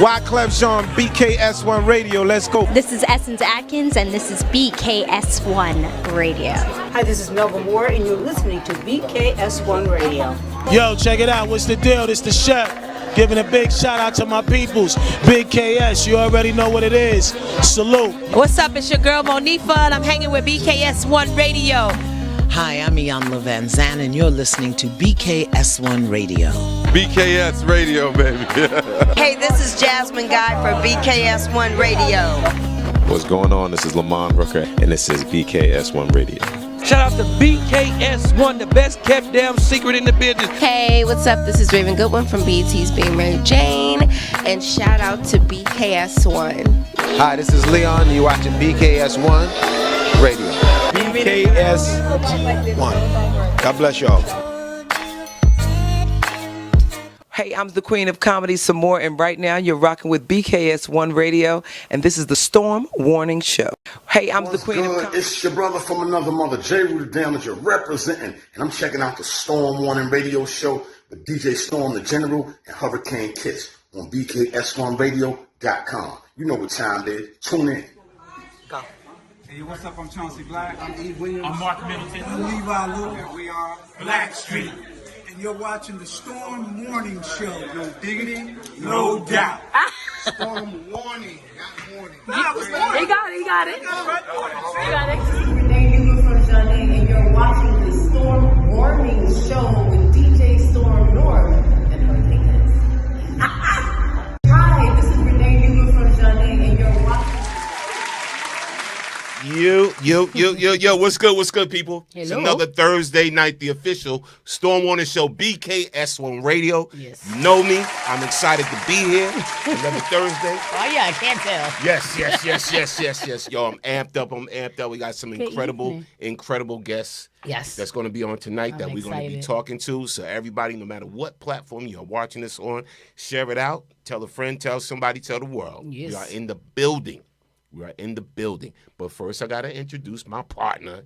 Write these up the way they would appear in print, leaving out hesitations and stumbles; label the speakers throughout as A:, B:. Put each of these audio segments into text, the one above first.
A: Wyclef Jean, BKS1 Radio. Let's go.
B: This is Essence Atkins, and this is BKS1 Radio.
C: Hi, this is Melba Moore, and you're listening to BKS1 Radio.
D: Yo, check it out. What's the deal? This the chef. Giving a big shout out to my peoples. Big KS, you already know what it is. Salute.
E: What's up? It's your girl Monifa, and I'm hanging with BKS1 Radio.
F: Hi, I'm Iyanla Van Zandt, and you're listening to BKS1 Radio.
G: BKS Radio, baby.
H: Hey, this is Jasmine Guy for BKS1 Radio.
I: What's going on? This is Lamont Rooker, and this is BKS1 Radio.
J: Shout out to BKS1, the best kept damn secret in the business.
K: Hey, what's up? This is Raven Goodwin from BET's Being Mary Jane, and shout out to BKS1.
L: Hi, this is Leon, and you're watching BKS1 Radio.
A: BKS1. God bless y'all.
J: Hey, I'm the queen of comedy some more, and right now you're rocking with BKS1 Radio, and this is the Storm Warning Show. Hey, I'm the queen of comedy.
M: It's your brother from another mother, J. Rue the Damager, representing, and I'm checking out the Storm Warning Radio Show with DJ Storm the General and Hurricane Kiss on BKS1Radio.com. You know what time it is. Tune in.
N: Go. Hey, what's up? I'm Chauncey Black. I'm Eve Williams. I'm Mark Middleton. I'm Levi Lou. And we are Blackstreet. And you're watching the Storm Warning Show. No diggity, no doubt. Storm Warning, not warning.
E: He got it.
C: Renee Newman from Johnny, and you're watching the Storm Warning Show with DJ Storm North and Hurricane Kiss. Hi, this is Renee Newman from Johnny, and you're watching.
G: Yo, what's good, people?
E: Hello.
G: It's another Thursday night, the official Storm Warning Show, BKS1 Radio.
E: Yes.
G: You know me. I'm excited to be here. Another Thursday.
E: Oh, yeah, I can't tell.
G: Yes. Yo, I'm amped up. We got some incredible guests.
E: Yes.
G: That's going to be on tonight that we're going to be
E: excited.
G: talking to. So everybody, no matter what platform you're watching this on, share it out. Tell a friend, tell somebody, tell the world.
E: Yes.
G: We are in the building. But first, I got to introduce my partner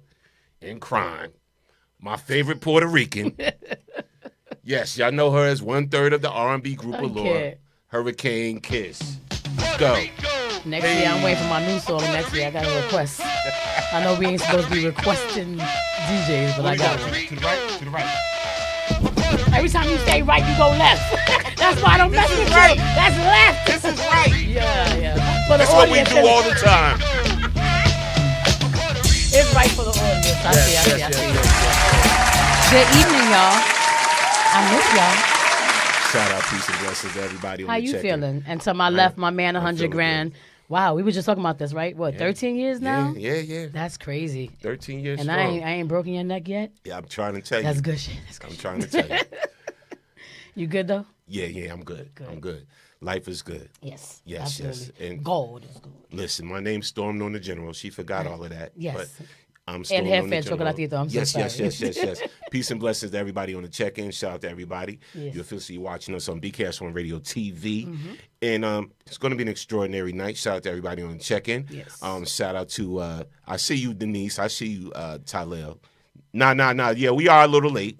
G: in crime, my favorite Puerto Rican. Yes, y'all know her as 1/3 of the R&B group Allure, Hurricane Kiss. Let's go.
E: Next year, I'm waiting for my new song. Next year, I got a request. I know we ain't supposed to be requesting DJs, but I got it.
G: To the right.
E: Every time you say right, you go left. That's why I don't mess with you.
G: Right.
E: That's left.
G: This is right.
E: Yeah.
G: That's what we do all the time.
E: It's right for the audience. I see. Good evening, y'all. I miss y'all.
G: Shout out, peace and blessings to everybody.
E: How you feeling? And to my left, my man, 100 grand. Good. Wow, we were just talking about this, right? What, 13 years now?
G: Yeah.
E: That's crazy.
G: 13 years
E: and
G: strong.
E: I ain't broken your neck yet?
G: Yeah, I'm trying to tell you.
E: That's good shit.
G: I'm trying to tell you.
E: You good, though?
G: Yeah, I'm good. I'm good. Life is good.
E: Yes.
G: And
E: gold is good.
G: Listen, my name's Storm North the General. She forgot all of that.
E: Yes.
G: But I'm Storm
E: and
G: North the General.
E: Chocolatito. I'm so sorry.
G: Yes. Peace and blessings to everybody on the check-in. Shout out to everybody.
E: Yes.
G: You're officially watching us on BKS1 Radio TV. Mm-hmm. And it's going to be an extraordinary night. Shout out to everybody on the check-in.
E: Yes.
G: Shout out to, I see you, Denise. I see you, Tylel. Nah. Yeah, we are a little late,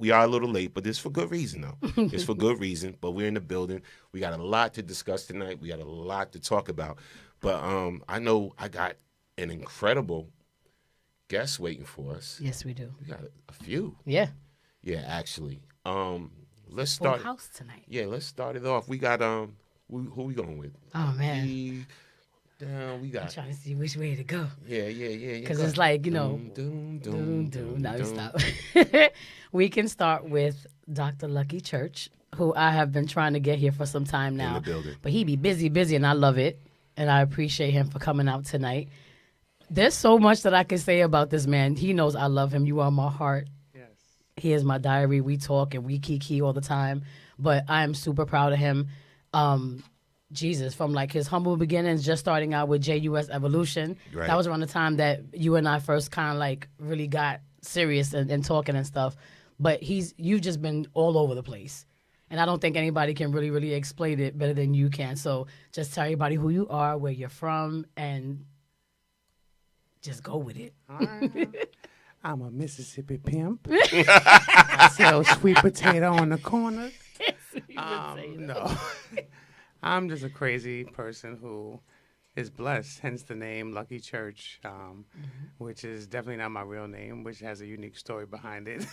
G: but it's for good reason, though. It's for good reason, but we're in the building. We got a lot to discuss tonight. We got a lot to talk about. But I know I got an incredible guest waiting for us.
E: Yes, we do.
G: We got a few.
E: Yeah.
G: Yeah, actually. Let's start.
E: Full house tonight.
G: Yeah, let's start it off. We got, who we going with?
E: Oh, man.
G: We got.
E: I'm trying to see which way to go.
G: Yeah.
E: Because it's like, No, stop. We can start with Dr. Lucky Church, who I have been trying to get here for some time now.
G: In the building.
E: But he be busy, and I love it. And I appreciate him for coming out tonight. There's so much that I can say about this man. He knows I love him. You are my heart.
N: Yes.
E: He is my diary. We talk and we kiki all the time. But I am super proud of him. Jesus, from like his humble beginnings, just starting out with JUS Evolution.
G: Right.
E: That was around the time that you and I first kind of like really got serious and talking and stuff. But you've just been all over the place. And I don't think anybody can really, really explain it better than you can. So just tell everybody who you are, where you're from, and just go with it.
N: I'm a Mississippi pimp. I sell sweet potato on the corner. No.
O: I'm just a crazy person who is blessed, hence the name Lucky Church, which is definitely not my real name, which has a unique story behind it.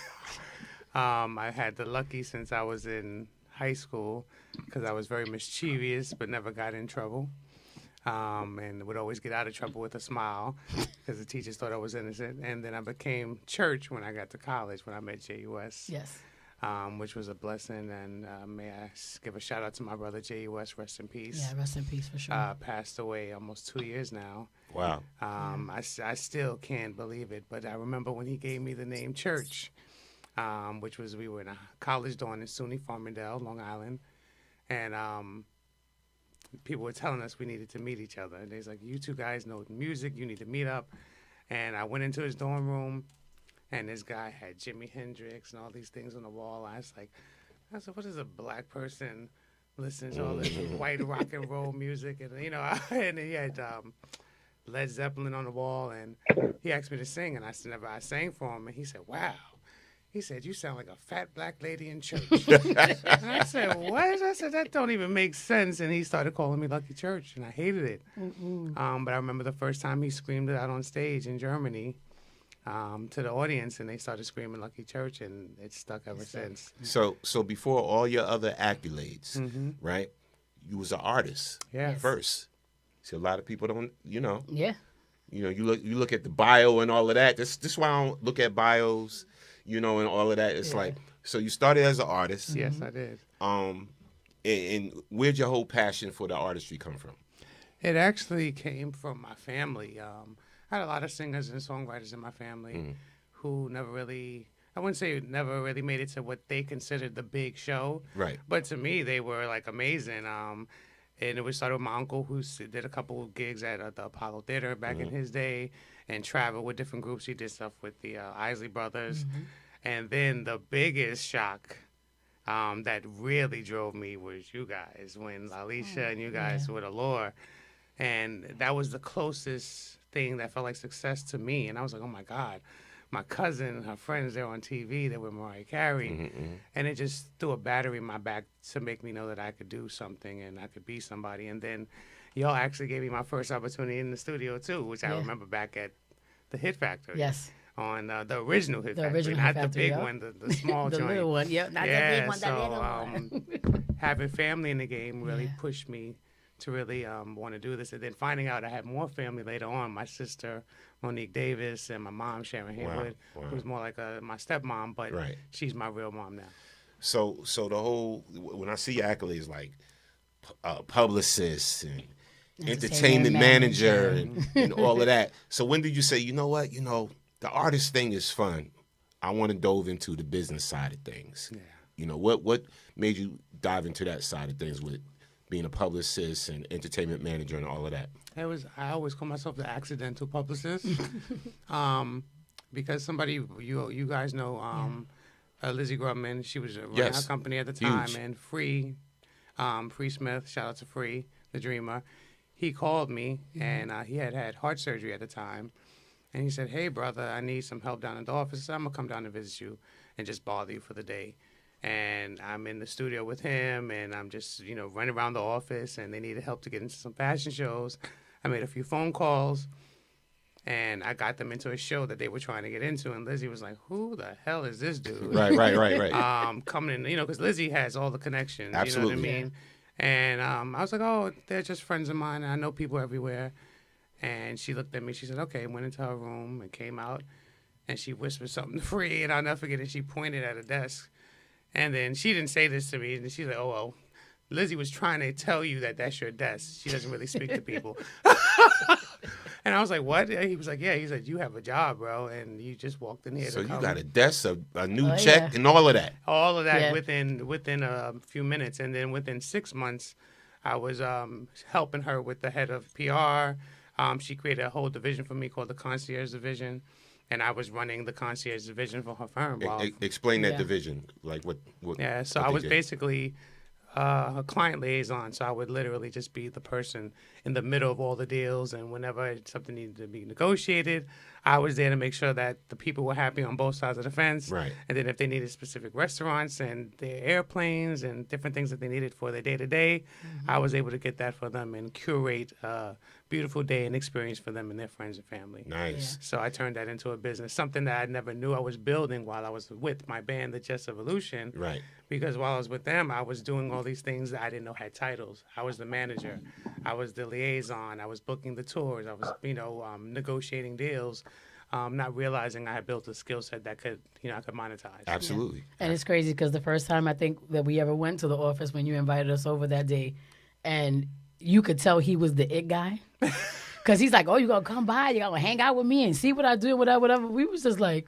O: I had the lucky since I was in high school because I was very mischievous but never got in trouble. And would always get out of trouble with a smile because the teachers thought I was innocent. And then I became church when I got to college, when I met JUS.
E: Yes.
O: Which was a blessing. And may I give a shout out to my brother JUS, rest in peace.
E: Yeah, rest in peace for sure.
O: Passed away almost 2 years now.
G: Wow.
O: I still can't believe it, but I remember when he gave me the name Church, which was, we were in a college dorm in SUNY Farmingdale, Long Island. And people were telling us we needed to meet each other. And they's like, you two guys know music, you need to meet up. And I went into his dorm room, and this guy had Jimi Hendrix and all these things on the wall. I said, what is a black person listening to all this white rock and roll music? And, and he had Led Zeppelin on the wall, and he asked me to sing, and I sang for him, and he said, wow. He said, you sound like a fat black lady in church. And I said, what? I said, that don't even make sense. And he started calling me Lucky Church, and I hated it. But I remember the first time he screamed it out on stage in Germany to the audience, and they started screaming Lucky Church, and it's stuck ever since.
G: So before all your other accolades, right, you was an artist first. See, a lot of people don't,
E: Yeah.
G: You look at the bio and all of that. This is why I don't look at bios. And all of that. It's like, so you started as an artist.
O: Yes, I did.
G: And where'd your whole passion for the artistry come from?
O: It actually came from my family. I had a lot of singers and songwriters in my family who never really, I wouldn't say never really made it to what they considered the big show.
G: Right.
O: But to me, they were like amazing. And it was started with my uncle, who did a couple of gigs at the Apollo Theater back in his day, and traveled with different groups. He did stuff with the Isley Brothers. And then the biggest shock that really drove me was you guys, when Alicia and you guys with Allure. And that was the closest thing that felt like success to me. And I was like, oh, my God. My cousin, her friends, they're on TV. They were Mariah Carey. And it just threw a battery in my back to make me know that I could do something and I could be somebody. And then y'all actually gave me my first opportunity in the studio, too, which I remember back at the Hit Factory.
E: Yes.
O: On the original Hit Factory,
E: original
O: not
E: Hit
O: the
E: Factory,
O: big one, the small
E: the
O: joint.
E: little one, not the big one, the little one.
O: Having family in the game really pushed me to really want to do this. And then finding out I had more family later on, my sister, Monique Davis, and my mom, Sharon Haywood, who's more like my stepmom, but she's my real mom now.
G: So the whole, when I see accolades like publicist and entertainment manager and all of that, so when did you say, you know what, the artist thing is fun, I want to dove into the business side of things? What made you dive into that side of things with being a publicist and entertainment manager and all of that?
O: I always call myself the accidental publicist, because somebody you guys know Lizzie Grubman. She was running her company at the time. Huge. And Free Smith, shout out to Free, the dreamer. He called me, and he had heart surgery at the time, and he said, hey, brother, I need some help down at the office. I'm going to come down to visit you and just bother you for the day. And I'm in the studio with him, and I'm just, running around the office, and they needed help to get into some fashion shows. I made a few phone calls, and I got them into a show that they were trying to get into, and Lizzie was like, who the hell is this dude?
G: Right.
O: Coming in, because Lizzie has all the connections.
G: Absolutely.
O: You know what I mean? And I was like, oh, they're just friends of mine, and I know people everywhere. And she looked at me, she said, okay, went into her room and came out, and she whispered something to Free, and I'll never forget it. She pointed at a desk. And then she didn't say this to me, and she's like, oh, well, Lizzie was trying to tell you that that's your desk. She doesn't really speak to people. And I was like, what? He was like, yeah. He said, you have a job, bro, and you just walked in here.
G: So you got a desk, a new check, and all of that.
O: All of that within a few minutes. And then within 6 months, I was helping her with the head of PR. She created a whole division for me called the Concierge Division. And I was running the Concierge Division for her firm.
G: Explain that division. Like what
O: so I was basically a client liaison. So I would literally just be the person in the middle of all the deals. And whenever something needed to be negotiated, I was there to make sure that the people were happy on both sides of the fence.
G: Right.
O: And then if they needed specific restaurants and their airplanes and different things that they needed for their day-to-day, I was able to get that for them and curate a beautiful day and experience for them and their friends and family.
G: Nice.
O: So I turned that into a business, something that I never knew I was building while I was with my band, The Jets Evolution.
G: Right.
O: Because while I was with them, I was doing all these things that I didn't know had titles. I was the manager. I was the liaison. I was booking the tours. I was, negotiating deals, not realizing I had built a skill set that could, I could monetize.
G: Absolutely.
E: And it's crazy because the first time I think that we ever went to the office when you invited us over that day, and you could tell he was the it guy. Because he's like, oh, you going to come by? You going to hang out with me and see what I do, whatever. We was just like...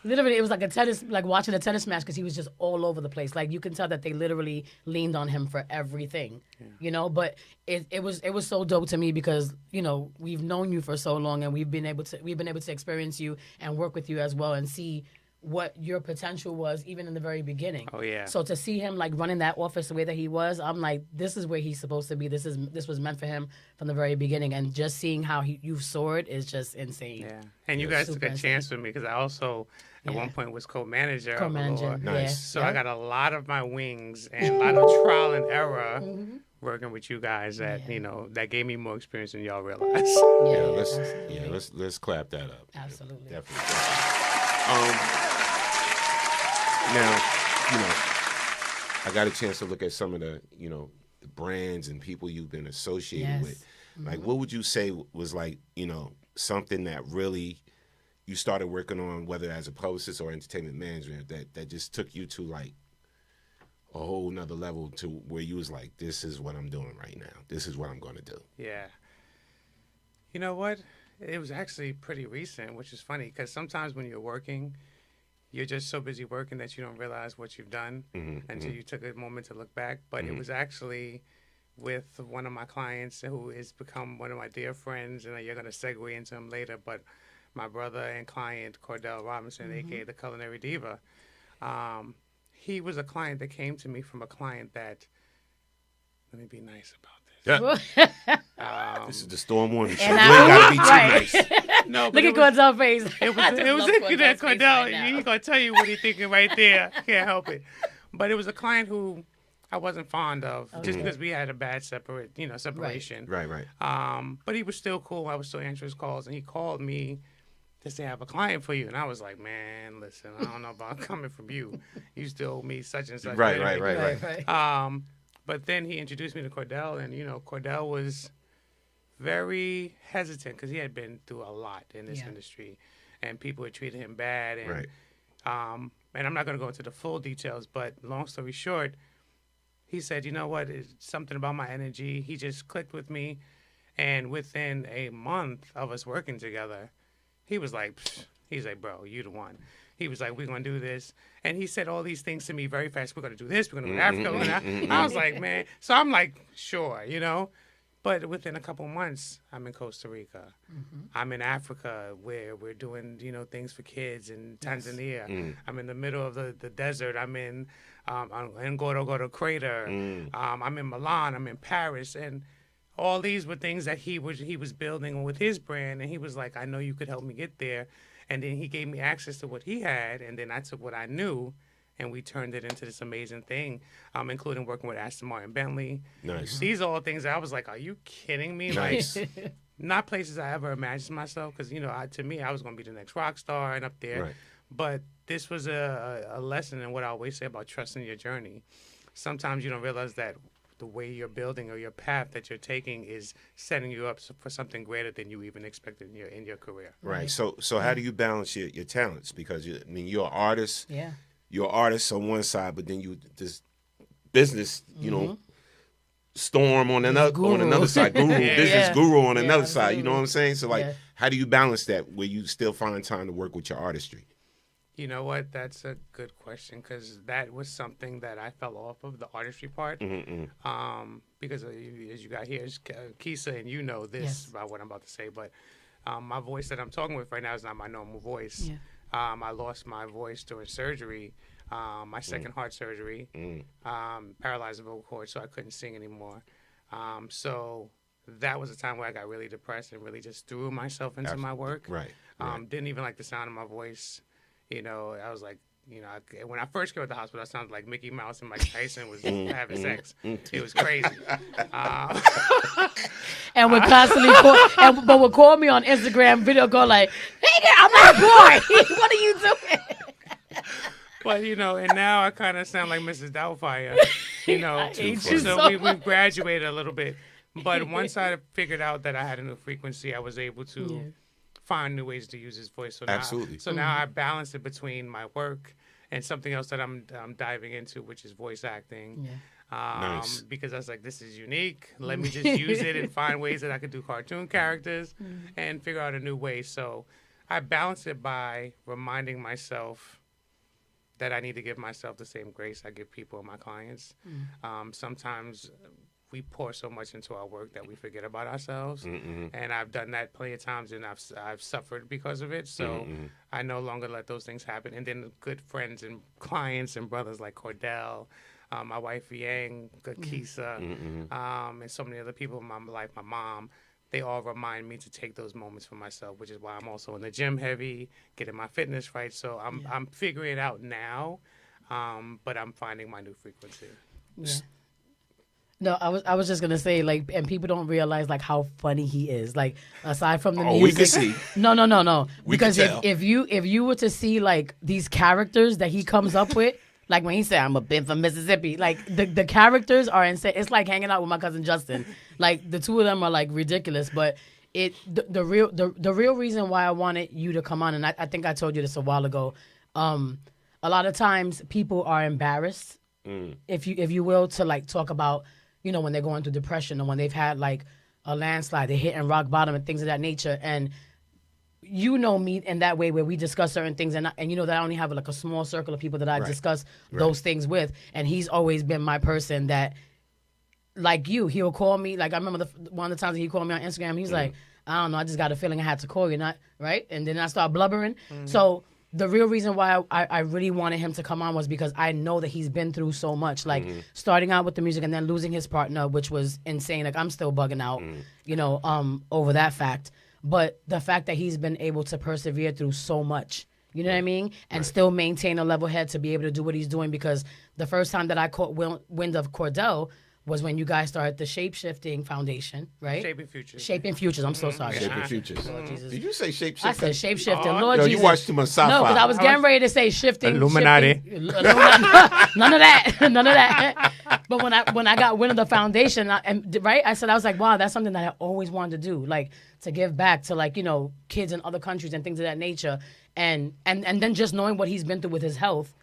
E: Literally, it was like watching a tennis match because he was just all over the place. Like you can tell that they literally leaned on him for everything, But it was so dope to me because we've known you for so long and we've been able to experience you and work with you as well and see what your potential was even in the very beginning.
O: Oh yeah.
E: So to see him like running that office the way that he was, I'm like, this is where he's supposed to be. This was meant for him from the very beginning. And just seeing how you've soared is just insane.
O: Yeah. And you guys took a chance with me because I also at one point was co-manager.
E: Co-manager.
G: Nice.
O: So I got a lot of my wings and a lot of trial and error working with you guys that that gave me more experience than y'all realize.
G: Let's clap that up.
E: Absolutely.
G: Definitely. Now, I got a chance to look at some of the, the brands and people you've been associated with. Like, what would you say was like, something that really you started working on, whether as a publicist or entertainment manager, that just took you to like a whole nother level to where you was like, this is what I'm doing right now. This is what I'm going to do.
O: Yeah. You know what? It was actually pretty recent, which is funny because sometimes when you're working, you're just so busy working that you don't realize what you've done until you took a moment to look back. But it was actually with one of my clients who has become one of my dear friends, and you're going to segue into him later, but my brother and client, Cordell Robinson, a.k.a. the Culinary Diva. He was a client that came to me from a client that, let me be nice about this.
G: This is the Storm Warning Show. You
E: And
G: ain't got to be too nice.
O: No,
E: Look at Cordell's face.
O: It was that Cordell. He's gonna tell you what he's thinking right there. Can't help it. But it was a client who I wasn't fond of just because we had a bad separation.
G: Right.
O: But he was still cool. I was still answering his calls, and he called me to say I have a client for you, and I was like, man, listen, I don't know about coming from you. You still owe me such and such.
G: Right.
O: But then he introduced me to Cordell, and Cordell was very hesitant because he had been through a lot in this industry, and people had treated him bad. And, and I'm not going to go into the full details, but long story short, he said, you know what, it's something about my energy. He just clicked with me, and within a month of us working together, he was like, bro, you the one. He was like, we're going to do this. And he said all these things to me very fast. We're going to do this. We're going to go to Africa. I was like, man. So I'm like, sure, But within a couple months, I'm in Costa Rica. I'm in Africa where we're doing, things for kids in Tanzania. I'm in the middle of the desert. I'm in Ngorongoro Crater. I'm in Milan. I'm in Paris. And all these were things that he was building with his brand. And he was like, I know you could help me get there. And then he gave me access to what he had. And then I took what I knew, and we turned it into this amazing thing, including working with Aston Martin Bentley.
G: Nice.
O: These are all things that I was like, are you kidding me?
G: Nice.
O: Like, not places I ever imagined myself, because, to me, I was going to be the next rock star and up there.
G: Right.
O: But this was a lesson in what I always say about trusting your journey. Sometimes you don't realize that the way you're building or your path that you're taking is setting you up for something greater than you even expected in your career.
G: Right. So how do you balance your talents? Because you're an artist.
E: Yeah.
G: You're an artist on one side, but then you this business, storm on another side, business guru on another side. You know what I'm saying? So how do you balance that where you still find time to work with your artistry?
O: You know what? That's a good question, because that was something that I fell off of, the artistry part. Because as you got here, Kisa, and you know this about what I'm about to say, but my voice that I'm talking with right now is not my normal voice. Yeah. I lost my voice during surgery, my second heart surgery, paralyzed the vocal cord, so I couldn't sing anymore. So that was a time where I got really depressed and really just threw myself into my work.
G: Right.
O: Didn't even like the sound of my voice. You know, I was like, you know, when I first came to the hospital, I sounded like Mickey Mouse and Mike Tyson was having sex. It was crazy.
E: And would constantly but would call me on Instagram video call like, "Hey, girl, I'm not bored. What are you doing?"
O: But you know, and now I kind of sound like Mrs. Doubtfire. You know,
E: so
O: we've graduated a little bit. But once I figured out that I had a new frequency, I was able to find new ways to use his voice. So
G: Absolutely.
O: Now I balance it between my work and something else that I'm diving into, which is voice acting.
G: Nice.
O: Because I was like, this is unique. Let me just use it and find ways that I could do cartoon characters and figure out a new way. So I balance it by reminding myself that I need to give myself the same grace I give people and my clients. Sometimes we pour so much into our work that we forget about ourselves. And I've done that plenty of times, and I've suffered because of it. So I no longer let those things happen. And then good friends and clients and brothers like Cordell, my wife Yang, Kisa, and so many other people in my life, my mom, they all remind me to take those moments for myself, which is why I'm also in the gym heavy, getting my fitness right. So I'm figuring it out now, but I'm finding my new frequency.
E: Yeah. No, I was just gonna say, like, and people don't realize like how funny he is. Like, aside from the music,
G: we can see.
E: No.
G: We
E: Because
G: can tell.
E: if you were to see like these characters that he comes up with, like when he said, "I'm a bit from Mississippi," like the characters are insane. It's like hanging out with my cousin Justin. Like the two of them are like ridiculous. But the real reason why I wanted you to come on, and I think I told you this a while ago. A lot of times people are embarrassed, if you will, to like talk about, you know, when they're going through depression or when they've had like a landslide, they're hitting rock bottom and things of that nature. And you know me in that way where we discuss certain things, and you know that I only have like a small circle of people that I discuss those things with. And he's always been my person that, like you, he'll call me. Like I remember one of the times he called me on Instagram, he's like, "I don't know, I just got a feeling I had to call you," not right? And then I start blubbering. So the real reason why I really wanted him to come on was because I know that he's been through so much, like starting out with the music and then losing his partner, which was insane. Like I'm still bugging out, you know, over that fact. But the fact that he's been able to persevere through so much, you know what I mean? And still maintain a level head to be able to do what he's doing, because the first time that I caught wind of Cordell was when you guys started the Shape-Shifting Foundation, right?
O: Shaping Futures.
E: Shaping Futures. I'm so sorry.
G: Shaping Futures.
E: Lord Jesus.
G: Did you say shape-shifting?
E: I said shape-shifting. Lord
G: Yo,
E: Jesus.
G: you watched too much sci-fi.
E: No, because I was getting ready to say shifting.
O: Illuminati.
E: None of that. None of that. But when I got wind of the foundation, I was like, wow, that's something that I always wanted to do, like to give back to, like, you know, kids in other countries and things of that nature. And then just knowing what he's been through with his health,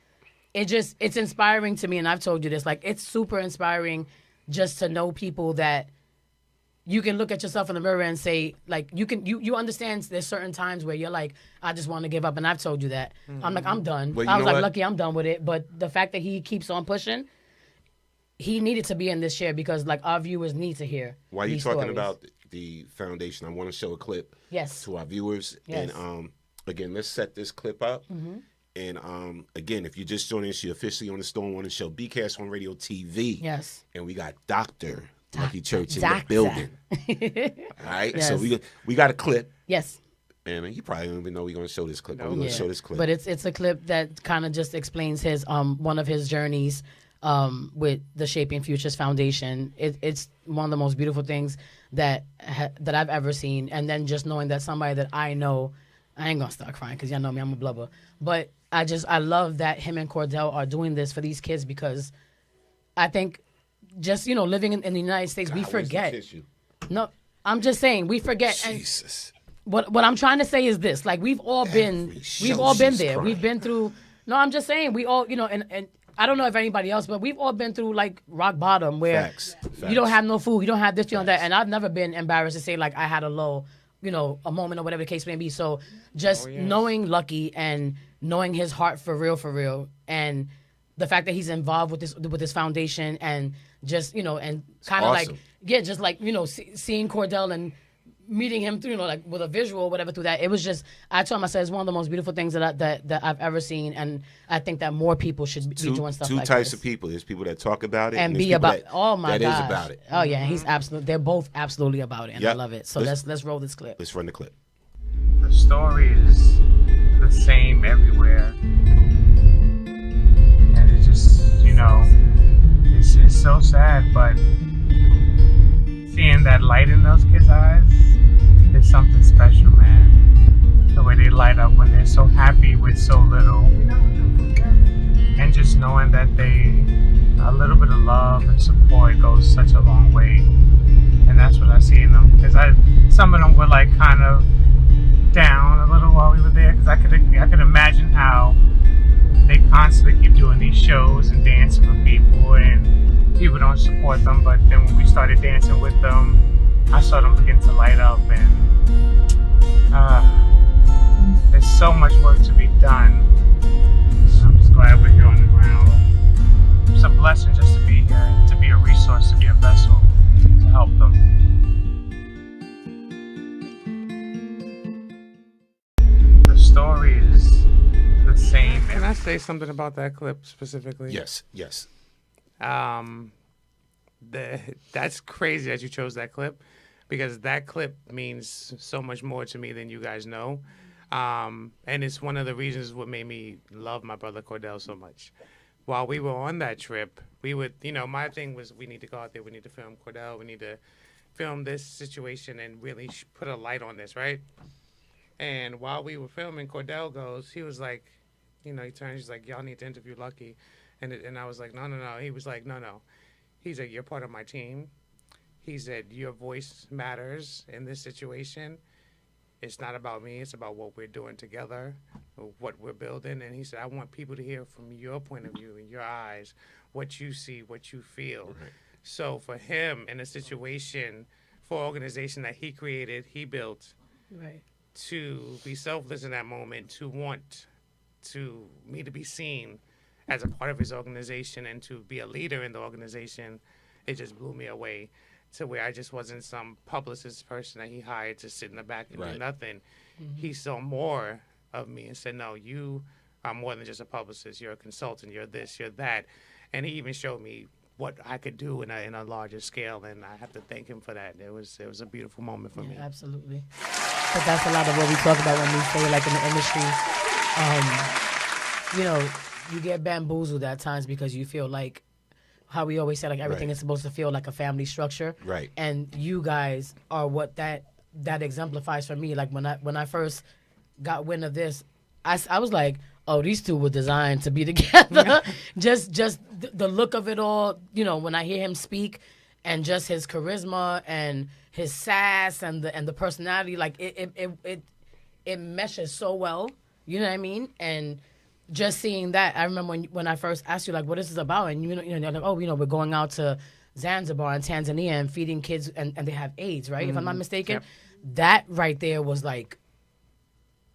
E: it's inspiring to me. And I've told you this, like, it's super inspiring just to know people that you can look at yourself in the mirror and say, like, you understand there's certain times where you're like, I just want to give up. And I've told you that. I'm like, I'm done.
G: Well,
E: I was like, lucky I'm done with it. But the fact that he keeps on pushing, he needed to be in this share because, like, our viewers need to hear.
G: While you're
E: these
G: talking
E: stories.
G: about the foundation, I want to show a clip to our viewers.
E: Yes.
G: And again, let's set this clip up. And again, if you're just joining us, you're officially on the Storm Warning Show, BKS1 Radio TV.
E: Yes.
G: And we got Dr. Lucky Church in the building. All right.
E: Yes.
G: So we got a clip.
E: Yes.
G: And you probably don't even know we're going to show this clip. But we're going to show this clip.
E: But it's a clip that kind of just explains his one of his journeys with the Shaping Futures Foundation. It's one of the most beautiful things that I've ever seen. And then just knowing that somebody that I know, I ain't gonna start crying because y'all know me, I'm a blubber. But I love that him and Cordell are doing this for these kids, because I think just, you know, living in the United States, we forget. No, I'm just saying we forget.
G: Jesus.
E: And what I'm trying to say is this: like, we've all been there.
G: Crying.
E: We've been through. No, I'm just saying we all, you know, and I don't know if anybody else, but we've all been through like rock bottom where
G: Facts.
E: you don't have no food, you don't have this, you don't have that, and I've never been embarrassed to say like I had a low, you know, a moment or whatever the case may be. So just knowing Lucky and knowing his heart for real, and the fact that he's involved with this foundation, and just, you know, and kind of
G: awesome.
E: like, yeah, just like, you know, seeing Cordell and meeting him through, like with a visual or whatever through that. It was just, I told him, I said, it's one of the most beautiful things that I've ever seen, and I think that more people should be doing stuff like this.
G: Two types of people. There's people that talk about it,
E: and
G: there's
E: be
G: people
E: about. Oh my
G: that
E: gosh.
G: is about it.
E: Oh yeah, they're both absolutely about it, and I love it. So let's roll this clip.
G: Let's run the clip.
O: The story is the same everywhere, and it just, it's so sad, but seeing that light in those kids' eyes is something special, man. The way they light up when they're so happy with so little, and just knowing that a little bit of love and support goes such a long way, and that's what I see in them. Because some of them were like kind of down a little while we were there, because I could imagine how they constantly keep doing these shows and dancing for people, and people don't support them. But then when we started dancing with them, I saw them begin to light up, and there's so much work to be done. I'm just glad we're here on the ground. It's a blessing just to be here, to be a resource, to be a vessel to help them. The story is the same. Can I say something about that clip specifically?
G: Yes.
O: That's crazy that you chose that clip, because that clip means so much more to me than you guys know. And it's one of the reasons what made me love my brother Cordell so much. While we were on that trip, we would, my thing was, we need to go out there, we need to film Cordell, we need to film this situation and really put a light on this, right? And while we were filming, Cordell goes, he was like, he turns, he's like, y'all need to interview Lucky. And I was like, no. He was like, no. He's like, you're part of my team. He said, your voice matters in this situation. It's not about me. It's about what we're doing together, what we're building. And he said, I want people to hear from your point of view, in your eyes, what you see, what you feel. Right. So for him, in a situation, for an organization that he created, he built,
E: right,
O: to be selfless in that moment, to want me to be seen as a part of his organization and to be a leader in the organization, it just blew me away, to where I just wasn't some publicist person that he hired to sit in the back and do nothing. Mm-hmm. He saw more of me and said, no, you are more than just a publicist. You're a consultant. You're this, you're that. And he even showed me what I could do in a larger scale, and I have to thank him for that. It was a beautiful moment for me.
E: Absolutely. But that's a lot of what we talk about when we say, like, in the industry, you get bamboozled at times because you feel like, how we always say, like, everything is supposed to feel like a family structure.
G: Right.
E: And you guys are what that exemplifies for me. Like, when I first got wind of this, I was like, oh, these two were designed to be together. just the look of it all, when I hear him speak, and just his charisma and his sass and the personality, like it meshes so well. You know what I mean? And just seeing that, I remember when I first asked you, like, what is this about? And you're like, oh, we're going out to Zanzibar and Tanzania and feeding kids, and they have AIDS, right? Mm-hmm. If I'm not mistaken. Yep. That right there was like,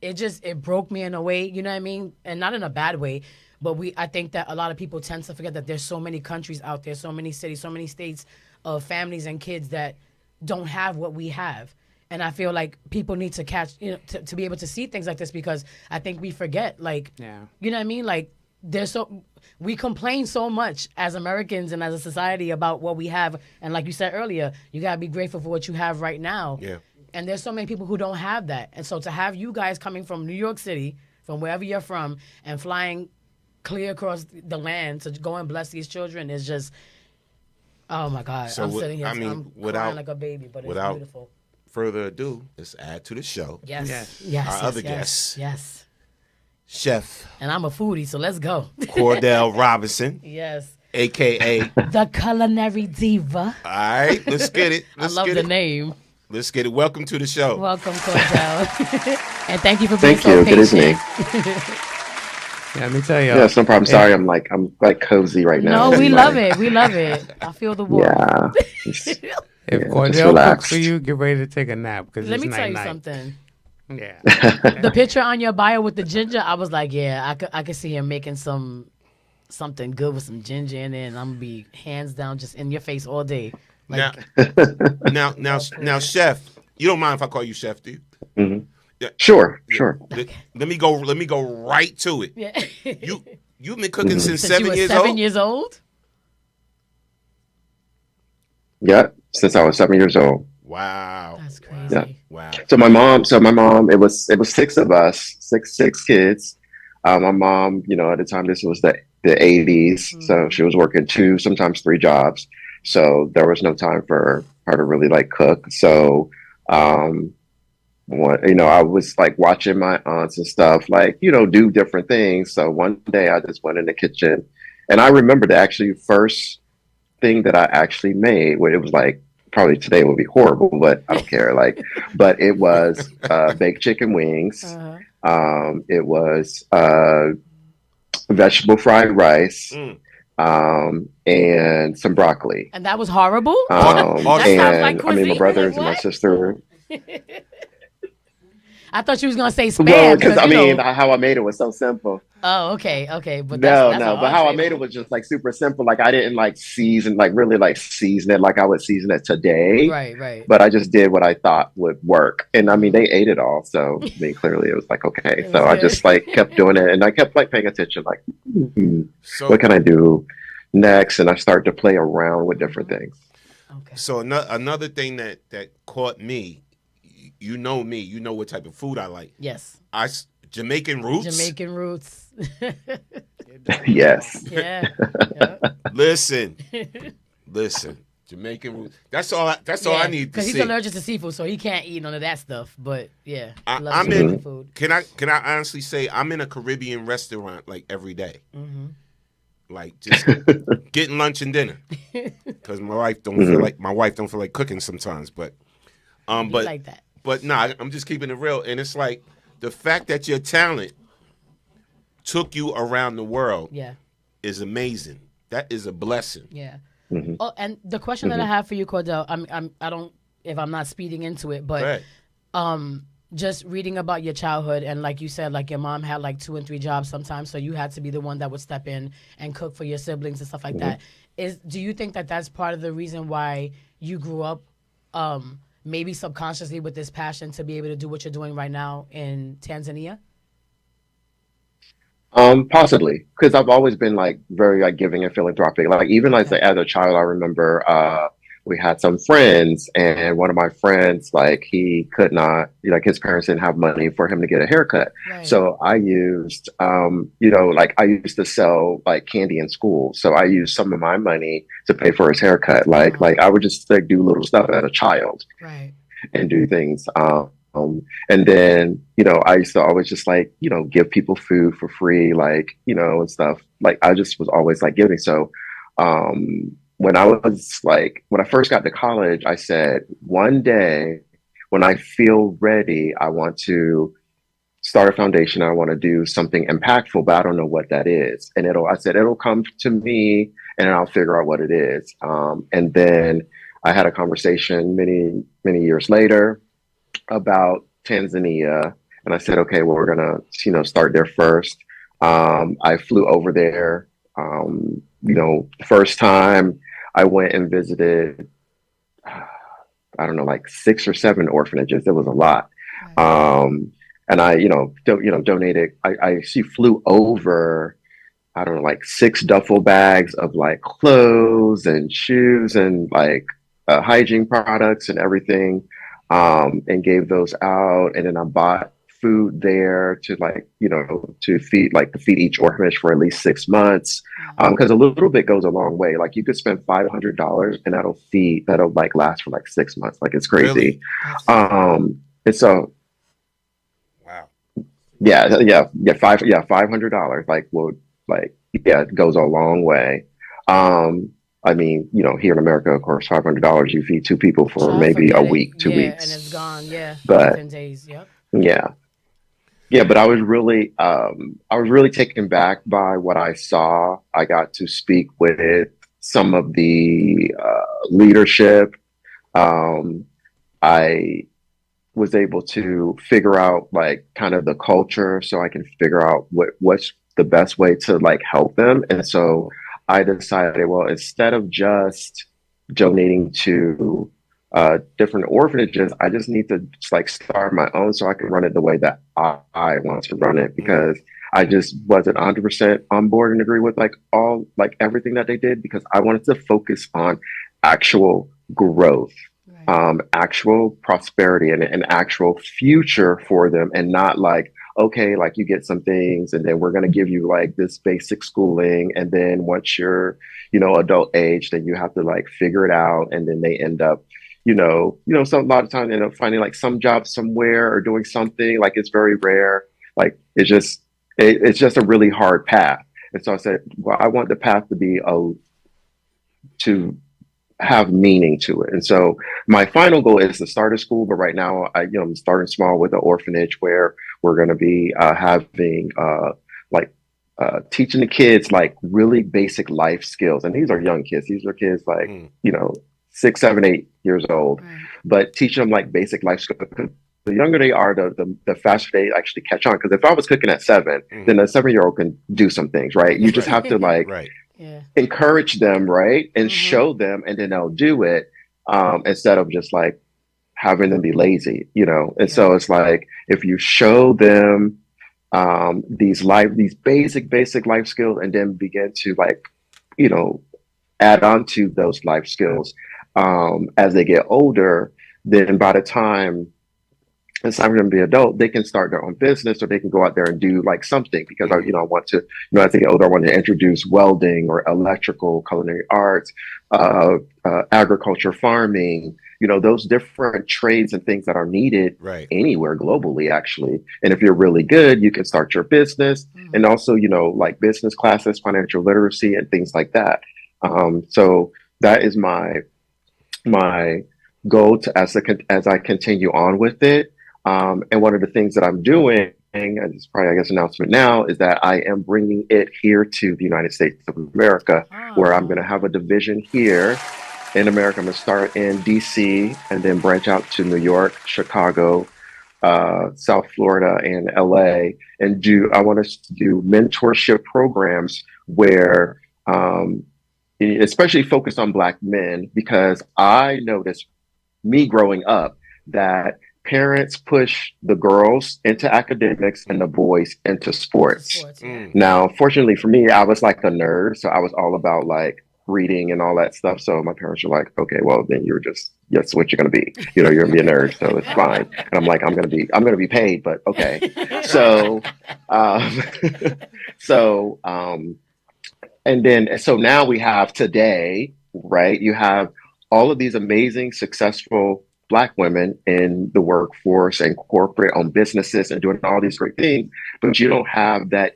E: it broke me in a way, you know what I mean? And not in a bad way, but I think that a lot of people tend to forget that there's so many countries out there, so many cities, so many states of families and kids that don't have what we have. And I feel like people need to catch, to be able to see things like this, because I think we forget, like, you know what I mean? Like, we complain so much as Americans and as a society about what we have. And like you said earlier, you got to be grateful for what you have right now. Yeah. And there's so many people who don't have that. And so to have you guys coming from New York City, from wherever you're from, and flying clear across the land to go and bless these children is just, oh my God.
G: So
E: I'm sitting here, I'm crying like a baby, but it's beautiful.
G: Further ado, let's add to the show.
E: Yes.
G: Our other guest.
E: Yes.
G: Chef.
E: And I'm a foodie, so let's go.
G: Cordell Robinson.
E: Yes.
G: AKA
E: the Culinary Diva.
G: All right, let's get it.
E: I love the name.
G: Let's get it. Welcome to the show.
E: Welcome, Cordell. And thank you for being so patient.
P: Good evening.
O: Yeah, let me tell you.
P: Yes, no problem. Sorry, I'm like cozy right now.
E: No, we love it. We love it. I feel the warmth.
P: Yeah.
O: If Cordell cooks for you, get ready to take a nap, because
E: let me tell you something.
O: Yeah.
E: The picture on your bio with the ginger, I was like, yeah, I could see him making something good with some ginger in it, and I'm gonna be hands down just in your face all day. Like,
G: now, Chef, You don't mind if I call you chef, do you?
P: Mhm.
G: Yeah.
P: Sure.
G: Let me go right to it.
E: Yeah.
G: You've been cooking since
E: you
G: 7
E: were
G: years
E: 7
G: old?
E: years old?
P: Yeah, since I was 7 years old.
G: Wow.
E: That's crazy.
P: Yeah.
G: Wow.
P: So my mom, it was six of us, six kids. My mom, at the time this was the 80s, so she was working two, sometimes three jobs. So there was no time for her to really like cook. So, I was like watching my aunts and stuff, like, do different things. So one day I just went in the kitchen, and I remember the actually first thing that I actually made, where it was like, probably today would be horrible, but I don't care. Like, but it was baked chicken wings. It was vegetable fried rice, and some broccoli.
E: And that was horrible?
P: And
E: That sounds like
P: I mean, my
E: cuisine.
P: brothers
E: Like,
P: and my
E: what?
P: sister.
E: I thought you was gonna say spam.
P: Well, because I
E: you
P: mean,
E: know-
P: how I made it was so simple.
E: Oh, okay. But
P: No,
E: that's
P: no.
E: an
P: But how I
E: entree,
P: made
E: though.
P: it was just like super simple. Like I didn't like season, like really like season it like I would season it today.
E: Right.
P: But I just did what I thought would work. And I mean, they ate it all. So I mean, clearly it was like, okay.
E: It
P: So
E: was
P: I
E: good.
P: just like kept doing it. And I kept like paying attention, like,
G: So-
P: what can I do next? And I started to play around with different things.
G: So another thing that caught me, you know me, you know what type of food I like.
E: Yes.
G: Jamaican roots.
E: Jamaican roots.
P: Yes.
E: Yeah.
G: Listen, Jamaican roots. That's all I need to
E: Because
G: see.
E: he's allergic to seafood, so he can't eat none of that stuff. But yeah, he loves
G: I'm
E: Jamaican
G: in.
E: food.
G: Can I honestly say I'm in a Caribbean restaurant like every day. Like just getting lunch and dinner, because my wife don't feel like cooking sometimes. But but
E: like that.
G: But no, I'm just keeping it real. And it's like the fact that your talent took you around the world.
E: Yeah.
G: Is amazing. That is a blessing.
E: Yeah. Oh, and the question that I have for you, Cordell, I don't, if I'm not speeding into it, but just reading about your childhood, and like you said, like your mom had like 2 and 3 jobs sometimes, so you had to be the one that would step in and cook for your siblings and stuff like that. Do you think that that's part of the reason why you grew up, maybe subconsciously, with this passion to be able to do what you're doing right now in Tanzania?
P: Possibly, because I've always been like very like giving and philanthropic. Like even like as a child, I remember we had some friends, and one of my friends, like he could not, like his parents didn't have money for him to get a haircut.
E: Right.
P: So I used, like I used to sell like candy in school. So I used some of my money to pay for his haircut. Like I would just like do little stuff as a child,
E: right,
P: and do things. And then, I used to always just like, give people food for free, like, and stuff. Like I just was always like giving. So, when I first got to college, I said, one day when I feel ready, I want to start a foundation. I want to do something impactful, but I don't know what that is. And I said, it'll come to me and I'll figure out what it is. And then I had a conversation many, many years later about Tanzania. And I said, okay, well, we're going to, start there first. I flew over there, the first time I went and visited, I don't know, like 6 or 7 orphanages. It was a lot. And I, donated, I actually flew over, I don't know, like 6 duffel bags of like clothes and shoes and like hygiene products and everything, and gave those out. And then I bought food there to like, to feed each orphanage for at least 6 months. Because a little bit goes a long way. Like you could spend $500 and that'll like last for like 6 months. Like it's crazy.
G: Really?
P: And so,
G: wow.
P: Yeah, $500. It goes a long way. I mean, here in America, of course, $500, you feed 2 people for maybe a week, 2 weeks.
E: And it's gone,
P: But
E: 10 days, yep.
P: Yeah, but I was really taken back by what I saw. I got to speak with some of the leadership. I was able to figure out like kind of the culture, so I can figure out what's the best way to like help them. And so I decided, well, instead of just donating to different orphanages. I just need to just like start my own so I can run it the way that I want to run it, because I just wasn't 100% on board and agree with like everything that they did, because I wanted to focus on actual growth, actual prosperity, and an actual future for them, and not like, okay, like you get some things and then we're going to give you like this basic schooling, and then once you're, adult age, then you have to like figure it out, and then they end up, some a lot of times end up finding like some job somewhere or doing something. Like it's very rare. Like it's just a really hard path. And so I said, well, I want the path to be to have meaning to it. And so my final goal is to start a school, but right now I'm starting small with an orphanage where we're going to be having teaching the kids like really basic life skills. And these are young kids. These are kids like, 6, 7, 8 years old, but teach them like basic life skills. The younger they are, the faster they actually catch on. Because if I was cooking at 7, then a 7-year-old can do some things, right? You just have to like encourage them, right? And show them, and then they'll do it, instead of just like having them be lazy, And so it's like, if you show them these basic life skills, and then begin to like, add on to those life skills as they get older, then by the time it's time for them to be adult, they can start their own business, or they can go out there and do like something. Because I want to, as they get older, I want to introduce welding or electrical, culinary arts, agriculture, farming, those different trades and things that are needed anywhere globally, actually. And if you're really good, you can start your business, and also, like business classes, financial literacy, and things like that. So that is my goal as I continue on with it. And one of the things that I'm doing, and it's probably, I guess, announcement now, is that I am bringing it here to the United States of America, where I'm going to have a division here in America. I'm going to start in DC and then branch out to New York, Chicago, South Florida, and LA. And I want us to do mentorship programs where, especially focused on Black men, because I noticed, me growing up, that parents push the girls into academics and the boys into sports. Now, fortunately for me, I was like a nerd, so I was all about like reading and all that stuff. So my parents were like, okay, well then that's what you're gonna be. You're gonna be a nerd, so it's fine. And I'm like, I'm gonna be paid, but okay. So so now we have today, right? You have all of these amazing, successful Black women in the workforce and corporate owned businesses and doing all these great things, but you don't have that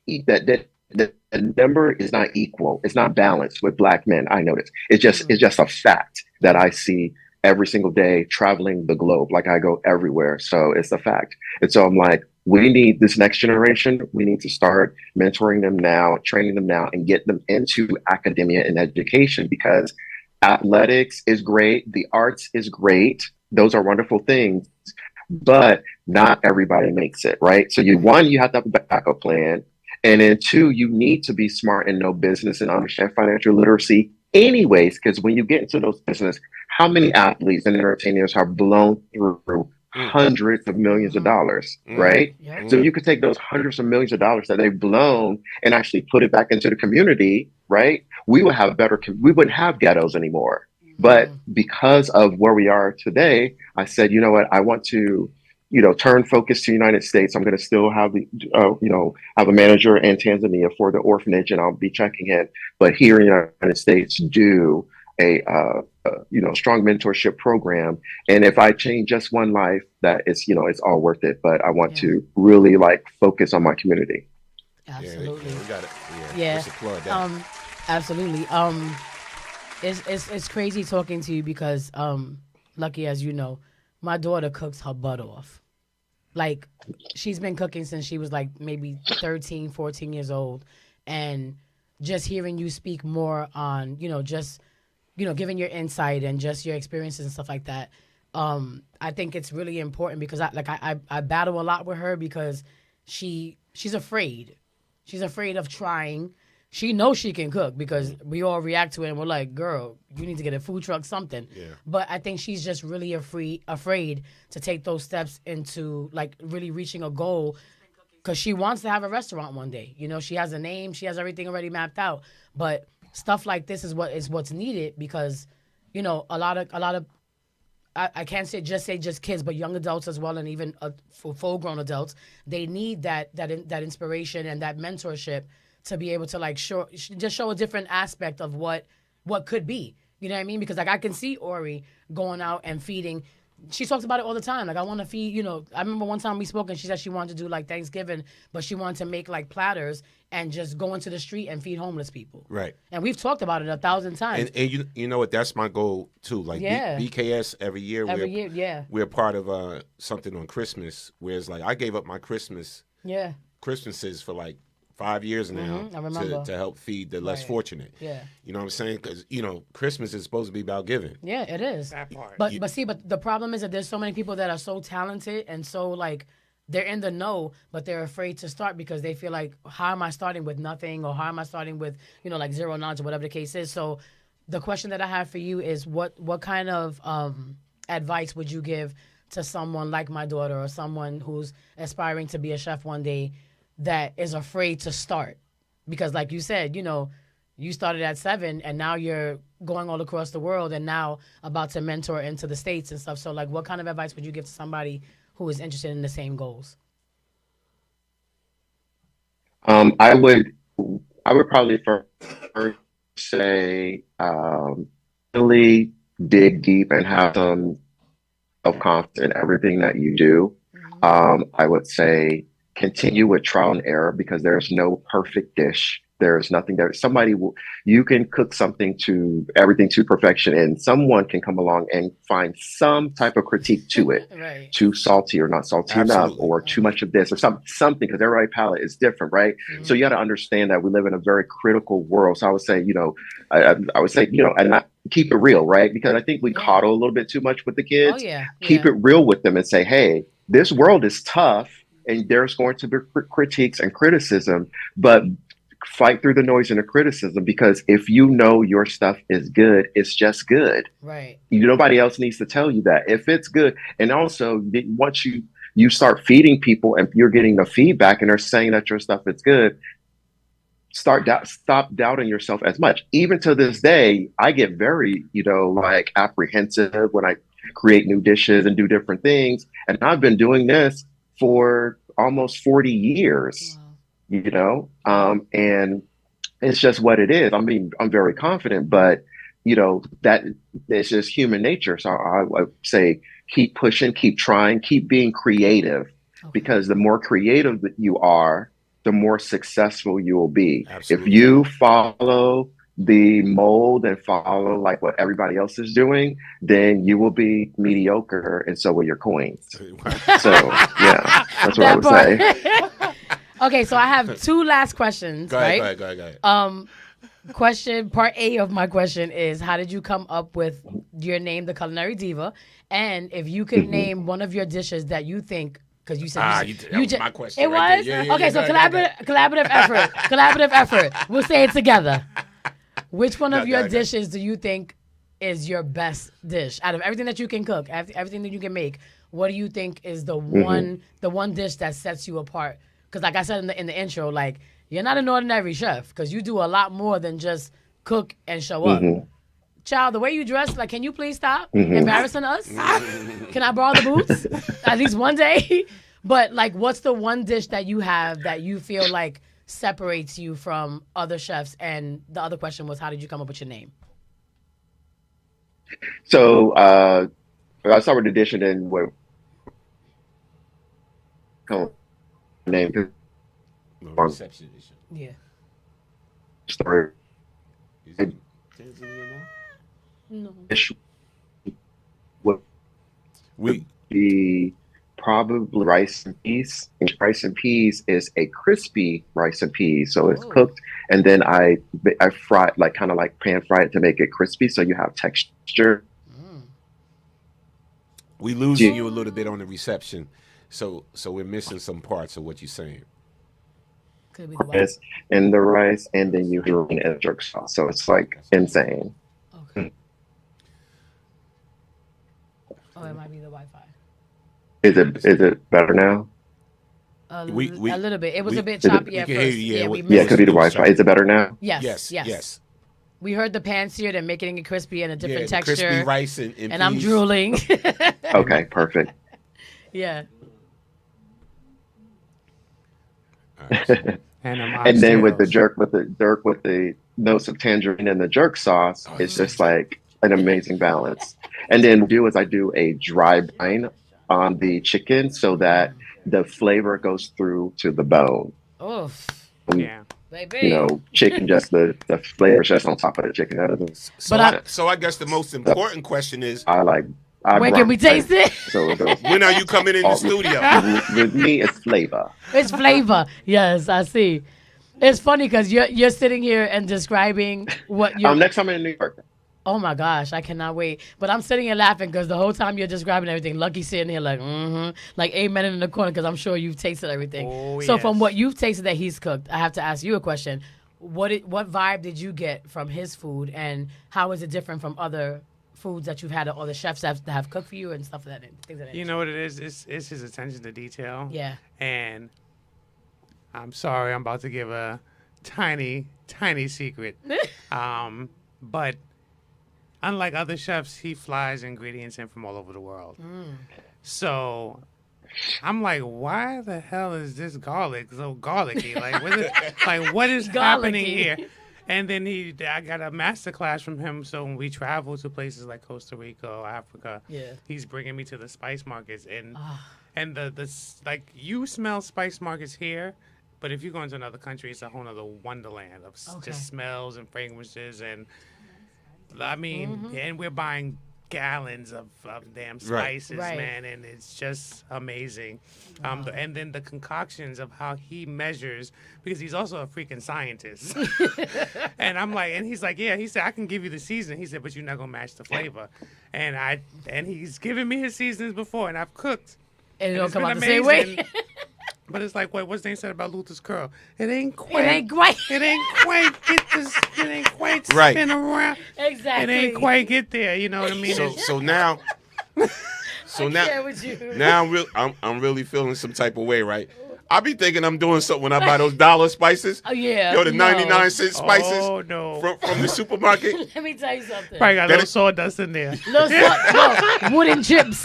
P: the number is not equal. It's not balanced with Black men. I notice it's just a fact that I see every single day traveling the globe. Like I go everywhere, so it's a fact. And so I'm like, we need this next generation. We need to start mentoring them now, training them now, and get them into academia and education, because athletics is great. The arts is great. Those are wonderful things, but not everybody makes it, right? So you have to have a backup plan. And then 2, you need to be smart and know business and understand financial literacy anyways, because when you get into those business, how many athletes and entertainers have blown through hundreds of millions of dollars, right? So you could take those hundreds of millions of dollars that they've blown and actually put it back into the community, right? We wouldn't have ghettos anymore. But because of where we are today, I said, you know what, I want to, turn focus to the United States. I'm going to still have have a manager in Tanzania for the orphanage, and I'll be checking in. But here in the United States, do a strong mentorship program. And if I change just one life, that it's all worth it. But I want to really like focus on my community.
E: Absolutely.
G: We got it.
E: Yeah.
G: Let's applaud that.
E: Absolutely. It's crazy talking to you because, Lucky, as you know, my daughter cooks her butt off. Like, she's been cooking since she was like maybe 13, 14 years old. And just hearing you speak more on, giving your insight and just your experiences and stuff like that. I think it's really important because I battle a lot with her because she's afraid. She's afraid of trying. she knows she can cook because we all react to it and we're like, girl, you need to get a food truck, something.
G: Yeah.
E: But I think she's just really afraid to take those steps into like really reaching a goal because she wants to have a restaurant one day. You know, she has a name, she has everything already mapped out. But stuff like this is what's needed because, you know, a lot of I can't say just kids, but young adults as well, and even for full-grown adults, they need that inspiration and that mentorship to be able to like show a different aspect of what could be. You know what I mean? Because like I can see Ori going out and feeding. She talks about it all the time. Like, I want to feed, you know, I remember one time we spoke and she said she wanted to do like Thanksgiving, but she wanted to make like platters and just go into the street and feed homeless people.
G: Right.
E: And we've talked about it 1,000 times.
G: And you know what? That's my goal too. Like BKS every year. We're part of something on Christmas where it's like I gave up my Christmases for like 5 years now
E: I remember.
G: to help feed the less fortunate.
E: Yeah.
G: You know what I'm saying? Because, you know, Christmas is supposed to be about giving.
E: Yeah, it is.
O: That part.
E: But the problem is that there's so many people that are so talented and so like they're in the know, but they're afraid to start because they feel like, how am I starting with nothing, or how am I starting with, you know, like zero knowledge or whatever the case is. So the question that I have for you is what kind of advice would you give to someone like my daughter or someone who's aspiring to be a chef one day that is afraid to start? Because like you said, you know, you started at 7 and now you're going all across the world and now about to mentor into the States and stuff. So like what kind of advice would you give to somebody who is interested in the same goals?
P: I would probably first say really dig deep and have some self-confidence in everything that you do. I would say continue with trial and error because there's no perfect dish. There's nothing there. You can cook everything to perfection, and someone can come along and find some type of critique to it.
E: Right.
P: Too salty or not salty enough, or too much of this or something, because everybody's palate is different, right? So you got to understand that we live in a very critical world. So I would say, you know, I would say, you know, and not keep it real, right? Because I think we coddle a little bit too much with the kids.
E: Oh, yeah.
P: Keep it real with them and say, hey, this world is tough. And there's going to be critiques and criticism, but fight through the noise and the criticism, because if you know your stuff is good, it's just good.
E: Right.
P: Nobody else needs to tell you that. If it's good, and also once you start feeding people and you're getting the feedback and they're saying that your stuff is good, stop doubting yourself as much. Even to this day, I get very, you know, like apprehensive when I create new dishes and do different things. And I've been doing this for almost 40 years, you know, and it's just what it is. I mean, I'm very confident, but you know, that it's just human nature. So I would say, keep pushing, keep trying, keep being creative, because the more creative that you are, the more successful you will be. Absolutely. If you follow the mold and follow like what everybody else is doing, then you will be mediocre, and so will your coins. So yeah, that's what I would say.
E: Okay, so I have 2 last questions.
G: Go ahead,
E: right?
G: go ahead.
E: Question part A of my question is, how did you come up with your name, the Culinary Diva? And if you could name one of your dishes that you think, because you said
G: my question.
E: It
G: right
E: was
G: there. Yeah,
E: okay. So collaborative effort. Collaborative effort. We'll say it together. Which one of your dishes do you think is your best dish out of everything that you can cook, everything that you can make? What do you think is the one dish that sets you apart? Because like I said in the intro, like you're not an ordinary chef because you do a lot more than just cook and show up. Child, the way you dress, like, can you please stop embarrassing us? Can I borrow the boots at least one day? But like, what's the one dish that you have that you feel like separates you from other chefs? And the other question was, how did you come up with your name?
P: So I start with the dish and then what name?
G: Reception edition.
E: Yeah.
P: Story.
E: No.
P: Would be probably rice and peas. And rice and peas is a crispy rice and peas, so it's cooked, and then I fry it, like kind of like pan fry it to make it crispy, so you have texture.
G: We losing you a little bit on the reception, so we're missing some parts of what you're saying.
E: Could be the white.
P: in the rice, and then you throw in a jerk sauce. So it's like insane.
E: Okay. Oh, it might be the Wi-Fi.
P: Is it better now?
E: A little bit. It was a bit choppy at first.
P: Yeah, it could be the Wi-Fi. Is it better now?
E: Yes. We heard the pan seared and making it crispy and a different texture.
G: Crispy rice and
E: and I'm drooling.
P: Okay, perfect.
E: Yeah.
P: And then with the notes of tangerine and the jerk sauce, it's just like an amazing balance. And then I do a dry brine on the chicken so that the flavor goes through to the bone.
E: Oh,
O: yeah.
E: Baby.
P: You know, chicken, just the flavor just on top of the chicken.
G: So I guess the most important question is,
E: when can we taste it?
P: So
G: when are you coming in the studio?
P: With me, it's flavor.
E: It's flavor. Yes, I see. It's funny because you're sitting here and describing what you're.
P: Next time I'm in New York.
E: Oh my gosh, I cannot wait. But I'm sitting here laughing because the whole time you're describing everything, Lucky's sitting here like, like amen in the corner because I'm sure you've tasted everything.
O: Oh,
E: so
O: yes.
E: from what you've tasted that he's cooked, I have to ask you a question. What vibe did you get from his food, and how is it different from other foods that you've had or the chefs that have cooked for you and stuff like that? Things like that.
O: You know what it is? It's his attention to detail.
E: Yeah.
O: And I'm sorry, I'm about to give a tiny secret. But unlike other chefs, he flies ingredients in from all over the world. So I'm like, why the hell is this garlic so garlicky? Like, what is happening here? And then I got a master class from him. So when we travel to places like Costa Rica or Africa, he's bringing me to the spice markets, and the like you smell spice markets here, but if you go into another country, it's a whole other wonderland of just smells and fragrances, and I mean, and we're buying gallons of damn spices, man, and it's just amazing. And then the concoctions of how he measures, because he's also a freaking scientist. And I'm like, and he's like, yeah, he said, I can give you the seasoning. He said, but you're not gonna match the flavor. And he's given me his seasonings before, and I've cooked.
E: And it don't
O: it's
E: come
O: been
E: out the same way.
O: But it's like, what's the name said about Luther's curl? It ain't quite.
E: It ain't quite.
O: It ain't quite get this. It ain't quite
G: Right.
O: spin around.
E: Exactly.
O: It ain't quite get there. You know what I mean?
G: So now, now I'm really feeling some type of way, right? I be thinking I'm doing something when I buy those dollar spices.
E: Oh yeah.
G: Yo, the 99-cent spices.
O: Oh no.
G: From the supermarket.
E: Let me tell you something.
O: Probably got a little sawdust in there.
E: Wooden chips.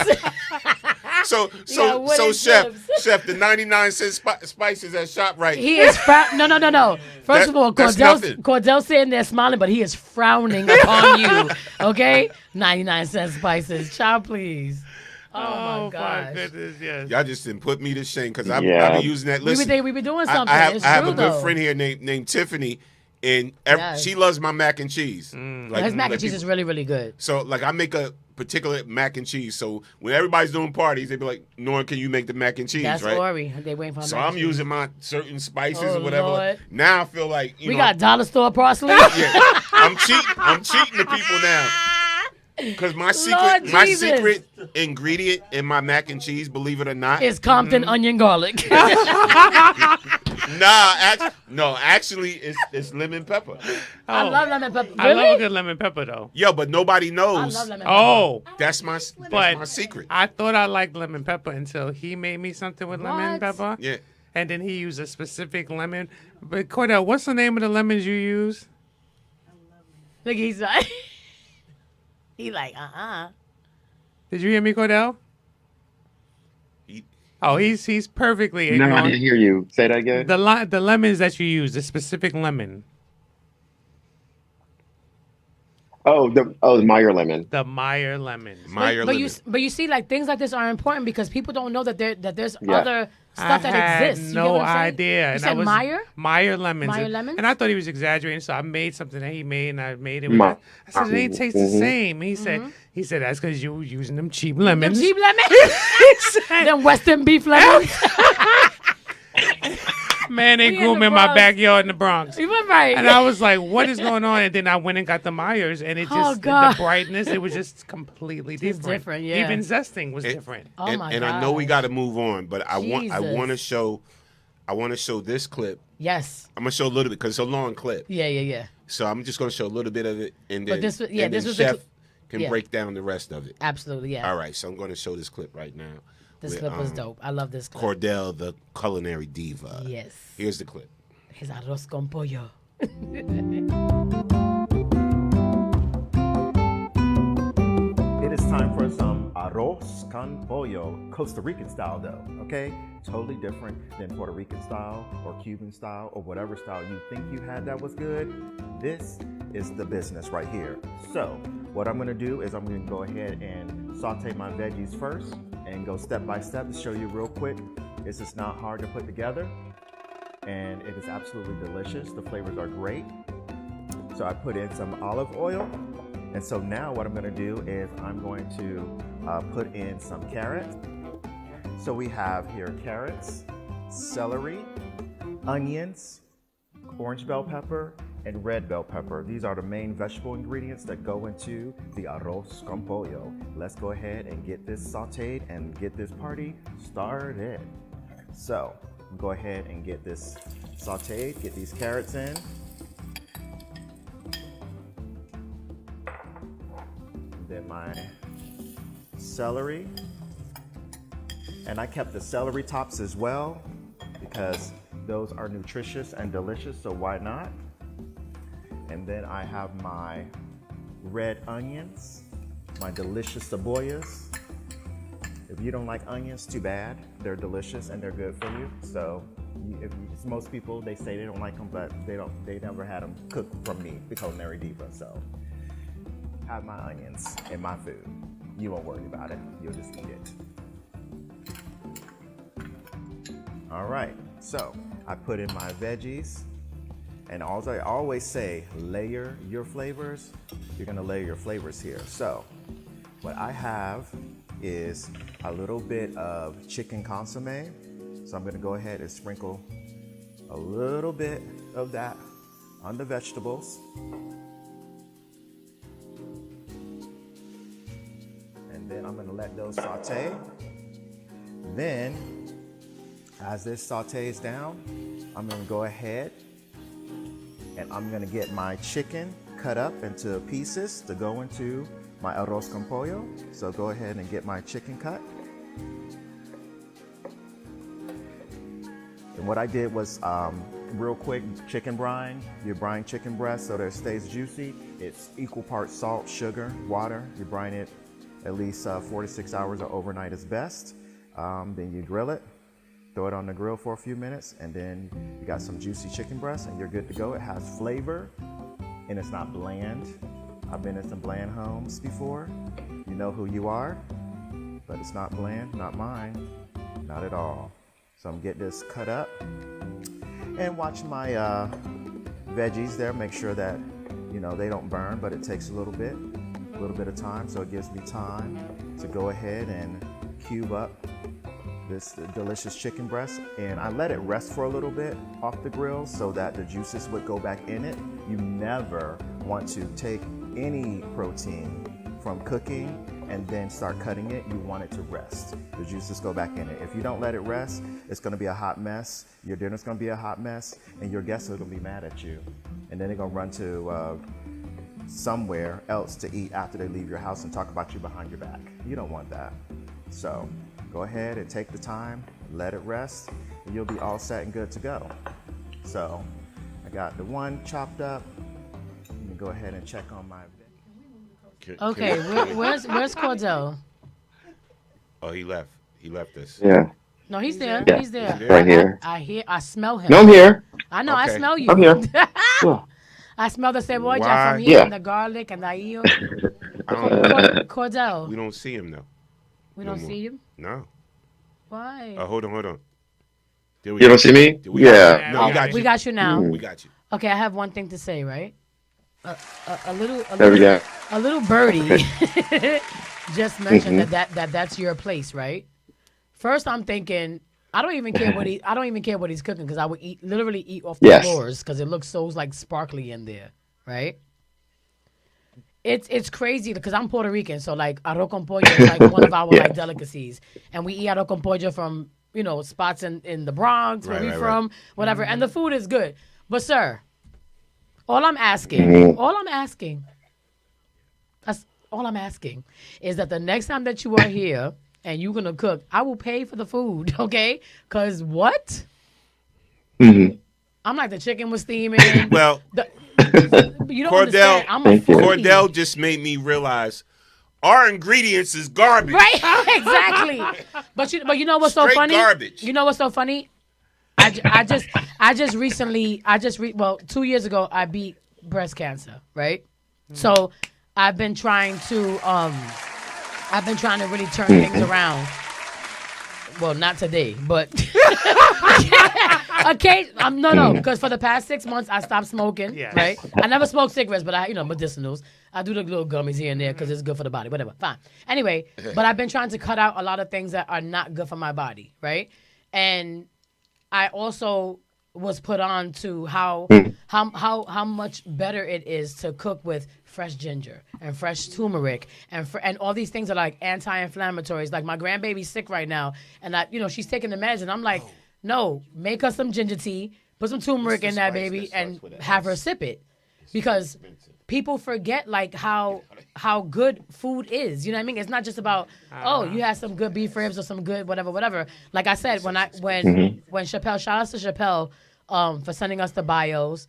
G: So chef, the 99-cent spices at ShopRite.
E: He is no. First of all, Cordell's sitting there smiling, but he is frowning upon you. Okay, 99-cent spices, child, please. Oh my gosh.
O: My goodness, yes.
G: Y'all just didn't put me to shame because I've been using that. Listen,
E: we be doing something.
G: I have a good friend here named Tiffany, and she loves my mac and cheese.
E: Like, his mac and cheese is really, really good.
G: So like I make a particular mac and cheese. So when everybody's doing parties, they be like, "Norm, can you make the mac and cheese?"
E: That's
G: right?
E: Ori. They waiting for.
G: So I'm using my certain spices or whatever.
E: Lord.
G: Now I feel like
E: we got dollar store parsley.
G: Yeah, I'm cheating the people now. Because my secret ingredient in my mac and cheese, believe it or not,
E: is Compton onion garlic.
G: Actually, it's lemon pepper.
E: I love lemon pepper. Really?
O: I love a good lemon pepper though.
G: Yo, but nobody knows.
E: I love lemon pepper.
G: That's my secret.
O: I thought I liked lemon pepper until he made me something with lemon pepper.
G: Yeah.
O: And then he used a specific lemon. But Cordell, what's the name of the lemons you use?
E: Look, he's like,
O: Did you hear me, Cordell? Oh, he's perfectly ignoring.
P: No, I didn't hear you. Say that again.
O: The lemons that you use, the specific lemon.
P: The Meyer lemon.
O: The Meyer lemon.
E: But you see, like things like this are important because people don't know that there's other stuff that exists.
O: I had no idea.
E: You said Meyer?
O: Meyer lemons.
E: Meyer lemons?
O: And I thought he was exaggerating, so I made something that he made, and I made it with I said, it ain't taste the same. He said, that's because you were using them cheap lemons.
E: Them cheap lemons? Them Western beef lemons?
O: Man, they grew them in my backyard in the Bronx.
E: You were right.
O: And I was like, what is going on? And then I went and got the Myers, and it just, the brightness, it was just completely different.
E: It's different, yeah.
O: Even zesting was different.
G: And I know we got to move on, but I want to show this clip
E: Yes.
G: I'm gonna show a little bit because it's a long clip.
E: Yeah.
G: So I'm just gonna show a little bit of it, and
E: But
G: then
E: this was
G: Chef can
E: yeah.
G: break down the rest of it.
E: Absolutely, yeah.
G: All right, so I'm gonna show this clip right now.
E: This clip was dope. I love this clip.
G: Cordell, the culinary diva.
E: Yes.
G: Here's the clip.
E: His arroz con pollo.
Q: It is time for some arroz con pollo, Costa Rican style though, okay? Totally different than Puerto Rican style or Cuban style or whatever style you think you had that was good. This is the business right here. So what I'm gonna do is I'm gonna go ahead and saute my veggies first and go step by step to show you real quick. This is not hard to put together and it is absolutely delicious. The flavors are great. So I put in some olive oil. And so now what I'm gonna do is I'm going to put in some carrots. So we have here carrots, celery, onions, orange bell pepper, and red bell pepper. These are the main vegetable ingredients that go into the arroz con pollo. Let's go ahead and get this sauteed and get this party started. So go ahead and get this sauteed, get these carrots in. Then my celery, and I kept the celery tops as well because those are nutritious and delicious, so why not? And then I have my red onions, my delicious cebollas. If you don't like onions, too bad. They're delicious and they're good for you. So most people, they say they don't like them, but they never had them cooked from me, the culinary diva. So have my onions in my food. You won't worry about it. You'll just eat it. All right, so I put in my veggies, and as I always say, layer your flavors. You're gonna layer your flavors here. So what I have is a little bit of chicken consomme. So I'm gonna go ahead and sprinkle a little bit of that on the vegetables. And then I'm gonna let those saute. Then, as this sautés down, I'm gonna go ahead and I'm gonna get my chicken cut up into pieces to go into my arroz con pollo. So go ahead and get my chicken cut. And what I did was, real quick, chicken brine. You brine chicken breast so that it stays juicy. It's equal parts salt, sugar, water. You brine it at least 4 to 6 hours or overnight is best. Then you grill it, throw it on the grill for a few minutes, and then you got some juicy chicken breast and you're good to go. It has flavor and it's not bland. I've been in some bland homes before. You know who you are, but it's not bland, not mine, not at all. So I'm gonna get this cut up and watch my veggies there, make sure that, you know, they don't burn, but it takes a little bit of time, so it gives me time to go ahead and cube up this delicious chicken breast. And I let it rest for a little bit off the grill so that the juices would go back in it. You never want to take any protein from cooking and then start cutting it. You want it to rest. The juices go back in it. If you don't let it rest, it's gonna be a hot mess. Your dinner's gonna be a hot mess, and your guests are gonna be mad at you. And then they're gonna run to somewhere else to eat after they leave your house and talk about you behind your back. You don't want that. So go ahead and take the time, let it rest, and you'll be all set and good to go. So I got the one chopped up. Let me go ahead and check on my.
E: Okay, where's Cordell?
G: Oh, he left. He left us.
P: Yeah.
E: No, he's there.
P: Yeah.
E: He's there.
P: Right here.
E: I smell him.
P: No, I'm here.
E: I know.
G: Okay.
E: I smell you.
P: I'm here. Yeah.
E: I smell the cebolla
G: Why?
E: from here
P: Yeah.
E: and the garlic and the ajo. Cordell.
G: We don't see him though.
E: We
G: No
E: don't
G: more.
E: see him?
G: No.
E: Why?
G: Hold on. There we
P: You
G: go.
P: don't see me?
G: Did we
P: Yeah.
G: No,
E: We got you now.
G: We got you.
E: Okay, I have one thing to say, right? A little birdie just mentioned that's your place, right? First, I'm thinking I don't even care what he's cooking because I would literally eat off the floors because it looks so like sparkly in there, right? It's crazy because I'm Puerto Rican, so like arroz con pollo is like one of our like delicacies, and we eat arroz con pollo from spots in the Bronx where we from, whatever, and the food is good. But sir, all I'm asking, that's all I'm asking, is that the next time that you are here and you're gonna cook, I will pay for the food, okay? Cause what? I'm like, the chicken was steaming.
G: Well,
E: you don't understand. I'm a foodie.
G: Cordell just made me realize our ingredients is garbage.
E: Right? Exactly. But you know what's so
G: Straight
E: funny?
G: Garbage.
E: You know what's so funny? I just recently 2 years ago I beat breast cancer, right? So I've been trying to really turn things around. Well, not today, but okay. Because for the past 6 months I stopped smoking.
O: Yes.
E: Right? I never smoked cigarettes, but I medicinals. I do the little gummies here and there because it's good for the body. Whatever, fine. Anyway, but I've been trying to cut out a lot of things that are not good for my body, right? And I also was put on to how much better it is to cook with fresh ginger and fresh turmeric and all these things are like anti-inflammatories. Like my grandbaby's sick right now, and she's taking the meds, and I'm like, no, make her some ginger tea, put some turmeric in that baby, and have her sip it, because people forget like how good food is. You know what I mean? It's not just about you had some good beef ribs or some good whatever. Like I said, when Chappelle, shout out to Chappelle for sending us the bios.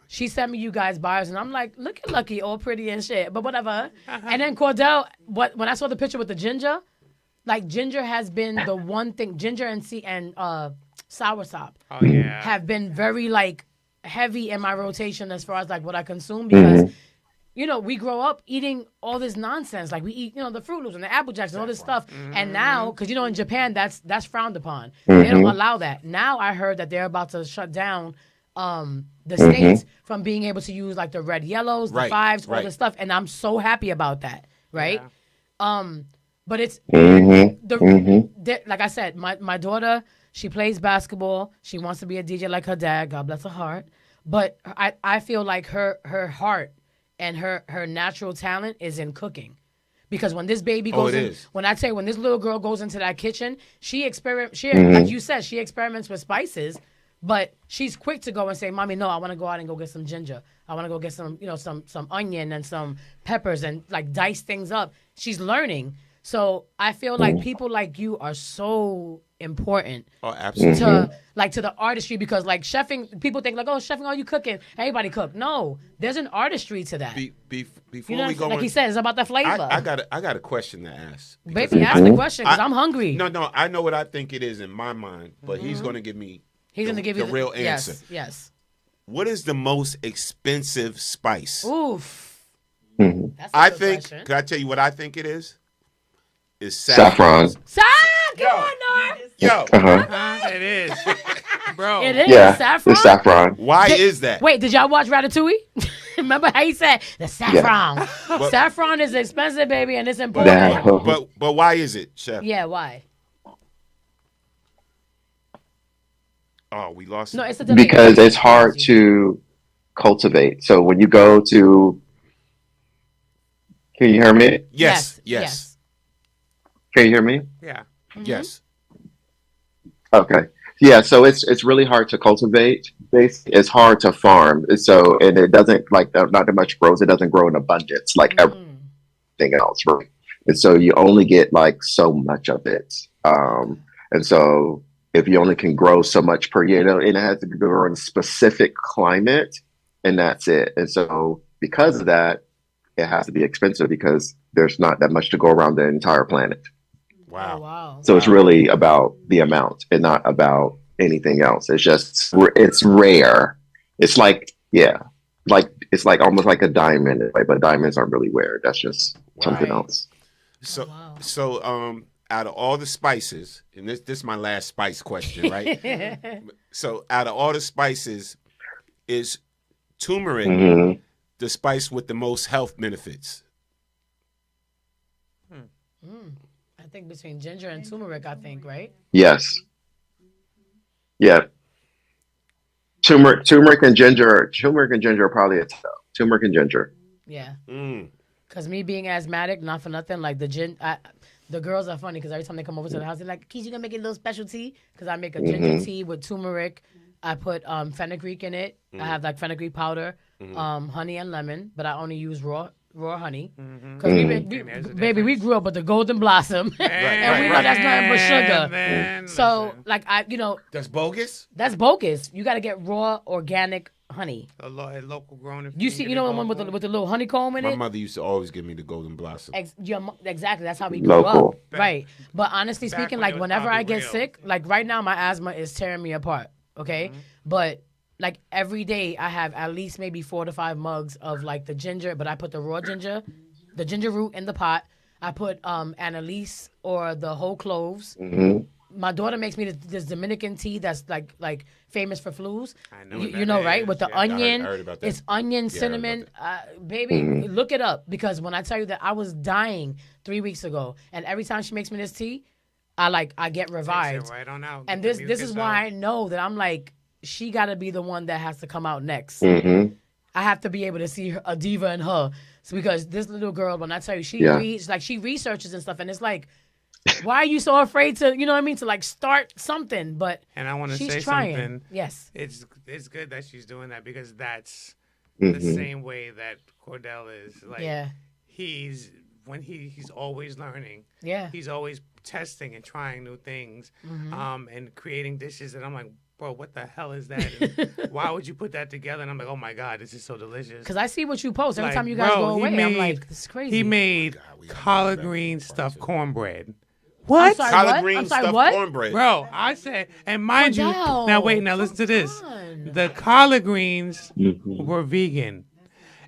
E: She sent me you guys bios, and I'm like, look at Lucky, all pretty and shit, but whatever. And then Cordell, when I saw the picture with the ginger, like ginger has been the one thing. Ginger and soursop have been very like heavy in my rotation as far as like what I consume, because we grow up eating all this nonsense. Like we eat, the Fruit Loops and the Apple Jacks and all this stuff. And now, because in Japan that's frowned upon. They don't allow that. Now I heard that they're about to shut down the states from being able to use like the red yellows, the fives, all this stuff. And I'm so happy about that. Right. Yeah. But it's like I said, my daughter, she plays basketball. She wants to be a DJ like her dad. God bless her heart. But I feel like her heart and her natural talent is in cooking. Because when this baby goes when this little girl goes into that kitchen, like you said, she experiments with spices, but she's quick to go and say, Mommy, no, I want to go out and go get some ginger. I want to go get some, some onion and some peppers and like dice things up. She's learning. So I feel like people like you are so important.
G: Oh, absolutely.
E: To the artistry, because like chefing, people think like, chefing, you cooking? Everybody cook. No, there's an artistry to that.
G: Before we go,
E: like he said, it's about the flavor.
G: I got a question to ask.
E: Baby, ask the question because I'm hungry.
G: No, I know what I think it is in my mind, but he's going to give me. He's going to give you the real answer.
E: Yes.
G: What is the most expensive spice?
E: Oof.
G: That's a good question. Can I tell you what I think it is? It's
P: saffron.
E: Come on, Nor.
G: Yo.
O: It is. Bro.
E: It is
P: saffron? It's saffron.
G: Why is that?
E: Wait, did y'all watch Ratatouille? Remember how he said the saffron?
P: Yeah.
E: Saffron is expensive, baby, and it's important.
G: But why is it, Chef?
E: Yeah, why?
G: Oh, we lost
E: it. No, it's
P: because it's hard to cultivate. So when you go to, can you hear me?
G: Yes.
P: Can you hear me?
O: Yeah.
G: Yes.
P: Okay. Yeah. So it's really hard to cultivate. It's hard to farm. So, and it doesn't like not that much grows. It doesn't grow in abundance like everything else, right? And so you only get like so much of it. And so if you only can grow so much per year, and it has to grow in a specific climate, and that's it. And so because of that, it has to be expensive because there's not that much to go around the entire planet.
G: Wow.
E: Oh, wow.
P: So it's really about the amount and not about anything else. It's just, it's rare. It's like, it's like almost like a diamond, but diamonds aren't really rare. That's just something else.
G: So, out of all the spices, and this is my last spice question, right? So out of all the spices, is turmeric the spice with the most health benefits?
E: I think between ginger and turmeric, right?
P: Yes. Yeah. Turmeric and ginger are probably a top. Turmeric and ginger.
E: Yeah. Because me being asthmatic, not for nothing, like the the girls are funny because every time they come over to the house, they're like, Keys, you gonna make a little specialty? Because I make a ginger tea with turmeric. I put fenugreek in it. I have like fenugreek powder, honey and lemon, but I only use raw honey. Because we grew up with the golden blossom, and we know that's nothing but sugar. So like
G: that's bogus.
E: That's bogus. You got to get raw organic honey.
O: A local grown.
E: You know the one with the little honeycomb in it.
G: My mother used to always give me the golden blossom.
E: Exactly, that's how we grew up, right? But honestly speaking, like whenever I get sick, like right now my asthma is tearing me apart. Okay, but like every day I have at least maybe 4 to 5 mugs of like the ginger, but I put the raw ginger, the ginger root in the pot. I put annalise or the whole cloves. My daughter makes me this Dominican tea that's like famous for flus.
O: I know
E: you know, right? With the onion.
G: I heard about that.
E: It's onion, cinnamon. Baby, look it up because when I tell you that I was dying 3 weeks ago, and every time she makes me this tea, I get revived.
O: Right on out.
E: And this is why I know that I'm like, she got to be the one that has to come out next. I have to be able to see a diva in her. So because this little girl, when I tell you, she reads, like she researches and stuff, and it's like, why are you so afraid to, you know what I mean, to like start something? But
O: and I want to say
E: trying.
O: something.
E: Yes,
O: it's good that she's doing that because that's the same way that Cordell is. Like, he's always learning. Yeah, he's always testing and trying new things, and creating dishes. And I'm like, bro, what the hell is that? And why would you put that together? And I'm like, oh my God, this is so delicious.
E: Because I see what you post every time you guys go away. I'm like, this is crazy.
O: He made collard green stuffed cornbread. What?
G: Collard green stuffed cornbread.
O: Bro, I said, and mind you, now listen to this. The collard greens were vegan.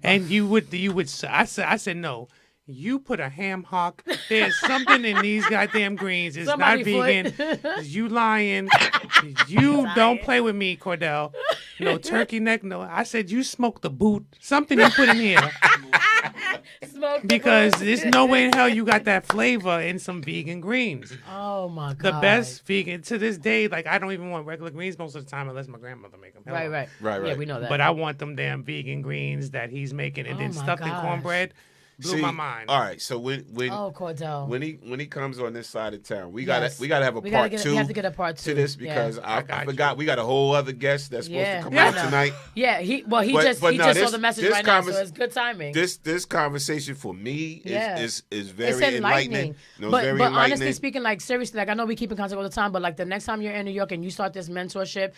O: And you would, I said, no. You put a ham hock. There's something in these goddamn greens. It's not vegan. You lying. You don't play with me, Cordell. No turkey neck. No. I said you smoked the boot. Something you put in here. Because there's no way in hell you got that flavor in some vegan greens.
E: Oh my God.
O: The best vegan to this day. Like I don't even want regular greens most of the time unless my grandmother make them.
E: Right. Yeah, we know that.
O: But I want them damn vegan greens that he's making and then stuffed in cornbread. Blew my mind.
G: All right, so when
E: Cordell,
G: when he comes on this side of town, we gotta have a part two.
E: We have to get a part 2
G: to this because I forgot we got a whole other guest that's supposed to come out tonight.
E: Yeah, he just saw the message right now, so it's good timing.
G: This conversation for me is very
E: it's
G: enlightening.
E: But honestly speaking, like seriously, like I know we keep in contact all the time, but like the next time you're in New York and you start this mentorship,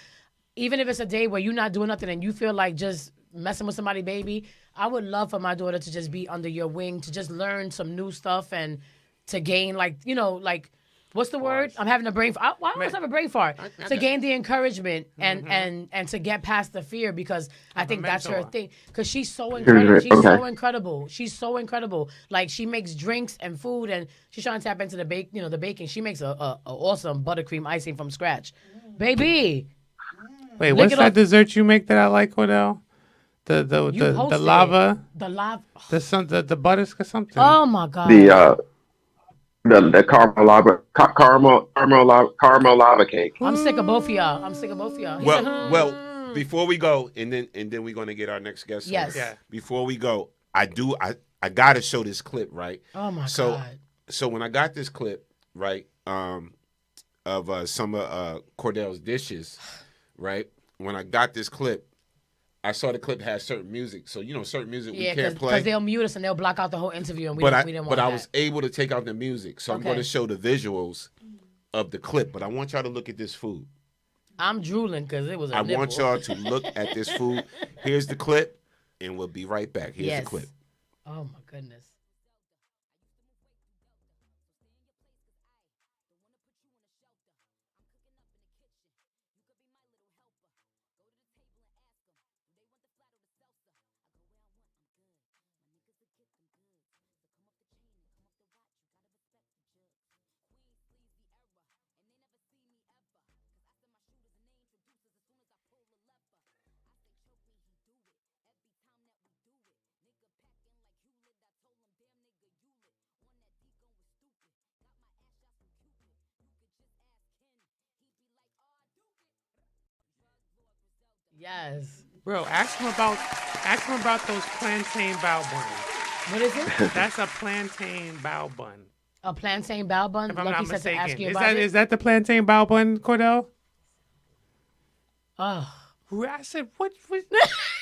E: even if it's a day where you're not doing nothing and you feel like just messing with somebody, baby, I would love for my daughter to just be under your wing, to just learn some new stuff and to gain, like, you know, like, what's the word? I'm having a brain fart. Why always have a brain fart? To gain the encouragement and to get past the fear, because I think that's her thing. Because she's so incredible. She's so incredible. Like, she makes drinks and food, and she's trying to tap into the baking. She makes a awesome buttercream icing from scratch. Baby.
O: Wait, what's that dessert you make that I like, Cordell? The lava.
E: The lava.
O: The butter something.
E: Oh my God.
P: The caramel lava cake.
E: I'm sick of both of y'all.
G: Well, before we go, and then we're gonna get our next guest.
E: Yes.
G: Yeah. Before we go, I gotta show this clip, right?
E: Oh my God.
G: So when I got this clip, right, of some of Cordell's dishes, right? When I got this clip, I saw the clip had certain music, so certain music we can't play
E: because they'll mute us and they'll block out the whole interview, and we didn't want that.
G: But I was able to take out the music, so I'm going to show the visuals of the clip. But I want y'all to look at this food.
E: I'm drooling because it was. I
G: want y'all to look at this food. Here's the clip, and we'll be right back. Here's the clip.
E: Oh my goodness. Yes.
O: Bro, ask him about those plantain bao buns.
E: What is it?
O: That's a plantain bao bun.
E: A plantain bao bun.
O: If I'm
E: Lucky
O: not
E: said to ask
O: mistaken.
E: you about it.
O: Is that the plantain bao bun, Cordell?
E: Oh.
O: I said, what?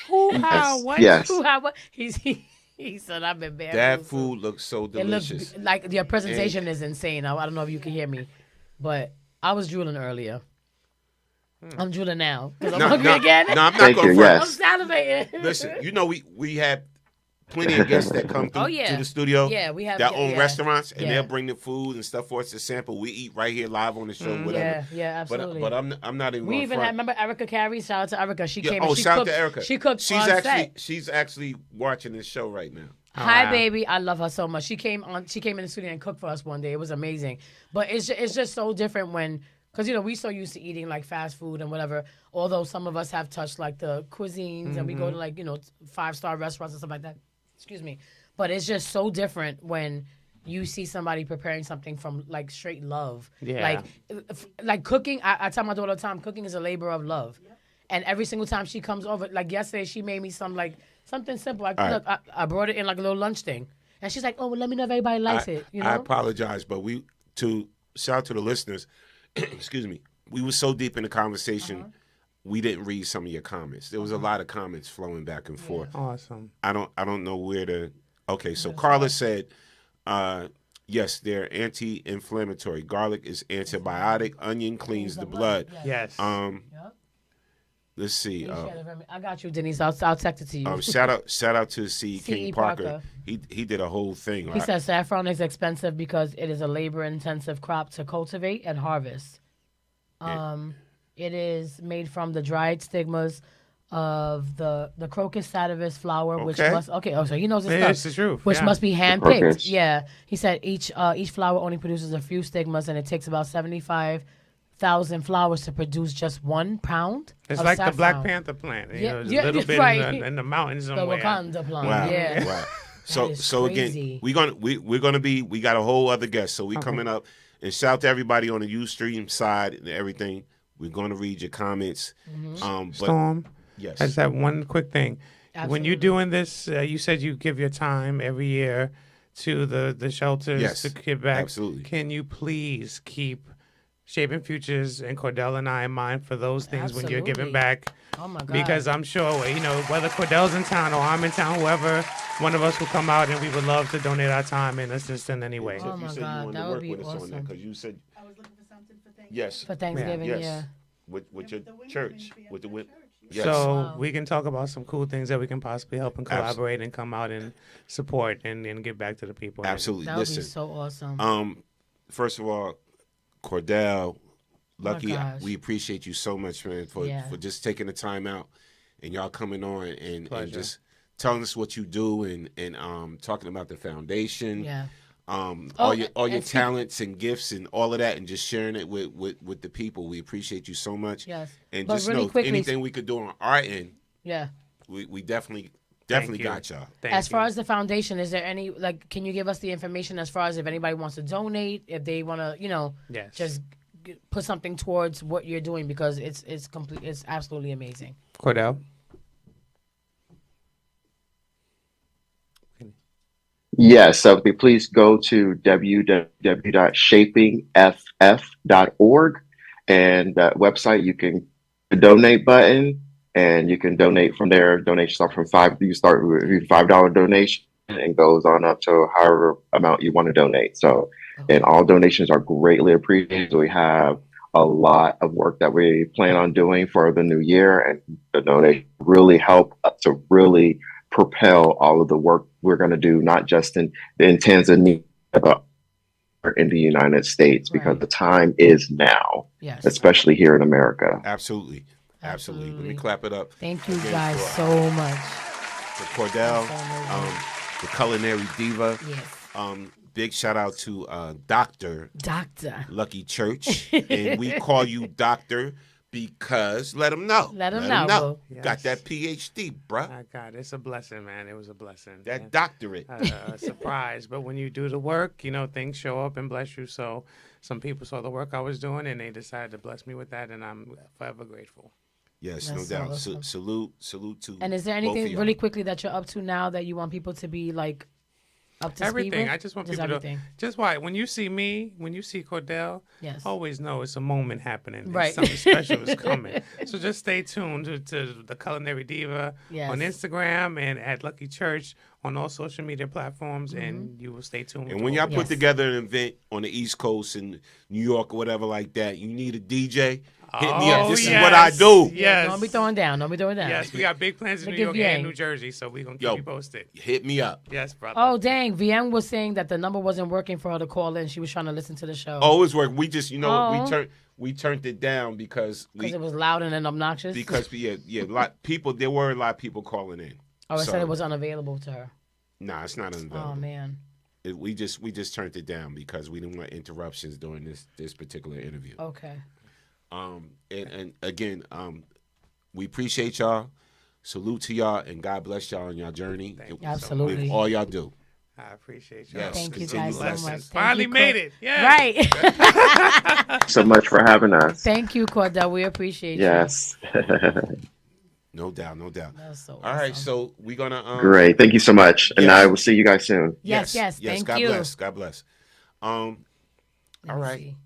O: Who, how, what?
P: Yes.
E: Who, how, what? He said, I've been bad.
G: That food looks so
E: It
G: delicious.
E: looks like your presentation is insane. I don't know if you can hear me, but I was drooling earlier. I'm drooling now because I'm hungry again.
G: No, I'm not going to
E: I'm salivating.
G: Listen, you know we have plenty of guests that come through to the studio.
E: Yeah, we have
G: that own restaurants, and
E: Yeah.
G: they'll bring the food and stuff for us to sample. We eat right here live on the show, whatever.
E: Yeah, absolutely.
G: But I'm not even.
E: We
G: gonna
E: even
G: front.
E: had, remember Erica Carey? Shout out to Erica. She came.
G: Oh,
E: and she
G: shout out
E: cooked,
G: to Erica.
E: She cooked.
G: She's
E: on
G: actually
E: set.
G: she's actually watching this show right now.
E: Hi, baby. I love her so much. She came in the studio and cooked for us one day. It was amazing. But it's just so different when, because, you know, we so used to eating like fast food and whatever, although some of us have touched like the cuisines and we go to like, you know, 5-star restaurants and stuff like that. Excuse me. But it's just so different when you see somebody preparing something from like straight love.
O: Yeah.
E: Like cooking, I tell my daughter all the time, cooking is a labor of love. And every single time she comes over, like yesterday, she made me something simple. Like,
G: All
E: look, I brought it in like a little lunch thing. And she's like, oh, well, let me know if everybody likes it. You know?
G: I apologize, but shout out to the listeners. Excuse me. We were so deep in the conversation, we didn't read some of your comments. There was a lot of comments flowing back and forth.
O: Awesome.
G: I don't know where to. Okay, so Carla said, yes, they're anti-inflammatory. Garlic is antibiotic. Onion cleans the blood.
O: Yes.
G: Let's see.
E: I got you, Denise. I'll text it to you.
G: Shout out to C. King Parker.
E: Parker.
G: He did a whole thing.
E: He says saffron is expensive because it is a labor-intensive crop to cultivate and harvest. It is made from the dried stigmas of the crocus sativus flower, which must so he knows his stuff.
O: It's the truth.
E: Which
O: Yeah.
E: must be handpicked.
P: Crocus.
E: Yeah, he said each flower only produces a few stigmas, and it takes about 75,000 flowers to produce just 1 pound.
O: It's
E: of
O: like the Black
E: saffron.
O: Panther plant. You
E: Yeah,
O: know, there's
E: yeah,
O: a little bit
E: right.
O: in the mountains
E: The
O: somewhere.
E: Wakanda plant.
G: Wow.
E: Yeah.
G: Wow.
E: That is
G: So
E: crazy.
G: again, we got a whole other guest. So we coming up, and shout out to everybody on the Ustream side and everything. We're going to read your comments. But
O: Storm.
G: yes,
O: I just have one quick thing. When you're
E: Absolutely.
O: doing this, you said you give your time every year to the shelters
G: Yes,
O: to give back.
G: absolutely.
O: Can you please keep Shaping Futures and Cordell and I in mind for those things when you're giving
E: Absolutely.
O: back?
E: Oh my God.
O: Because I'm sure, you know, whether Cordell's in town or I'm in town, whoever, one of us will come out and we would love to donate our time and assist in any way.
E: Oh my
G: you said
E: God,
G: you wanted
E: that
G: to
E: would
G: work
E: be
G: with us on that
E: awesome.
G: because you said I was looking for something for Thanksgiving. Yes,
E: For Thanksgiving,
G: yes.
E: yeah.
G: With your church, with the yes.
O: So we can talk about some cool things that we can possibly help and collaborate and come out and support and give back to the people.
G: Absolutely.
E: That would be
G: Listen,
E: so awesome.
G: first of all, Cordell, Lucky,
E: gosh.
G: we appreciate you so much, man, for just taking the time out and y'all coming on and just telling us what you do and talking about the foundation.
E: Yeah.
G: All your
E: and
G: talents and gifts and all of that, and just sharing it with the people. We appreciate you so much.
E: Yes.
G: And
E: But
G: just
E: really
G: know
E: quickly-
G: anything we could do on our end,
E: Yeah.
G: we definitely
O: you.
G: got y'all.
E: As far as the foundation, is there any, like, can you give us the information as far as if anybody wants to donate, if they want to, you know,
O: Yes.
E: just put something towards what you're doing, because it's complete, it's absolutely amazing.
O: Cordell.
P: Yes, so please go to www.shapingff.org, and that website you can donate button, and you can donate from there. Donations start from you start with a $5 donation and goes on up to however amount you want to donate. So, and all donations are greatly appreciated. We have a lot of work that we plan on doing for the new year, and the donation really help us to really propel all of the work we're going to do, not just in Tanzania, but in the United States, because the time is now, especially here in America.
G: Absolutely. Absolutely. Let me clap it up.
E: Thank you
G: again
E: guys
G: for,
E: so much.
G: For Cordell, the culinary diva.
E: Yes.
G: Big shout out to Dr. Lucky Church. And we call you Doctor because let them know.
E: Let them know.
O: Yes.
G: Got that PhD, bruh.
O: My God, it's a blessing, man. It was a blessing.
G: That doctorate.
O: Surprise. But when you do the work, you know, things show up and bless you. So some people saw the work I was doing and they decided to bless me with that. And I'm forever grateful.
G: Yes,
E: That's
G: no
E: so
G: doubt.
E: awesome.
G: Salute to
E: And is there
G: both of
E: anything
G: y'all.
E: really quickly that you're up to now that you want people to be like up to
O: everything.
E: speed with?
O: I just want
E: Just
O: people
E: everything.
O: to just why when you see me, when you see Cordell,
E: Yes.
O: always know it's a moment happening.
E: Right.
O: Something special is coming. So just stay tuned to the Culinary Diva
E: Yes.
O: on Instagram and at Lucky Church on all social media platforms, and you will stay tuned.
G: And
O: with
G: when
O: all
G: y'all
O: of
G: put
O: it.
G: together an event on the East Coast in New York or whatever like that, you need a DJ. Hit me up. This is what I do.
E: Yeah, don't be throwing down. Don't be throwing down.
O: Yes, we got big plans in New York and New Jersey, so we're gonna keep you posted.
G: Hit me up.
O: Yes, brother.
E: Oh dang! VM was saying that the number wasn't working for her to call in. She was trying to listen to the show.
G: Oh, it was working. We just,
E: Oh.
G: we turned it down because
E: Because it was loud and obnoxious.
G: there were a lot of people calling in.
E: Oh, it
G: So-
E: said it was unavailable to her.
G: Nah, it's not unavailable.
E: Oh man.
G: We just turned it down because we didn't want interruptions during this particular interview.
E: Okay.
G: And again, we appreciate y'all. Salute to y'all, and God bless y'all on your journey.
E: Absolutely.
G: With all y'all do.
O: I appreciate y'all.
G: Yes,
E: Thank you
G: continue
E: guys so
G: blessings.
E: much. Thank
O: Finally
E: you,
O: made it. Yeah.
E: Right.
P: So much for having us.
E: Thank you, Cordell. We appreciate
P: Yes.
G: No doubt, no doubt.
E: That's so
G: All right, so we're gonna
P: Great. Thank you so much. And
G: yes.
P: I will see you guys soon.
E: Yes, thank
G: God
E: you.
G: bless. God bless. All
E: Let me
G: right.
E: see.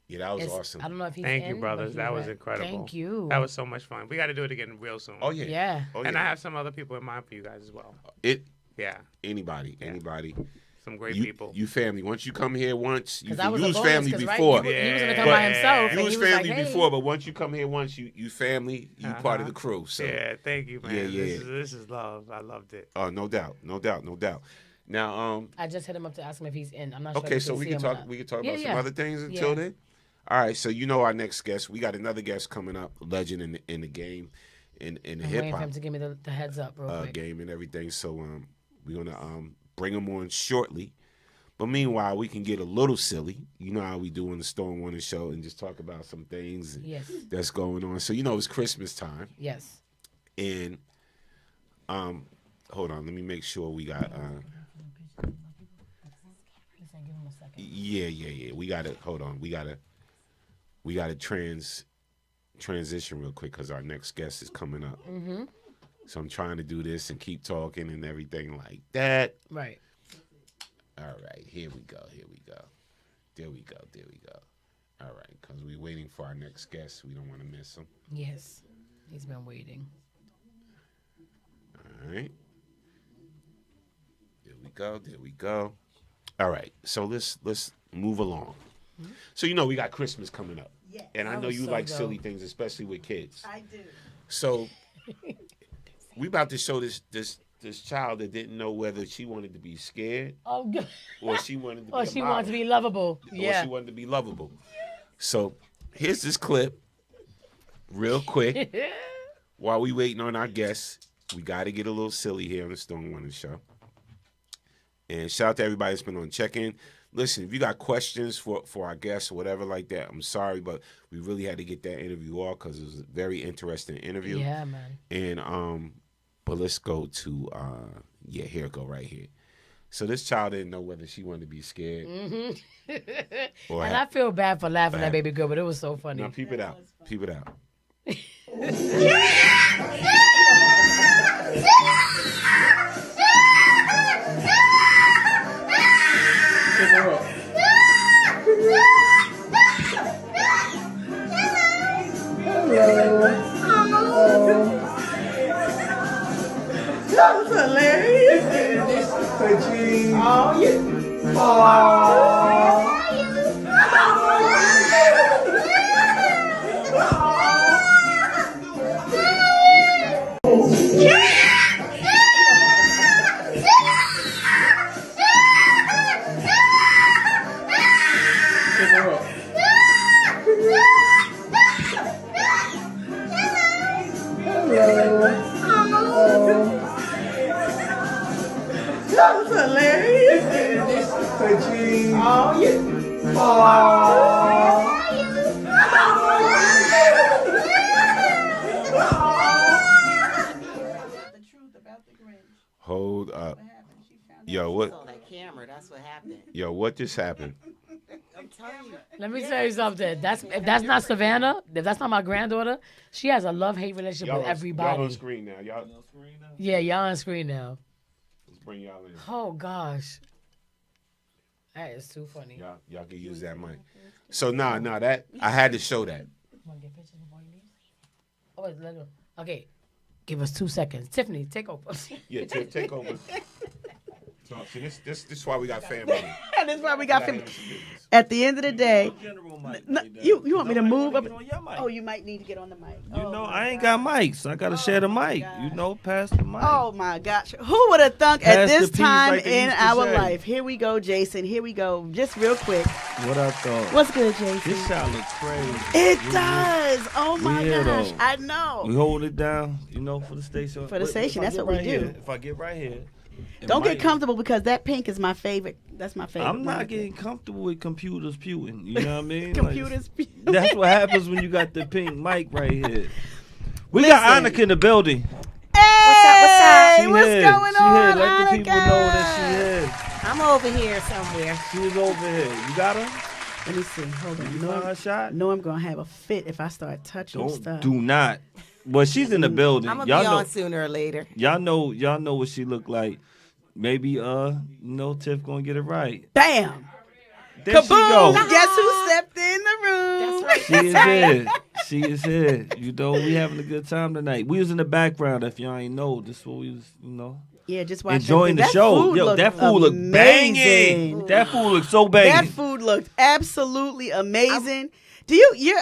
G: Yeah, that was
E: It's-
G: awesome.
E: I don't know if he's
O: Thank
E: in,
O: you,
E: but
O: brothers.
E: he's
O: That was
E: in.
O: incredible.
E: Thank you.
O: That was so much fun. We got to do it again real soon.
G: Oh yeah.
E: Yeah.
G: Oh,
O: And
G: yeah.
O: I have some other people in mind for you guys as well. Yeah.
G: Anybody.
O: Some great
G: you,
O: people.
G: You family. Once you come here once, you
E: 'Cause that was a
G: was
E: bonus,
G: family
E: 'cause, right,
G: before.
E: he was gonna come by himself, and
G: You was
E: he was like,
G: family
E: "Hey."
G: before, but once you come here once, you family. You part of the crew. So
O: Yeah, thank you, man.
G: Yeah.
O: This is love. I loved it.
G: Oh, no doubt. Now,
E: I just hit him up to ask him if he's in. I'm not sure.
G: okay,
E: if
G: so
E: you
G: we
E: see
G: can
E: him or
G: talk.
E: not.
G: We can talk
E: Yeah,
G: about some
E: yeah.
G: other things until
E: Yeah.
G: then. All right, so you know our next guest. We got another guest coming up, a legend in the game, in the
E: I'm
G: hip
E: waiting for
G: hop
E: him to give me the heads up real quick.
G: game and everything. So we're gonna bring him on shortly. But meanwhile, we can get a little silly. You know how we do on the Storm Warning Show and just talk about some things
E: Yes.
G: that's going on. So it's Christmas time.
E: Yes.
G: And hold on, let me make sure we got Yeah. We gotta hold on. We gotta transition real quick because our next guest is coming up.
E: Mm-hmm.
G: So I'm trying to do this and keep talking and everything like that.
E: Right.
G: All right, here we go. There we go. All right, because we're waiting for our next guest. We don't want to miss him.
E: Yes. He's been waiting.
G: All right. There we go. All right, so let's move along.
E: Mm-hmm.
G: So we got Christmas coming up.
C: Yes.
G: And I
E: That
G: know
E: was
G: you
E: so
G: like
E: dope.
G: silly things, especially with kids.
C: I do.
G: So we about to show this child that didn't know whether she wanted to be scared
E: Oh, good.
G: or she wanted to be
E: Or she wanted to be lovable.
G: or
E: Yeah.
G: she wanted to be lovable. So here's this clip, real quick. While we waiting on our guests, we got to get a little silly here on the Stone Warning Show. And shout out to everybody that's been on check-in. Listen, if you got questions for our guests or whatever like that, I'm sorry, but we really had to get that interview off because it was a very interesting interview.
E: Yeah, man.
G: And but let's go to here it go right here. So this child didn't know whether she wanted to be scared.
E: Mm-hmm.
G: Or
E: And
G: ha-
E: I feel bad for laughing
G: Bad.
E: at baby girl, but it was so funny.
G: Now peep it out. Peep it out.
C: That was hilarious. Oh, yeah. That was hilarious. Oh, yeah.
G: Hold up. Yo, what?
F: That camera, that's what happened.
G: Yo, what just happened?
F: I'm telling you.
E: Let me tell you something. If that's not Savannah, if that's not my granddaughter, she has a love-hate relationship with everybody.
G: Y'all on screen now. Y'all.
E: Yeah, y'all on screen now.
G: bring y'all in.
E: Oh gosh, that is too funny.
G: Y'all can use that mic. So that I had to show that.
E: Oh, wait, let go. Okay, give us 2 seconds. Tiffany, take over.
G: Yeah, take over. So this is why we got family.
R: That's why we got family. At the end of the day, you want me to move up? Oh, you might need to get on the mic.
S: You know, I ain't got mics. I got to share the mic. You know, pass the mic.
R: Oh, my gosh. Who would have thunk at
S: Pass
R: this
S: the peas
R: time
S: like they
R: in
S: used to
R: our
S: say.
R: life? Here we go, Jason. Here we go. Just real quick.
S: What I thought.
R: What's good, Jason?
S: This shot looks crazy.
R: It does. Oh, my
S: Yeah,
R: gosh.
S: though.
R: I know.
S: We hold it down, for the station.
R: For the station, that's what we do.
S: Here, if I get right here.
R: Don't get comfortable because that pink is my favorite. That's my favorite.
S: I'm
R: one.
S: not getting comfortable with computers pewing. You know what I mean?
R: Computers pewing.
S: That's what happens when you got the pink mic right here. We got Annika in the building.
R: Hey,
S: She
R: what's
S: here.
R: going
S: She
R: on,
S: here. Let the people
R: Annika?
S: know that she here.
T: I'm over here somewhere.
S: She's over here. You got her?
R: Let me see. Hold on.
S: You find her shot?
R: No, I'm gonna have a fit if I start touching stuff.
S: Do not. Well, she's in the building.
T: I'm gonna
S: Y'all
T: be
S: know,
T: on sooner or later.
S: Y'all know what she look like. Maybe Tiff gonna get it right.
R: Bam.
S: There she go.
R: Guess who stepped in the room? That's
S: She is here. She is here. You know, we having a good time tonight. We was in the background. If y'all ain't know, this is what we was,
R: Yeah, just watch
S: enjoying the
R: that
S: show.
R: food
S: Yo,
R: looked
S: that food looked
R: amazing.
S: banging. That food looked so banging.
R: That food looked absolutely amazing. You're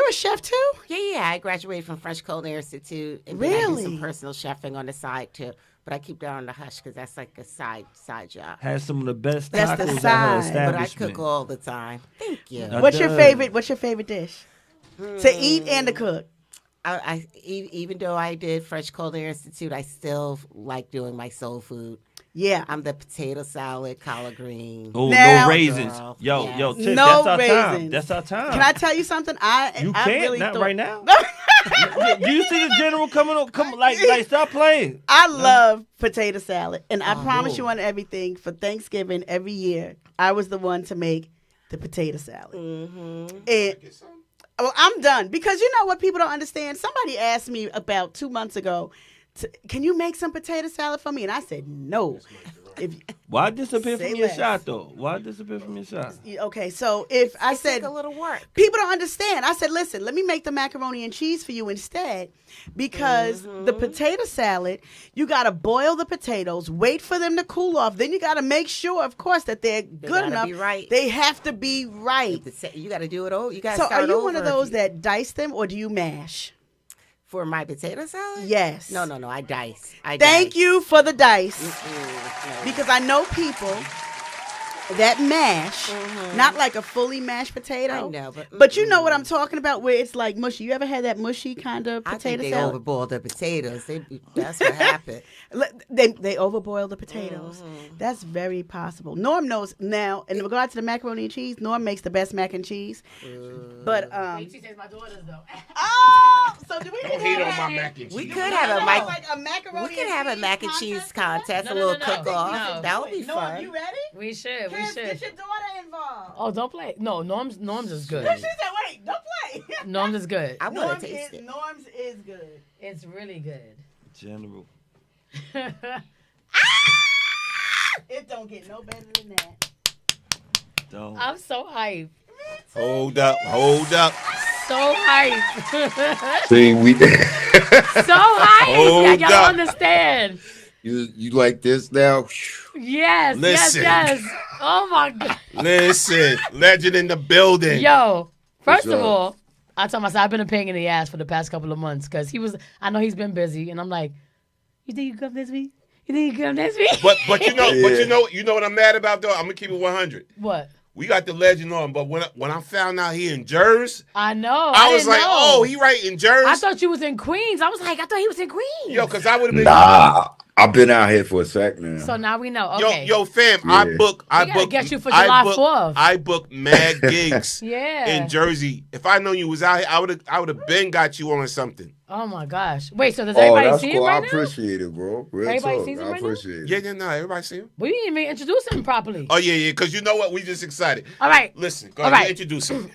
R: a chef too?
T: Yeah. I graduated from French Culinary Institute, and then I do
R: Really?
T: some personal chefing on the side too. But I keep that on the hush because that's like a side job.
S: Had some of the best
R: That's the
S: tacos at her
R: side.
T: But I
S: establishment.
T: cook all the time. Thank you.
R: What's your favorite dish to eat and to cook?
T: I even though I did French Culinary Institute, I still like doing my soul food.
R: Yeah,
T: I'm the potato salad, collard green.
S: Oh,
R: Now-
S: no raisins.
T: Girl.
S: Yo,
T: Yes.
S: yo, Tiff,
R: No
S: that's our
R: raisins.
S: time. That's our time.
R: Can I tell you something?
S: You
R: I
S: can't,
R: really
S: not
R: thought-
S: right now. Do you see the general coming on? Like, stop playing.
R: I love potato salad, and I promise
S: Lord.
R: you on everything for Thanksgiving every year, I was the one to make the potato salad. And well, I'm done because you know what people don't understand. Somebody asked me about 2 months ago, "Can you make some potato salad for me?" And I said no.
S: Why disappear
R: Say
S: from your
R: less.
S: shot though? Why disappear from your shot?
R: Okay, so if I said
T: a little work,
R: people don't understand. I said, listen, let me make the macaroni and cheese for you instead, because the potato salad, you got to boil the potatoes, wait for them to cool off, then you got to make sure, of course, that they're good
T: gotta
R: enough.
T: be right.
R: They have to be right.
T: You got to do it over. You got to
R: So,
T: start
R: are you
T: over
R: one of
T: if
R: those
T: you-
R: that dice them, or do you mash?
T: for my potato salad?
R: Yes.
T: No, I dice.
R: Thank you for the dice, because I know people that mash, not like a fully mashed potato.
T: I know,
R: but you know what I'm talking about, where it's like mushy. You ever had that mushy kind of
T: I
R: potato
T: think they
R: salad?
T: overboiled the potatoes. That's what happened.
R: They overboil the potatoes. That's very possible. Norm knows now. In regard to the macaroni and cheese, Norm makes the best mac and cheese. But
E: She says my daughters though.
R: oh, so do we?
G: Don't hate on my mac and cheese.
T: We could have a mac.
R: like a macaroni.
T: We could have a mac and cheese contest,
E: No,
T: a
E: no,
T: little
E: no, no.
T: cook-off.
E: No.
T: That would be
R: Norm,
T: fun.
R: you ready?
E: We should.
R: Kids, get your daughter involved.
E: Oh, don't play. No, Norm's is good.
R: She said, "Wait, don't play."
E: Norm's is good.
T: I want to taste it.
R: Norm's is good.
E: It's really good.
S: General.
R: It don't get no better than that.
S: Don't.
E: I'm so hyped.
G: Hold up.
E: So hyped.
U: See, we
E: So hyped.
U: Hold
E: Y'all
U: up.
E: don't understand.
U: you like this now?
E: Yes,
G: Listen.
E: yes. Oh my God.
G: Listen, legend in the building.
E: Yo, first
U: What's
E: of
U: up?
E: all, I told myself I've been a pain in the ass for the past couple of months because I know he's been busy, and I'm like, you think you come this week? You think you come this week?
G: But you know what I'm mad about though? I'm gonna keep it 100.
E: What?
G: We got the legend on, but when I found out he in Jersey,
E: I know.
G: I was
E: didn't
G: like,
E: know.
G: oh, he right in Jersey.
E: I thought you was in Queens. I was like, I thought he was in Queens.
G: Yo, because I would have been.
U: Nah, I've been out here for a sec now.
E: So now we know. Okay.
G: Yo, fam,
U: Yeah.
G: I
E: gotta
G: book.
E: get you for July 4th.
G: I booked mad gigs
E: Yeah.
G: in Jersey. If I known you was out here, I would have been got you on something.
E: Oh my gosh. Wait, so does
U: Oh,
E: everybody
U: that's
E: see
U: cool.
E: him right
U: I
E: now?
U: appreciate it, bro. Real
E: Everybody
U: talk.
E: sees him
U: I
E: right now?
U: appreciate it.
G: Yeah, no, everybody see him.
E: We didn't even introduce him properly.
G: Oh yeah, because you know what? We just excited.
E: All right.
G: Listen, go
E: All
G: ahead,
E: right.
G: introduce him.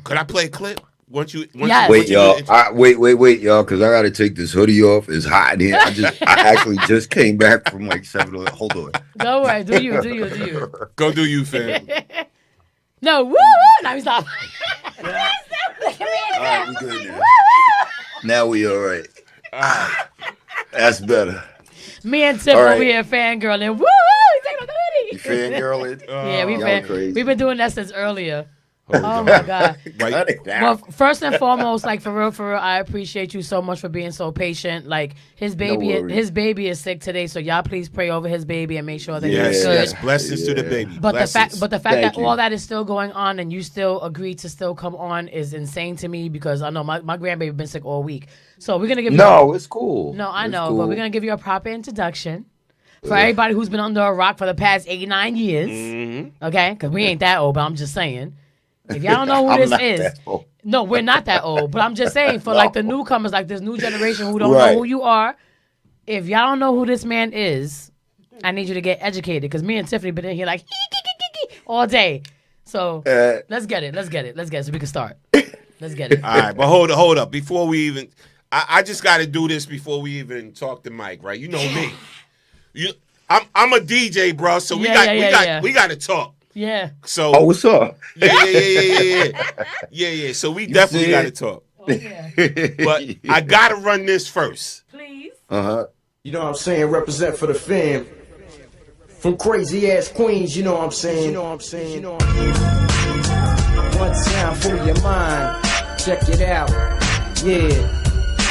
G: Could I play a clip?
E: Yes.
U: Wait, y'all. Wait, y'all, because I got to take this hoodie off. It's hot in here. I actually just came back from like 7-Eleven. Hold on.
E: Don't worry. Do you.
G: Go do you, fam.
E: No, woo! Now we stop.
U: All right, we good now. Now we all right. That's better.
E: Me and Tiff
U: All
E: over
U: right.
E: here fangirling. Woo! Take off the hoodie.
U: You fangirling?
E: Yeah,
U: Y'all crazy.
E: we've been doing that since earlier. Oh my God.
U: Cut it down.
E: Well, first and foremost, like for real, I appreciate you so much for being so patient. Like his baby is sick today, so y'all please pray over his baby and make sure that he's good.
G: Yes, blessings to the baby.
E: But
G: blessings.
E: the fact that all that is still going on and you still agreed to still come on is insane to me because I know my grandbaby been sick all week. So we're gonna give you
U: it's cool.
E: No, I
U: It's
E: know,
U: cool.
E: but we're gonna give you a proper introduction. For everybody who's been under a rock for the past 89 years, okay? Because we ain't that old, but I'm just saying. If y'all don't know who this is, no, we're not that old. But I'm just saying, for like the newcomers, like this new generation who don't know who you are, if y'all don't know who this man is, I need you to get educated. Because me and Tiffany been in here like all day. So let's get it so we can start. Let's get it.
G: All right, but hold up. Before we even, I just got to do this before we even talk to Mike, right? You know me. I'm a DJ, bro. So we got to talk.
E: Yeah.
U: So. Oh, what's up?
G: Yeah. So we definitely got to talk. Oh, yeah. But I gotta run this first.
E: Please.
B: You know what I'm saying? Represent for the fam. From crazy ass Queens, you know what I'm saying? One time for your mind. Check it out. Yeah.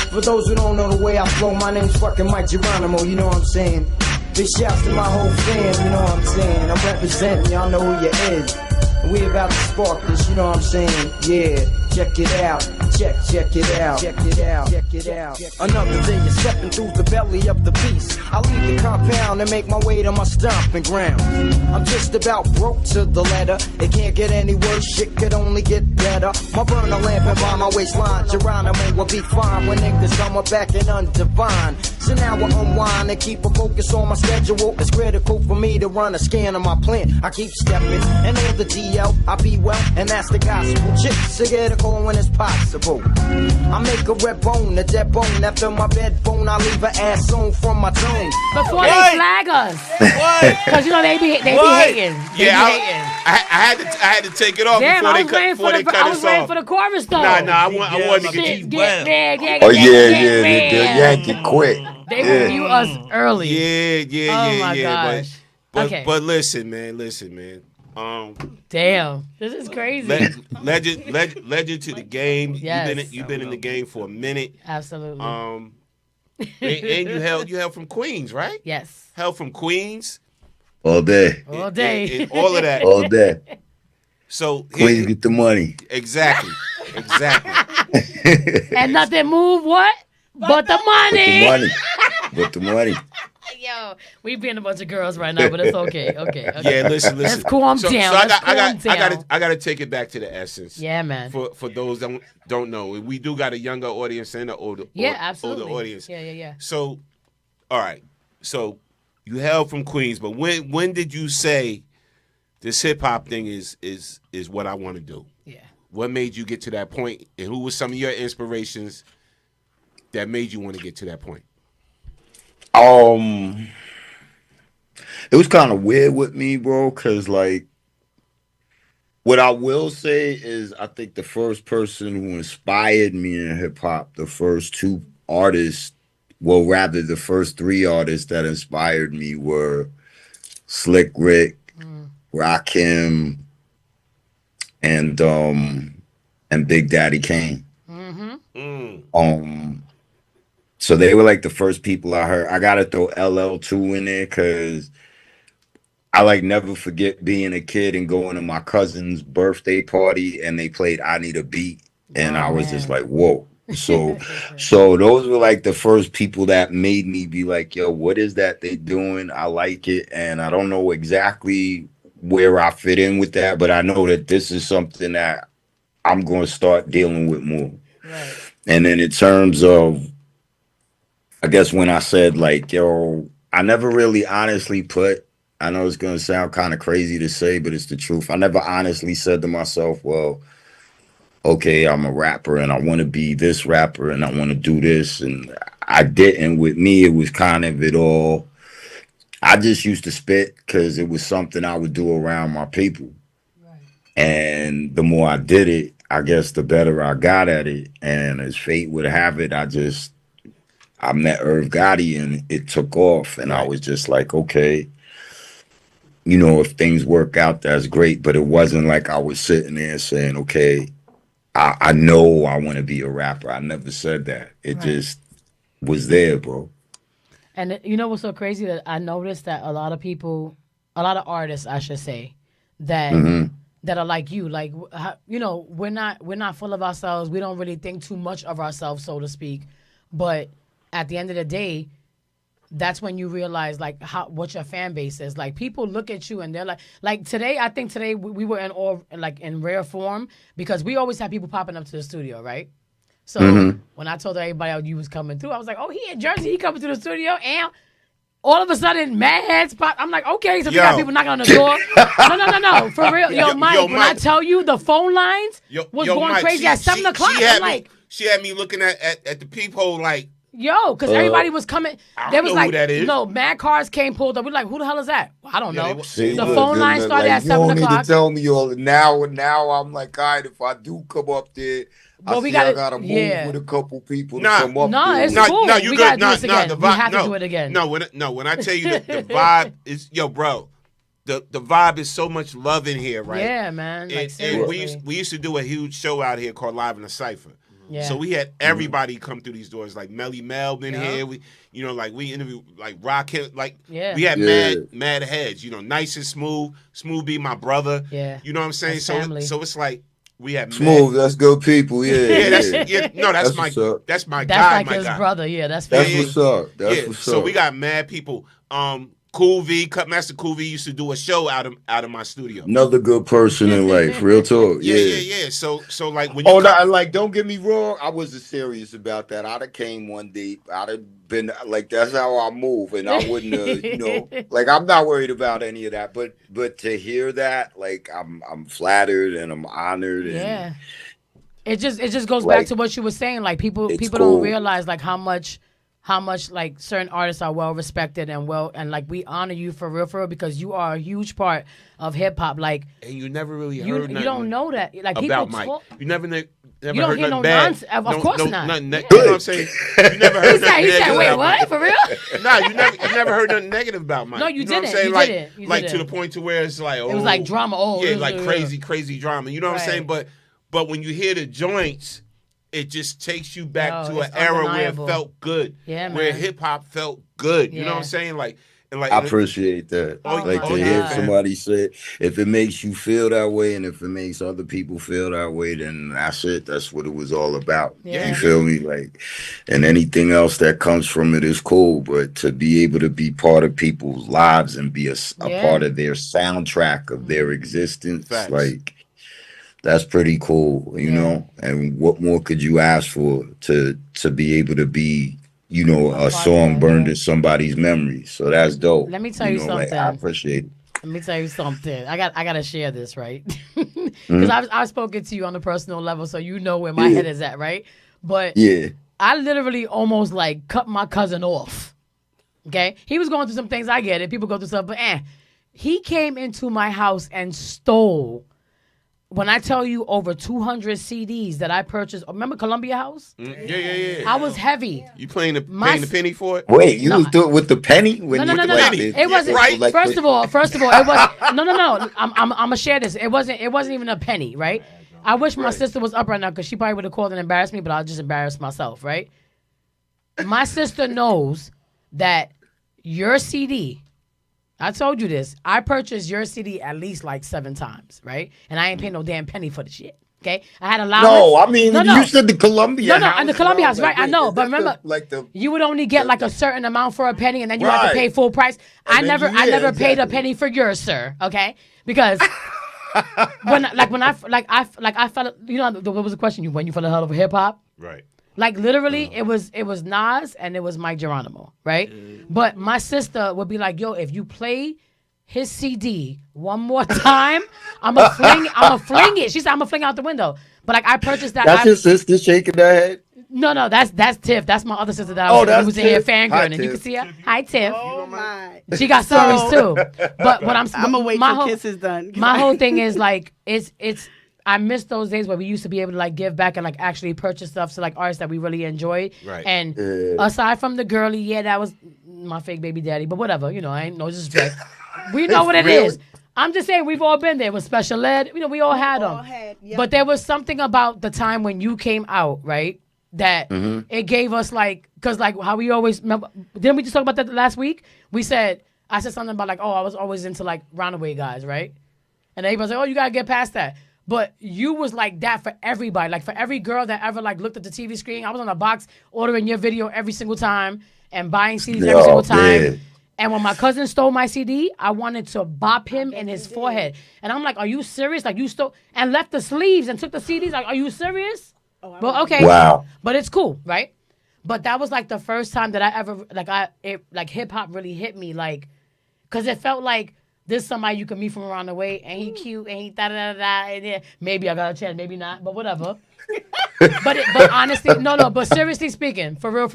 B: For those who don't know the way I flow, my name's fucking Mike Geronimo, you know what I'm saying? Big shouts to my whole fam, you know what I'm saying? I'm representing, y'all know who you is. And we about to spark this, you know what I'm saying? Yeah, check it out. Check it out. Another day you're stepping through the belly of the beast. I leave the compound and make my way to my stomping ground. I'm just about broke to the letter. It can't get any worse, shit could only get better. My burner lamp and by my waistline, Geronimo will be fine when niggas come back and undivine. So now I unwind and keep a focus on my schedule. It's critical for me to run a scan of my plan. I keep stepping and all the DL, I be well, and that's the gospel. Chicks to get a call when it's possible. I make a red bone, a dead bone. After my bed bone, I leave an ass on from my tongue.
E: Before they flag us. Because you know they be hating.
G: I had to take it off before they cut us off.
E: I was waiting for the chorus though.
G: Nah, I wanted to get you well.
U: They'll yank it quick.
E: They review us early.
G: Yeah.
E: Oh my gosh.
G: But listen, man.
E: Damn, this is crazy.
G: Legend to the game.
E: Yes.
G: You've been in the game for a minute.
E: Absolutely.
G: And you hail from Queens, right?
E: Yes.
G: Hail from Queens.
U: All day.
G: And all of that.
U: All day.
G: So
U: Queens get the money.
G: Exactly.
E: And nothing move what? But the money.
U: But the money.
E: Yo, we being a bunch of girls right now, but it's okay.
G: Yeah, listen.
E: Let's calm down.
G: I got to take it back to the essence.
E: Yeah, man.
G: For those that don't know, we do got a younger audience and an older audience.
E: Yeah.
G: So, all right. So you hail from Queens, but when did you say this hip hop thing is what I want to do?
E: Yeah.
G: What made you get to that point, and who was some of your inspirations that made you want to get to that point?
U: It was kind of weird with me, bro, because like what I will say is I think the first person who inspired me in hip hop, the first two artists, well, rather the first three artists that inspired me were Slick Rick, Rakim, and Big Daddy Kane. So they were like the first people I heard. I gotta throw LL2 in there because I like never forget being a kid and going to my cousin's birthday party and they played I Need a Beat and I was just like, whoa. So those were like the first people that made me be like, yo, what is that they doing? I like it. And I don't know exactly where I fit in with that, but I know that this is something that I'm going to start dealing with more.
E: Right.
U: And then in terms of, I guess when I said like, yo, I never really honestly put, I know it's going to sound kind of crazy to say, but it's the truth. I never honestly said to myself, well, okay, I'm a rapper and I want to be this rapper and I want to do this. And I didn't. With me, it was kind of it all. I just used to spit because it was something I would do around my people. And the more I did it, I guess the better I got at it. And as fate would have it, I met Irv Gotti and it took off. And I was just like, okay, if things work out, that's great. But it wasn't like I was sitting there saying, okay, I know I want to be a rapper. I never said that. It just was there, bro.
E: And you know what's so crazy? That I noticed that a lot of people, a lot of artists, I should say, that that are like you. Like, we're not full of ourselves. We don't really think too much of ourselves, so to speak. But at the end of the day, that's when you realize like what your fan base is. Like, people look at you and they're like today. I think today we were in rare form because we always have people popping up to the studio, right? So when I told everybody you was coming through, I was like, oh, he in Jersey, he coming to the studio, and all of a sudden, mad heads pop. I'm like, okay, so we got people knocking on the door. No, for real. Yo, Mike, when I tell you the phone lines was going
G: Mike,
E: crazy at 7 o'clock,
G: she had me looking at the peephole like,
E: yo, because everybody was coming.
G: There was like, who that is.
E: No, mad cars came pulled up. We're like, who the hell is that? Well, I don't know.
U: See,
E: the phone line started at 7 o'clock.
U: You don't need to tell me all. Now I'm like, all right, if I do come up there, I gotta move with a couple people to come up there.
E: It's cool. No, you gotta do this again. We have to do it again.
G: When I tell you the vibe is, bro, the vibe is so much love in here, right?
E: Yeah, man.
G: And we used to do a huge show out here called Live in the Cypher. Yeah. So we had everybody come through these doors, like Melly Mel been here. We, we interviewed like Rockhead, we had mad heads, Nice and Smooth be my brother.
E: Yeah.
G: You know what I'm saying? So it's like we had
U: Smooth, that's good people. Yeah.
G: That's my guy.
E: That's
G: my
E: like
G: guy.
E: His brother. Yeah, that's
U: what's up. That's what's up.
G: So we got mad people. Cool V, Cutmaster Cool V used to do a show out of my studio.
U: Another good person in life, real talk.
G: Yeah. So like when
U: don't get me wrong, I wasn't serious about that. I'd have came one day, I'd have been like, that's how I move, and I wouldn't like, I'm not worried about any of that. But to hear that, like, I'm flattered and I'm honored. And
E: it just goes back to what you were saying. Like, people don't realize like how much like certain artists are well respected and like we honor you for real because you are a huge part of hip hop. Like,
G: and you never really heard
E: you don't know that. Like,
G: about
E: people
G: Mike. You never
E: you
G: don't
E: hear
G: heard
E: no
G: bad.
E: nonsense. Of course not.
G: Nothing, you know what I'm saying? You never heard nothing
E: he said,
G: negative
E: wait,
G: about
E: what?
G: Mike.
E: For real?
G: No, you never heard nothing negative about Mike.
E: No, you
G: know
E: didn't.
G: What I'm saying?
E: You
G: like,
E: didn't. You
G: like
E: didn't.
G: to the point to where it's like,
E: it was like drama.
G: Crazy drama. You know what I'm saying? But when you hear the joints, it just takes you back to an era where it felt good.
E: Yeah, man.
G: Where hip hop felt good. You know what I'm saying? Like,
U: I appreciate that. To hear somebody say, if it makes you feel that way, and if it makes other people feel that way, then that's it. That's what it was all about.
E: Yeah.
U: You feel me? Like, and anything else that comes from it is cool. But to be able to be part of people's lives and be a part of their soundtrack of their existence, like, that's pretty cool, you know. And what more could you ask for to be able to be, a song burned in somebody's memory? So that's dope.
E: Let me tell you something.
U: Like, I appreciate it.
E: Let me tell you something. I got to share this, right? Because I've spoken to you on a personal level, so you know where my head is at, right? But I literally almost like cut my cousin off. Okay, he was going through some things. I get it. People go through stuff, but he came into my house and stole. When I tell you over 200 CDs that I purchased, remember Columbia House?
G: Yeah.
E: I was heavy.
G: You paying the penny for it?
U: Wait, you was doing it with the penny?
E: No. It wasn't.
G: Right?
E: First of all, it wasn't. No. I'm gonna share this. It wasn't even a penny, right? I wish my sister was up right now because she probably would have called and embarrassed me, but I'll just embarrass myself, right? My sister knows that your CD. I told you this. I purchased your CD at least like 7 times, right? And I ain't paying no damn penny for the shit. Okay, I had allowance.
U: No, I mean you said the Columbia.
E: No, and the Columbia House, right? I know, but remember, you would only get like a certain amount for a penny, and then you have to pay full price. I never paid a penny for yours, sir. Okay, because when I felt, there was a question when you fell in love with hip hop,
G: right?
E: Like literally, it was Nas and it was Mike Geronimo, right? But my sister would be like, "Yo, if you play his CD one more time, I'ma fling it." She said, "I'ma fling out the window." But like I purchased that.
U: That's your sister shaking her head.
E: No, that's Tiff. That's my other sister that
U: Oh,
E: who
U: that's
E: was in here
U: Tiff. Hi,
E: fangirling. You
U: Tiff.
E: can see her. Hi, Tiff.
R: Oh my.
E: She got stories too. But what
R: I'm gonna wait
E: my
R: till
E: whole,
R: Kiss is done.
E: My whole thing is like it's I miss those days where we used to be able to like give back and like actually purchase stuff to like artists that we really enjoyed.
G: Right.
E: And
U: Yeah.
E: aside from the girly, yeah, that was my fake baby daddy. But whatever, I ain't no disrespect. We know what it
U: Really?
E: is. I'm just saying we've all been there with special ed. We all had them.
R: Yep.
E: But there was something about the time when you came out, right? That it gave us like, cause like how we always remember. Didn't we just talk about that last week? I said something about like, oh, I was always into like Runaway guys, right? And everybody's like, oh, you gotta get past that. But you was like that for everybody. Like for every girl that ever like looked at the TV screen, I was on a box ordering your video every single time and buying CDs every single time.
U: man.
E: And when my cousin stole my CD, I wanted to bop him in his forehead. And I'm like, are you serious? Like you stole and left the sleeves and took the CDs? Like, are you serious? Well, okay.
U: Wow.
E: But it's cool, right? But that was like the first time that I ever like hip hop really hit me, like, cause it felt like this somebody you can meet from around the way, and he cute, and he da da da da, and then maybe I got a chance, maybe not, but whatever. but honestly, no. But seriously speaking, for real,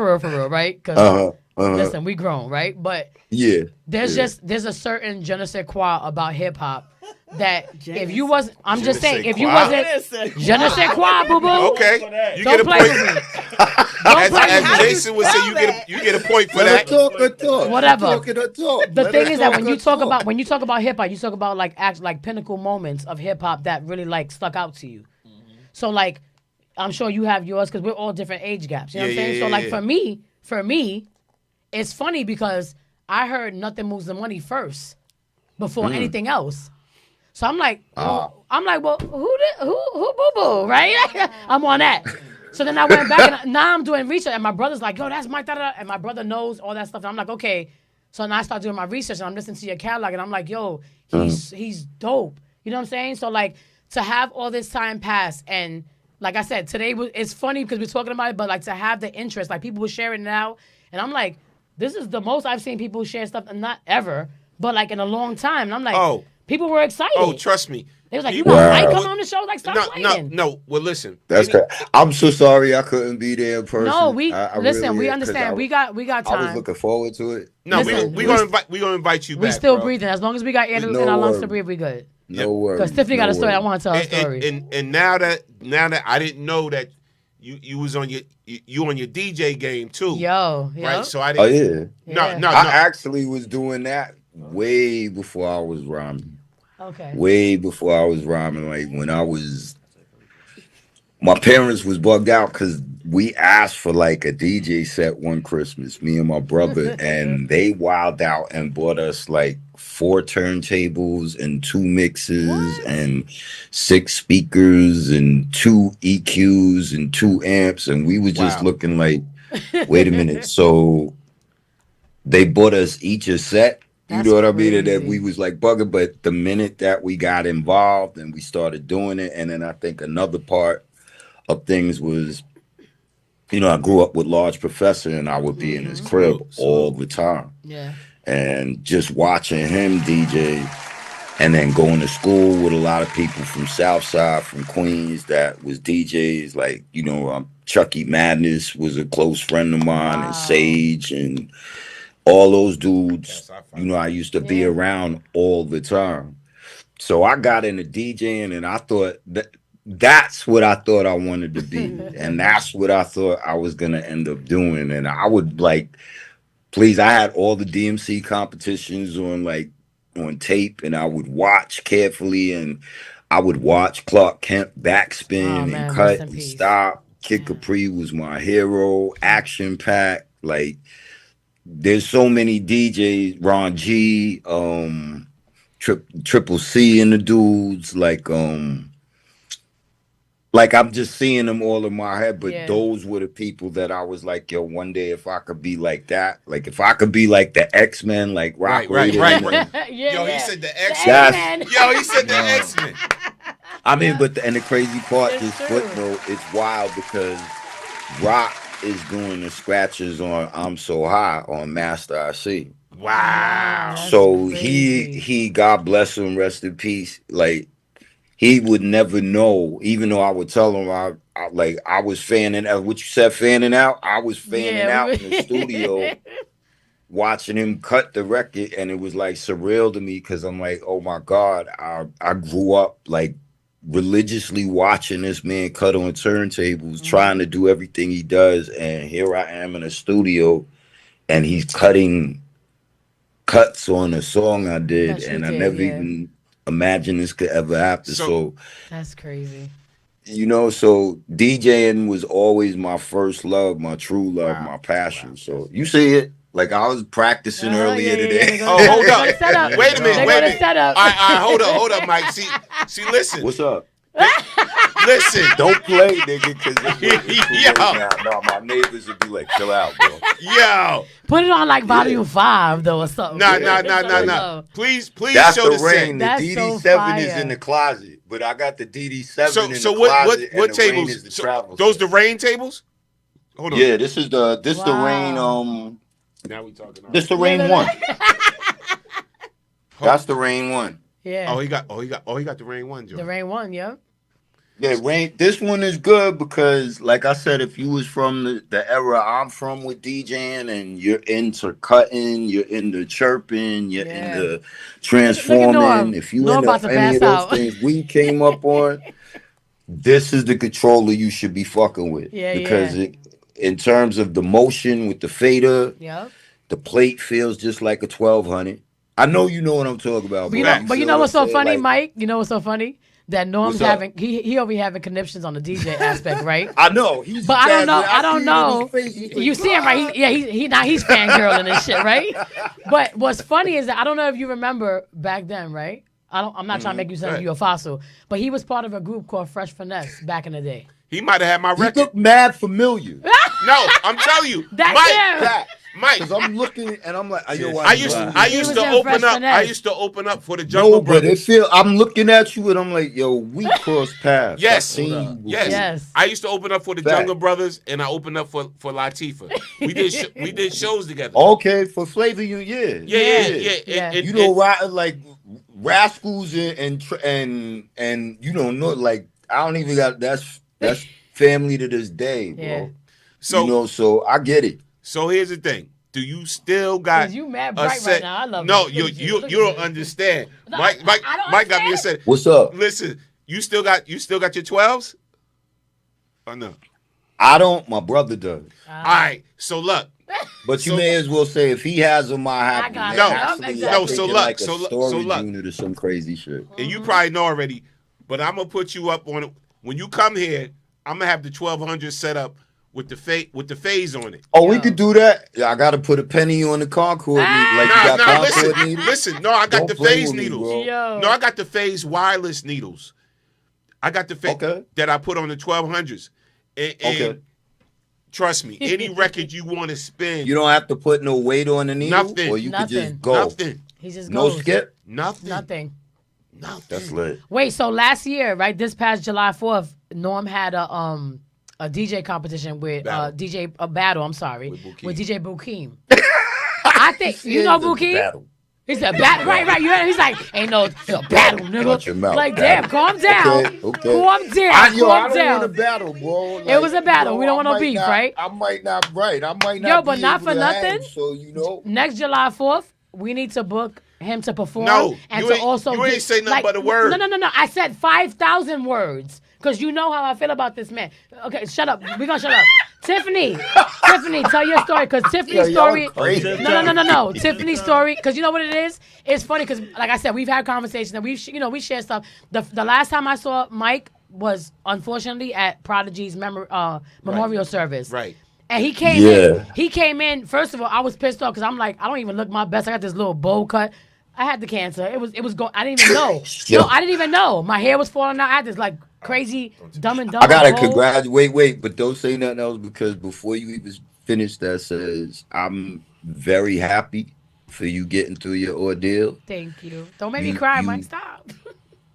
E: right? Cause listen, we grown, right? But
U: Yeah.
E: there's a certain je ne sais quoi about hip hop that if you wasn't, I'm just saying, if you
G: quoi?
E: wasn't, je ne sais quoi, boo boo.
G: Okay, you
E: Don't
G: get a
E: play
G: point.
E: with me.
G: As Jason would say, you get a point for
U: Let
G: that.
U: her talk, her talk.
E: Whatever.
U: Talking her talk.
E: The
U: Let
E: thing
U: her
E: is that
U: talk
E: when
U: her
E: you talk about hip hop, you talk about like pinnacle moments of hip hop that really like stuck out to you. So like, I'm sure you have yours because we're all different age gaps. You know what I'm saying? So like for me, it's funny because I heard Nothing Moves the Money first before anything else. So I'm like, well, who boo boo, right? I'm on that. So then I went back and now I'm doing research and my brother's like, yo, that's my da-da-da. And my brother knows all that stuff. And I'm like, okay. So now I start doing my research and I'm listening to your catalog and I'm like, yo, he's dope. You know what I'm saying? So like to have all this time pass and like I said, today it's funny because we're talking about it, but like to have the interest, like people were sharing it now. And I'm like, this is the most I've seen people share stuff, not ever, but like in a long time. And I'm like, people were excited.
G: Oh, trust me.
E: They was like, you got Mike coming on the show? Like, stop playing.
U: No.
G: Well, listen.
U: That's good. I'm so sorry I couldn't be there in person.
E: No,
U: I
E: we understand. We got time.
U: I was looking forward to it.
G: No, we're gonna invite you back.
E: We still
G: bro.
E: breathing. As long as we got air in our lungs to breathe, we good.
U: No worries.
E: Because Tiffany got a story. I want to tell a story.
G: And now that I didn't know that you was on your DJ game too.
E: Yo,
G: right. So I didn't. No.
U: I actually was doing that way before I was rhyming.
E: Okay.
U: Way before I was rhyming, like when my parents was bugged out because we asked for like a DJ set one Christmas, me and my brother, and they wilded out and bought us like 4 turntables and 2 mixes and 6 speakers and 2 EQs and 2 amps, and we was just looking like, wait a minute. So they bought us each a set. You know what I mean? And then we was like bugging, but the minute that we got involved and we started doing it, and then I think another part of things was, I grew up with Large Professor and I would be in his crib all the time.
E: Yeah.
U: And just watching him DJ and then going to school with a lot of people from Southside, from Queens that was DJs, like, Chucky Madness was a close friend of mine, and Sage and all those dudes, I used to be around all the time. So I got into DJing and I thought that's what I thought I wanted to be. And that's what I thought I was going to end up doing. And I would I had all the DMC competitions on tape, and I would watch carefully, and I would watch Clark Kent backspin and cut and stop. Kid Capri was my hero, Action Pack, there's so many DJs, Ron G, Triple C and the dudes, I'm just seeing them all in my head, but those were the people that I was like, yo, one day if I could be like that, if I could be like the X-Men, like Rock Raider.
G: He said the X-Men. He said the X-Men.
U: I mean, and the crazy part, this footnote, it's wild because Rock is doing the scratches on I'm So High on Master I.C.
G: Wow.
U: So he God bless him, rest in peace. he would never know, even though I would tell him I was fanning out. What you said, fanning out? I was fanning out in the studio, watching him cut the record, and it was like surreal to me because I'm like, oh my God, I grew up like religiously watching this man cut on turntables, trying to do everything he does, and here I am in a studio, and he's cutting cuts on a song I did, and I never even imagined this could ever happen. So
E: that's crazy.
U: You know, so DJing was always my first love, my true love, my passion. So you see it. Like I was practicing earlier today.
G: Oh, hold up. Wait a minute. All right, hold up, Mike. See, listen.
U: What's up?
G: Listen.
U: Don't play, nigga, because no, my neighbors would be like, chill out, bro.
G: Yo.
E: Put it on like volume 5 though or something.
G: Nah. Please
U: That's
G: show
U: the
G: the
U: rain.
G: set.
U: The DD7 is in the closet, but I got the DD7 in the closet.
G: What tables?
U: Is the travel
G: those the rain tables? Hold on.
U: Yeah, this is the rain.
G: Now we talking.
U: This the rain one. That's the rain one.
E: Yeah.
G: Oh, he got the rain one, Joe.
E: The rain one, yeah.
U: Yeah, rain. This one is good because, like I said, if you was from the era I'm from with DJing, and you're into cutting, you're into chirping, you're into transforming. If you into any of those things we came up on, this is the controller you should be fucking with. Because in terms of the motion with the fader, the plate feels just like a 1200. I know you know what I'm talking about.
E: But you know what's so funny, Mike? You know what's so funny? That Norm's having he over here having conniptions on the DJ aspect, right?
U: I know.
E: But I don't know. You see him, right? He's fangirling and shit, right? But what's funny is that I don't know if you remember back then, right? I'm not trying to make you sound like you're a fossil, but he was part of a group called Fresh Finesse back in the day.
G: He might have had my record.
U: You look mad familiar.
G: No, I'm telling you, Mike.
U: Because I'm looking and I'm like,
G: I used to open up for the Jungle Brothers.
U: I'm looking at you and I'm like, yo, we crossed paths.
G: Yes. I used to open up for the Jungle Brothers, and I opened up for Latifah. We did shows together.
U: Okay, for Flavor You,
G: yeah.
U: You know, like Rascals and you don't know, like I don't even got that's family to this day, bro. Yeah. So I get it.
G: So here's the thing. Do you still got
E: you mad bright right now? I love
G: no,
E: it.
G: you don't understand.
E: No,
G: Mike got me upset.
U: What's up?
G: Listen, you still got your 12s? Or no?
U: I don't. My brother does.
G: All right. So look.
U: But you may as well say if he has them, I have them.
G: No. So look.
U: Like so look. Unit or some crazy shit.
G: And you probably know already, but I'm gonna put you up on it when you come here. I'm gonna have the 1200 set up with the phase on it.
U: Oh, we could do that. I got to put a penny on the Concord needle. Like you got Concord needles?
G: Listen. No, I got the phase needles. No, I got the phase wireless needles. I got the phase that I put on the 1200s. And trust me, any record you want to spin.
U: You don't have to put no weight on the needle?
G: Nothing.
U: Or you could just go?
G: Nothing.
E: He just
U: no
E: goes.
U: skip?
E: Nothing.
U: That's lit.
E: Wait, so last year, right, this past July 4th, Norm had a DJ competition with battle. I'm sorry, with DJ Bukeem. I think you know Bukeem. He said battle, right. You heard? He's like, ain't no battle, nigga.
U: Watch your mouth.
E: Like, damn, calm down.
U: Okay.
E: Calm down.
U: I don't
E: down.
U: want a battle, bro. Like,
E: it was a battle. We don't want no beef, right?
U: I might not.
E: Yo, but not for nothing.
U: So you know,
E: next July 4th, we need to book him to perform.
G: No,
E: and
G: you ain't say nothing but a word.
E: No. I said 5,000 words. Because you know how I feel about this man. Okay, shut up. We're going to shut up. Tiffany, tell your story. Because Tiffany's story. No. Tiffany's story. Because you know what it is? It's funny because, like I said, we've had conversations and we share stuff. The last time I saw Mike was, unfortunately, at Prodigy's memorial service.
G: Right.
E: And he came in. He came in. First of all, I was pissed off because I'm like, I don't even look my best. I got this little bowl cut. I had the cancer. It was going. I didn't even know. No, I didn't even know. My hair was falling out. I had this like crazy dumb and dumb.
U: I gotta congratulate. Wait, but don't say nothing else because before you even finish that says I'm very happy for you getting through your ordeal.
E: Thank you. Don't make me cry, Mike. Stop.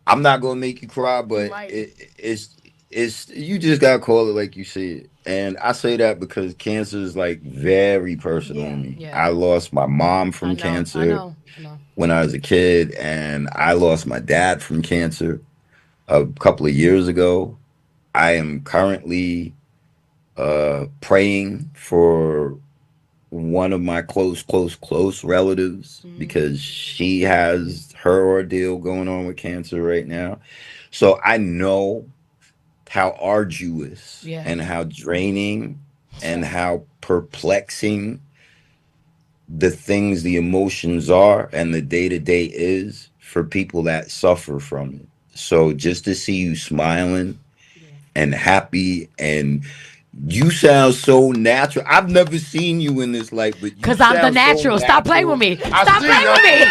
U: I'm not gonna make you cry, but it's you just gotta call it like you said. And I say that because cancer is like very personal to me. Yeah. I lost my mom from cancer when I was a kid, and I lost my dad from cancer. a couple of years ago. I am currently praying for one of my close relatives because she has her ordeal going on with cancer right now. So I know how arduous
E: Yeah.
U: and how draining and how perplexing the things, the emotions are, and the day to day is for people that suffer from it. So just to see you smiling and happy, and you sound so natural. I've never seen you in this light, but you
E: Cause I'm the
U: sound so
E: natural. Stop playing with me.
U: I
E: Stop
U: see,
E: playing with me.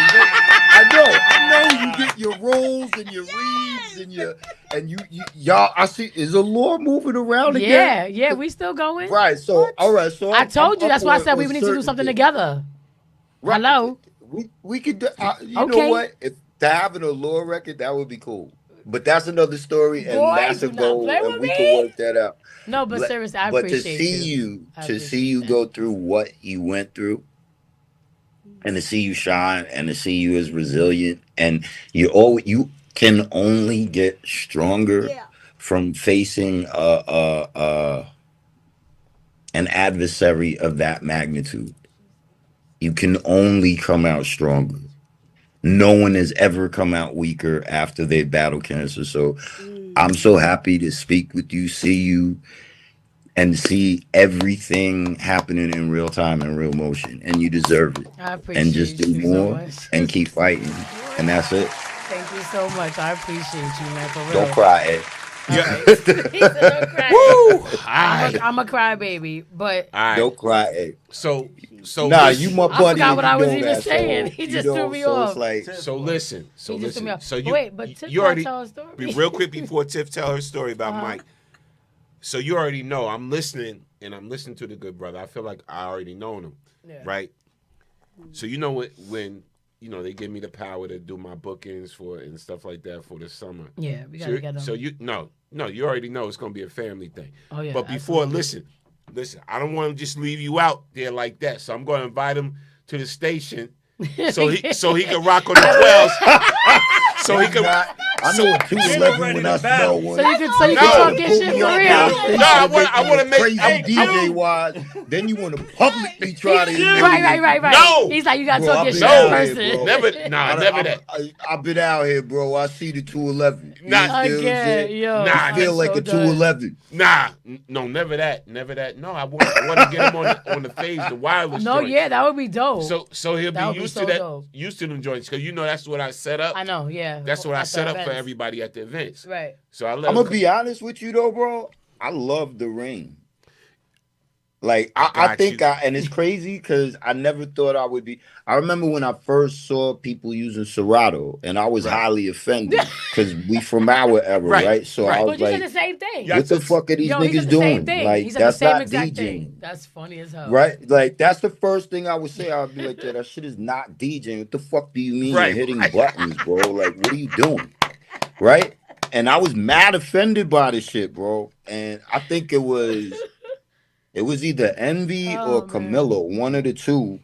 U: I know you get your rolls and your reads and y'all. I see. Is Allure moving around
E: Yeah,
U: again?
E: yeah, we still going.
U: Right. So all right. So
E: I told
U: I'm
E: you.
U: up
E: That's why I
U: on-
E: said we
U: on
E: need to do
U: certain
E: something
U: things.
E: together.
U: Right.
E: Hello.
U: We could. You know
E: Okay.
U: what? If to have an Allure record, that would be cool. But that's another story, and
E: Boy,
U: that's a
E: do not play
U: goal, and
E: with
U: we can
E: me.
U: work that out.
E: No, but seriously, I
U: But to
E: appreciate
U: see
E: you. I
U: to see
E: appreciate
U: you
E: that.
U: go through what you went through, and to see you shine, and to see you as resilient, and you can only get stronger from facing an adversary of that magnitude. You can only come out stronger. No one has ever come out weaker after they battle cancer. So I'm so happy to speak with you, see you, and see everything happening in real time and real motion. And you deserve it.
E: I
U: And just
E: appreciate
U: do
E: you so
U: more
E: much.
U: and keep fighting. And that's it.
E: Thank you so much. I appreciate you, man. For real.
U: Don't cry, Ed.
E: All right. He said, "Don't cry."
G: Woo!
E: I'm a crybaby, but
G: All right.
U: Don't cry, Ed.
G: So
U: Nah,
G: listen.
U: you my
E: I
U: buddy.
E: forgot
U: and
E: what
U: you
E: I was
U: know
E: even
U: that,
E: saying.
U: so,
E: He
U: you
E: just
U: know,
E: threw me
U: so
E: off.
U: it's like,
G: So listen. So
E: He just threw me
G: listen.
E: off.
G: So
E: But
G: you
E: wait, but Tiff
G: you
E: gotta
G: already
E: tell a story.
G: real quick before Tiff tell her story about
E: Uh-huh.
G: Mike. So you already know I'm listening, and I'm listening to the good brother. I feel like I already known him, right? So you know what when they give me the power to do my bookings for and stuff like that for the summer.
E: Yeah, we gotta get them.
G: So you you already know it's gonna be a family thing.
E: Oh yeah.
G: But before,
E: absolutely.
G: listen, I don't want to just leave you out there like that. So I'm going to invite him to the station so he can rock on the 12s. So he can.
U: I know a 211 when I smell one.
E: So you can talk your shit for real.
U: No,
G: I want to make
U: crazy DJ wise. Then you want to publicly try to
E: Right.
G: No.
E: He's like, you gotta
U: Bro,
E: talk your
U: I've
E: shit
U: been
E: in
U: out
E: person.
U: here, bro.
G: Never that.
U: I've been out here, bro. I see the 211. You
G: Nah,
U: understand what I'm
E: again,
U: saying?
E: yo,
U: I
E: I'm
U: feel like
E: so
U: a
E: done.
U: 211.
G: No, never that. No, I want to get him on the phase, the wireless.
E: No,
G: joints.
E: yeah, that would be dope.
G: So he'll
E: That would
G: be
E: be
G: used
E: so
G: to that,
E: dope.
G: used to them joints because that's what I set up.
E: I know, yeah.
G: That's what I
E: At the
G: set up for
E: events.
G: everybody at the events.
E: Right.
G: So I let
U: I'm
G: him
U: gonna be honest with you though, bro. I love the ring. Like I
G: got
U: think
G: you.
U: and it's crazy because I never thought I would be. I remember when I first saw people using Serato, and I was highly offended because we from our era, right? So I
E: But
U: was
E: you said
U: like,
E: the same thing.
U: "What the fuck are these
E: Yo, he
U: niggas
E: said the same
U: doing?
E: thing.
U: Like
E: He said the
U: that's
E: same
U: not
E: exact
U: DJing."
E: thing. That's funny as hell.
U: Right? Like that's the first thing I would say. I'd be like, "Yeah, that shit is not DJing. What the fuck do you mean
G: Right,
U: you're hitting buttons, bro? Like, what are you doing?" Right? And I was mad offended by this shit, bro. And I think it was either Envy or Camilla, one of the two.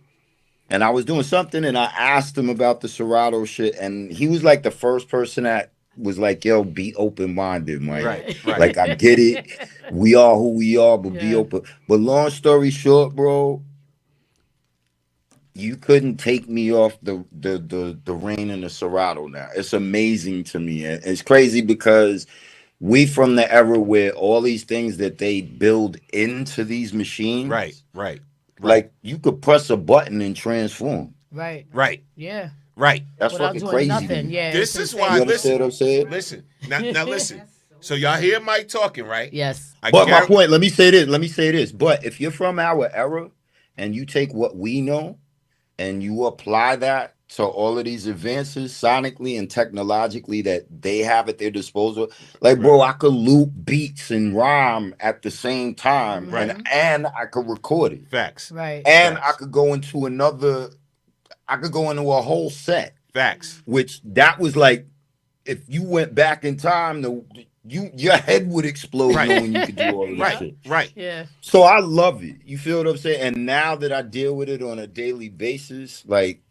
U: And I was doing something, and I asked him about the Serato shit, and he was like the first person that was like, "Yo, be open minded, Mike.
G: Right.
U: Like I get it. We are who we are, but be open." But long story short, bro, you couldn't take me off the rain and the Serato now. It's amazing to me. And it's crazy because we from the era where all these things that they build into these machines.
G: Right.
U: Like you could press a button and transform.
E: Right. Yeah.
G: Right.
U: That's
E: Without
U: fucking
E: doing
U: crazy.
E: nothing. Yeah.
G: This
E: it's
G: is why.
U: You understand what I'm saying?
G: Listen. Now listen. So y'all hear Mike talking, right?
E: Yes.
U: But my point, let me say this. But if you're from our era and you take what we know and you apply that to all of these advances sonically and technologically that they have at their disposal, like bro, I could loop beats and rhyme at the same time, and I could record it.
G: Facts.
E: Right.
U: And I could go into a whole set.
G: Facts.
U: Which that was like, if you went back in time, your head would explode knowing you could do all of this shit.
G: Right.
E: Yeah.
U: So I love it. You feel what I'm saying? And now that I deal with it on a daily basis, like,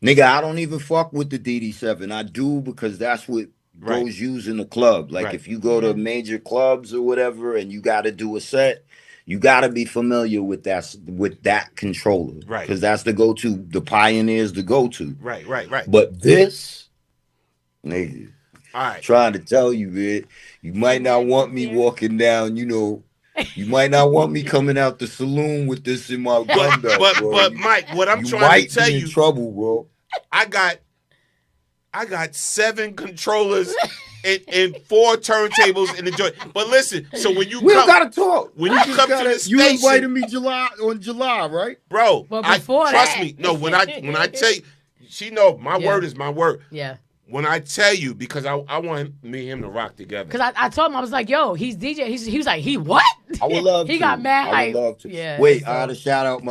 U: nigga, I don't even fuck with the DD7. I do because that's what those used in the club. Like
G: Right.
U: if you go to major clubs or whatever and you got to do a set, you got to be familiar with that controller.
G: Right.
U: Because that's the go-to. The Pioneer's the go-to.
G: Right.
U: But this, nigga,
G: All right.
U: trying to tell you, man, you might not want me walking down, you might not want me coming out the saloon with this in my gun belt, bro.
G: But Mike, what I'm
U: you
G: trying
U: might
G: to tell
U: be
G: you,
U: in trouble, bro.
G: I got 7 controllers and 4 turntables in the joint. But listen, so when you
U: We
G: come,
U: gotta talk.
G: When you come to the
U: you
G: station,
U: invited me on July, right?
G: bro.
E: But before
G: trust
E: that-
G: me. No, when I tell you, she know my
E: Yeah.
G: word is my word.
E: Yeah.
G: When I tell you, because I want me and him to rock together.
E: Because I told him, I was like, yo, he's DJ. He was like, he what?
U: I would love
E: he
U: to.
E: got mad.
U: I would
E: hype.
U: love to.
E: Yeah.
U: Wait, I gotta shout out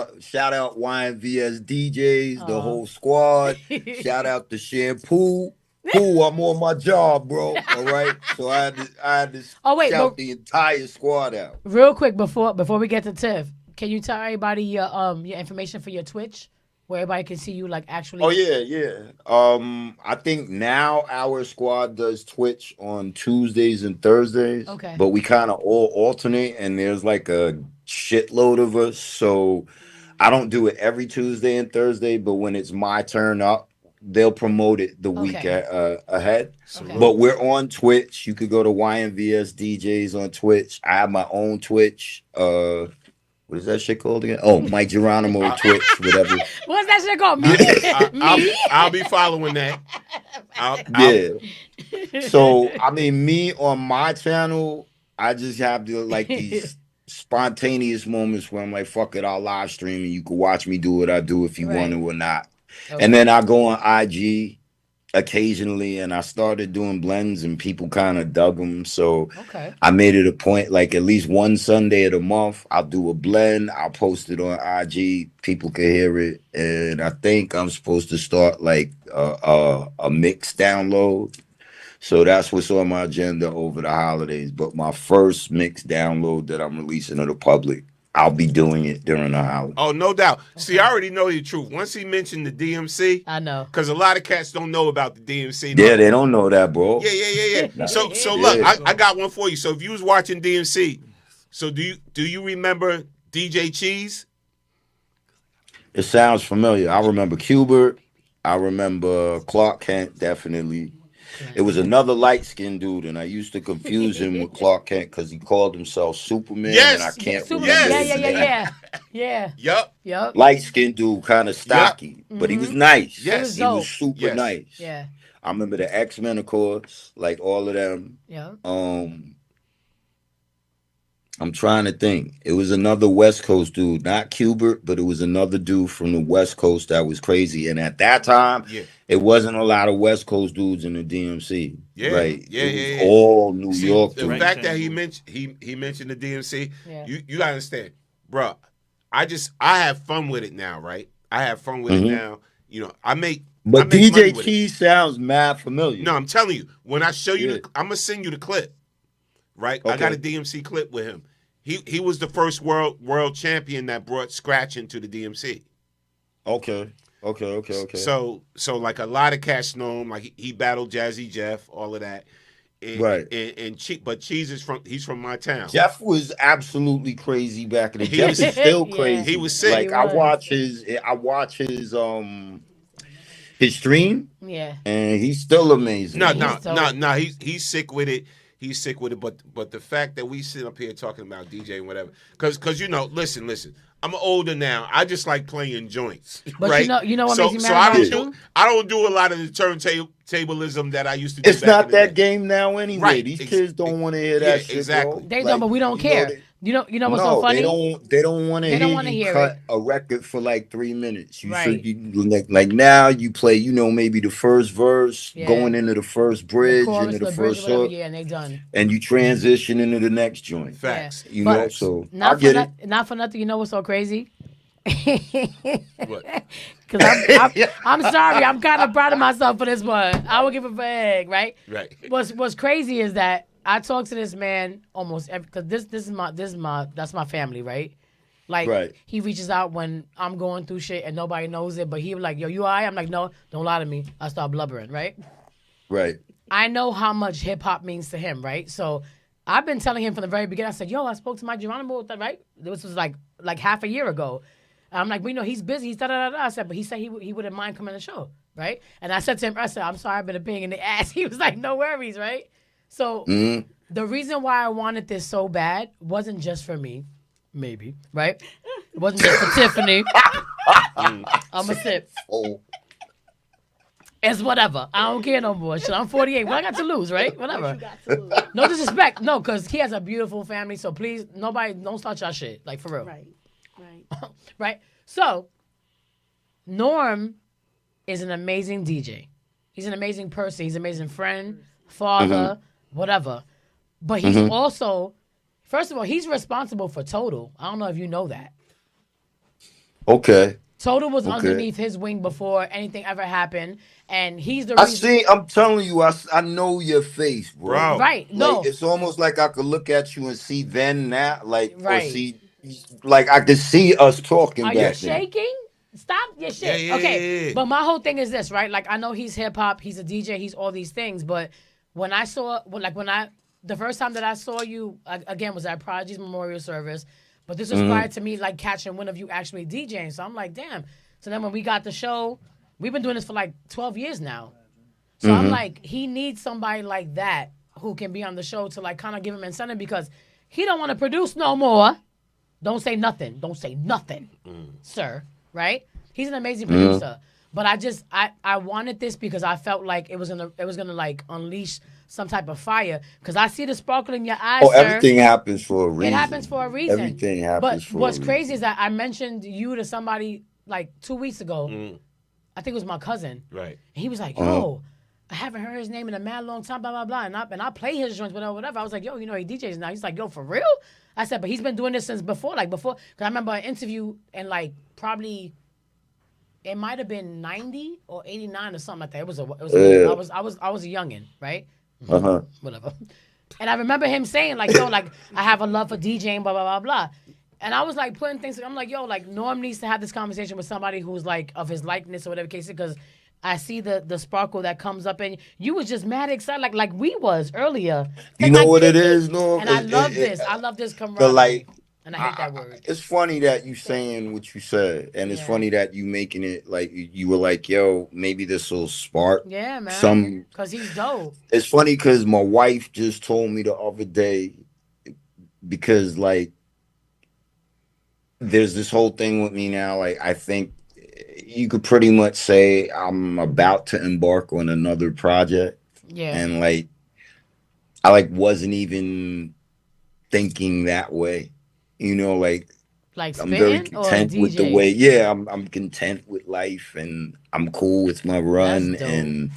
U: YNVS DJs, the whole squad. Shout out to Shampoo. Pooh, I'm on my job, bro. All right. So I had to
E: Oh, wait,
U: shout
E: but-
U: the entire squad out.
E: Real quick before we get to Tiff, can you tell everybody your information for your Twitch, where everybody can see you like actually?
U: Oh yeah. I think now our squad does Twitch on Tuesdays and Thursdays.
E: Okay.
U: But we kind of all alternate, and there's like a shitload of us. So I don't do it every Tuesday and Thursday, but when it's my turn up, they'll promote it the week ahead.
G: Okay.
U: But we're on Twitch. You could go to YNVS DJs on Twitch. I have my own Twitch. What is that shit called again? Oh, Mike Geronimo Twitch, whatever.
E: What's that shit called? Me?
G: I'll be following that.
U: Yeah. So I mean, me on my channel, I just have to like these spontaneous moments where I'm like, fuck it, I'll live stream and you can watch me do what I do if you want to or not.
E: Okay.
U: And then I go on IG occasionally, and I started doing blends, and people kind of dug them. So I made it a point, like at least one Sunday of the month, I'll do a blend. I'll post it on IG. People can hear it, and I think I'm supposed to start like a mix download. So that's what's on my agenda over the holidays. But my first mix download that I'm releasing to the public, I'll be doing it during the holidays.
G: Oh, no doubt. See, I already know the truth. Once he mentioned the DMC,
E: I know,
G: because a lot of cats don't know about the DMC.
U: Yeah, they don't know that, bro.
G: Yeah. So look, I got one for you. So if you was watching DMC, so do you remember DJ Cheese?
U: It sounds familiar. I remember Qbert. I remember Clark Kent, definitely. It was another light-skinned dude, and I used to confuse him with Clark Kent because he called himself Superman, and I can't remember his name.
E: Yeah.
G: Yup.
U: Light-skinned dude, kind of stocky, but he was nice.
G: Yes.
U: He was super nice.
E: Yeah.
U: I remember the X-Men, of course, like all of them.
E: Yeah.
U: I'm trying to think. It was another West Coast dude, not Qbert, but it was another dude from the West Coast that was crazy. And at that time, it wasn't a lot of West Coast dudes in the DMC. Right? It was all New York
G: The
U: dudes.
G: fact that he mentioned the DMC, you gotta understand, bro. I have fun with it now, right? I have fun with it now. You know, I make
U: But
G: money
U: DJ
G: with
U: Cheese sounds mad familiar.
G: No, I'm telling you. When I show you, I'm gonna send you the clip. Right, I got a
U: Okay.
G: DMC clip with him. He was the first world champion that brought scratch into the DMC.
U: Okay.
G: So like a lot of cats know him. Like he battled Jazzy Jeff, all of that. And,
U: Right.
G: But Cheese is from my town.
U: Jeff was absolutely crazy back in the day.
G: He
U: Jeff
G: was-
U: is still
G: Yeah.
U: crazy.
G: He was sick.
U: Like
G: He
U: I
G: was.
U: watch his stream.
E: Yeah.
U: And he's still amazing.
G: No. He's sick with it. He's sick with it. But the fact that we sit up here talking about DJ and whatever, because listen. I'm older now. I just like playing joints.
E: But
G: right?
E: you know what makes me
G: So
E: mad
G: I
E: about
G: don't
E: you?
G: I don't do a lot of the turntablism that I used to do.
U: It's
G: back
U: not
G: in the
U: that
G: day.
U: game now anyway.
G: Right.
U: These kids don't want to hear that shit,
G: exactly.
U: bro.
E: They don't, but we don't care. You know what's so funny?
U: They don't want to
E: They don't
U: hear
E: wanna
U: you
E: hear
U: cut a record for like 3 minutes. You
E: Right.
U: should like now you play, maybe the first verse, going into the first bridge,
E: Chorus,
U: into the
E: bridge,
U: first
E: whatever,
U: hook,
E: and they done.
U: and you transition into the next joint.
G: Facts.
U: You
E: But
U: know, so I
E: Not
U: get
E: for
U: it.
E: not for nothing. You know what's so crazy?
G: What?
E: Because I'm sorry. I'm kind of proud of myself for this one. I will give a bag, right?
G: Right.
E: What's crazy is that I talk to this man almost every, because this is my family, right? Like
U: Right.
E: he reaches out when I'm going through shit and nobody knows it, but he was like, yo, you alright? I'm like, no, don't lie to me. I start blubbering, right?
U: Right.
E: I know how much hip hop means to him, right? So I've been telling him from the very beginning. I said, "Yo, I spoke to Mike Geronimo, right? This was like half a year ago." I'm like, "We know he's busy." He's da da da. I said, "But he said he wouldn't mind coming to the show, right?" And I said to him, "I said, I'm sorry, I've been a pain in the ass." He was like, "No worries, right?" So the reason why I wanted this so bad wasn't just for me, maybe, right? It wasn't just for Tiffany. I'm a sip. It's whatever. I don't care no more. Shit, I'm 48. What I got to lose, right? Whatever. No disrespect. No, because he has a beautiful family. So please, nobody, don't start your shit. Like, for real.
R: Right.
E: Right? So, Norm is an amazing DJ. He's an amazing person. He's an amazing friend, father, whatever. But he's also, first of all, he's responsible for Total. I don't know if you know that.
U: Okay.
E: Total was underneath his wing before anything ever happened, and he's the reason.
U: I'm telling you, I know your face, bro.
E: Right? No,
U: Like, it's almost like I could look at you and see then now, like, or
E: right.
U: see, like I could see us talking.
E: Are
U: back
E: you
U: then.
E: shaking? Stop your shit.
G: Yeah,
E: okay,
G: yeah.
E: But my whole thing is this, right? Like, I know he's hip hop, he's a DJ, he's all these things, but when the first time that I saw you again was at Prodigy's memorial service. But this was prior to me like catching wind of you actually DJing. So I'm like, damn. So then when we got the show, we've been doing this for like 12 years now. So I'm like, he needs somebody like that who can be on the show to like kind of give him incentive because he don't want to produce no more. Don't say nothing. Don't say nothing, sir. Right? He's an amazing producer. But I wanted this because I felt like it was gonna like unleash some type of fire. Because I see the sparkle in your eyes, sir.
U: Everything happens for a reason.
E: It happens for a reason.
U: Everything happens for a reason. But
E: what's crazy is that I mentioned you to somebody like 2 weeks ago. I think it was my cousin.
G: Right.
E: And he was like, yo, I haven't heard his name in a mad long time, blah, blah, blah. And I play his joints, whatever. I was like, yo, you know, he DJs now. He's like, yo, for real? I said, but he's been doing this since before. Because I remember an interview and like probably... It might have been 90 or 89 or something like that. I was a youngin', right? Whatever. And I remember him saying like, yo, like I have a love for DJing, blah blah blah blah. And I was like putting things. I'm like, yo, like Norm needs to have this conversation with somebody who's like of his likeness or whatever case, because I see the sparkle that comes up, and you was just mad excited, like we was earlier.
U: You know what it is, Norm?
E: And I love this. I love this camaraderie. And I hate that word.
U: It's funny that you saying what you said, and it's funny that you making it like you were like, "Yo, maybe this will spark."
E: Yeah, man. Because he's dope.
U: It's funny because my wife just told me the other day, because like there's this whole thing with me now. Like I think you could pretty much say I'm about to embark on another project.
E: Yeah.
U: And like I like wasn't even thinking that way. You know, like I'm very content with the way. Yeah, I'm content with life, and I'm cool with my run, and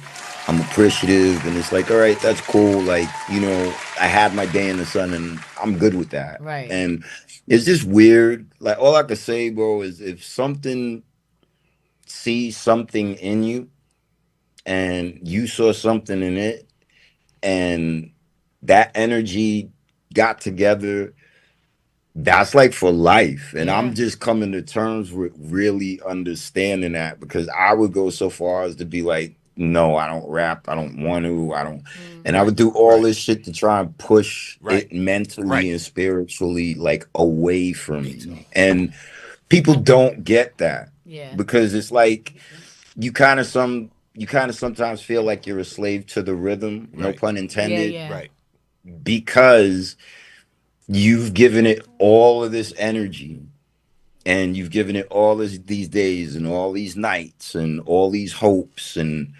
U: I'm appreciative. And it's like, all right, that's cool. Like, you know, I had my day in the sun, and I'm good with that.
E: Right.
U: And it's just weird. Like all I could say, bro, is if something sees something in you, and you saw something in it, and that energy got together. That's like for life. And I'm just coming to terms with really understanding that, because I would go so far as to be like, no, I don't rap. I don't want to. I don't. And I would do all this shit to try and push it mentally and spiritually like away from me. And people don't get that.
E: Yeah.
U: Because it's like you kind of sometimes feel like you're a slave to the rhythm, no pun intended.
E: Yeah.
G: Right.
U: Because you've given it all of this energy, and you've given it all these days and all these nights and all these hopes, and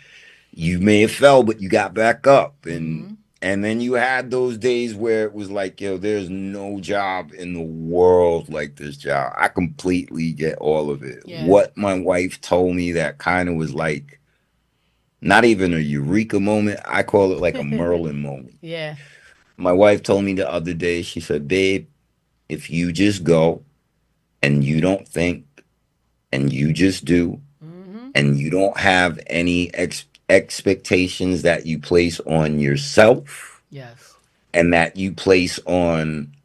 U: you may have fell, but you got back up. And then you had those days where it was like, yo, there's no job in the world like this job. I completely get all of it.
E: Yeah.
U: What my wife told me that kind of was like, not even a eureka moment. I call it like a Merlin moment.
E: Yeah.
U: My wife told me the other day, she said, babe, if you just go and you don't think and you just do, and you don't have any expectations that you place on yourself, and that you place on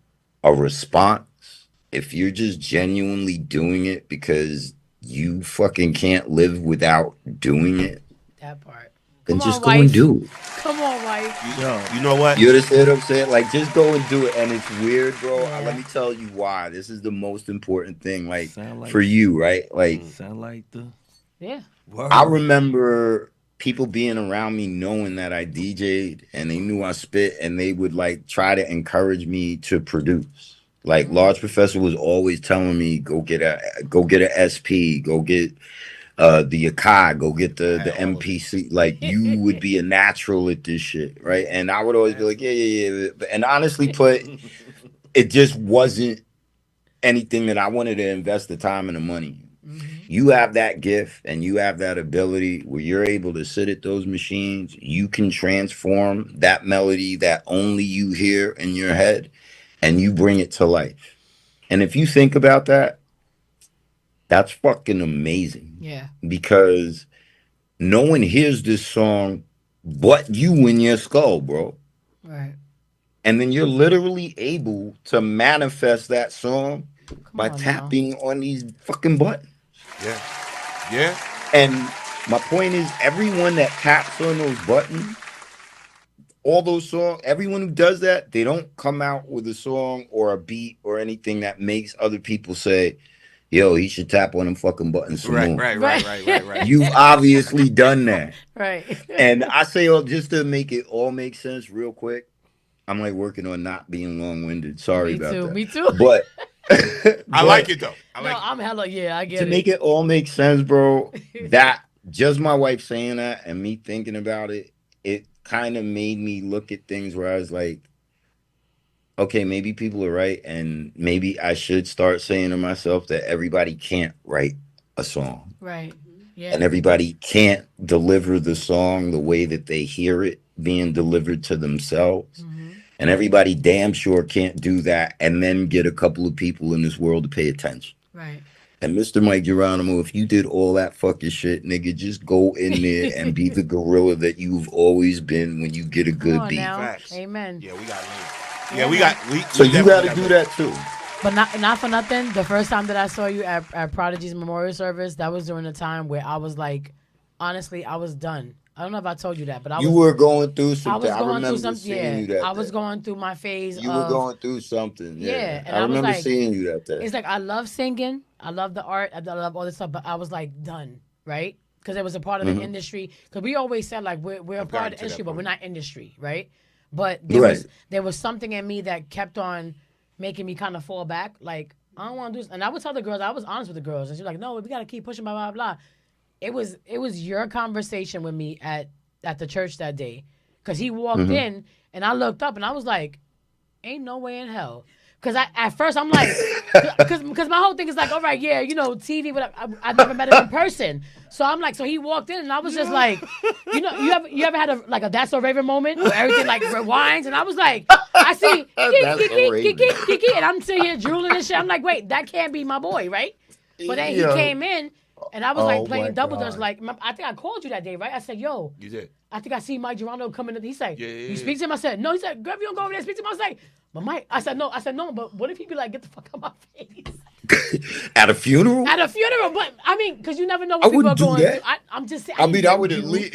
U: a response, if you're just genuinely doing it because you fucking can't live without doing it,
E: that part,
U: then
E: Come
U: just
E: on,
U: go and
E: wife.
U: do it.
E: Come on, wife.
G: You know what?
U: You understand what I'm saying? Like, just go and do it. And it's weird, bro.
E: Yeah.
U: Let me tell you why. This is the most important thing, like,
S: Sound like
U: for you, right? Like,
S: sound like the
E: Yeah.
U: I remember people being around me knowing that I DJ'd and they knew I spit and they would like try to encourage me to produce. Like Large Professor was always telling me, go get a SP, go get the Akai, go get the MPC. Like you would be a natural at this shit, right? And I would always be like, yeah. And honestly put, it just wasn't anything that I wanted to invest the time and the money in. You have that gift and you have that ability where you're able to sit at those machines. You can transform that melody that only you hear in your head and you bring it to life. And if you think about that, that's fucking amazing.
E: Yeah.
U: Because no one hears this song but you in your skull, bro.
E: Right.
U: And then you're literally able to manifest that song by
E: on
U: tapping on these fucking buttons.
G: Yeah. Yeah.
U: And my point is, everyone that taps on those buttons, all those songs, everyone who does that, they don't come out with a song or a beat or anything that makes other people say, yo, he should tap on them fucking buttons some more.
G: Right.
U: You've obviously done that.
E: Right.
U: And I say, oh, just to make it all make sense real quick, I'm like working on not being long-winded. Sorry about that.
E: Me too.
U: But
G: I like it though.
E: I'm hella, I get
U: to
E: it.
U: make it all make sense, bro, that just my wife saying that and me thinking about it, it kind of made me look at things where I was like, okay, maybe people are right, and maybe I should start saying to myself that everybody can't write a song.
E: Right. Yeah.
U: And everybody can't deliver the song the way that they hear it being delivered to themselves. And everybody damn sure can't do that and then get a couple of people in this world to pay attention.
E: Right.
U: And Mr. Mike Geronimo, if you did all that fucking shit, nigga, just go in there and be the gorilla that you've always been when you get a good beat.
E: Facts. Amen.
G: Yeah, we got late.
U: So you got to do that too.
E: But not for nothing. The first time that I saw you at Prodigy's memorial service, that was during a time where I was like, honestly, I was done. I don't know if I told you that, but I was.
U: You were going through something.
E: I was going through something.
U: Seeing you that
E: I was
U: day.
E: going through my phase.
U: You were going through something. Yeah.
E: And
U: I
E: was
U: remember
E: like,
U: seeing you that day.
E: It's like I love singing. I love the art. I love all this stuff. But I was like done, right? Because it was a part of the industry. Because we always said like we're a part of the industry, but we're not industry, right? But there was something in me that kept on making me kind of fall back. Like I don't want to do this. And I would tell the girls. I was honest with the girls, and she's like, "No, we got to keep pushing." Blah blah blah. It was your conversation with me at the church that day, because he walked in and I looked up and I was like, ain't no way in hell. Because at first I'm like, because my whole thing is like, all right, yeah, TV, but I've never met him in person. So I'm like, so he walked in and I was just like, you ever had a That's So Raven moment where everything like rewinds? And I was like, I see, and I'm sitting here drooling and shit. I'm like, wait, that can't be my boy, right? But then he came in. And I was like playing double dutch. Like I think I called you that day, right? I said, "Yo,
G: you did."
E: I think I see Mike Geronimo coming in. He said,
G: yeah.
E: "You speak to him?" I said, "No." He said, "Girl, if you don't go over there and speak to him," I was like, "But Mike," I said, "No." I said, "No." But what if he be like, "Get the fuck out my face"?
U: At a funeral?
E: At a funeral, but I mean, because you never know what people are going through. I'm just saying.
U: I mean, I would at least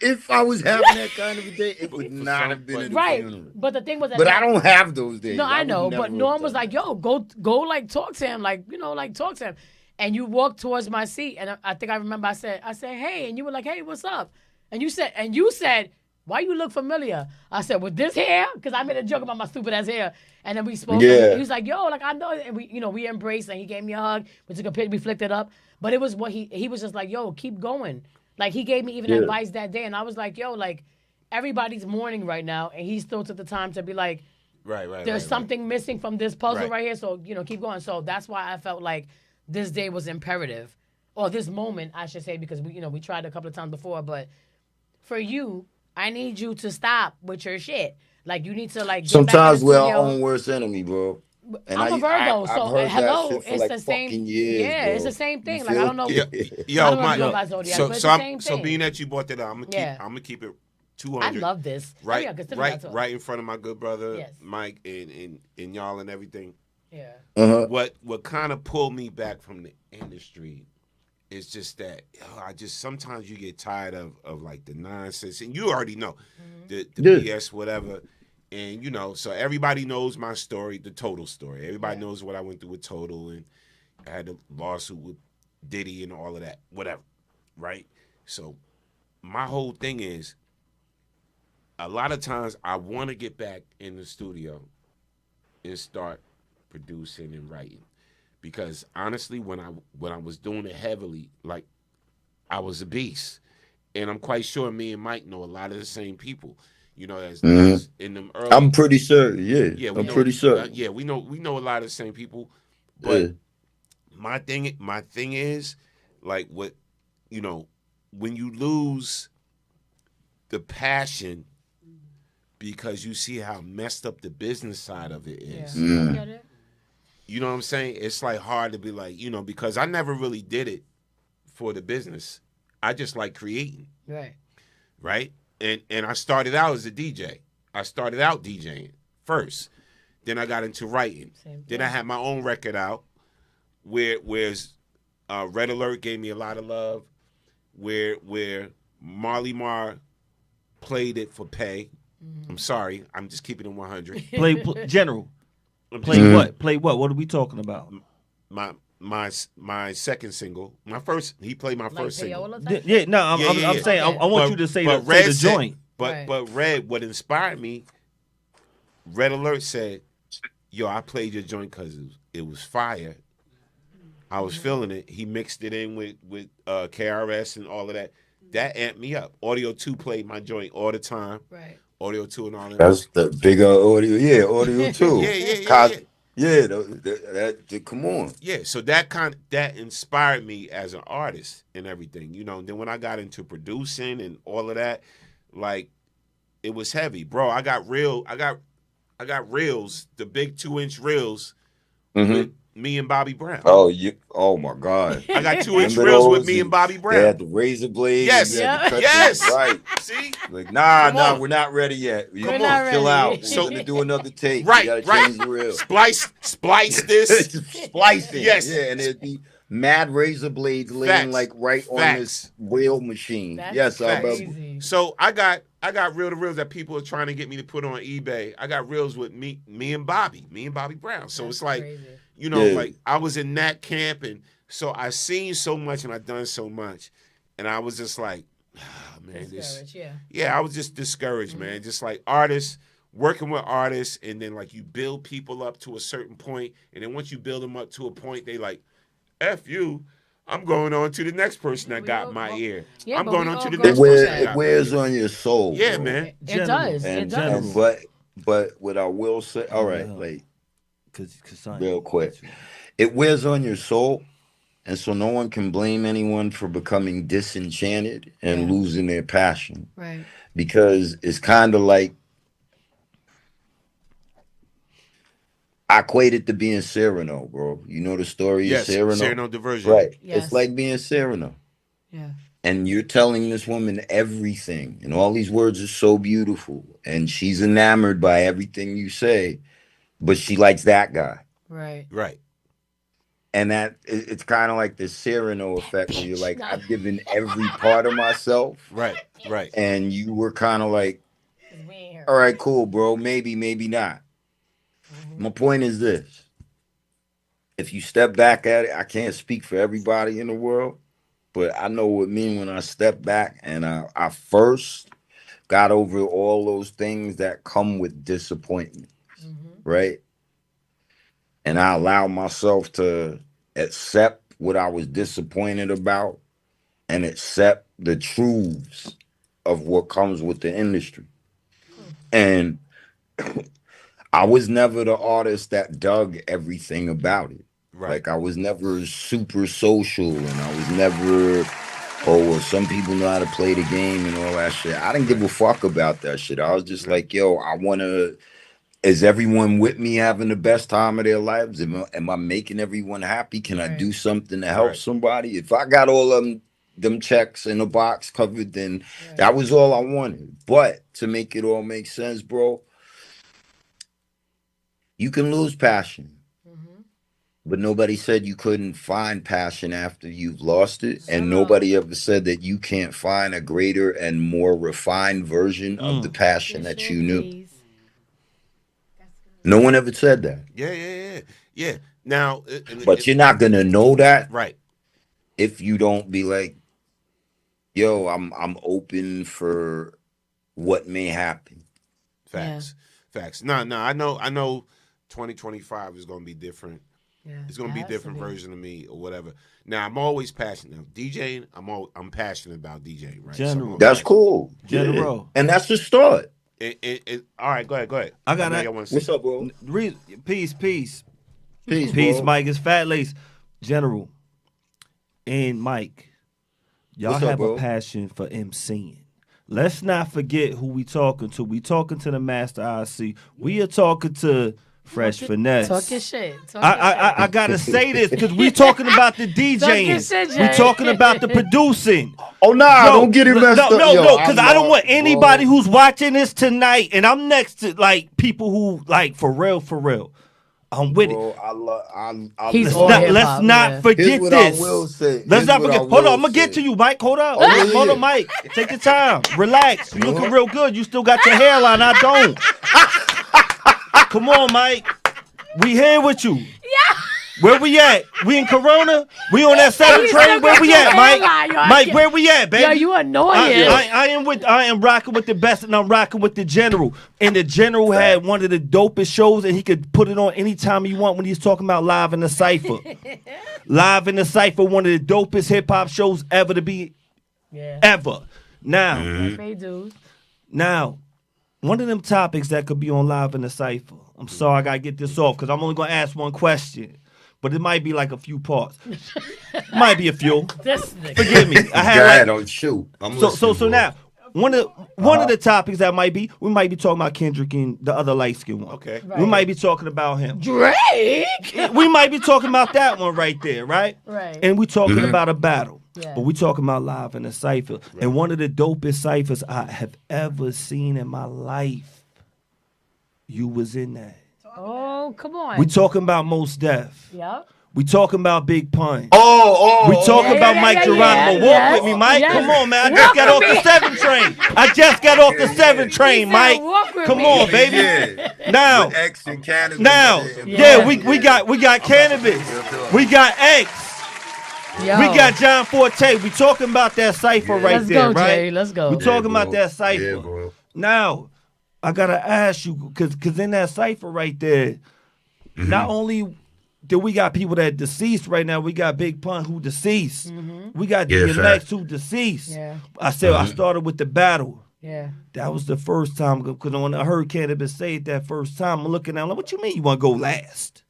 U: if I was having that kind of a day, it would not have been at a funeral.
E: But the thing was that.
U: But I don't have those days.
E: No, I know. But Norm was like, "Yo, go, like talk to him, like talk to him." And you walked towards my seat, and I think I remember I said, "Hey," and you were like, "Hey, what's up?" And you said, "Why you look familiar?" I said, "With this hair," because I made a joke about my stupid ass hair. And then we spoke.
U: Yeah.
E: And he was like, "Yo, like I know," and we embraced, and he gave me a hug. We took a picture, we flicked it up. But it was what he was just like, "Yo, keep going." Like he gave me even advice that day, and I was like, "Yo, like everybody's mourning right now," and he still took the time to be like,
G: "Right,
E: there's something missing from this puzzle right here, so keep going." So that's why I felt like this day was imperative, or this moment, I should say, because we tried a couple of times before. But for you, I need you to stop with your shit. Like you need to like. Get
U: Sometimes
E: back
U: we're our own worst enemy, bro. And
E: I'm a Virgo,
U: I've
E: so
U: heard
E: hello,
U: that shit for
E: it's
U: like
E: the same.
U: years,
E: yeah,
U: bro.
E: it's the same thing.
U: You
E: Like I don't know.
U: feel?
G: Yo,
E: Mike.
G: So being that you brought that up, I'm gonna keep it 200.
E: I love this.
G: Right in front of my good brother Mike and y'all and everything.
E: Yeah.
U: Uh-huh.
G: What kind of pulled me back from the industry it's just that I just sometimes you get tired of like the nonsense, and you already know the BS whatever, and so everybody knows my story, the Total story. Everybody knows what I went through with Total, and I had a lawsuit with Diddy and all of that, whatever, right? So my whole thing is, a lot of times I want to get back in the studio and start producing and writing. Because honestly, when I was doing it heavily, like I was a beast, and I'm quite sure me and Mike know a lot of the same people. As in them early.
U: I'm pretty sure. Yeah,
G: Yeah,
U: I'm pretty sure.
G: Yeah, we know a lot of the same people. But my thing is, like what, when you lose the passion because you see how messed up the business side of it is.
E: I get it.
G: You know what I'm saying? It's like hard to be like, because I never really did it for the business. I just like creating.
E: Right.
G: Right? And I started out as a DJ. I started out DJing first. Then I got into writing. Then I had my own record out where's Red Alert gave me a lot of love. Where Marley Marr played it for pay. I'm sorry. I'm just keeping it 100.
S: Play General. Play what? Play what? What are we talking about?
G: My second single. My first. He played my first single.
S: I'm saying I want you to say the joint.
G: But Red, what inspired me, Red Alert said, "Yo, I played your joint because it was fire. I was feeling it. He mixed it in with KRS and all of that. That amped me up. Audio 2 played my joint all the time.
E: Right.
G: Audio 2 and all that.
U: That's the bigger audio. Yeah, Audio 2.
G: Yeah.
U: That come on.
G: Yeah, so that inspired me as an artist and everything, And then when I got into producing and all of that, like it was heavy, bro. I got reels, the big 2-inch reels with me and Bobby Brown.
U: Oh my God.
G: I got 2-inch reels with me and Bobby Brown.
U: They had the razor blade.
G: Yes.
U: Right.
G: See?
U: Like, nah, we're not ready yet.
E: We're not
U: chill
E: ready.
U: out. We're gonna do another take.
G: Right,
U: You gotta
G: right.
U: change the reel.
G: Splice this.
U: Splicing.
G: Yes.
U: Yeah, and it'd be mad razor blades laying like right on this wheel machine.
E: That's crazy.
G: So I got reel to reels that people are trying to get me to put on eBay. I got reels with me and Bobby Brown. So it's like
E: crazy.
G: Like I was in that camp, and so I seen so much and I done so much, and I was just like, man, I was just discouraged, man. Just like artists, working with artists, and then like you build people up to a certain point, and then once you build them up to a point, they like, F you, I'm going on to the next person that got my ear.
E: Yeah,
G: I'm
E: but
G: going
E: we
G: on to
E: all
G: the
E: go
G: next
E: through
G: person.
E: that.
U: It wears on your soul.
G: Yeah,
U: bro.
G: man.
E: It does.
U: And,
E: It does.
U: but what I will say, all right, like real quick, it wears on your soul, and so no one can blame anyone for becoming disenchanted and losing their passion.
E: Right.
U: Because it's kind of like I equate it to being Cyrano, bro. You know the story of Cyrano?
G: Cyrano Diversion.
U: Right.
E: Yes.
U: It's like being Cyrano.
E: Yeah.
U: And you're telling this woman everything, and all these words are so beautiful, and she's enamored by everything you say, but she likes that guy.
E: Right.
G: Right.
U: And it's kind of like the Cyrano effect where you're like, I've given every part of myself.
G: Right.
U: And you were kind of like, all right, cool, bro. Maybe not. My point is this. If you step back at it, I can't speak for everybody in the world, but I know what I mean when I step back and I first got over all those things that come with disappointment, right? And I allowed myself to accept what I was disappointed about and accept the truths of what comes with the industry. And I was never the artist that dug everything about it.
G: Right.
U: Like I was never super social, and I was never, well, some people know how to play the game and all that shit. I didn't give a fuck about that shit. I was just like, yo, I want to, is everyone with me having the best time of their lives? Am I making everyone happy? Can I do something to help somebody? If I got all them checks in the box covered, then that was all I wanted. But to make it all make sense, bro, you can lose passion. But nobody said you couldn't find passion after you've lost it. And nobody ever said that you can't find a greater and more refined version of the passion that you knew. No one ever said that.
G: Yeah. Now,
U: But you're not gonna know that,
G: right?
U: If you don't be like, yo, I'm open for what may happen.
G: Facts. No, I know 2025 is gonna be different.
E: Yeah,
G: it's gonna be a different version of me or whatever. Now I'm always passionate. Now, DJing, I'm passionate about DJing, right?
S: General.
U: That's cool.
S: General.
U: And that's the start.
G: All right, go ahead.
S: I got
U: What's up, bro?
S: Peace.
U: Peace,
S: Peace,
U: bro.
S: Mike. It's Fat Lace. General and Mike, y'all
U: What's up,
S: have
U: bro?
S: a passion for MCing. Let's not forget who we talking to. We talking to the Master IC. We are talking to Fresh Finesse.
E: Talk your shit.
S: I gotta say this because we talking about the DJing.
E: shit,
S: We
E: Jay.
S: talking about the producing.
U: Oh nah,
S: Yo,
U: don't get it messed up.
S: No, because I don't want anybody who's watching this tonight, and I'm next to like people who like for real. I'm with it. Let's not forget
U: Here's what
S: this.
U: I will say.
S: Let's not
U: Here's what
S: forget.
U: I
S: Hold
U: will
S: on, I'm gonna get
U: say.
S: to you, Mike. Hold on.
U: Oh, yeah,
S: Hold
U: yeah.
S: on, Mike. Take your time. Relax. You looking real good. You still got your hairline. I don't. Come on, Mike. We here with you.
E: Yeah.
S: Where we at? We in Corona? We on that 7 train? Where we at, Mike? Mike, where we at, baby?
E: Yo, you annoying.
S: I am rocking with the best, and I'm rocking with the General. And the General had one of the dopest shows, and he could put it on anytime he want when he's talking about Live in the Cypher. Live in the Cypher, one of the dopest hip hop shows ever to be, ever. Now, one of them topics that could be on Live in the Cypher. I'm sorry, I gotta get this off because I'm only gonna ask one question. But it might be like a few parts. Might be a few. Forgive me. I had
U: don't shoot.
S: So now one of the topics that we might be talking about Kendrick and the other light skinned one.
G: Okay.
S: Right. We might be talking about him.
E: Drake.
S: We might be talking about that one right there, right?
E: Right.
S: And we talking about a battle.
E: Yeah.
S: But we talking about Live in the Cypher. Right. And one of the dopest ciphers I have ever seen in my life. You was in that.
E: Oh, come on.
S: We talking about Mos Def.
E: Yep.
S: We talking about Big Pun.
U: We
S: talking about Mike Geronimo. Walk with me, Mike. Come on, man. I just got off the 7 train. I just got off the 7 train, Mike. Come on, baby. Now,
U: X and cannabis.
S: We got cannabis. We got X.
E: Yo.
S: We got John Forte. We talking about that cipher right
E: Let's
S: there,
E: go,
S: right?
E: Jay. Let's go.
S: We talking about that cipher.
U: Yeah, bro.
S: Now, I gotta ask you, cause in that cipher right there, not only do we got people that deceased right now, we got Big Pun who deceased. We got DMX who deceased.
E: Yeah.
S: I said I started with the battle.
E: Yeah.
S: That was the first time, because when I heard Cannabis say it that first time, I'm looking at him like, what you mean you want to go last?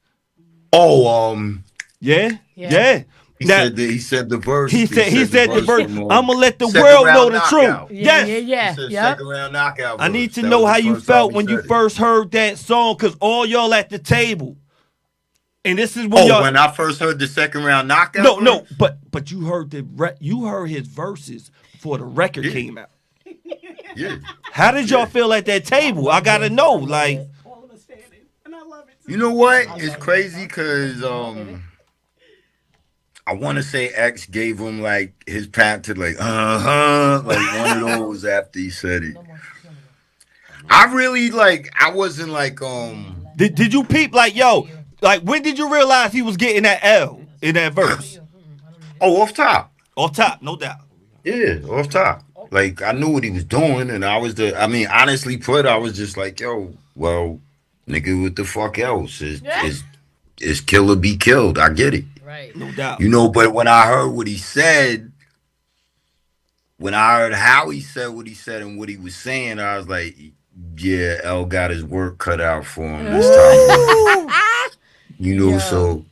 S: Yeah.
U: He said the verse.
S: He said the verse.
U: from,
S: I'm gonna let the
U: second
S: world
U: round
S: know the
U: knockout.
S: truth. Yes.
U: He said second round knockout.
S: I
U: verse.
S: need to
U: That
S: know
U: was
S: how
U: the
S: you
U: first
S: felt
U: time he
S: when you
U: said it.
S: first heard that song, because all y'all at the table. And this is when y'all.
U: When I first heard the second round knockout.
S: No, but you heard you heard his verses before the record came out.
U: Yeah.
S: How did y'all feel at that table? I gotta know. Like,
U: you know what? It's crazy because I want to say X gave him like his pat to like like one of those after he said it. I really I wasn't like
S: Did you peep like when did you realize he was getting that L in that verse?
U: Off top.
S: Off top, no doubt.
U: Yeah, off top. Like I knew what he was doing, and honestly put, I was just like, yo, well, nigga, what the fuck else? Is kill or be killed. I get it.
E: Right.
S: No doubt.
U: You know, but when I heard what he said, when I heard how he said what he said and what he was saying, I was like, yeah, L got his work cut out for him this time. You know, so.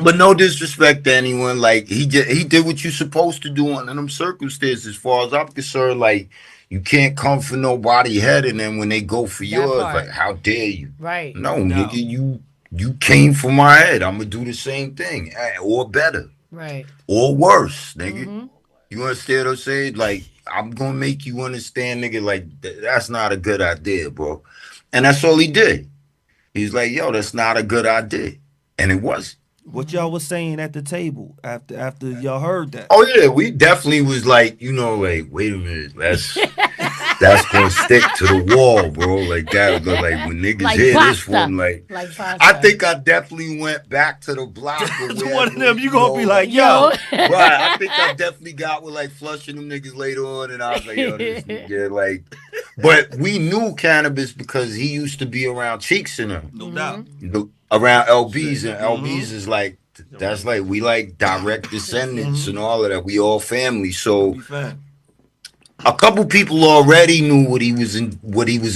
U: But no disrespect to anyone. Like he did what you're supposed to do under them circumstances. As far as I'm concerned, like you can't come for nobody's head, and then when they go for yours, like how dare you?
E: Right.
U: No, nigga, you came for my head. I'm gonna do the same thing, or better,
E: right,
U: or worse, nigga. You understand what I'm saying? Like I'm gonna make you understand, nigga. Like that's not a good idea, bro. And that's all he did. He's like, yo, that's not a good idea. And it was.
S: What y'all was saying at the table after y'all heard that?
U: Oh yeah, we definitely was like, like, wait a minute, that's gonna stick to the wall, bro. Like that, but like when niggas
E: Like
U: hear
E: pasta.
U: this one, like
E: pasta.
U: I think I definitely went back to the block.
S: To one of them, you gonna be like, yo.
U: Right, I think I definitely got with like flushing them niggas later on, and I was like, yo, this nigga, like. But we knew Cannabis because he used to be around Cheeks and them.
S: No doubt.
U: Around LBs, and LBs is like, that's like, we like direct descendants and all of that. We all family. So a couple people already knew what he was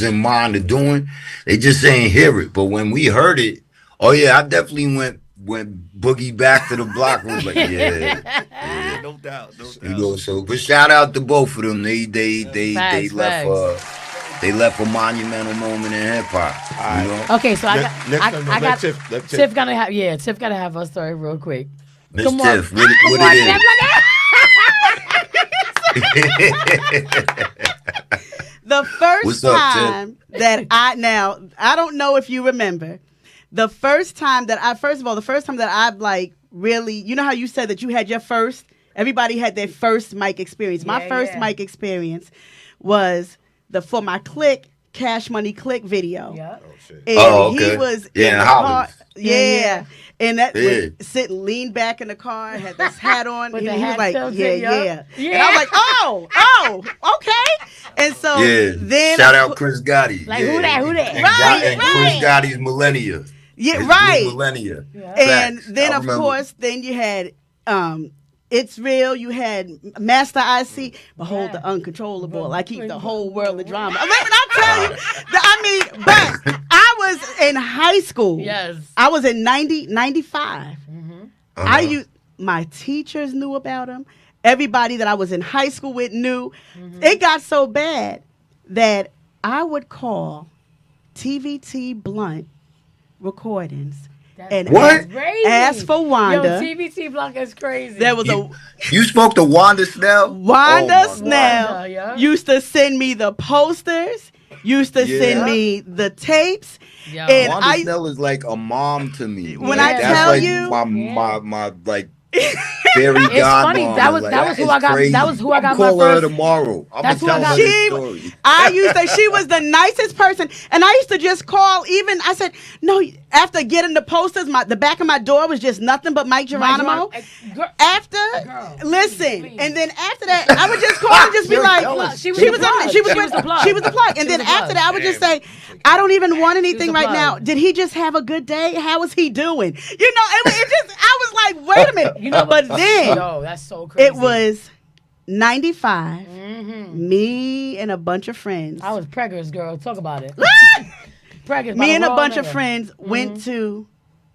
U: in mind of doing. They just ain't hear it. But when we heard it, oh yeah, I definitely went boogie back to the block and was like, yeah.
S: No doubt.
U: So but shout out to both of them. They
E: Facts,
U: left a monumental moment in hip hop. You know?
E: Okay, so I got
G: Tiff
E: Tiff gotta have her story real quick.
U: Miss
E: Come
U: Tiff,
E: on.
U: what it is?
R: The first
U: What's up,
R: time that I don't know if you remember, the first time that I've like really, you know how you said that you had your first, everybody had their first mic experience. My first mic experience was for my Click Cash Money Click video.
E: Yeah.
R: And he was in the car.
U: Yeah.
R: And that was leaned back in the car, had this hat on, and he was like, yeah. And I was like, oh, okay. And so then
U: shout out Chris Gotti.
E: Like who that?
U: And Chris Gotti's Millennia.
R: Yeah,
U: His
R: right.
U: Millennia.
R: And
U: Facts.
R: then
U: I
R: of
U: remember.
R: course, then you had It's Real, you had Master IC, Behold the Uncontrollable. I keep the whole world of drama. I mean, when I tell you, but I was in high school.
E: Yes.
R: I was in 95. My teachers knew about him. Everybody that I was in high school with knew. It got so bad that I would call TVT Blunt Recordings and ask for Wanda.
E: Yo, TVT Blunt is crazy.
R: There was
U: You spoke to Wanda Snell?
R: Wanda Snell used to send me the posters, used to send me the tapes.
E: Yo.
R: And
U: Wanda Snell is like a mom to me.
R: When
U: Like,
R: I
U: that's
R: tell
U: like
R: you,
U: my like fairy
E: It's funny.
U: godmom.
E: That was
U: Like,
E: who I got.
U: crazy.
E: That was who I got
U: I'm
E: my
U: calling her
E: first.
U: tomorrow. I'm
E: That's
U: gonna
E: who I
U: tell
E: got.
U: her this story.
R: I used to, she was the nicest person. And I used to just call, even, I said, no, after getting the posters, the back of my door was just nothing but Mike Geronimo. Listen, and then after that, I would just call and just be like, she was the plug. And then after that, I would just say, I don't even want anything right now. Did he just have a good day? How is he doing? You know, it just, I was like, wait a minute. But then,
E: yo, that's so crazy.
R: it was 95, me and a bunch of friends.
E: I was preggers, girl. Talk about it. Preggers.
R: Me and a bunch of friends went to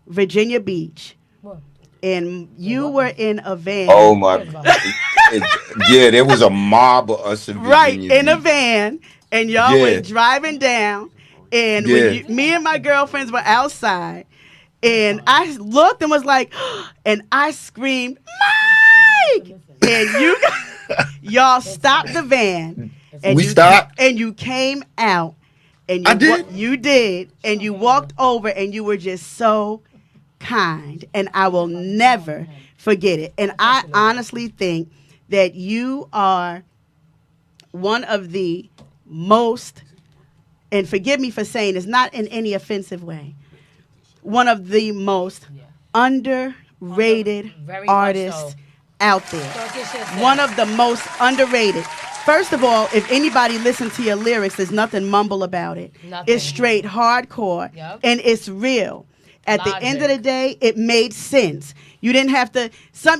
R: Virginia Beach. And you were in a van.
U: Oh my! Yeah, there was a mob of us in Virginia
R: in a
U: Beach.
R: van, and y'all were driving down, and when me and my girlfriends were outside, and I looked and was like, and I screamed, Mike! And y'all stopped the van, and
U: We stopped?
R: and you came out, and you did, and you walked over, and you were just so kind, and I will never forget it. And I honestly think that you are one of the most, and forgive me for saying it's not in any offensive way, one of the most underrated artists out there. One of the most underrated. First of all, if anybody listens to your lyrics, there's nothing mumble about it. It's straight hardcore, and it's real. At the end of the day, it made sense. You didn't have to.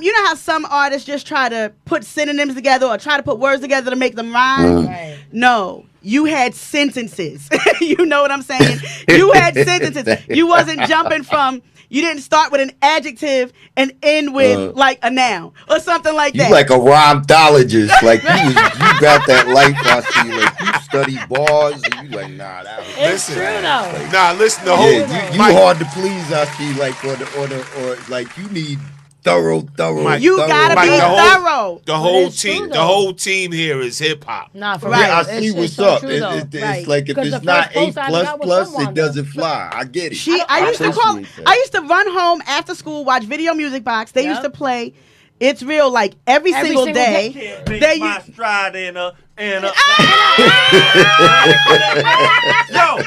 R: You know how some artists just try to put synonyms together or try to put words together to make them rhyme? Right. No, you had sentences. You know what I'm saying? You had sentences. You wasn't jumping from. You didn't start with an adjective and end with like a noun or something like that.
U: You like a rhymethologist. Like you got that life I see. Like you study bars and you like, nah, that was
E: It's true though.
U: like,
G: Nah, listen, the whole
U: you hard to please. I see. Like or like you need thorough.
R: You gotta be thorough.
G: The whole team here is hip hop.
E: Nah, for
U: Yeah,
E: real.
U: I see what's up. It's like if it's not A++, it doesn't fly. I get it.
R: I used to run home after school, watch Video Music Box. They used to play It's Real like every single day.
S: They my stride in a yo,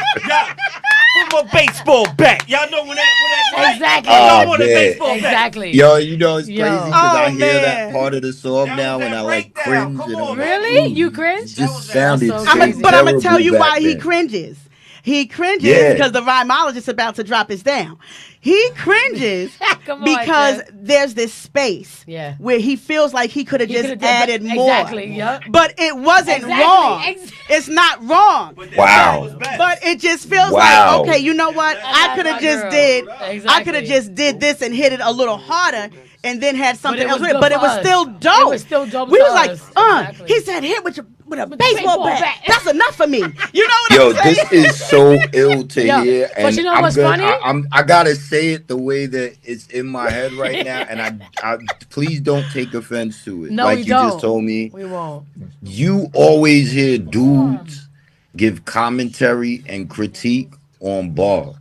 S: put my baseball bat. Y'all know when that
E: exactly.
U: Oh,
S: want a baseball bat.
E: Exactly.
U: Yo, you know it's crazy because I hear
R: man.
U: that part of the song now and I like cringe. And I'm
E: Really?
U: like,
E: You cringe?
U: just sounded
E: so
U: so
E: crazy.
R: But I'm gonna tell
U: terrible
R: you
U: back
R: why he
U: then.
R: cringes. He cringes
U: Yeah.
R: because the rhymologist is about to drop us down. He cringes
E: Come on,
R: because
E: Jeff.
R: there's this space where he feels like he could have just added more.
E: Exactly, yep.
R: But it wasn't
E: Exactly,
R: wrong. It's not wrong.
U: Wow.
R: But it just feels
U: Wow.
R: like, okay, you know what? I could have just did this and hit it a little harder and then had something else with it. But it was still dope.
E: It was still dope.
R: We
E: to
R: was like,
E: us. Exactly.
R: he said hit with a baseball bat. That's enough for me. You know what
U: Yo,
R: I'm saying?
U: this is so ill to
E: Yo,
U: hear,
E: but
U: and
E: you know
U: I'm
E: what's
U: gonna,
E: funny?
U: I gotta say it the way that it's in my head right now, and I please don't take offense to it.
E: No,
U: like
E: we
U: you
E: don't.
U: just told me,
E: We won't.
U: you always hear dudes give commentary and critique on bars.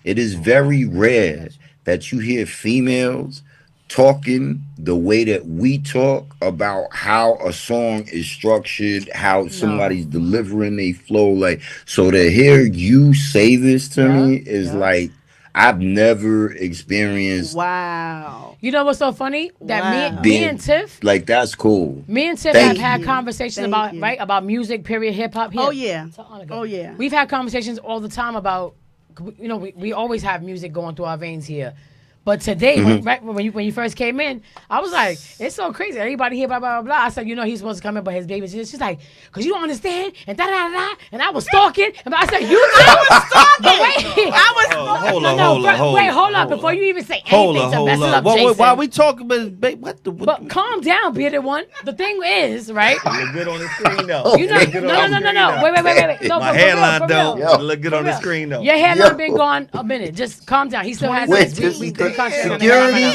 U: It is very rare that you hear females talking the way that we talk about how a song is structured, how somebody's delivering a flow. Like, so to hear you say this to me is like, I've never experienced.
R: Wow.
E: You know what's so funny? That me and Tiff,
U: like, that's cool.
E: me and Tiff
U: Thank
E: have had
U: you.
E: conversations about music, period, hip hop.
R: Oh yeah. Oh yeah.
E: We've had conversations all the time about, you know, we always have music going through our veins here. But today, when you first came in, I was like, it's so crazy. Everybody here, blah, blah, blah, blah. I said, you know, he's supposed to come in, but his baby's here. She's like, because you don't understand, and da-da-da-da. And I was stalking. And I said, you know?
R: I was stalking.
E: Wait.
R: I was
E: Wait, hold up. Before you even say anything to mess it up, Jason.
S: Why are we talking about what the?
E: But calm down, bearded one. The thing is, right?
S: Look good on the screen though.
E: You know, no. Wait. No,
S: My
E: for
S: hairline
E: real.
S: don't look good on the screen though.
E: Your hairline been gone a minute. Just calm down. He still has his. We concentrate on the hairline right now.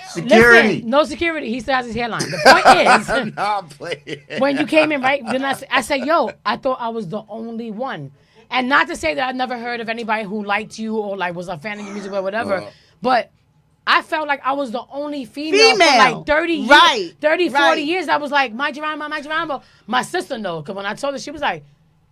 U: Security.
E: Listen, no security. He still has his hairline. The point is,
U: I'm playing.
E: when you came in, right? Then I said, yo, I thought I was the only one. And not to say that I've never heard of anybody who liked you or like was a fan of your music or whatever, but I felt like I was the only female. For like 30 years, 40 years. I was like, my Geronimo. My sister knows, because when I told her, she was like,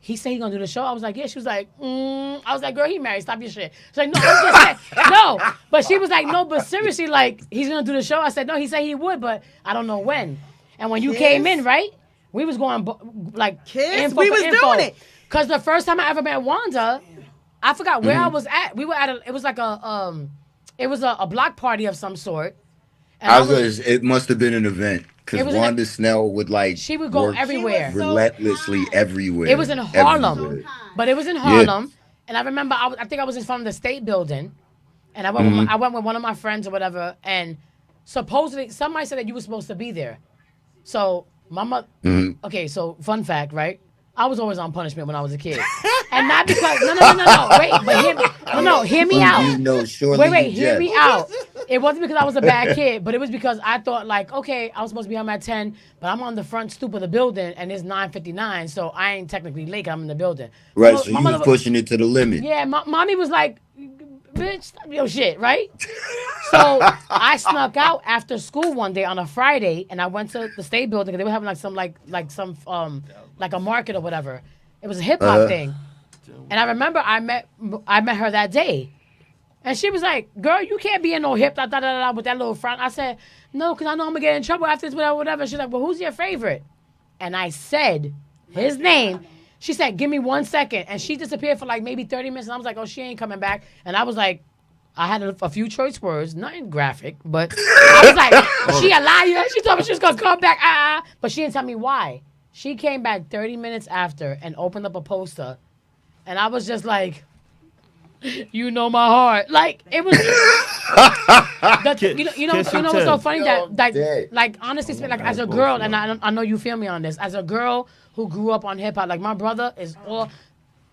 E: he said he gonna do the show. I was like, yeah. She was like, I was like, girl, he married. Stop your shit. She's like, no, I'm just saying. No. But she was like, no, but seriously, like, he's gonna do the show. I said, no, he said he would, but I don't know when. And when you came in, right, we was going like
R: Kids, we was doing it.
E: Because the first time I ever met Wanda, I forgot where I was at. We were at it was like a block party of some sort. And
U: it must have been an event because Wanda Snell would like
E: she would go everywhere,
U: relentlessly everywhere.
E: It was in Harlem,
U: everywhere.
E: but it was in Harlem, and I remember I think I was in front of the State Building, and I went with one of my friends or whatever, and supposedly somebody said that you were supposed to be there. So my mother, okay, so fun fact, right? I was always on punishment when I was a kid, and not because hear me out.
U: You know,
E: Hear me out. It wasn't because I was a bad kid, but it was because I thought like, okay, I was supposed to be home at 10, but I'm on the front stoop of the building and it's 9:59, so I ain't technically late. I'm in the building.
U: Right, so you was pushing it to the limit.
E: Yeah, mommy was like, bitch, stop your shit, right? So I snuck out after school one day on a Friday, and I went to the State Building because they were having like a market or whatever. It was a hip hop thing, and I remember I met her that day, and she was like, "Girl, you can't be in no hip da with that little front." I said, "No, because I know I'm gonna get in trouble after this, whatever." She's like, "Well, who's your favorite?" And I said his name. She said, "Give me 1 second," and she disappeared for like maybe 30 minutes. And I was like, "Oh, she ain't coming back." And I was like, I had a few choice words, nothing graphic, but I was like, "She a liar." She told me she was gonna come back, but she didn't tell me why. She came back 30 minutes after and opened up a poster, and I was just like, "You know my heart." Like it was. You know what's so funny that honestly, like as a girl, and I know you feel me on this. As a girl who grew up on hip hop, like my brother is all.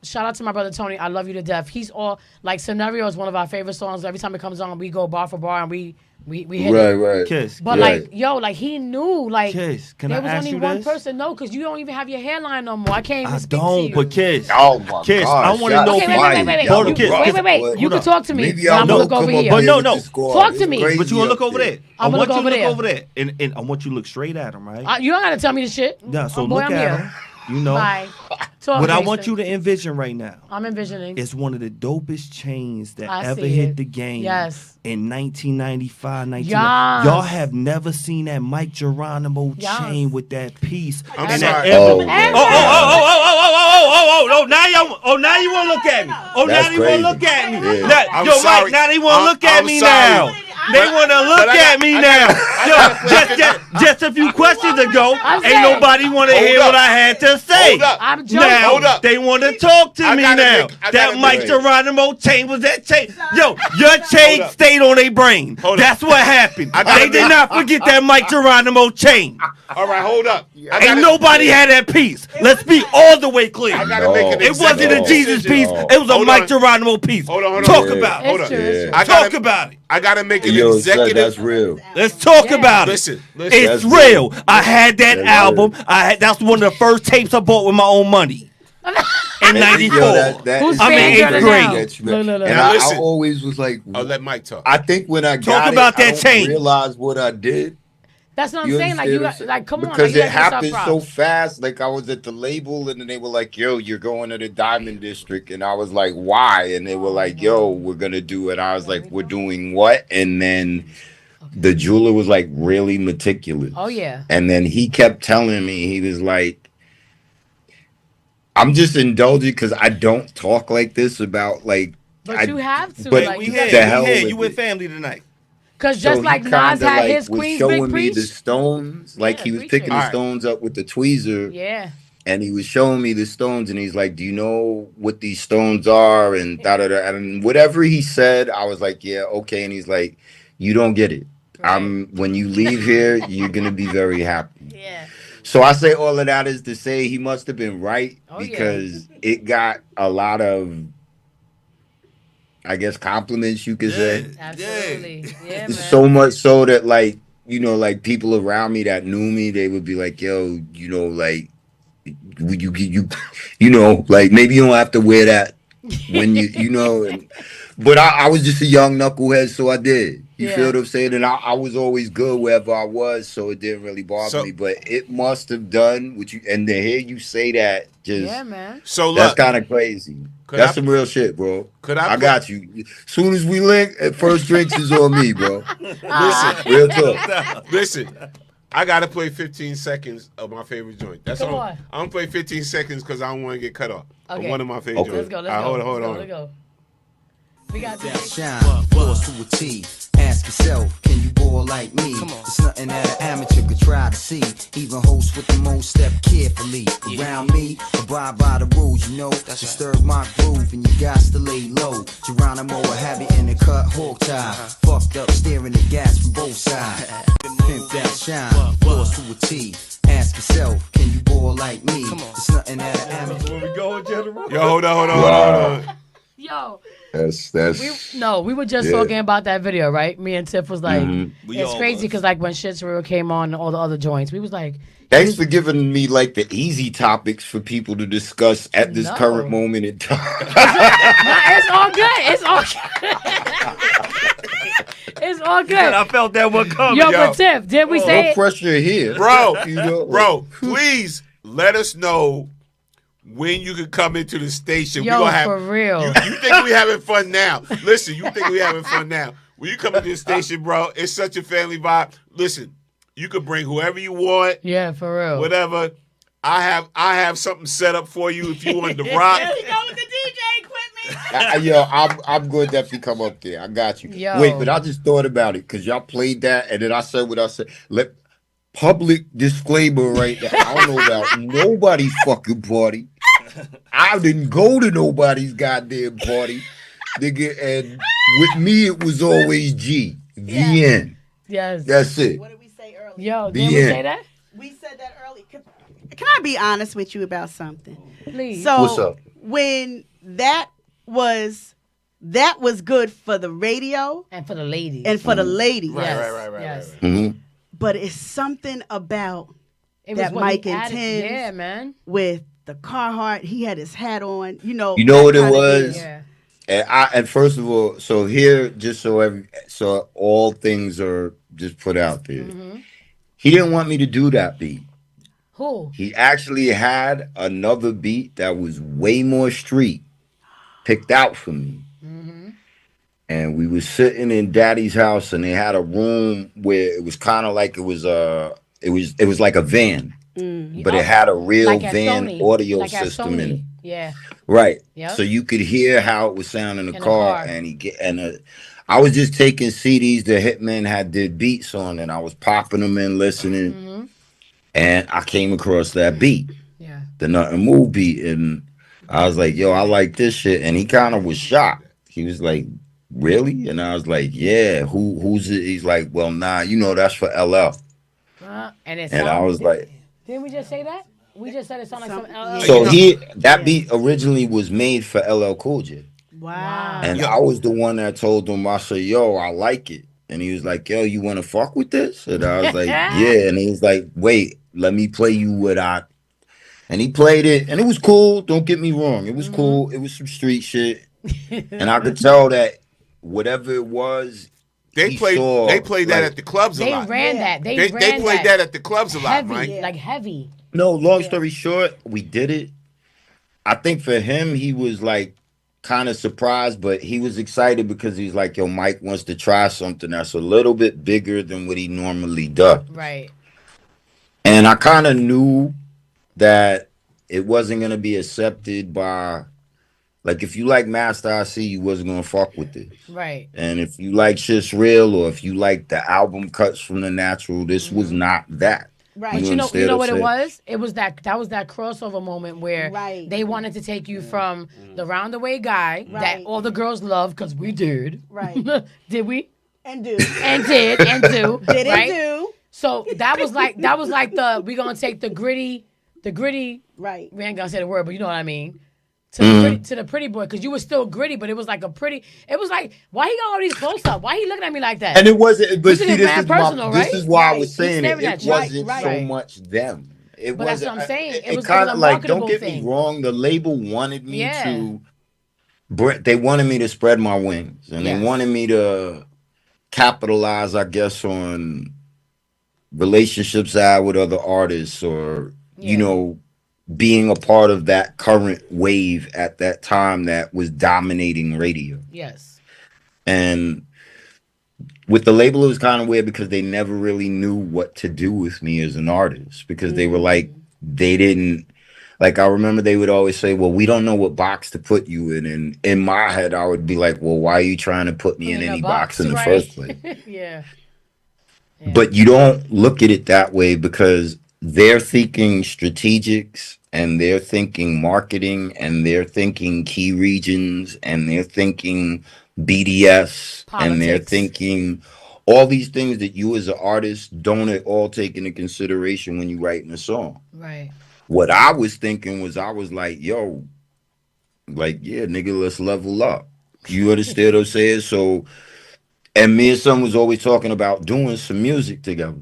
E: shout out to my brother Tony. I love you to death. He's all like Scenario is one of our favorite songs. Every time it comes on, we go bar for bar and we hit it.
U: Right.
S: Kiss.
E: But like, yo, like he knew, like
S: Kiss, can
E: there
S: I
E: was
S: ask
E: only
S: you
E: one
S: this?
E: person. No, because you don't even have your hairline no more. I can't even
S: I
E: speak to
S: don't,
E: you.
S: but Kiss.
U: Oh my
S: Kiss,
U: God,
S: I want to know.
E: Okay, wait.
S: Hold on, Kiss.
E: Wait. You can talk to me.
U: Maybe
E: but
U: I'll
E: I'm gonna look
U: come
E: over
U: up
E: here.
S: But no.
E: Talk to me.
S: But you gonna look over there. I
E: I'm gonna
S: want
E: look
S: you to look
E: over
S: over there, and I want you to look straight at him, right?
E: You don't gotta tell me the shit.
S: Yeah, so
E: Boy,
S: look
E: I'm
S: at
E: here.
S: him. You know.
E: Bye. Talk,
S: What I
E: Jason.
S: want you to envision right now.
E: I'm envisioning.
S: It's one of the dopest chains that
E: I
S: ever
E: see
S: hit
E: it.
S: the game.
E: Yes.
S: In 1995,
E: Yes.
S: Y'all have never seen that Mike Geronimo
E: Yes.
S: chain with that piece.
G: I'm
S: and
G: sorry.
S: That
U: Oh,
S: now you want to look at me. Oh,
U: That's
S: now you want
U: crazy.
S: to look at me.
U: Yeah.
S: Now,
G: I'm
S: yo,
G: sorry.
S: Mike, now they want to look at
G: I'm
S: me
G: sorry.
S: now. They want to look at me now. Just a few questions ago, ain't nobody want to
G: Hold
S: hear
G: up.
S: what I had to say.
G: Hold up.
E: I'm joking.
S: Now,
G: Hold up.
S: they want to talk to
G: I
S: me
G: gotta
S: now.
G: make- I
S: That
G: gotta
S: Mike
G: make-
S: Geronimo chain was that chain. Yo, your chain
G: up.
S: stayed on their brain.
G: Hold up.
S: That's what happened.
G: I gotta
S: They did
G: make-
S: not forget that Mike Geronimo chain.
G: All right, hold up.
S: Ain't nobody had that piece. Let's be all the way clear.
G: I gotta make an
S: It wasn't a
G: executive
S: Jesus
G: decision.
S: piece. It was a
G: Hold
S: Mike
G: on.
S: Geronimo piece.
G: Hold on.
S: Talk
U: Yeah.
S: about it.
G: Hold up.
U: Yeah.
S: Talk about it.
G: I gotta make an
U: Yo, son,
G: executive.
U: that's real.
S: Let's talk about it.
G: Listen.
S: It's
U: That's
S: real.
U: real.
S: I had that
U: That's
S: album. That's one of the first tapes I bought with my own money. In '94.
E: Who's
S: I'm in
E: fans
S: eighth
E: right
S: grade.
E: now?
U: That you
E: Look.
U: and
G: Now
U: I
G: listen.
U: always was like,
G: I'll let Mike talk.
U: I think when I
S: Talk
U: got
S: about
U: it, I
S: that
U: don't
S: chain.
U: realize what I did.
E: That's what I'm
U: You
E: saying. Like you,
U: understand what I'm saying?
E: like come on,
U: because
E: like, you
U: it
E: gotta give yourself
U: happened
E: props.
U: so fast. Like I was at the label, and then they were like, "Yo, you're going to the Diamond District," and I was like, "Why?" And they were like, "Yo, we're gonna do it." I was like, "We're doing what?" And then the jeweler was like really meticulous.
E: Oh yeah.
U: And then he kept telling me, he was like, "I'm just indulging because I don't talk like this about like."
E: But you have to.
U: But
E: like,
S: We
E: you
S: here.
U: the hell
S: We here.
U: with
S: You with
U: it.
S: family tonight.
E: Because just
U: So
E: like
U: he
E: Nas
U: kinda,
E: had
U: like,
E: his
U: was
E: Queens
U: showing
E: Big
U: me the
E: Preach.
U: stones, like
E: Yeah,
U: he was
E: preach
U: picking
E: it.
U: the
G: Alright.
U: stones up with the tweezer,
E: Yeah.
U: and he was showing me the stones, and he's like, "Do you know what these stones are?" And da da da, and whatever he said, I was like, "Yeah, okay." And he's like, "You don't get it. When you leave here, you're gonna be very happy."
E: Yeah.
U: So I say all of that is to say he must have been right
E: Oh, yeah.
U: because it got a lot of, I guess, compliments you could say.
E: Absolutely. Yeah, man.
U: So much so that like, you know, like people around me that knew me, they would be like, "Yo, you know, like you know, like maybe you don't have to wear that when you know." But I was just a young knucklehead, so I did. You feel what I'm saying? And I was always good wherever I was, so it didn't really bother me. But it must have done what you, and to hear you say that, just
E: Yeah, man.
G: So
U: that's
G: look,
U: kind of crazy. That's some real shit, bro. I got you. Soon as we link, first drinks is on me, bro.
G: Listen,
U: real talk.
G: Listen, I gotta play 15 seconds of my favorite joint. That's
E: Come
G: all.
E: on.
G: I'm gonna play 15 seconds because I don't want to get cut off.
E: Okay.
G: Of one of my favorite
U: Okay.
G: joints.
E: Let's go.
G: All right, hold on.
E: Let's go. We got this.
B: Shine, boss to a T. Ask yourself, can you ball like me? It's nothing that an amateur could try to see. Even hosts with the most step carefully. Around me, abide by the rules, you know. Disturb my groove and you got to lay low. Geronimo will have it in the cut, hawk tie. Fucked up, staring at gas from both sides. Pimp that shine, boss to a T. Ask yourself, can you ball like me? It's nothing that an amateur.
S: Where we going, General?
G: Yo, hold on.
E: Yo.
U: That's
E: We were just talking about that video, right? Me and Tiff was like,
U: We
E: it's
U: all
E: crazy because like when Shit's Real came on and all the other joints, we was like,
U: Thanks for giving me like the easy topics for people to discuss at this
E: No.
U: current moment in time.
E: it's all good. It's all good. It's all good.
S: I felt that one coming.
E: Yo, but Tiff, did we say
U: No
E: it?
U: pressure here,
G: Bro,
U: You know?
G: bro, please let us know when you can come into the station.
E: Yo,
G: we gonna have,
E: for real.
G: You think we having fun now? Listen, you think we having fun now? When you come into the station, bro, it's such a family vibe. Listen, you could bring whoever you want.
E: Yeah, for real.
G: Whatever. I have something set up for you if you want to rock.
E: You know, with the DJ equipment.
U: Yo, I'm going to definitely come up there. I got you.
E: Yo.
U: Wait, but I just thought about it because y'all played that, and then I said what I said. Public disclaimer right now. I don't know about nobody's fucking party. I didn't go to nobody's goddamn party, nigga. And with me, it was always G. The end.
E: Yes.
U: That's it.
R: What did we say earlier?
E: Yo,
U: The
E: did we
U: end.
E: say that?
R: We said that earlier. Can I be honest with you about something?
E: Please.
R: So
U: What's up?
R: when that was good for the radio
E: and for the ladies.
R: And for the ladies.
E: Yes.
R: But it's something about
E: It was
R: that
E: what
R: Mike
E: he
R: and
E: added-
R: Tim's
E: yeah, man.
R: with the Carhartt. He had his hat on. You know
U: You know what it
R: that kinda
U: was?
R: deal.
U: And first of all, so here, just so all things are just put out there. He didn't want me to do that beat.
E: Who?
U: He actually had another beat that was way more street picked out for me. And we was sitting in Daddy's house, and they had a room where it was kind of like it was like a van, but it had a real
E: Like at
U: van
E: Sony.
U: audio
E: Like at
U: system in it.
E: Sony. Yeah.
U: Right.
E: Yep.
U: So you could hear how it was sounding in the
E: In the
U: car,
E: car.
U: and I was just taking CDs the Hitman had did beats on, and I was popping them in, listening, and I came across that beat, the Nothing Move beat, and I was like, "Yo, I like this shit," and he kind of was shocked. He was like, "Really?" And I was like, "Yeah, who's it?" He's like, "Well, nah, that's for LL."
E: And it
U: And I was like,
E: didn't we just say that? We just said it sounded like some LL.
U: so that beat originally was made for LL Cool J.
R: Wow.
U: And I was the one that told him, I said, "Yo, I like it." And he was like, "Yo, you want to fuck with this?" And I was like, "Yeah." And he was like, "Wait, let me play you what I." And he played it, and it was cool. Don't get me wrong. It was cool. It was some street shit. And I could tell that whatever it was,
G: They played that at the clubs a
E: They
G: lot.
E: ran that. They ran
G: played that at the clubs a lot,
E: heavy,
G: Mike.
E: like heavy.
U: No, long story short, we did it. I think for him, he was like kind of surprised, but he was excited because he's like, "Yo, Mike wants to try something that's a little bit bigger than what he normally does."
E: Right.
U: And I kind of knew that it wasn't going to be accepted by, like, if you like Master IC, you wasn't going to fuck with this.
E: Right.
U: And if you like Shit's Real, or if you like the album cuts from The Natural, this was not that.
E: Right. But you know what it was? It was that was that crossover moment where they wanted to take you from the roundaway guy that all the girls love, because we did.
R: Right.
E: Did we?
R: And do.
E: And did and do.
R: Did and
E: right?
R: do.
E: So that was like the we gonna take the gritty.
R: Right.
E: We ain't gonna say the word, but you know what I mean.
U: Mm-hmm.
E: To the pretty boy, because you were still gritty, but it was like it was like, why he got all these close up? Why he looking at me like that?
U: And it wasn't, but
E: This
U: see,
E: is mad personal,
U: this
E: right?
U: is why I
E: Right.
U: was saying
E: He's
U: it.
E: staring
U: It
E: at you.
U: wasn't
E: Right.
U: so much them. It
E: But that's
U: wasn't.
E: what I'm saying. It
U: It
E: was
U: kind
E: a
U: of like,
E: marketable
U: don't get
E: thing.
U: me wrong. The label wanted me
E: Yeah.
U: to. They wanted me to spread my wings, and they wanted me to capitalize, I guess, on relationships I had with other artists, or being a part of that current wave at that time that was dominating radio.
E: Yes.
U: And with the label, it was kind of weird because they never really knew what to do with me as an artist, because they were like, they didn't, like, I remember they would always say, "Well, we don't know what box to put you in." And in my head, I would be like, "Well, why are you trying to put me in any box in the first place?"
E: Yeah.
U: But you don't look at it that way, because they're thinking strategics, and they're thinking marketing, and they're thinking key regions, and they're thinking BDS, and they're
E: Politics.
U: thinking all these things that you as an artist don't at all take into consideration when you're writing a song.
E: Right.
U: What I was thinking was, I was like, "Yo, like, yeah, nigga, let's level up." You understand what I'm saying? So, and me and son was always talking about doing some music together.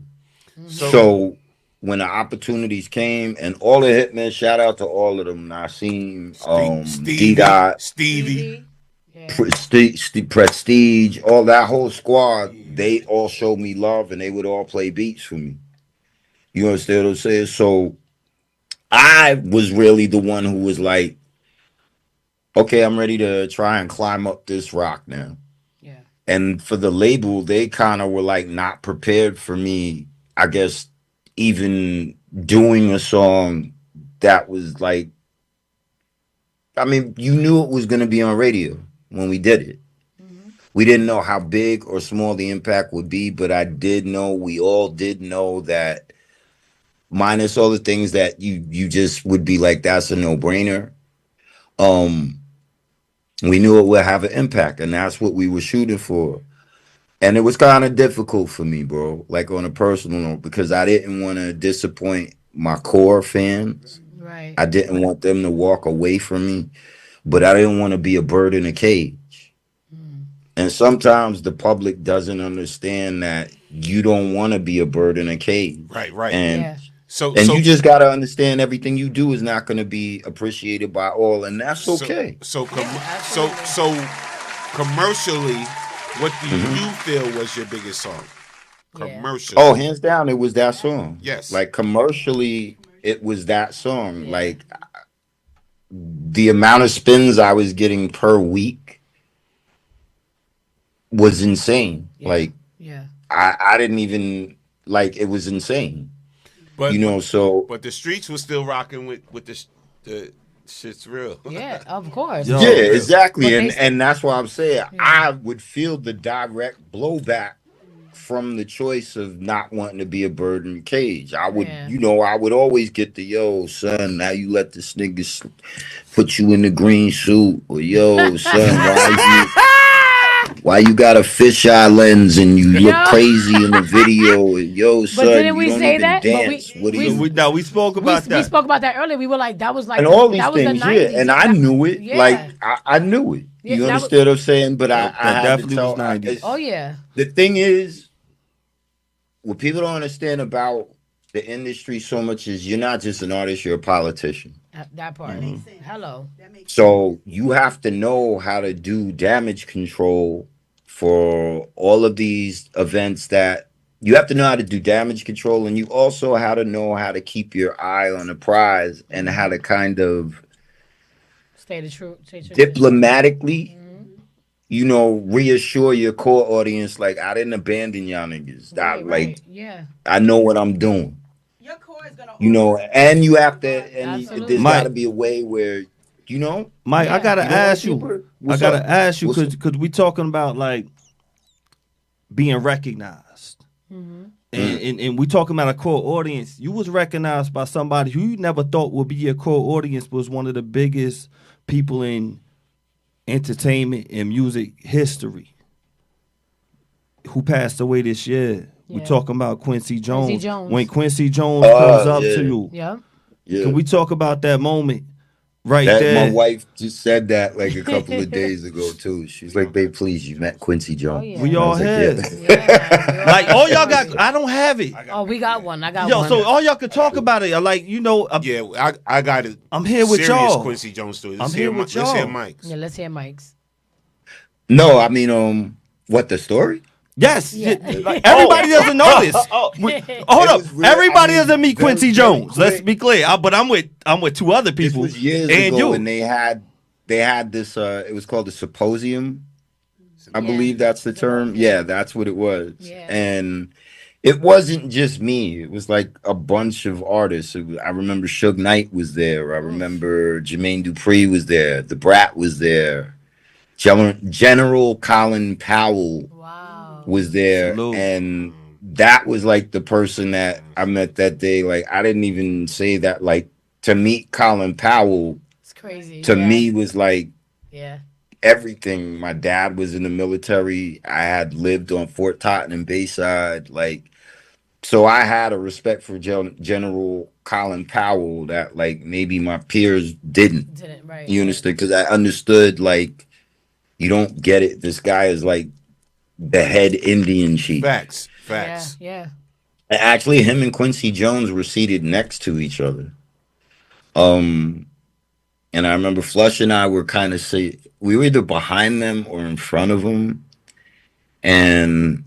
U: So when the opportunities came, and all the Hitmen, shout out to all of them, Naseem, D-Dot,
G: Stevie,
U: Prestige, all that whole squad, they all showed me love, and they would all play beats for me. You understand what I'm saying? So I was really the one who was like, "Okay, I'm ready to try and climb up this rock now."
E: Yeah.
U: And for the label, they kind of were like not prepared for me, I guess, even doing a song that was like, I mean, you knew it was going to be on radio when we did it. We didn't know how big or small the impact would be, but I did know, we all did know that, minus all the things that you just would be like, that's a no-brainer, we knew it would have an impact, and that's what we were shooting for. And it was kind of difficult for me, bro, like on a personal note, because I didn't want to disappoint my core fans.
E: Right.
U: I didn't want them to walk away from me. but I didn't want to be a bird in a cage. And sometimes the public doesn't understand that you don't want to be a bird in a cage.
G: Right, right.
U: And
G: Yeah. So
U: you just got to understand everything you do is not going to be appreciated by all, and that's okay.
G: So commercially, what do you feel was your biggest song? Commercially.
U: Oh, hands down, it was that song.
G: Yes.
U: Like commercially, it was that song. Like the amount of spins I was getting per week was insane. Like I didn't even like it was insane.
G: But
U: but
G: the streets was still rocking with the shit's real.
E: Yeah, of course.
U: Yeah, exactly. And that's why I'm saying I would feel the direct blowback from the choice of not wanting to be a bird in a cage. I would, I would always get the, yo, son, now you let this nigga put you in the green suit. Or, yo, son, why you got a fisheye lens and you look crazy in the video? And, yo, son,
E: didn't we
U: you don't
E: say
U: even
E: that?
U: dance.
S: We spoke about that.
E: We spoke about that earlier. We were like, that was like,
U: and all these
E: that was
U: things,
E: the 90s.
U: And I knew it.
E: Yeah.
U: Like, I knew it.
E: Yeah,
U: You
E: that
U: understand what I'm saying? But I had
S: definitely
U: to tell,
S: was 90s.
E: Oh, yeah.
U: The thing is, what people don't understand about the industry so much is you're not just an artist, you're a politician.
E: That part. Hello.
U: So you have to know how to do damage control for all of these events that you have to know how to do damage control, and you also how to know how to keep your eye on the prize and how to kind of
E: Stay true.
U: diplomatically reassure your core audience, like, I didn't abandon y'all niggas.
E: Right.
U: I know what I'm doing. Your core is gonna, and you have to, and there's got to be a way where,
S: Mike, I gotta ask you. Because we talking about like being recognized, and we talking about a core audience. You was recognized by somebody who you never thought would be your core audience, was one of the biggest people in entertainment and music history, who passed away this year. We're talking about Quincy Jones. When Quincy Jones comes up to you, can we talk about that moment there?
U: My wife just said that like a couple of days ago too. She's like, "Babe, please, you met Quincy Jones."
S: We all had. Like all y'all got. I don't have it.
E: Oh, we got one. I got
S: one.
E: one.
S: So all y'all could talk about it. Like
G: I got it.
S: I'm here with
G: serious
S: y'all.
G: Quincy Jones story.
S: I'm here with y'all.
G: Let's hear Mike's.
E: Yeah, let's hear Mike's.
U: No, I mean, what, the story?
S: Yes. Like, everybody doesn't know this. Hold up. Everybody doesn't meet Quincy Jones. Let's be clear. But I'm with two other people.
U: This was years ago, and they had this. It was called a symposium. I believe that's the term. Yeah, that's what it was. Yeah. And it wasn't just me. It was like a bunch of artists. I remember Suge Knight was there. I remember Jermaine Dupri was there. The Brat was there. General Colin Powell was there. Salute. And that was like the person that I met that day. Like, I didn't even say that. Like, to meet Colin Powell, it's crazy. To me was like everything. My dad was in the military. I had lived on Fort Totten and Bayside. Like, so I had a respect for General Colin Powell that like maybe my peers didn't. Right. You understand? Because I understood, like, you don't get it. This guy is like the head Indian chief.
G: Facts.
E: Yeah.
U: Actually, him and Quincy Jones were seated next to each other. And I remember Flush and I were kind of we were either behind them or in front of them. And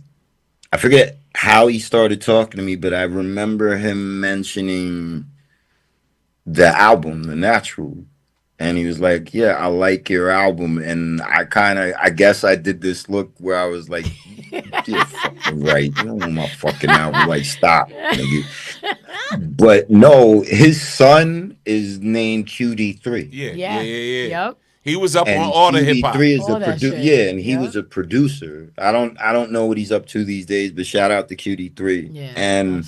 U: I forget how he started talking to me, but I remember him mentioning the album, The Natural. And he was like, "Yeah, I like your album." And I guess I did this look where I was like, "You're fucking right. You don't want my fucking album." Like, stop, nigga. But no, his son is named QD3.
G: Yeah.
E: Yep.
G: He was up on all the hip hop.
U: QD3 is a producer. And he was a producer. I don't know what he's up to these days, but shout out to QD3.
E: Yeah.
U: And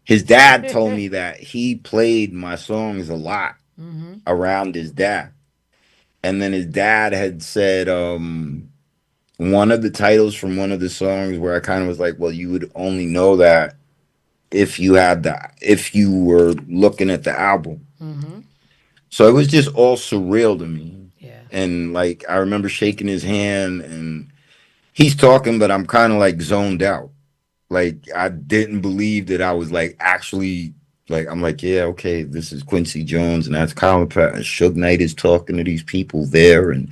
U: his dad told me that he played my songs a lot. Around his dad. And then his dad had said one of the titles from one of the songs where I kind of was like, well, you would only know that if you were looking at the album. So it was just all surreal to me. and like I remember shaking his hand, and he's talking, but I'm kind of like zoned out. Like I didn't believe that I was like actually like I'm like, yeah, okay, this is Quincy Jones, and that's Colin Pat, and Suge Knight is talking to these people there, and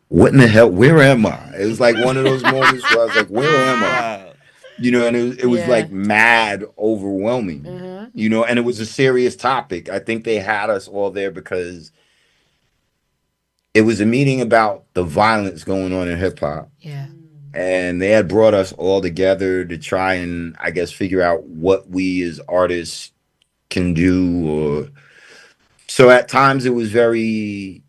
U: what in the hell? Where am I? It was like one of those moments where I was like, where am I? You know, and it was like mad overwhelming. You know, and it was a serious topic. I think they had us all there because it was a meeting about the violence going on in hip hop.
E: Yeah.
U: And they had brought us all together to try and, I guess, figure out what we as artists can do. Or so at times it was very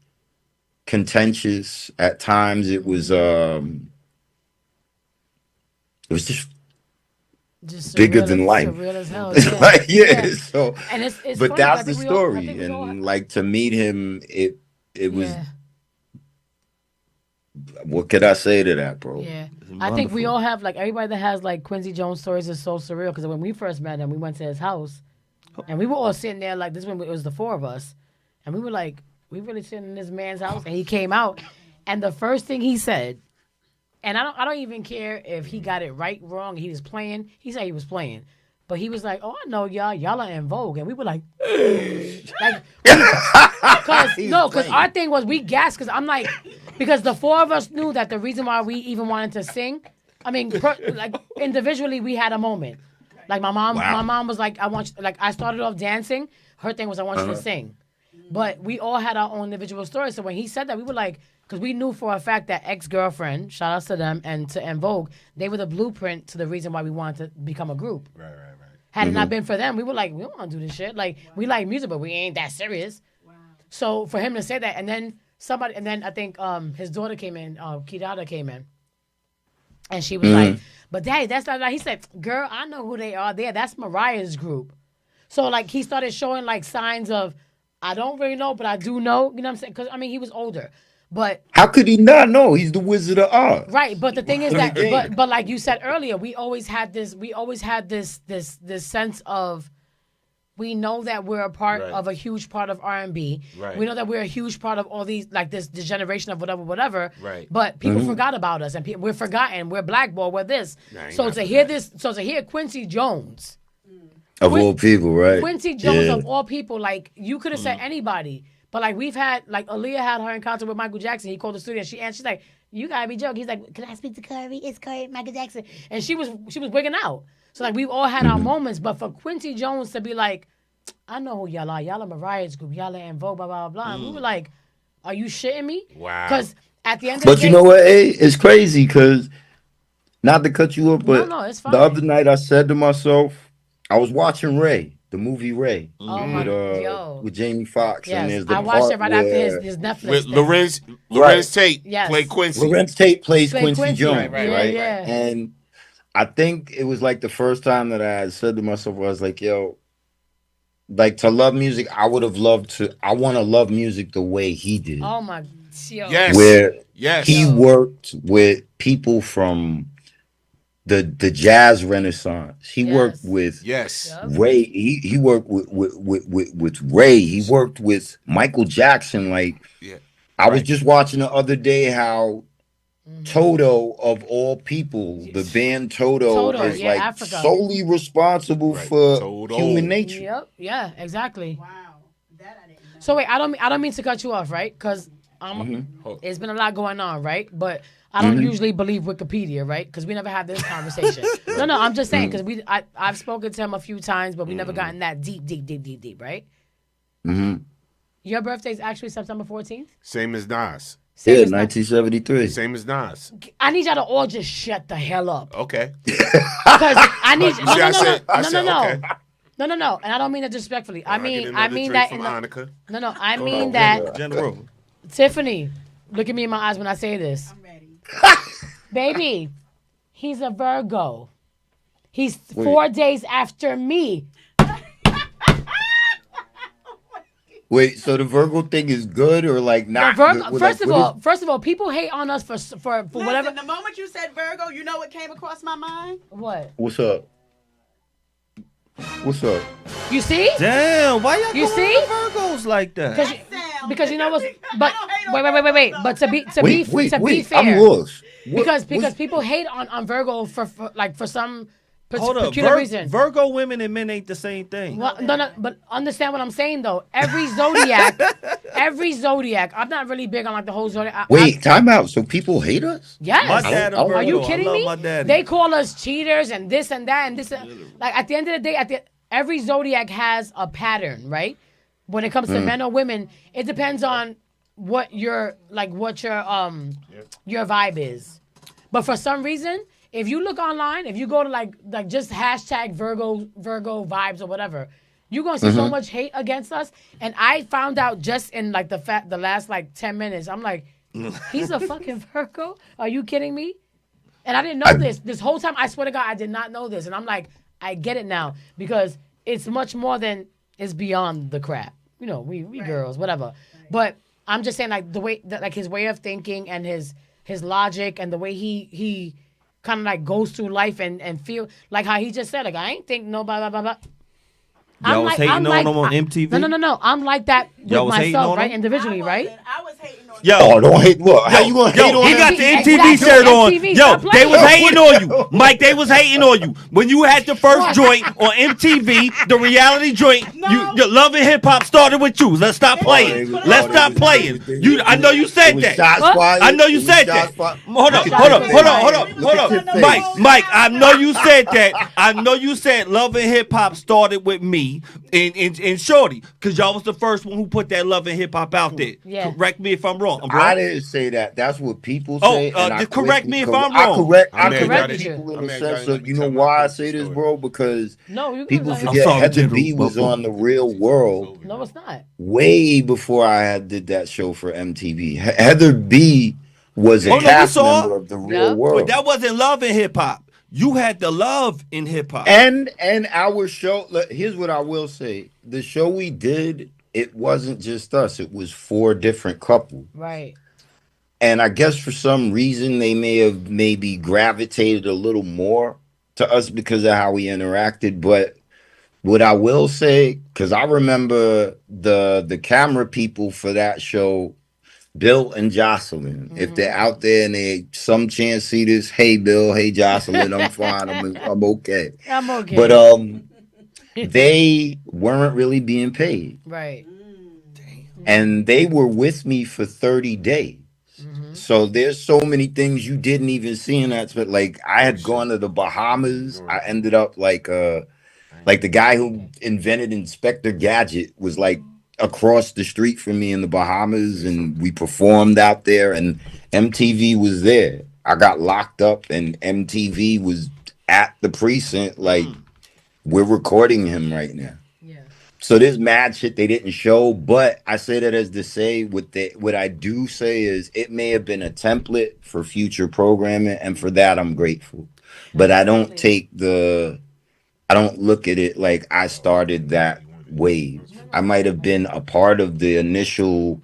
U: contentious. At times it was just bigger
E: surreal,
U: than life.
E: surreal as hell.
U: It's
E: Yeah.
U: like, yeah. So,
E: and it's
U: but
E: funny,
U: that's
E: I
U: the
E: think we all- I
U: story.
E: think we all-
U: And like to meet him, it was. What could I say to that, bro?
E: Yeah, I think we all have like everybody that has like Quincy Jones stories is so surreal because when we first met him, we went to his house, and we were all sitting there like this when it was the four of us, and we were like, we really sitting in this man's house, and he came out, and the first thing he said, and I don't even care if he got it right, wrong, he was playing. He said he was playing. But he was like, "Oh, I know y'all are in vogue," and we were like, like, because our thing was we gasped because I'm like, because the four of us knew that the reason why we even wanted to sing, I mean, like individually we had a moment. Like my mom was like, I started off dancing. Her thing was I want you to sing, but we all had our own individual stories. So when he said that, we were like, because we knew for a fact that Ex-Girlfriend, shout outs to them, and to En Vogue, they were the blueprint to the reason why we wanted to become a group. Right. Had it not been for them, we were like, we don't want to do this shit. Like, we like music, but we ain't that serious. Wow. So for him to say that, and then I think his daughter came in, Kidada came in, and she was like, but Daddy, that's not, he said, girl, I know who they are there. That's Mariah's group. So like, he started showing like signs of, I don't really know, but I do know, you know what I'm saying? Because, I mean, he was older. But
U: how could he not know? He's the Wizard of Oz.
E: Right, but the thing is that, but like you said earlier, we always had this sense of, we know that we're a part of a huge part of R&B. Right. We know that we're a huge part of all these, like this generation of whatever. Right. But people forgot about us, and we're forgotten. We're blackballed. We're this. So to hear Quincy Jones,
U: of all people, right?
E: Quincy Jones of all people, like you could have said anybody. But like we've had, like Aaliyah had her encounter with Michael Jackson. He called the studio and she's like, "You gotta be joking." He's like, "Can I speak to Curry? It's Curry, Michael Jackson." And she was wigging out. So like we've all had our moments, but for Quincy Jones to be like, "I know who y'all are. Y'all are Mariah's group. Y'all are En Vogue, blah blah blah." And we were like, "Are you shitting me?" Wow. Because at the end of the day,
U: but you know what? Hey, it's crazy because not to cut you off, but
E: it's fine.
U: The other night I said to myself, I was watching Ray. The movie Ray with Jamie Foxx, and there's the
E: I watched it right after his Netflix.
G: With Lorenz Tate played Quincy.
U: Lorenz Tate plays Quincy Jones,
E: right?
U: Yeah. And I think it was like the first time that I had said to myself, I was like, "Yo, like to love music, I would have loved to. I want to love music the way he did.
E: Oh my,
U: yes, where he worked with people from." The jazz renaissance. He worked with Ray. He worked with Ray. He worked with Michael Jackson. Like I was just watching the other day how Toto of all people, the band Toto is like Africa. Solely responsible for human nature.
E: Yep. Yeah. Exactly. Wow. That I didn't know. So wait, I don't mean to cut you off, right? Because it's been a lot going on, right? But I don't usually believe Wikipedia, right? Because we never had this conversation. No, I'm just saying because I've spoken to him a few times, but we never gotten that deep, right?
U: Mm-hmm.
E: Your birthday's actually September 14th?
G: Same as Nas.
U: 1973.
G: Same as Nas.
E: I need y'all to all just shut the hell up.
G: Okay.
E: Because I need No. And I don't mean it disrespectful. I mean that in the, I mean that.
S: General.
E: Tiffany, look at me in my eyes when I say this. I'm ready. Baby, he's a Virgo. He's 4 days after me.
U: Wait, so the Virgo thing is good or like not?
E: First of all, people hate on us for whatever.
R: The moment you said Virgo, you know what came across my mind?
E: What?
U: What's up? What's up?
E: You see?
S: Damn, why y'all
E: you
S: going
E: see
S: Virgos like that?
E: because you know what's, but wait. But to be fair,
U: I'm lost.
E: Because people hate on Virgo for some
S: Hold up,
E: peculiar reason.
S: Virgo women and men ain't the same thing.
E: Well, no, but understand what I'm saying though. Every zodiac. I'm not really big on like the whole zodiac.
U: Wait, time out. So people hate us?
E: Yes.
S: My dad a Virgo.
E: Are you kidding
S: I love
E: me?
S: my daddy.
E: They call us cheaters and this and that and this. Like at the end of the day, every zodiac has a pattern, right? When it comes to men or women, it depends on what your vibe is. But for some reason, if you look online, if you go to like just hashtag Virgo vibes or whatever, you're gonna see so much hate against us. And I found out just in like the last like 10 minutes, I'm like, he's a fucking Virgo? Are you kidding me? And I didn't know this whole time. I swear to God, I did not know this. And I'm like, I get it now because it's much more than it's beyond the crap. You know, we girls, whatever. But I'm just saying like the way that like his way of thinking and his logic and the way he kind of like goes through life and feel like how he just said, like, I ain't think no blah blah blah blah.
S: Y'all was hating on him on MTV?
E: No. I'm like that with
S: Y'all was hating
E: myself,
S: on
E: right?
S: him?
E: Individually, right?
U: Yo, don't hate. What? How you gonna hate on
S: He
U: him?
S: got the MTV
E: Exactly.
S: shirt on.
E: MTV,
S: Yo,
E: stop
S: they
E: playing.
S: was hating on you. Mike, they was hating on you. When you had the first joint on MTV, the reality joint, your Love and Hip Hop started with you. Let's stop playing. Let's stop playing. I know you said that. I know you said that. Hold up. Mike, I know you said that. I know you said Love and Hip Hop started with me and Shorty, because y'all was the first one who put that Love and Hip Hop out there.
E: Yeah.
S: Correct me if I'm wrong.
U: I didn't say that. That's what people say.
S: Just correct me if I'm
U: I
S: wrong.
U: correct people in the sense of, you know why I say this, bro? Because people
E: I'm
U: forget
S: sorry,
U: Heather
S: General.
U: B was on The Real World
E: No, it's not.
U: way before I did that show for MTV. Heather B was a
S: we
U: cast
S: saw.
U: member of The Real World.
S: But that wasn't Love in Hip Hop. You had the love in hip hop.
U: And our show, look, here's what I will say. The show we did, it wasn't just us. It was 4 different couples.
E: Right.
U: And I guess for some reason they may have maybe gravitated a little more to us because of how we interacted. But what I will say, because I remember the camera people for that show, Bill and Jocelyn. If they're out there and they some chance see this, hey Bill, hey Jocelyn, I'm fine, I'm okay.
E: I'm okay.
U: But they weren't really being paid.
E: Right.
U: And they were with me for 30 days. So there's so many things you didn't even see in that. But like I had gone to the Bahamas. I ended up like the guy who invented Inspector Gadget was like across the street from me in the Bahamas, and we performed out there, and MTV was there. I got locked up and MTV was at the precinct. Like we're recording him right now. So there's mad shit they didn't show, but I say that as to say what I do say is it may have been a template for future programming, and for that I'm grateful. But I don't look at it like I started that wave. I might have been a part of the initial,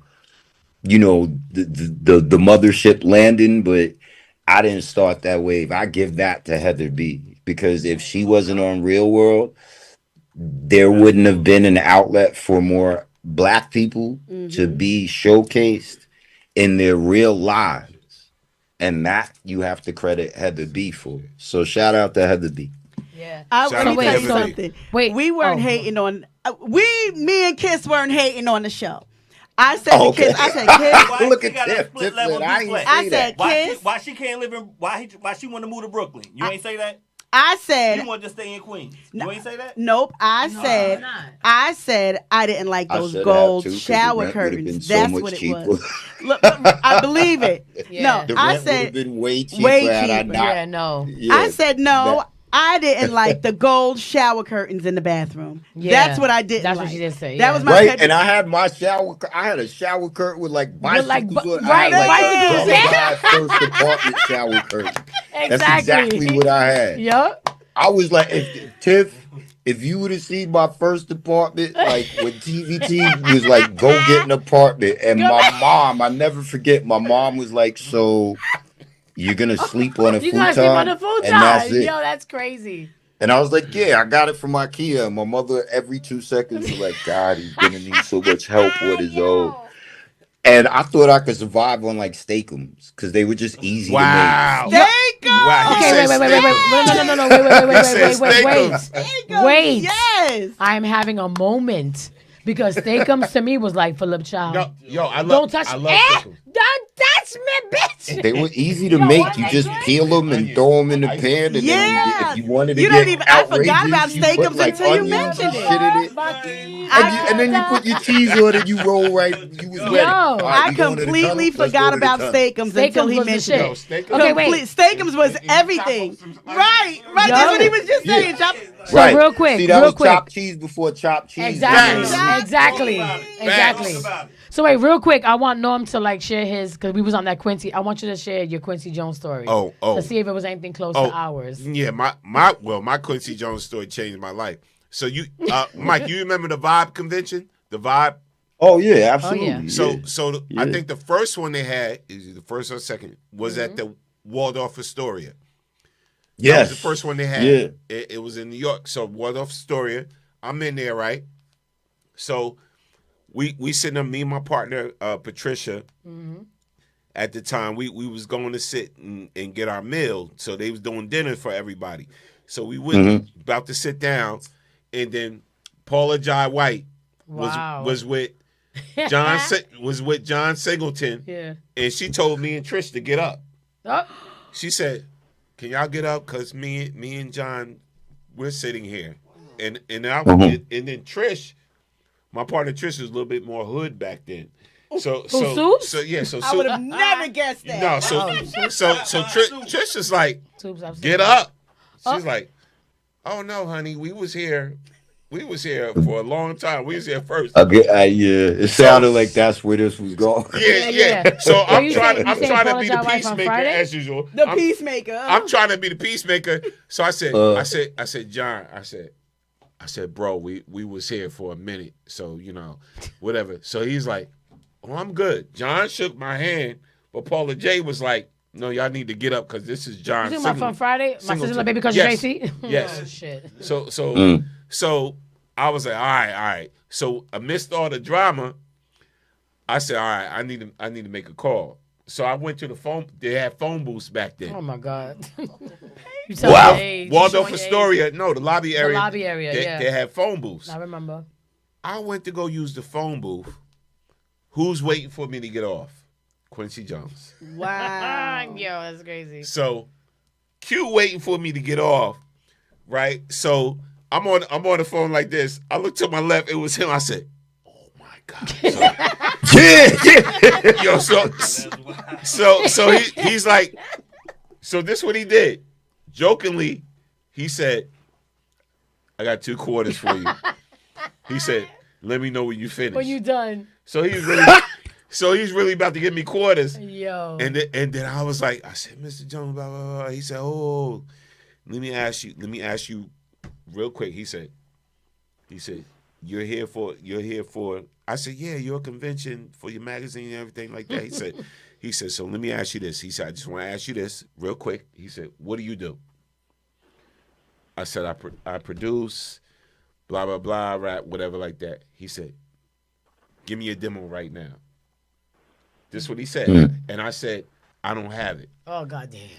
U: the mothership landing, but I didn't start that wave. I give that to Heather B, because if she wasn't on Real World, there wouldn't have been an outlet for more Black people to be showcased in their real lives. And that you have to credit Heather B for. So shout out to Heather B.
E: Yeah.
R: Let me tell you something.
E: Wait.
R: We weren't hating on, me and Kiss weren't hating on the show. I said to Kiss, Kiss.
U: Look at Tiff.
R: I said, Kiss.
S: Why she can't live in, why she want to move to Brooklyn? You ain't say that?
R: I said
S: you want to stay in Queens. You ain't say that?
R: Nope. I said I didn't like those gold shower curtains. That's what it was. Look, I believe it.
U: Yeah.
R: No,
U: I
R: said
U: would have been way cheaper.
R: I said no. I didn't like the gold shower curtains in the bathroom.
E: Yeah,
R: that's what I didn't like.
E: That's what she did say.
R: That was my
U: right. And I had my shower. I had a shower curtain with like bicycles. Right. First apartment shower curtain. That's exactly what I had.
E: Yep.
U: I was like, if you would have seen my first apartment, like when TVT was like, go get an apartment, and my mom, I never forget, my mom was like, so you're gonna sleep on a futon, and that's it.
E: Yo, that's crazy.
U: And I was like, yeah, I got it from IKEA. And my mother, every 2 seconds, was like, God, he's gonna need so much help with his own. And I thought I could survive on like steakums because they were just easy
G: Wow.
U: to make.
R: Steakums.
G: Wow.
E: Okay, wait. No. Wait.
R: Yes.
E: I'm having a moment because steakums to me was like Philip Child.
G: No, yo, I love.
E: Don't touch.
G: I love steakums.
E: Don't touch me, bitch.
U: They were easy to make. You just peel them and throw them in the pan, and then if you wanted to
R: You
U: get
R: don't even. I forgot about
U: outrageous, you put,
R: steakums
U: like,
R: until you
U: onions
R: mentioned
U: and shit
R: it.
U: in it. And then you put your cheese on it. You roll right. You was ready. All right,
R: I
U: we going to the
R: completely
U: tunnel? Let's
R: forgot
U: go to the
R: about
U: tunnel.
R: steakums until he
E: was the
R: mentioned
E: shit.
R: it.
E: Okay, wait.
R: Steakums was everything. Right. That's what he was just saying. Chop.
E: So
U: Right.
E: real quick,
U: See, that
E: real
U: was
E: quick.
U: chopped cheese before chopped cheese.
E: Exactly. So wait, real quick, I want Norm to like share his because we was on that Quincy. I want you to share your Quincy Jones story.
G: Oh.
E: To see if it was anything close to ours.
G: Yeah, my Quincy Jones story changed my life. So you, Mike, you remember the Vibe convention? The Vibe.
U: Oh yeah, absolutely.
G: So I think the first one they had is the first or second was at the Waldorf Astoria.
U: Yes,
G: that was the first one they had.
U: Yeah,
G: it was in New York. So Waldorf Astoria, I'm in there, right? So we sitting there, me and my partner Patricia. At the time, we was going to sit and get our meal. So they was doing dinner for everybody. So we went about to sit down, and then Paula Jai White was with John Singleton.
E: Yeah.
G: And she told me and Trish to get up.
E: Oh.
G: She said, "Can y'all get up? Cause me and John, we're sitting here." And then Trish, my partner Trish was a little bit more hood back then. So
R: I would have never guessed that.
G: No, so Trish is like, "Get up." She's like, "Oh no, honey, we was here for a long time. We was here first."
U: yeah, it sounded like that's where this was going.
G: Yeah. So I'm trying to be the peacemaker as usual.
R: Peacemaker.
G: I'm trying to be the peacemaker. So I said, John, I said, bro, we was here for a minute, so whatever. So he's like, "Oh, I'm good." John shook my hand, but Paula J was like, "No, y'all need to get up because this is John."
E: You talking about from Friday? My sister's like, "Baby, because you're Tracy."
G: Yes.
E: Oh shit.
G: So I was like, all right. So amidst all the drama, I said, all right, I need to make a call. So I went to the phone. They had phone booths back then.
E: Oh my God.
G: Wow. Waldorf Astoria, no, the lobby area.
E: The lobby area,
G: They had phone booths.
E: I remember.
G: I went to go use the phone booth. Who's waiting for me to get off? Quincy Jones.
E: Wow. Yo, that's crazy.
G: So Q waiting for me to get off, right? So I'm on the phone like this. I looked to my left. It was him. I said, "Oh my God." So, yeah. Yo, so he's like, so this is what he did. Jokingly, he said, "I got 2 quarters for you." He said, "Let me know when you finish."
E: When you done.
G: So he's really about to give me quarters.
E: Yo.
G: And then I was like, I said, "Mr. Jones, blah, blah, blah." He said, "Oh, let me ask you real quick." He said, you're here for I said, "Yeah, your convention for your magazine and everything like that." He said, "So let me ask you this." He said, "I just want to ask you this real quick." He said, "What do you do?" I said, I produce, blah, blah, blah, rap, whatever like that. He said, "Give me a demo right now." This is what he said. And I said, "I don't have it."
E: Oh, goddamn.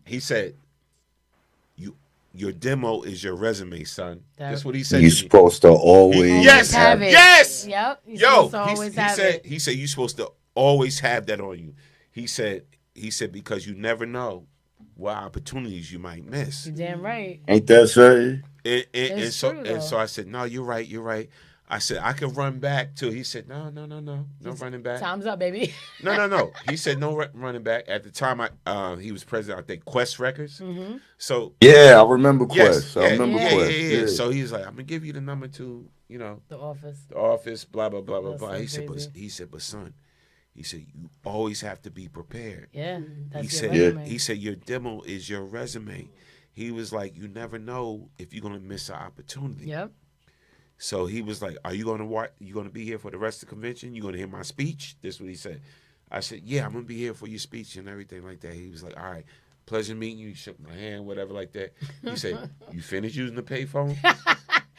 G: He said, your demo is your resume, son. That's what he said.
U: You're supposed to always
E: have it.
G: Yes.
E: Yep.
G: Yo,
E: he
G: said you're supposed to always have that on you. He said because you never know what opportunities you might miss.
E: You're damn right.
U: Ain't that so?
G: And so I said, "No, you're right. I said, "I can run back too." He said, No running back.
E: Time's up, baby.
G: No. He said, "No running back." At the time, he was president, I think, Quest Records.
E: Mm-hmm.
G: So
U: yeah, I remember Quest.
G: Quest.
U: Yeah.
G: So he's like, "I'm gonna give you the number to,
E: the office,
G: blah blah blah blah blah." He said, "But son," he said, "you always have to be prepared."
E: Yeah, that's
G: resume. He said, "Your demo is your resume." He was like, "You never know if you're gonna miss an opportunity."
E: Yep.
G: So he was like, "Are you gonna be here for the rest of the convention? You gonna hear my speech?" This is what he said. I said, "Yeah, I'm gonna be here for your speech and everything like that." He was like, "All right, pleasure meeting you." He shook my hand, whatever like that. He said, "You finished using the payphone?"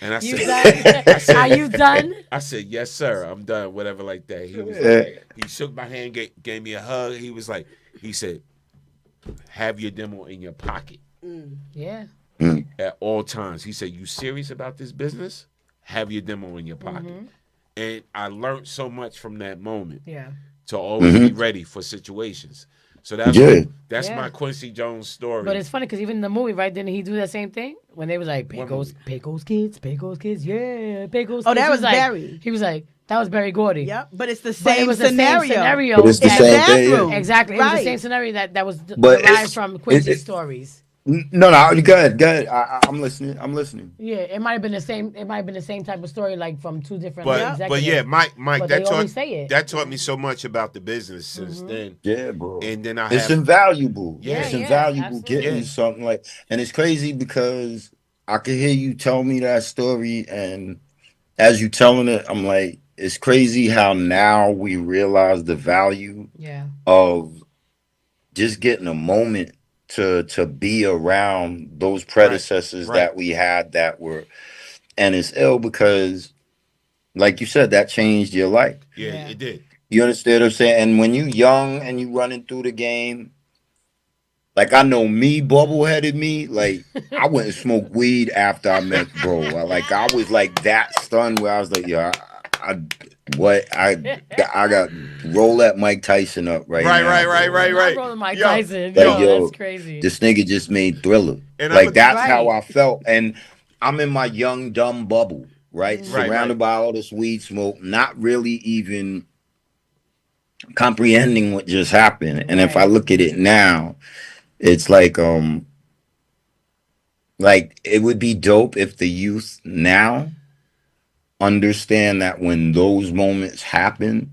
G: And I
E: You
G: said,
E: done? Are you done?
G: I said, yes, sir. I'm done. Whatever like that. He was like, he shook my hand, gave me a hug. He was like, he said, have your demo in your pocket.
E: Yeah.
G: At all times. He said, you serious about this business? Have your demo in your pocket. And I learned so much from that moment.
E: Yeah.
G: To always be ready for situations. So that's my Quincy Jones story.
E: But it's funny because even in the movie, right? Didn't he do that same thing when they was like, Pecos kids, yeah, Pecos.
R: Oh,
E: kids.
R: that was
E: like,
R: Barry.
E: He was like, that was Barry Gordy.
R: Yep, but it's the
E: But
R: same
E: it was the
R: scenario.
E: same scenario.
U: But it's the
E: that-
U: same thing, yeah.
E: Exactly. It was the
R: Right.
E: same scenario that was
U: But
E: derived
U: it's-
E: from Quincy's
U: it-
E: stories.
U: No, go ahead. I'm listening.
E: Yeah, it might have been the same. It might have been the same type of story, like from two different.
G: But
E: executives.
G: yeah, Mike,
E: But
G: that
E: they always say it.
U: Mm-hmm.
G: taught me so much about the business since then.
U: Yeah, bro.
G: And then
U: It's invaluable.
G: Yeah,
U: It's
G: yeah,
U: invaluable
G: absolutely.
U: getting something like, and it's crazy because I could hear you tell me that story, and as you telling it, I'm like, it's crazy how now we realize the value of just getting a moment to be around those predecessors that we had that were, and it's ill because, like you said, that changed your life.
G: Yeah, it did.
U: You understand what I'm saying? And when you young and you running through the game, like I know me, bubble-headed me, like I went and smoked weed after I met bro. I was like that stunned where I was like, yeah, I got roll that Mike Tyson up right now.
G: Right.
E: Rolling Mike
U: Yo.
E: Tyson.
U: Like, yo,
E: That's crazy.
U: This nigga just made Thriller.
G: And
U: like that's how I felt. And I'm in my young dumb bubble, right? Surrounded by all this weed smoke, not really even comprehending what just happened. And if I look at it now, it's like it would be dope if the youth now understand that when those moments happen,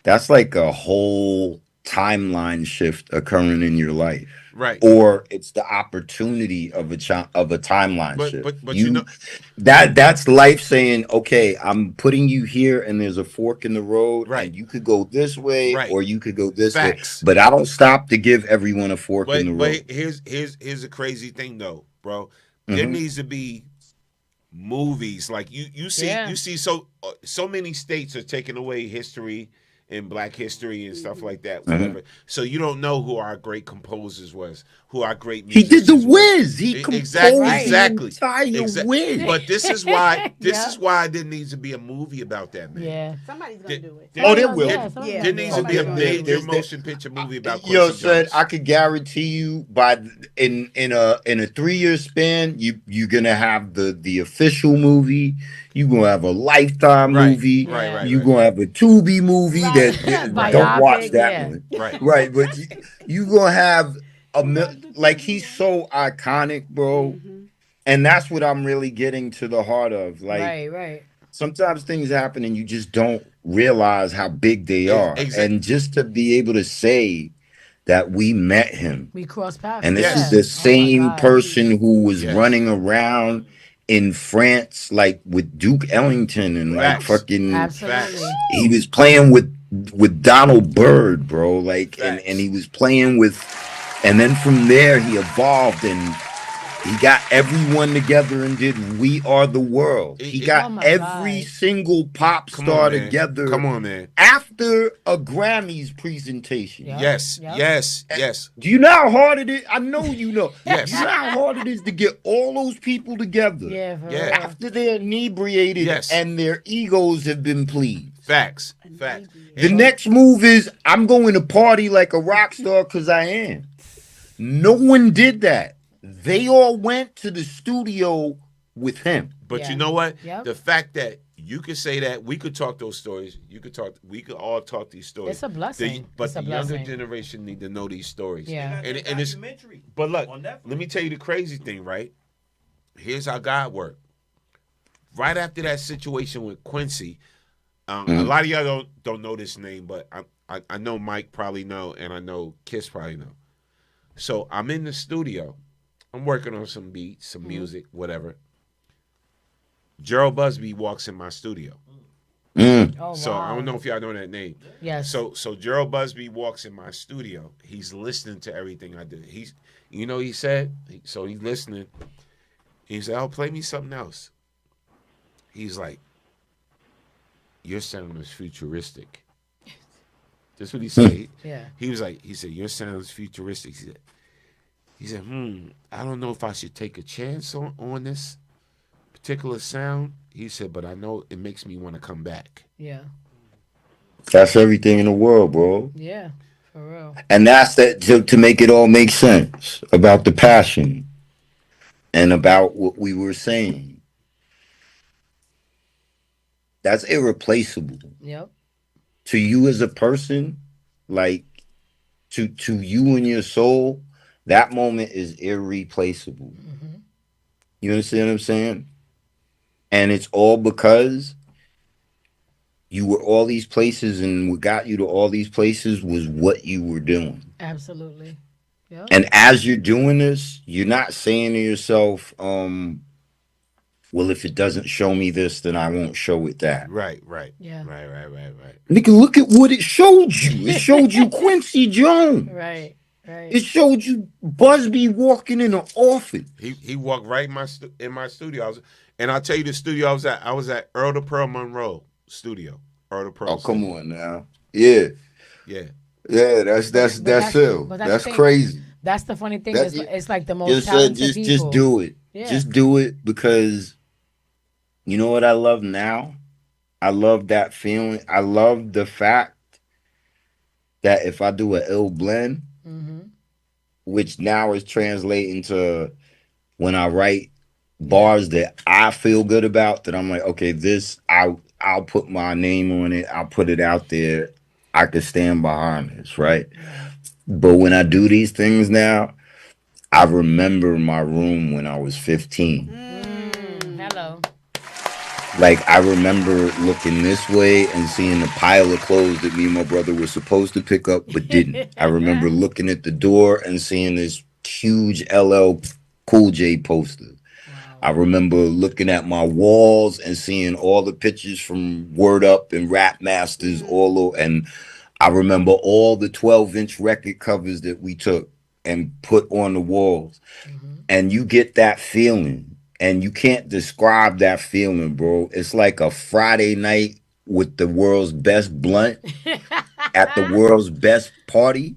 U: that's like a whole timeline shift occurring in your life.
G: Right.
U: Or it's the opportunity of a timeline shift.
G: But you know
U: that's life saying, okay, I'm putting you here and there's a fork in the road, and you could go this way or you could go this way. But I don't stop to give everyone a fork in the road.
G: But here's a crazy thing though, bro. There needs to be movies like you see so many states are taking away history and Black history and stuff like that, whatever. So you don't know who our great composers was, who our great musicians
U: He did the Wiz. He composed
G: exactly.
U: the entire Wiz.
G: But this is why is why there needs to be a movie about that, man.
E: Yeah,
R: somebody's gonna do it.
U: Oh, there will.
G: There needs to be a major motion picture movie about Quincy
U: Yo, son,
G: Jones.
U: I could guarantee you in a 3-year span, you're gonna have the official movie. You're gonna have a Lifetime movie. You're gonna have a Tubi movie that don't watch that one. Right. But you gonna have like he's so iconic, bro. And that's what I'm really getting to the heart of. Like,
E: right.
U: Sometimes things happen and you just don't realize how big they are. And just to be able to say that we met him.
E: We crossed paths.
U: And this is the same person who was running around in France, like with Duke Ellington and like fucking.
E: Absolutely.
U: He was playing with Donald Byrd, bro. Like, and he was playing with, and then from there he evolved and he got everyone together and did "We Are the World." He got every single pop star together.
G: Come on, man.
U: After a Grammys presentation.
G: Yes.
U: Do you know how hard it is? I know you know.
G: Yes.
U: Do you know how hard it is to get all those people together?
E: Yeah.
U: After they're inebriated and their egos have been pleased.
G: Facts.
U: The next move is I'm going to party like a rock star because I am. No one did that. They all went to the studio with him.
G: But you know what? The fact that you could say that, we could talk those stories. We could all talk these stories.
E: It's a blessing.
G: But the younger generation need to know these stories.
E: Yeah.
G: And it's. But look, let me tell you the crazy thing, right? Here's how God worked. Right after that situation with Quincy, a lot of y'all don't know this name, but I know Mike probably know, and I know Kiss probably know. So I'm in the studio. I'm working on some beats, some music, whatever. Gerald Busby walks in my studio.
E: Oh,
G: So
E: wow.
G: I don't know if y'all know that name.
E: Yes.
G: So Gerald Busby walks in my studio. He's listening to everything I do. He said. So he's listening. He said, "Oh, play me something else." he's like, your sound is futuristic. That's what he said.
E: Yeah.
G: He said, your sound is futuristic. He said, I don't know if I should take a chance on this particular sound. He said, but I know it makes me want to come back.
E: Yeah.
U: That's everything in the world, bro.
E: Yeah, for real.
U: And that's that to make it all make sense about the passion and about what we were saying. That's irreplaceable.
E: Yep.
U: To you as a person, like to you and your soul, that moment is irreplaceable. You understand what I'm saying? And it's all because you were all these places, and what got you to all these places was what you were doing.
E: Absolutely. Yep.
U: And as you're doing this, you're not saying to yourself, well, if it doesn't show me this, then I won't show it that.
G: Right.
E: Yeah.
G: Right.
U: Nigga, look at what it showed you. It showed you Quincy Jones.
E: Right.
U: It showed you Busby walking in the office.
G: He walked right in my studio. And I'll tell you the studio I was at Earl to Pearl Monroe studio. Earl to Pearl.
U: Oh, come on now. Yeah.
G: Yeah.
U: Yeah, that's ill. That's crazy.
E: That's the funny thing. It's like the most talented people.
U: Just do it.
E: Yeah.
U: Just do it, because you know what I love now? I love that feeling. I love the fact that if I do an ill blend, which now is translating to when I write bars that I feel good about, that I'm like, okay, this I'll put my name on it. I'll put it out there. I could stand behind this, right? But when I do these things now, I remember my room when I was 15.
E: Hello.
U: Like, I remember looking this way and seeing the pile of clothes that me and my brother were supposed to pick up but didn't. I remember looking at the door and seeing this huge LL Cool J poster. I remember looking at my walls and seeing all the pictures from Word Up and Rap Masters all over. And I remember all the 12-inch record covers that we took and put on the walls. And you get that feeling. And you can't describe that feeling, bro. It's like a Friday night with the world's best blunt at the world's best party,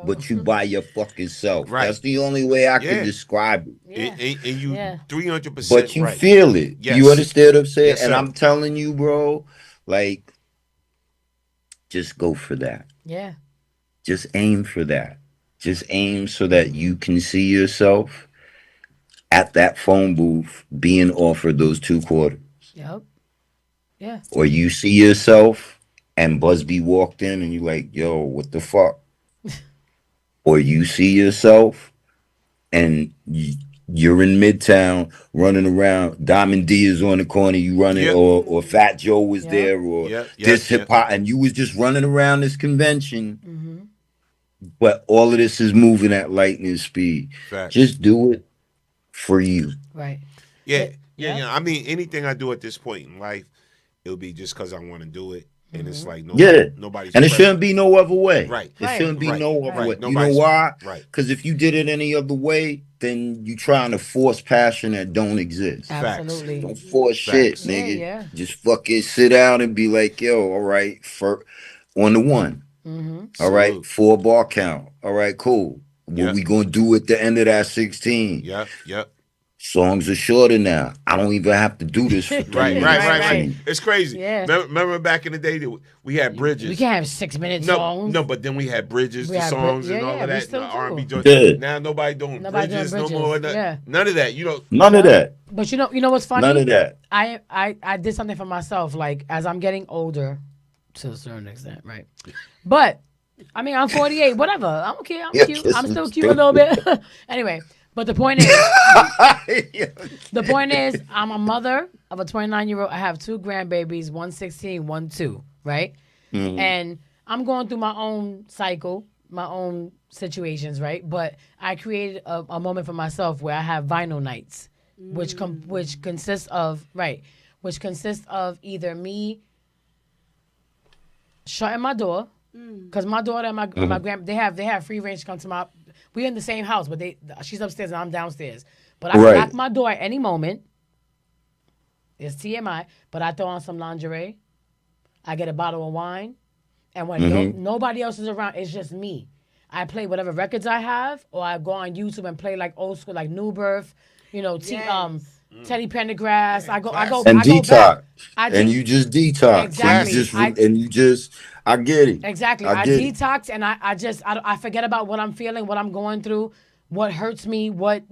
U: but you by your fucking self.
G: Right.
U: That's the only way I can describe it.
G: And you 300%.
U: But you
G: right.
U: feel it.
G: Yes.
U: You understand what I'm saying?
G: Yes,
U: and
G: sir.
U: I'm telling you, bro, like, just go for that.
E: Yeah.
U: Just aim for that. Just aim so that you can see yourself at that phone booth being offered those 2 quarters.
E: Yep. Yeah.
U: Or you see yourself and Busby walked in and you're like, yo, what the fuck? Or you see yourself and you're in Midtown running around. Diamond D is on the corner, you running, or Fat Joe was there, or this hip hop, and you was just running around this convention. But all of this is moving at lightning speed.
G: Facts.
U: Just do it for you.
E: Right.
G: Yeah. I mean, anything I do at this point in life, it'll be just because I want to do it. And it's like nobody's
U: and it shouldn't be no other way.
G: Right.
U: It shouldn't be no other way. You know
G: Nobody's-
U: why?
G: Right.
U: Because if you did it any other way, then you trying to force passion that don't exist.
E: Absolutely.
U: Don't force shit, nigga.
E: Yeah.
U: Just fucking sit down and be like, yo, all right, on the one. All right, 4-bar count. All right, cool. What we gonna do at the end of that 16?
G: Yep.
U: Songs are shorter now. I don't even have to do this for 3 minutes.
G: Right. It's crazy.
E: Yeah.
G: Remember back in the day that we had bridges.
E: We can have 6-minute songs.
G: No, but then we had bridges, the songs and all of that. The R&B joints.
U: Yeah.
G: Now nobody doing
E: Nobody
G: bridges
E: doing
G: no more.
E: bridges.
G: None of that. You know.
U: None of that.
E: But you know what's funny?
U: None of that.
E: I did something for myself. Like, as I'm getting older, to a certain extent, right? But I mean, I'm 48. Whatever. I'm okay. I'm cute. I'm still cute a little bit. Anyway. But the point is, I'm a mother of a 29-year-old. I have 2 grandbabies, one 16, one 2, right? And I'm going through my own cycle, my own situations, right? But I created a moment for myself where I have vinyl nights, which consists of either me shutting my door, because my daughter and my grand, they have free range to come to my. We're in the same house, but she's upstairs and I'm downstairs. But I can lock my door at any moment, It's TMI, but I throw on some lingerie. I get a bottle of wine, and when nobody else is around, it's just me. I play whatever records I have, or I go on YouTube and play like old school, like New Birth, Teddy Pendergrass. I go
U: and
E: I go back.
U: detox. And you just detox.
E: Exactly.
U: I get it.
E: Exactly. I detox and I forget about what I'm feeling, what I'm going through, what hurts me, what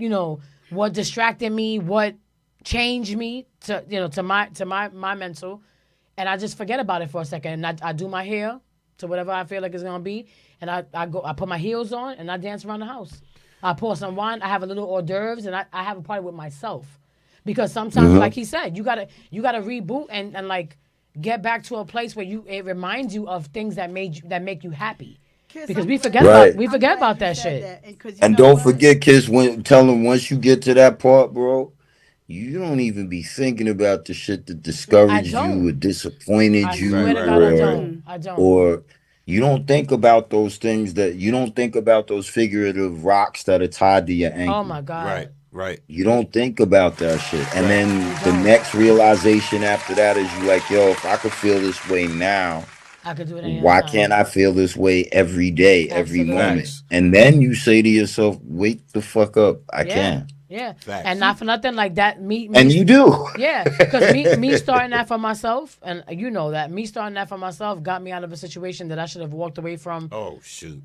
E: distracted me, what changed me to my mental, and I just forget about it for a second. And I do my hair to whatever I feel like it's gonna be, and I put my heels on and I dance around the house. I pour some wine. I have a little hors d'oeuvres, and I have a party with myself, because sometimes, like he said, you gotta reboot and like get back to a place where it reminds you of things that make you happy. Because we forget about that shit.
U: And don't forget, kids, tell them once you get to that part, bro, you don't even be thinking about the shit that discouraged you or disappointed you,
E: I don't.
U: or you don't think about those things you don't think about those figurative rocks that are tied to your ankle.
E: Oh my God.
G: Right.
U: You don't think about that shit. And then the next realization after that is you like, yo, if I could feel this way now,
E: I could do it.
U: Why can't I feel this way every day, every moment? And then you say to yourself, wake the fuck up. I can.
E: Yeah. And not for nothing like that. Me
U: and you do.
E: Yeah. Because me starting that for myself, and you know that, me starting that for myself got me out of a situation that I should have walked away from.
G: Oh, shoot.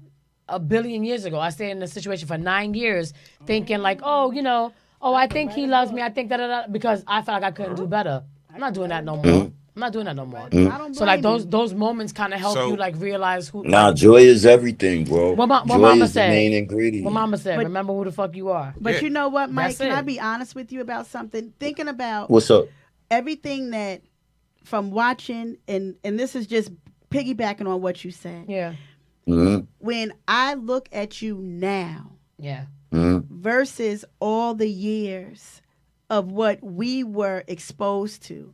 E: A billion years ago. I stayed in a situation for 9 years thinking like, I think he loves me. I think because I felt like I couldn't do better. I'm not doing that no more. I'm not doing that no more. So like those moments kind of help you like realize who.
U: Nah, joy is everything, bro.
E: What
U: joy
E: Mama
U: is
E: said.
U: the main ingredient.
E: What Mama said. Remember who the fuck you are.
R: But you know what, Mike?
E: That's
R: Can I
E: it.
R: be honest with you about something? Thinking about
U: What's up?
R: Everything that from watching and this is just piggybacking on what you said.
E: Yeah.
R: When I look at you now,
E: yeah,
R: versus all the years of what we were exposed to.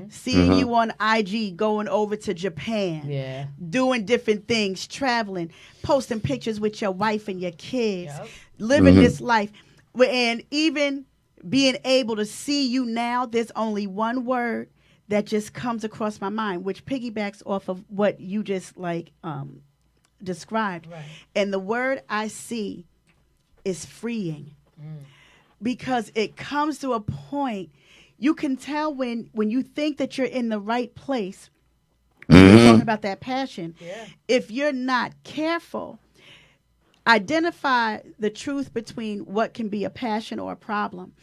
R: Seeing you on IG going over to Japan, doing different things, traveling, posting pictures with your wife and your kids, living this life. And even being able to see you now, there's only one word that just comes across my mind, which piggybacks off of what you just described. Right. And the word I see is freeing. Because it comes to a point, you can tell when you think that you're in the right place, you're talking about that passion. Yeah. If you're not careful, identify the truth between what can be a passion or a problem.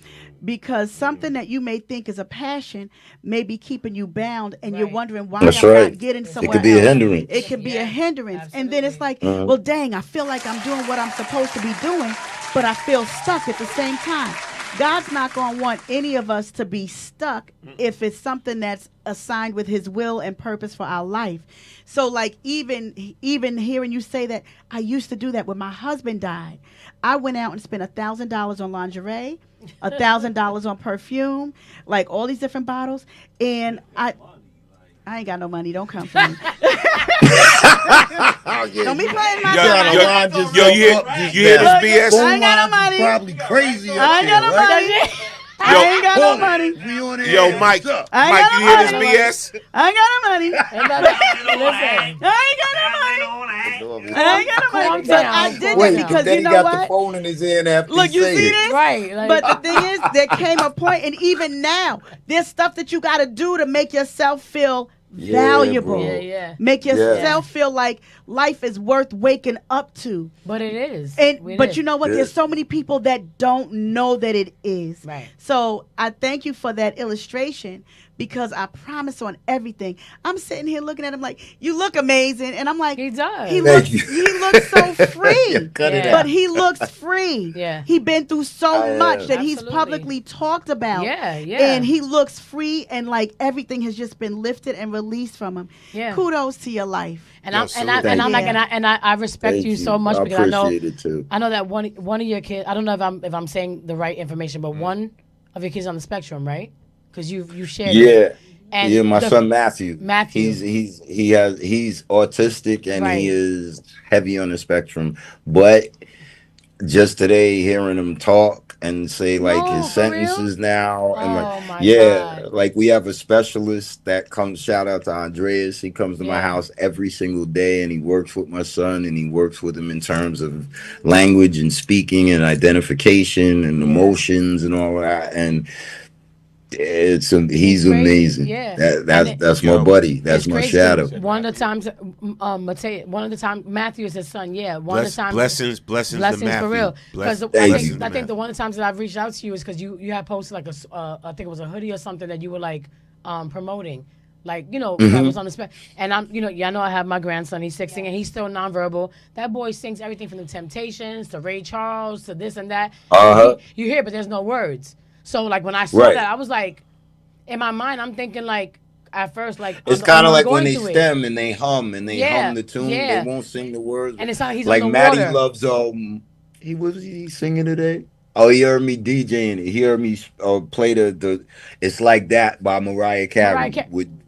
R: Because something that you may think is a passion may be keeping you bound, and you're wondering why I'm not getting somewhere else.
U: It could be a hindrance.
R: It can be a hindrance. Absolutely. And then it's like, well, dang, I feel like I'm doing what I'm supposed to be doing, but I feel stuck at the same time. God's not going to want any of us to be stuck if it's something that's assigned with his will and purpose for our life. So like even hearing you say that, I used to do that when my husband died. I went out and spent $1,000 on lingerie, $1,000 on perfume, like all these different bottles. And I ain't got no money. Don't come for me. Don't be playing my
G: Yo, you hear this BS?
R: I ain't got no money.
U: Probably crazy.
R: I ain't got no money. I ain't got no money.
G: Yo, Mike, you hear this BS?
R: I ain't got no money. I ain't got no money. I ain't got no money. But I did that because you know what?
U: He got the phone in his hand after
R: Look, you see this?
E: Right.
R: But the thing is, there came a point, and even now, there's stuff that you got to do to make yourself feel valuable. Make yourself feel like life is worth waking up to.
E: But it is.
R: But you know what? There's so many people that don't know that it is.
E: Right.
R: So I thank you for that illustration, because I promise on everything. I'm sitting here looking at him like, you look amazing. And I'm like,
E: he does.
R: He looks so free. But he looks free.
E: Yeah.
R: He been through so much that he's publicly talked about.
E: Yeah.
R: And he looks free, and like everything has just been lifted and released from him. Yeah. Kudos to your life.
E: And I respect you so much, because I know
U: it too.
E: I know that one of your kids, I don't know if I'm saying the right information, but one of your kids on the spectrum, right? Because you shared it. And
U: my son Matthew.
E: He's
U: autistic, and he is heavy on the spectrum. But just today hearing him talk and say like
E: No,
U: his
E: for real?
U: sentences now and like
E: Oh my
U: yeah,
E: God.
U: like we have a specialist that comes, shout out to Andreas. He comes to my
E: Yeah.
U: house every single day and he works with my son and he works with him in terms of language and speaking and identification and
E: Yeah.
U: emotions and all that. And
E: It's
U: he's
E: crazy.
U: amazing.
E: Yeah.
U: That's my
G: Yo,
U: buddy.
E: It's
U: That's my
E: crazy 'cause
U: shadow.
E: one of the times, one of the time Matthew is his son. Yeah, one of the times.
G: blessings to
E: Blessings for
G: Matthew.
E: real. Because I
U: Thank
E: think
U: you.
E: I think the one of the times that I've reached out to you is because you had posted like I think it was a hoodie or something that you were like promoting. Like, that
U: Mhm.
E: was on the spec. And I know I have my grandson, he's 16, and he's still nonverbal. That boy sings everything from the Temptations to Ray Charles to this and that.
U: Uh-huh.
E: You hear, but there's no words. So, like, when I saw
U: Right.
E: that, I was like, in my mind, I'm thinking, like, at first, like,
U: It's
E: I'm
U: kind of like when
E: going
U: they
E: through it.
U: stem and they hum and they
E: Yeah,
U: hum the tune.
E: yeah.
U: They won't sing the words.
E: And it's not, he's
U: Like
E: underwater.
U: Maddie loves he singing today? Oh, he heard me DJing it. He heard me play the It's Like That by Mariah Carey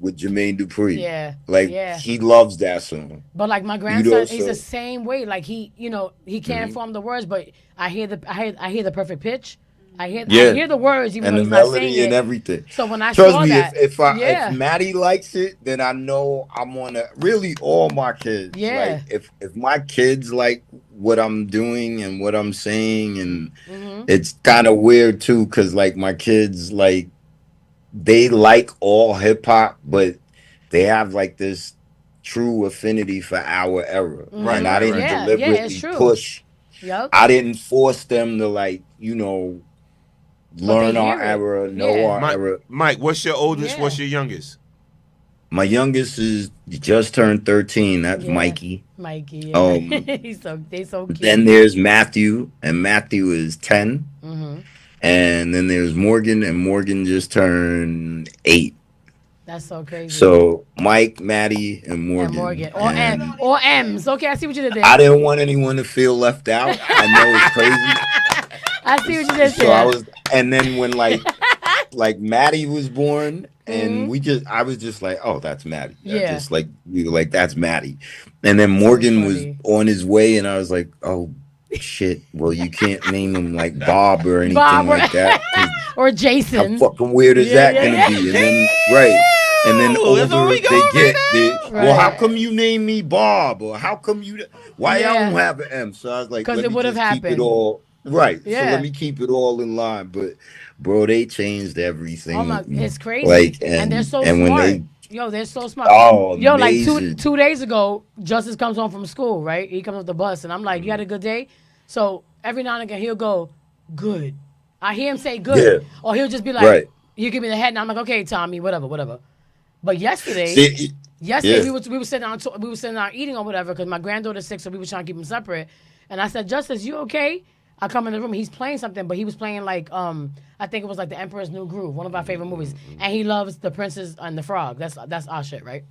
U: with Jermaine Dupri.
E: Yeah,
U: Like
E: yeah.
U: he loves that song.
E: But like my
U: You
E: grandson,
U: know,
E: he's
U: so-
E: the same way. Like he can't
U: Mhm.
E: form the words, but I hear the perfect pitch. I hear
U: Yeah.
E: the words even
U: And
E: though
U: the
E: he's not saying
U: melody and
E: it.
U: everything.
E: So when I
U: Trust
E: saw
U: me,
E: that,
U: if
E: yeah,
U: Maddie likes it, then I know I'm on a really all my kids.
E: Yeah.
U: Like if my kids like what I'm doing and what I'm saying, and
E: Mm-hmm.
U: it's kind of weird too, because like my kids like they like all hip hop, but they have like this true affinity for our era.
E: Right,
U: And I didn't
E: yeah,
U: deliberately
E: it's true.
U: push.
E: Yup.
U: I didn't force them to like, learn our
E: hear it.
U: era, know
E: Yeah.
U: our era.
G: Mike, what's your oldest?
E: Yeah.
G: What's your youngest?
U: My youngest is just turned 13. That's
E: Yeah.
U: Mikey.
E: Mikey, yeah.
U: Um,
E: they so cute.
U: Then there's Matthew, and Matthew is 10.
E: Mm-hmm.
U: And then there's Morgan, and Morgan just turned 8.
E: That's so crazy.
U: So Mike, Maddie, and Morgan.
E: And Morgan
U: And
E: or M's. Okay, I see what you did there.
U: I didn't want anyone to feel left out. I know it's crazy.
E: I see what you did
U: So
E: there.
U: and then when like Maddie was born, and I was just like, oh, that's Maddie.
E: Yeah.
U: Just like we were like, that's Maddie. And then Morgan was on his way, and I was like, oh shit. Well, you can't name him like Bob or anything like that. 'Cause
E: or
U: how
E: Jason.
U: fucking weird is
E: Yeah,
U: that
E: yeah,
U: gonna
E: yeah.
U: be? And then and then
S: That's where
U: older
S: we
U: they
S: going
U: get,
S: right
U: well, how
E: Right.
U: come you name me Bob? Or how come why
E: Yeah.
U: I don't have an M? So I was like,
E: 'Cause
U: let
E: it
U: me
E: would have
U: just keep
E: happened.
U: it all right. So
E: Yeah.
U: let me keep it all in line. But bro, they changed everything.
E: Oh my, it's crazy.
U: Like
E: and they're so
U: and
E: smart.
U: when
E: Yo, they're so smart.
U: Oh,
E: Yo, like
U: amazing.
E: two days ago, Justice comes home from school, right? He comes off the bus, and I'm like, "You had a good day?" So every now and again, he'll go, "Good." I hear him say "good,"
U: Yeah.
E: or he'll just be like,
U: Right.
E: "He'll give me the head," and I'm like, "Okay, Tommy, whatever." But yesterday,
U: See,
E: yesterday
U: yeah.
E: we were sitting down eating or whatever because my granddaughter's sick, so we were trying to keep them separate. And I said, "Justice, you okay?" I come in the room, he's playing something, but he was playing like I think it was like The Emperor's New Groove, one of our favorite movies, and he loves The Princess and the Frog. That's our shit, right?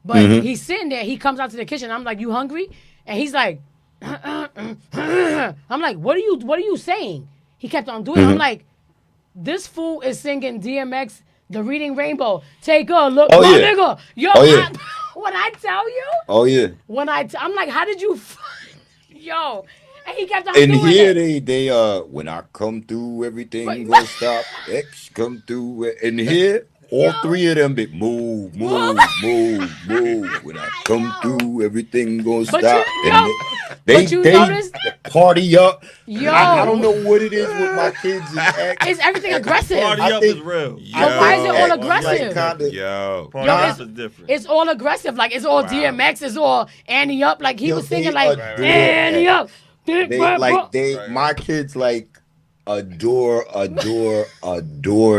E: But
U: Mhm.
E: he's sitting there. He comes out to the kitchen. I'm like, "You hungry?" And he's like, I'm like, "What are you saying?" He kept on doing it. I'm
U: Mhm.
E: like, "This fool is singing DMX, The Reading Rainbow. Take a look,
U: Oh,
E: my
U: yeah.
E: nigga." Yo,
U: Oh, yeah.
E: when I tell you,
U: Oh yeah.
E: I'm like, "How did you?" Yo, and he kept on
U: And
E: doing
U: here
E: it.
U: they when I come through, everything
E: Right.
U: gonna stop. X come through, and here all three of them be move. When I come through, everything gonna
E: But
U: stop.
E: you-
U: And
E: yo,
U: they
E: but you
U: they
E: notice-
U: party up.
E: Yo.
U: I don't know what it is with my kids. And X.
E: Is everything aggressive?
S: Party
U: I
S: up
U: think-
S: is real.
E: But why is it all
U: Like,
E: aggressive?
U: kinda-
G: Yo.
S: Party
E: Yo,
S: up is different.
E: It's all aggressive. Like it's all DMX. It's all Annie up. Like he
U: Yo,
E: was singing
U: they
E: like
U: adore
E: Annie
U: that.
E: up. Big
U: They
E: Red
U: like
E: Bull.
U: my kids like adore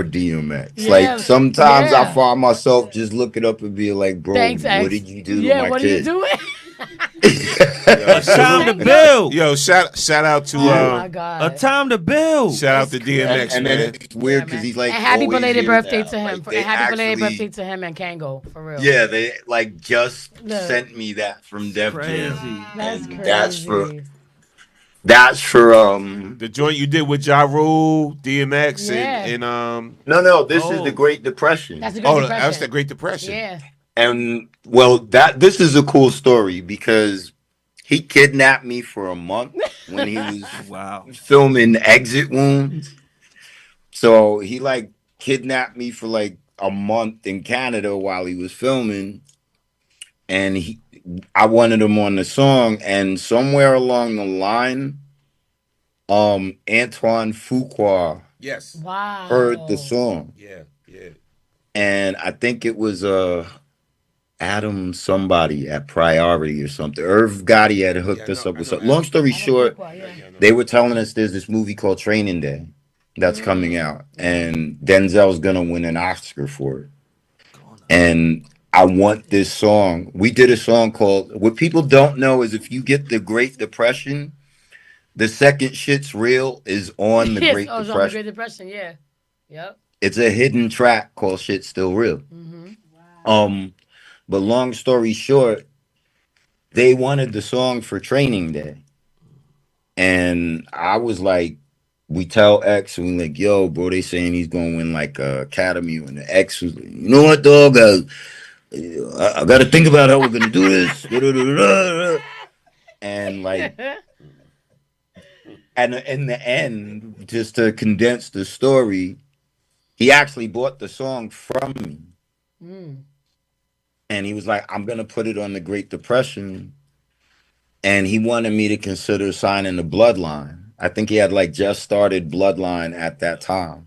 U: DMX.
E: Yeah,
U: Like sometimes I
E: yeah.
U: find myself just looking up and being like, bro,
E: Thanks, X.
U: what did you do
E: Yeah,
U: to my
E: what
U: kid?
E: are you doing?
S: A time to build.
G: Yo, shout out to
E: Oh my God.
S: A time to build.
G: shout out to DMX,
U: And
G: man.
U: then it's weird
E: Yeah,
U: because
E: man.
U: he's like
E: and happy
U: always
E: belated
U: here
E: birthday
U: now.
E: to him.
U: Like,
E: and
U: they
E: happy belated
U: actually-
E: birthday to him and Kango, for real.
U: Yeah, they like just
E: Look.
U: sent me that from Def Jam.
S: Crazy.
E: That's
U: And
E: crazy.
U: that's for
G: The joint you did with Ja Rule, DMX,
E: Yeah.
G: and
U: no, this is
S: Oh.
U: the Great Depression.
E: That's a good depression.
G: that's the Great Depression.
E: Yeah.
U: And well, this is a cool story because he kidnapped me for a month when he was
S: Wow.
U: filming Exit Wounds. So he like kidnapped me for like a month in Canada while he was filming, and I wanted him on the song, and somewhere along the line, Antoine Fuqua
G: Yes.
E: Wow.
U: heard the song,
G: Yeah.
U: and I think it was Adam somebody at Priority or something. Irv Gotti had hooked us up with something. Long story short, they were telling us there's this movie called Training Day that's coming out, and Denzel's gonna win an Oscar for it. And I want this song. We did a song called, what people don't know is if you get the Great Depression, the second Shit's Real is on the
E: Yes,
U: Great
E: it's on the
U: Depression.
E: Great Depression, yeah. Yep.
U: It's a hidden track called Shit's Still Real. But long story short, they wanted the song for Training Day. And I was like, we tell X, and we like, yo, bro, they saying he's gonna win like a Academy, and the X was like, you know what, dog? I got to think about how we're gonna do this. And like, and in the end, just to condense the story, he actually bought the song from me. And he was like, I'm gonna put it on the Great Depression. And he wanted me to consider signing the Bloodline. I think he had like just started Bloodline at that time.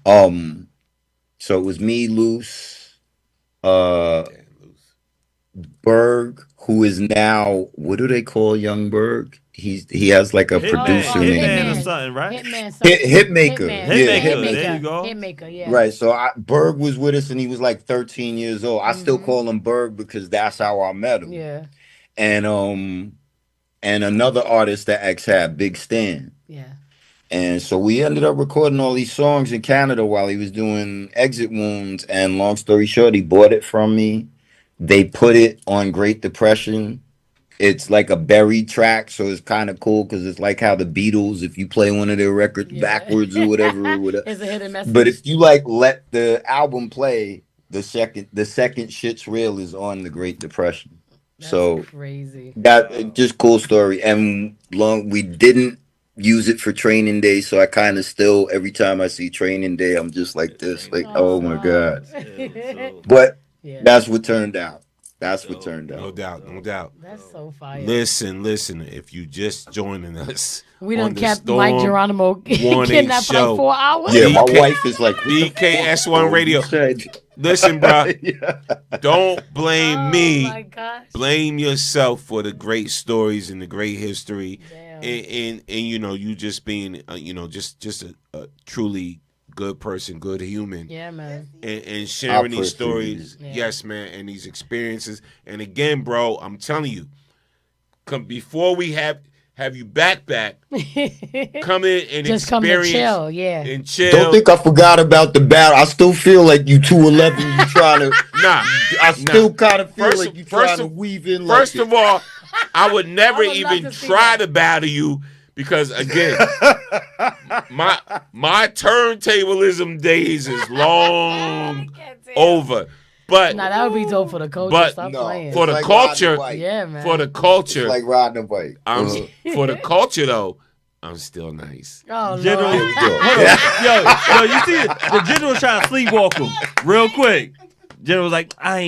U: So it was me, Luce, Berg, who is now, what do they call young Berg? He has like a producer name.
S: Hitman or something, right?
U: Hitmaker. Yeah,
S: Hitmaker. There you go.
E: Hitmaker, yeah.
U: Right. So Berg was with us and he was like 13 years old. I still call him Berg because that's how I met him.
E: Yeah.
U: And another artist that X had, Big Stan.
E: Yeah.
U: And so we ended up recording all these songs in Canada while he was doing Exit Wounds. And long story short, he bought it from me. They put it on Great Depression. It's like a buried track, so it's kind of cool because it's like how the Beatles, if you play one of their records backwards or whatever,
E: It's a hidden message.
U: But if you like let the album play, the second Shit's Real is on the Great Depression. So
E: crazy.
U: That just cool story. And we didn't use it for Training Day, so I kind of still every time I see Training Day, I'm just like this, like oh my god. But that's what turned out. That's what turned out.
G: No doubt.
E: That's so fire.
G: Listen. If you just joining us,
E: we done
G: on the
E: kept Mike
G: Storm
E: Geronimo
G: Warning
E: kidnapped for like 4 hours.
U: Yeah, my wife is like
G: BKS1 Radio. Listen, bro. Don't blame me.
E: My gosh.
G: Blame yourself for the great stories and the great history, and you know you just being just a truly good person, good human.
E: Yeah, man.
G: And sharing these stories, yes, man, and these experiences. And again, bro, I'm telling you, before we have you back, come in and
E: just
G: experience
E: come to chill,
G: and chill.
U: Don't think I forgot about the battle. I still feel like you 211. You trying to I still kind of feel like you trying to weave in.
G: First of all, I would never even try to battle you. Because again, my turntablism days is long over. But
E: that would be dope for the culture. Stop playing.
G: For the
U: like
G: culture,
E: yeah, man.
G: For the culture,
U: it's like riding a bike.
G: For the culture though, I'm still nice.
E: Oh,
S: General,
E: Lord.
S: yo, you see the general trying to sleepwalk him real quick. General was like, I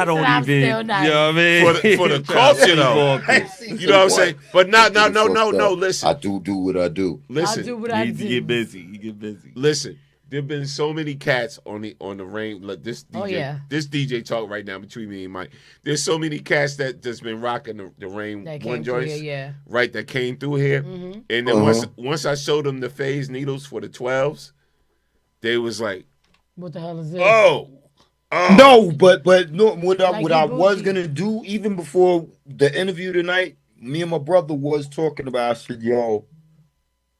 S: don't even,
E: nice.
S: you know what I mean?
G: For the culture though, you know what I'm saying? But no, listen.
U: I do what I do.
G: Listen,
E: I do what I do.
S: You get busy.
G: Listen, there've been so many cats on the rain. Look, this DJ, this DJ talk right now between me and Mike. There's so many cats that's been rocking the rain one joints, right? That came through here, and then once I showed them the phase needles for the 12s, they was like,
E: "What the hell is this?"
U: No, but no. What I was gonna do even before the interview tonight, me and my brother was talking about. I said, "Yo,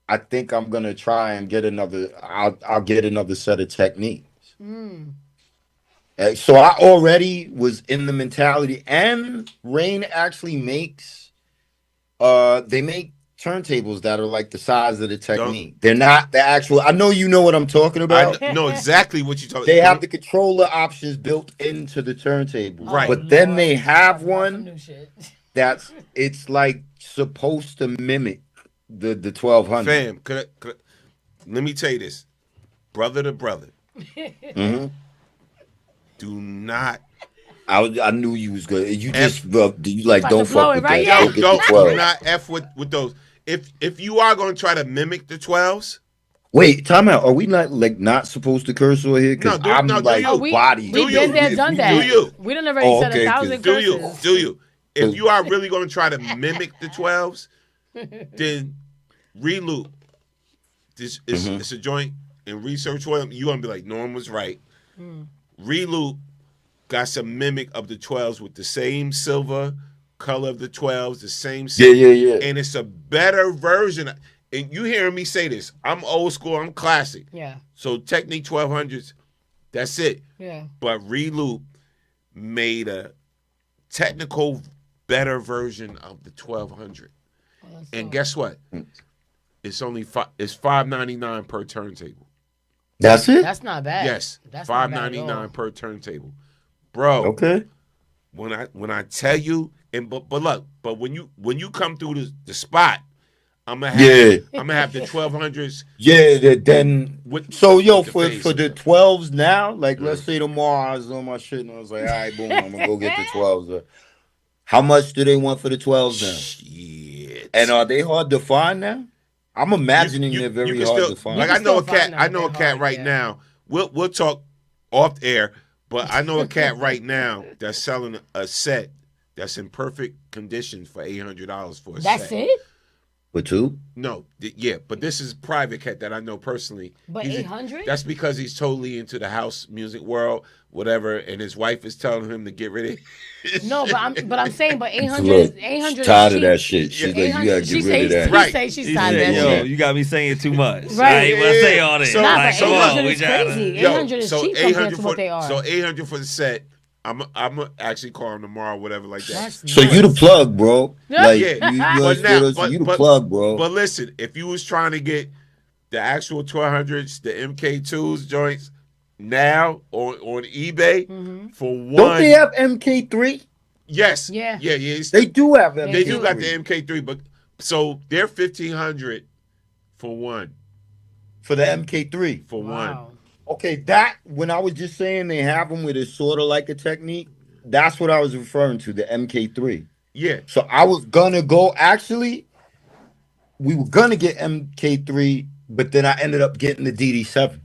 U: I think I'm gonna try and get another. I'll get another set of techniques." So I already was in the mentality, and Rain actually makes. They make turntables that are like the size of the Technique. They're not the actual. I know you know what I'm talking about.
G: I know exactly what you're talking about.
U: They have the controller options built into the turntable.
G: Right.
U: But then they have one it's like supposed to mimic the 1200.
G: Fam, let me tell you this, brother to brother.
U: Mm-hmm.
G: Do not.
U: I knew you was good. You just you like
E: About
U: don't
E: to blow
U: fuck
E: it,
U: with
E: right?
U: that.
E: Yeah.
U: Go get the 12.
G: Do not F with those. If you are going to try to mimic the 12s.
U: Wait, time out. Are we not supposed to curse over here? Because I'm like body.
E: We've been there, done that.
G: Do you?
E: We done already said 1,000 curses.
G: Do you? If you are really going to try to mimic the 12s, then reloop. This is it's a joint and research for them. You're going to be like, Norm was right. Reloop got some mimic of the 12s with the same silver color of the 12s, the same.
U: Yeah.
G: And it's a better version. And you hearing me say this, I'm old school, I'm classic.
E: Yeah.
G: So Technique 1200s, that's it.
E: Yeah.
G: But Reloop made a technical, better version of the 1200. And guess what? It's only it's $5.99 per turntable.
U: That's it?
E: That's not bad.
G: Yes.
E: That's not bad at all.
G: $5.99 per turntable. Bro.
U: Okay.
G: When I tell you, and but look, but when you come through the spot, I'm gonna have the 1200s.
U: Yeah, then so yo
G: the
U: for
G: face.
U: the 12s now, like let's say tomorrow I was on my shit and I was like, all right, boom, I'm gonna go get the 12s. How much do they want for the 12s now?
G: Shit.
U: And are they hard to find now? I'm imagining they're very hard to find.
G: Like I know a cat right now. We'll talk off air, but I know a cat right now that's selling a set that's in perfect condition for $800 for a set.
E: That's it?
U: For two?
G: No, but this is a private cat that I know personally.
E: But 800?
G: That's because he's totally into the house music world, whatever, and his wife is telling him to get rid of it.
E: No, but I'm saying, but 800
U: Look,
E: is 800.
U: she's tired of that shit. She's like, you gotta get rid of that.
E: Right. Say she's tired of that shit.
S: You got me saying too much.
E: Right.
S: I ain't want to say all this.
G: So,
E: Nah,
S: like,
E: but
S: come
E: 800
S: on,
E: is crazy. 800 is cheap compared to what they are.
G: So 800 for the set. I'm actually call him tomorrow, whatever like that.
E: That's
U: So you the plug, bro. Like
G: Yeah.
U: you
G: But now-
U: understood us, you the plug, bro.
G: But listen, if you was trying to get the actual 1200s, the MK2s joints now on eBay for one.
U: Don't they have MK3?
G: Yes.
E: Yeah.
U: They do have MK3.
G: They do got the MK3, but so they're 1,500 for one.
U: For the MK3.
G: For one.
U: Okay, that when I was just saying they have them with it's sort of like a technique, that's what I was referring to, the MK3.
G: Yeah.
U: So I was gonna go. Actually, we were gonna get MK3, but then I ended up getting the DD7.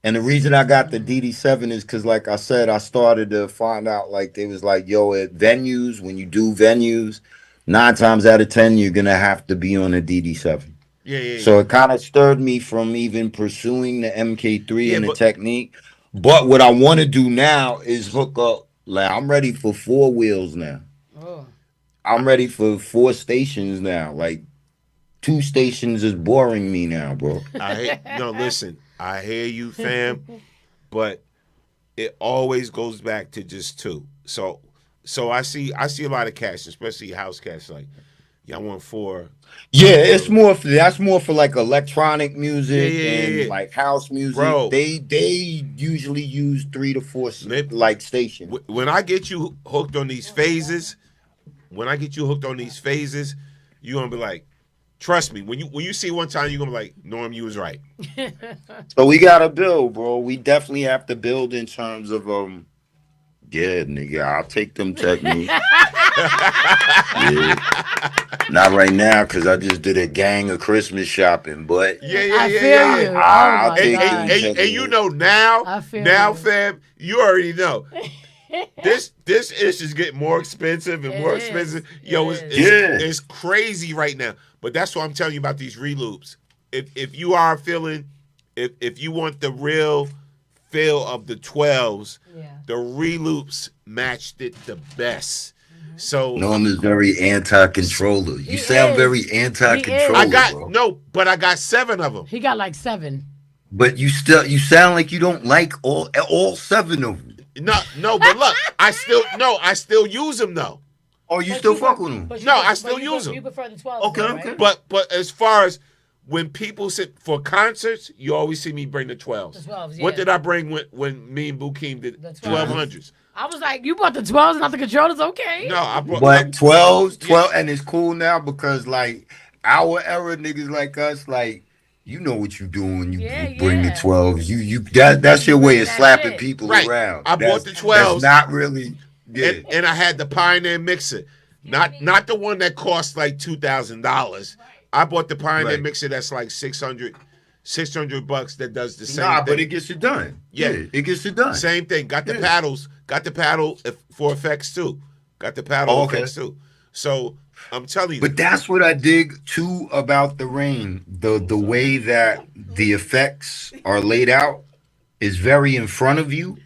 U: And the reason I got the DD7 is because, like I said, I started to find out like they was like, yo, at venues, when you do venues, 9 times out of 10 you're gonna have to be on a DD7.
G: Yeah.
U: So it kind of stirred me from even pursuing the MK3 and the
G: but-
U: technique. But what I want to do now is hook up. Like I'm ready for 4 wheels now. I'm ready for 4 stations now. Like 2 stations is boring me now, bro.
G: No, listen. I hear you, fam, but it always goes back to just 2. So I see a lot of cats, especially house cats, like, yeah, I want 4.
U: Yeah, it's more for that's more for like electronic music and like house music.
G: Bro.
U: They usually use 3 to 4 like stations.
G: When I get you hooked on these phases, you're gonna be like, trust me. When you see one time, you're gonna be like, Norm, you was right.
U: So we gotta build, bro. We definitely have to build in terms of yeah, nigga, I'll take them techniques. Yeah. Not right now, because I just did a gang of Christmas shopping, but
G: Yeah.
U: I'll take them
G: And
U: techniques.
G: you know now, fam, you already know. This ish is getting more expensive and more expensive. Yo, it's crazy right now. But that's what I'm telling you about these reloops. If you are feeling, if you want the real feel of the 12s, the reloops matched it the best. So
U: Norm is very anti-controller. You sound very anti-controller, bro.
G: But I got 7 of them.
E: He got like 7.
U: But you sound like you don't like all 7 of them.
G: No, but look, I still use them though.
U: Oh, you still fuck with them?
G: No, I still use them.
E: You prefer the 12s.
U: Okay.
G: But as far as when people sit for concerts, you always see me bring the 12s.
E: The 12s,
G: What
E: yeah.
G: did I bring when me and Bukeem did
E: The 12s.
U: 1200s?
E: I was like, you bought the 12s, not the controllers, okay?
G: No, I bought.
U: But 12, and it's cool now because like our era niggas like us, like you know what you doing. You bring the 12s. That's your way of slapping people around.
G: I bought the 12s.
U: That's not really. Yeah.
G: And I had the Pioneer mixer, not the one that cost like $2,000. I bought the Pioneer mixer that's like $600 that does the same thing.
U: But it gets it done.
G: Yeah,
U: it gets it done.
G: Same thing. Got the paddles. Got the paddle for effects too. Got the paddle effects too. So I'm telling you.
U: But that's what I dig too about the Rain. The way that the effects are laid out is very in front of you.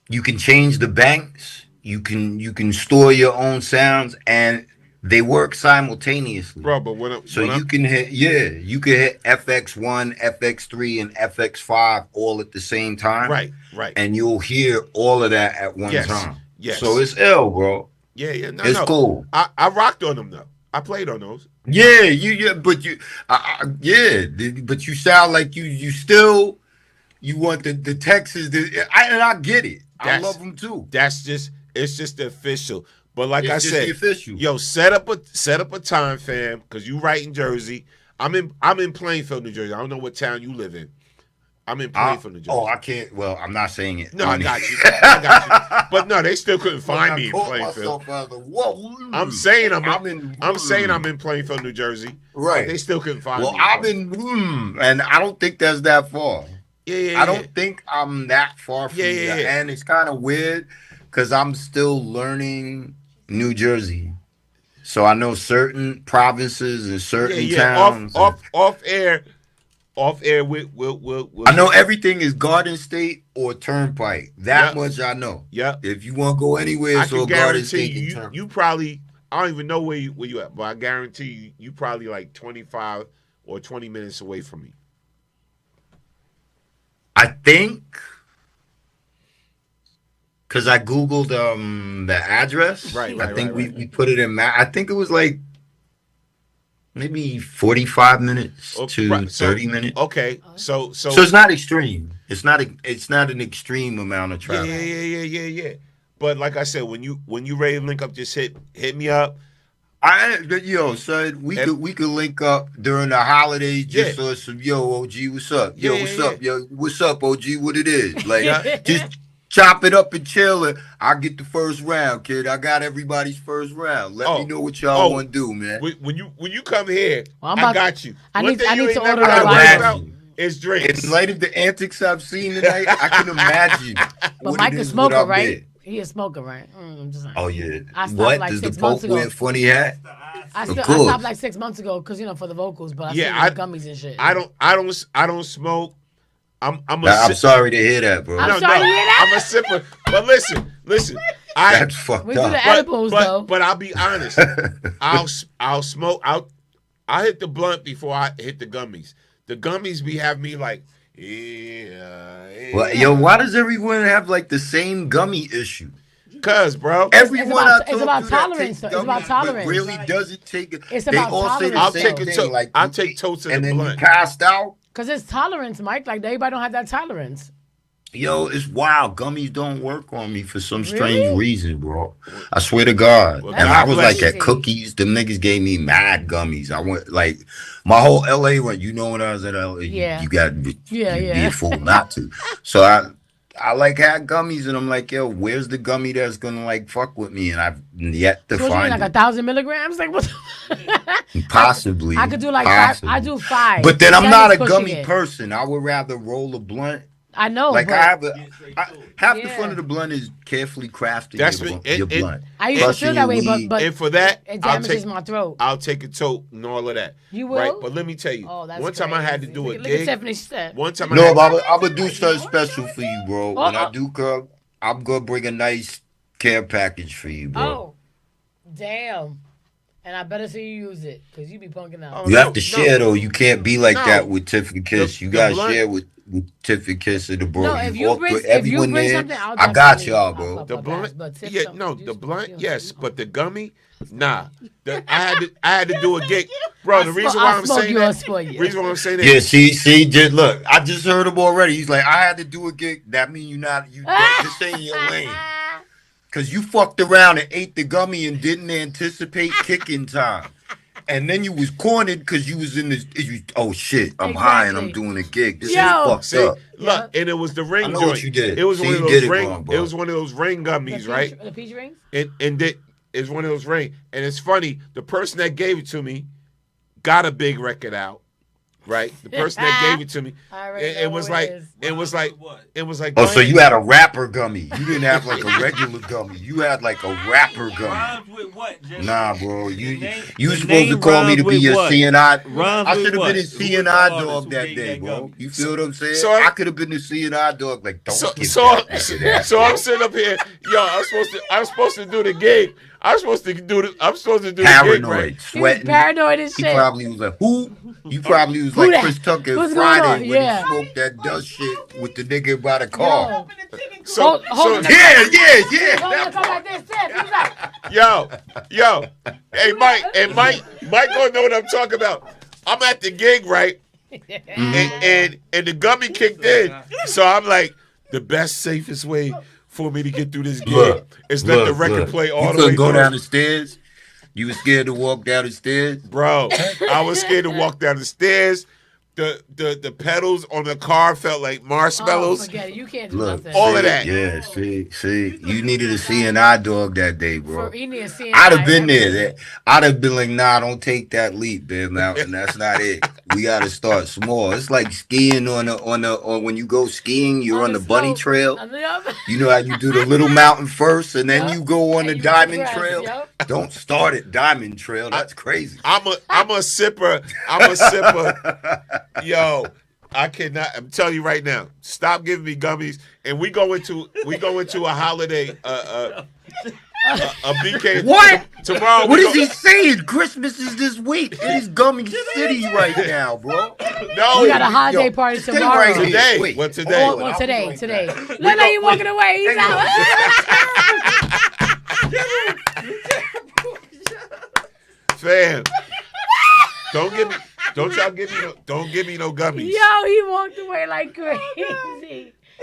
U: You can change the banks. You can store your own sounds, and they work simultaneously.
G: Bro, but
U: you can hit FX1, FX3, and FX5 all at the same time.
G: Right.
U: And you'll hear all of that at one time.
G: Yes.
U: So it's ill, bro.
G: Yeah. No,
U: it's cool.
G: I rocked on them though. I played on those.
U: Yeah, but you sound like you still want the Texas. And I get it. I love them too.
G: It's just the official. But like I said,
U: the official.
G: Yo, set up a time, fam, because you right in Jersey. I'm in Plainfield, New Jersey. I don't know what town you live in. I'm in Plainfield, New Jersey.
U: Oh, I can't. Well, I'm not saying it.
G: No, I got you. But no, they still couldn't find me in Plainfield. I'm saying I'm in Plainfield, New Jersey.
U: Right.
G: They still couldn't find me.
U: Well, I've been, and I don't think that's that far.
G: Yeah.
U: I don't think I'm that far from you. And it's kind of weird because I'm still learning New Jersey. So I know certain provinces and certain towns.
G: Off air, we'll
U: I know everything is Garden State or Turnpike. That much I know.
G: Yeah.
U: If you want to go anywhere, so Garden State and Turnpike.
G: You probably, I don't even know where you at, but I guarantee you probably like 25 or 20 minutes away from me.
U: I think because I Googled the address.
G: Right.
U: I think we put it in I think it was like maybe 45 minutes to 30 minutes.
G: Okay. So
U: it's not extreme. It's not an extreme amount of travel.
G: Yeah. But like I said, when you ready to link up, just hit me up.
U: Son, we could link up during the holidays just so some OG, what's up? What's up? Yo, what's up, OG? What it is? Like just chop it up and chill it. I'll get the first round, kid. I got everybody's first round. Let me know what y'all want to do, man.
G: When you come here, I got you.
E: I need to order
U: a
E: ride.
G: It's drinks.
U: In light of the antics I've seen tonight, I can imagine.
E: But Mike is smoker, right? He a smoker, right?
U: Oh yeah.
E: I stopped
U: What
E: like
U: does the
E: 6 months
U: Pope
E: ago.
U: wear funny hat?
E: I stopped like 6 months ago because for the vocals, but I still use gummies and shit.
G: I don't smoke. I'm
U: sorry to hear that, bro.
E: I'm sorry to hear that.
G: I'm a sipper. But listen.
U: That's fucked
E: we
U: up.
E: do the edibles though.
G: But I'll be honest. I'll smoke. I'll hit the blunt before I hit the gummies. The gummies be having me like,
U: Well, yo, why does everyone have like the same gummy issue?
G: Cause, bro,
U: everyone
E: it's about tolerance. It's about tolerance.
U: Really doesn't take it.
E: It's
U: they
E: about
U: all say
E: tolerance.
U: the same thing. Like
G: I'll take totes of
U: and
G: the
U: then
G: blunt.
U: you passed out.
E: Cause it's tolerance, Mike. Like everybody don't have that tolerance.
U: Yo, it's wild. Gummies don't work on me for some strange reason, bro. I swear to God.
G: Well,
U: and I was like at Cookies. Them niggas gave me mad gummies. I went like my whole LA run. You know when I was at LA, you got to be a fool not to. So I like had gummies, and I'm like, yo, where's the gummy that's gonna like fuck with me? And I've yet to find
E: like 1,000 milligrams. Like what?
U: Possibly.
E: I could do like 5. I do 5.
U: But then I'm not a gummy person. I would rather roll a blunt.
E: I know.
U: Like
E: but,
U: I have half the front of the blunt is carefully crafted. Your blunt.
E: I used to feel that way, but
G: and for that,
E: it damages my throat.
G: I'll take a tote and all of that.
E: You will,
G: right? But let me tell you, one time I had to do a gig. One time,
U: I'm gonna do something special for you, bro. When I do come, I'm gonna bring a nice care package for you, bro.
E: Oh, damn. And I better see you use it, because you be punking out.
U: You have to share, though. You can't be like that with Tiffany Kiss. You gotta share with Tiffany Kiss and the bro.
E: No, if you bring something,
U: I got y'all, bro.
G: The blunt, the blunt, yes, but the gummy, nah. I had to do a gig, bro. The reason why I'm saying that,
U: yeah, see, just look, I just heard him already. He's like, I had to do a gig. That mean this ain't your lane. because you fucked around and ate the gummy and didn't anticipate kicking time. And then you was cornered because you was in this. Oh shit! I'm high and I'm doing a gig. This is fucked up.
G: Look, and it was the ring
U: I know
G: joint.
U: what you did.
G: It was
U: See,
G: one of
U: you
G: those
U: did it
G: ring.
U: wrong, bro.
G: It was one of those ring gummies, right?
E: The peach rings?
G: And it's one of those ring. And it's funny. The person that gave it to me got a big record out. Right, the person that gave it to me, it was like.
U: Oh, so you had a rapper gummy. You didn't have like a regular gummy. You had like a rapper gummy. Nah, bro. You supposed to call me to be your CNI. I should have been a CNI dog that day, bro. You feel what I'm saying? So I could have been the CNI dog. Like, don't give that.
G: So I'm sitting up here, yo. I'm supposed to do the gig. I'm supposed to do the gig, right?
U: Sweating.
E: Paranoid as shit.
U: He probably was like, who? You probably was like Chris Tucker
E: Who's
U: Friday when
E: he
U: smoked that dust shit with the nigga by the car.
G: Yo, hey Mike gonna know what I'm talking about. I'm at the gig, right? And the gummy kicked in, so I'm like, the best, safest way for me to get through this gig is let the record play all the way through.
U: You couldn't go down the stairs? You was scared to walk down the stairs?
G: Bro, I was scared to walk down the stairs. The pedals on the car felt like marshmallows.
E: Oh, forget it. You can't do nothing.
G: All of that.
U: Yeah, see, you needed a CNI dog that day, bro.
E: You need a CNI.
U: I'd have been there. I'd have been like, nah, don't take that leap, man. And that's not it. We gotta start small. It's like skiing on when you go skiing, you're on the bunny trail. You know how you do the little mountain first, and then you go on the diamond trail. Don't start at diamond trail. That's crazy.
G: I'm a sipper. Yo, I cannot. I'm telling you right now. Stop giving me gummies, and we go into a holiday. A BK.
U: What?
G: Tomorrow.
U: What is he saying? Christmas is this week. It is Gummy City right now, bro.
G: No,
E: we got a holiday party tomorrow.
U: Right
G: today.
U: Wait.
G: What today?
E: Today. No, you walking away. He's out.
G: Fam, don't give me no gummies.
E: Yo, he walked away like crazy. He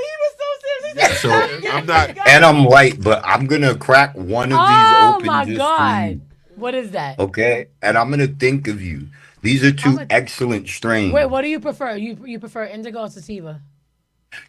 E: was so serious.
U: So I'm not, and I'm light, but I'm gonna crack one of these open.
E: Oh my
U: just
E: God!
U: for you.
E: What is that?
U: Okay, and I'm gonna think of you. These are two excellent strains.
E: Wait, what do you prefer? You prefer indigo or sativa?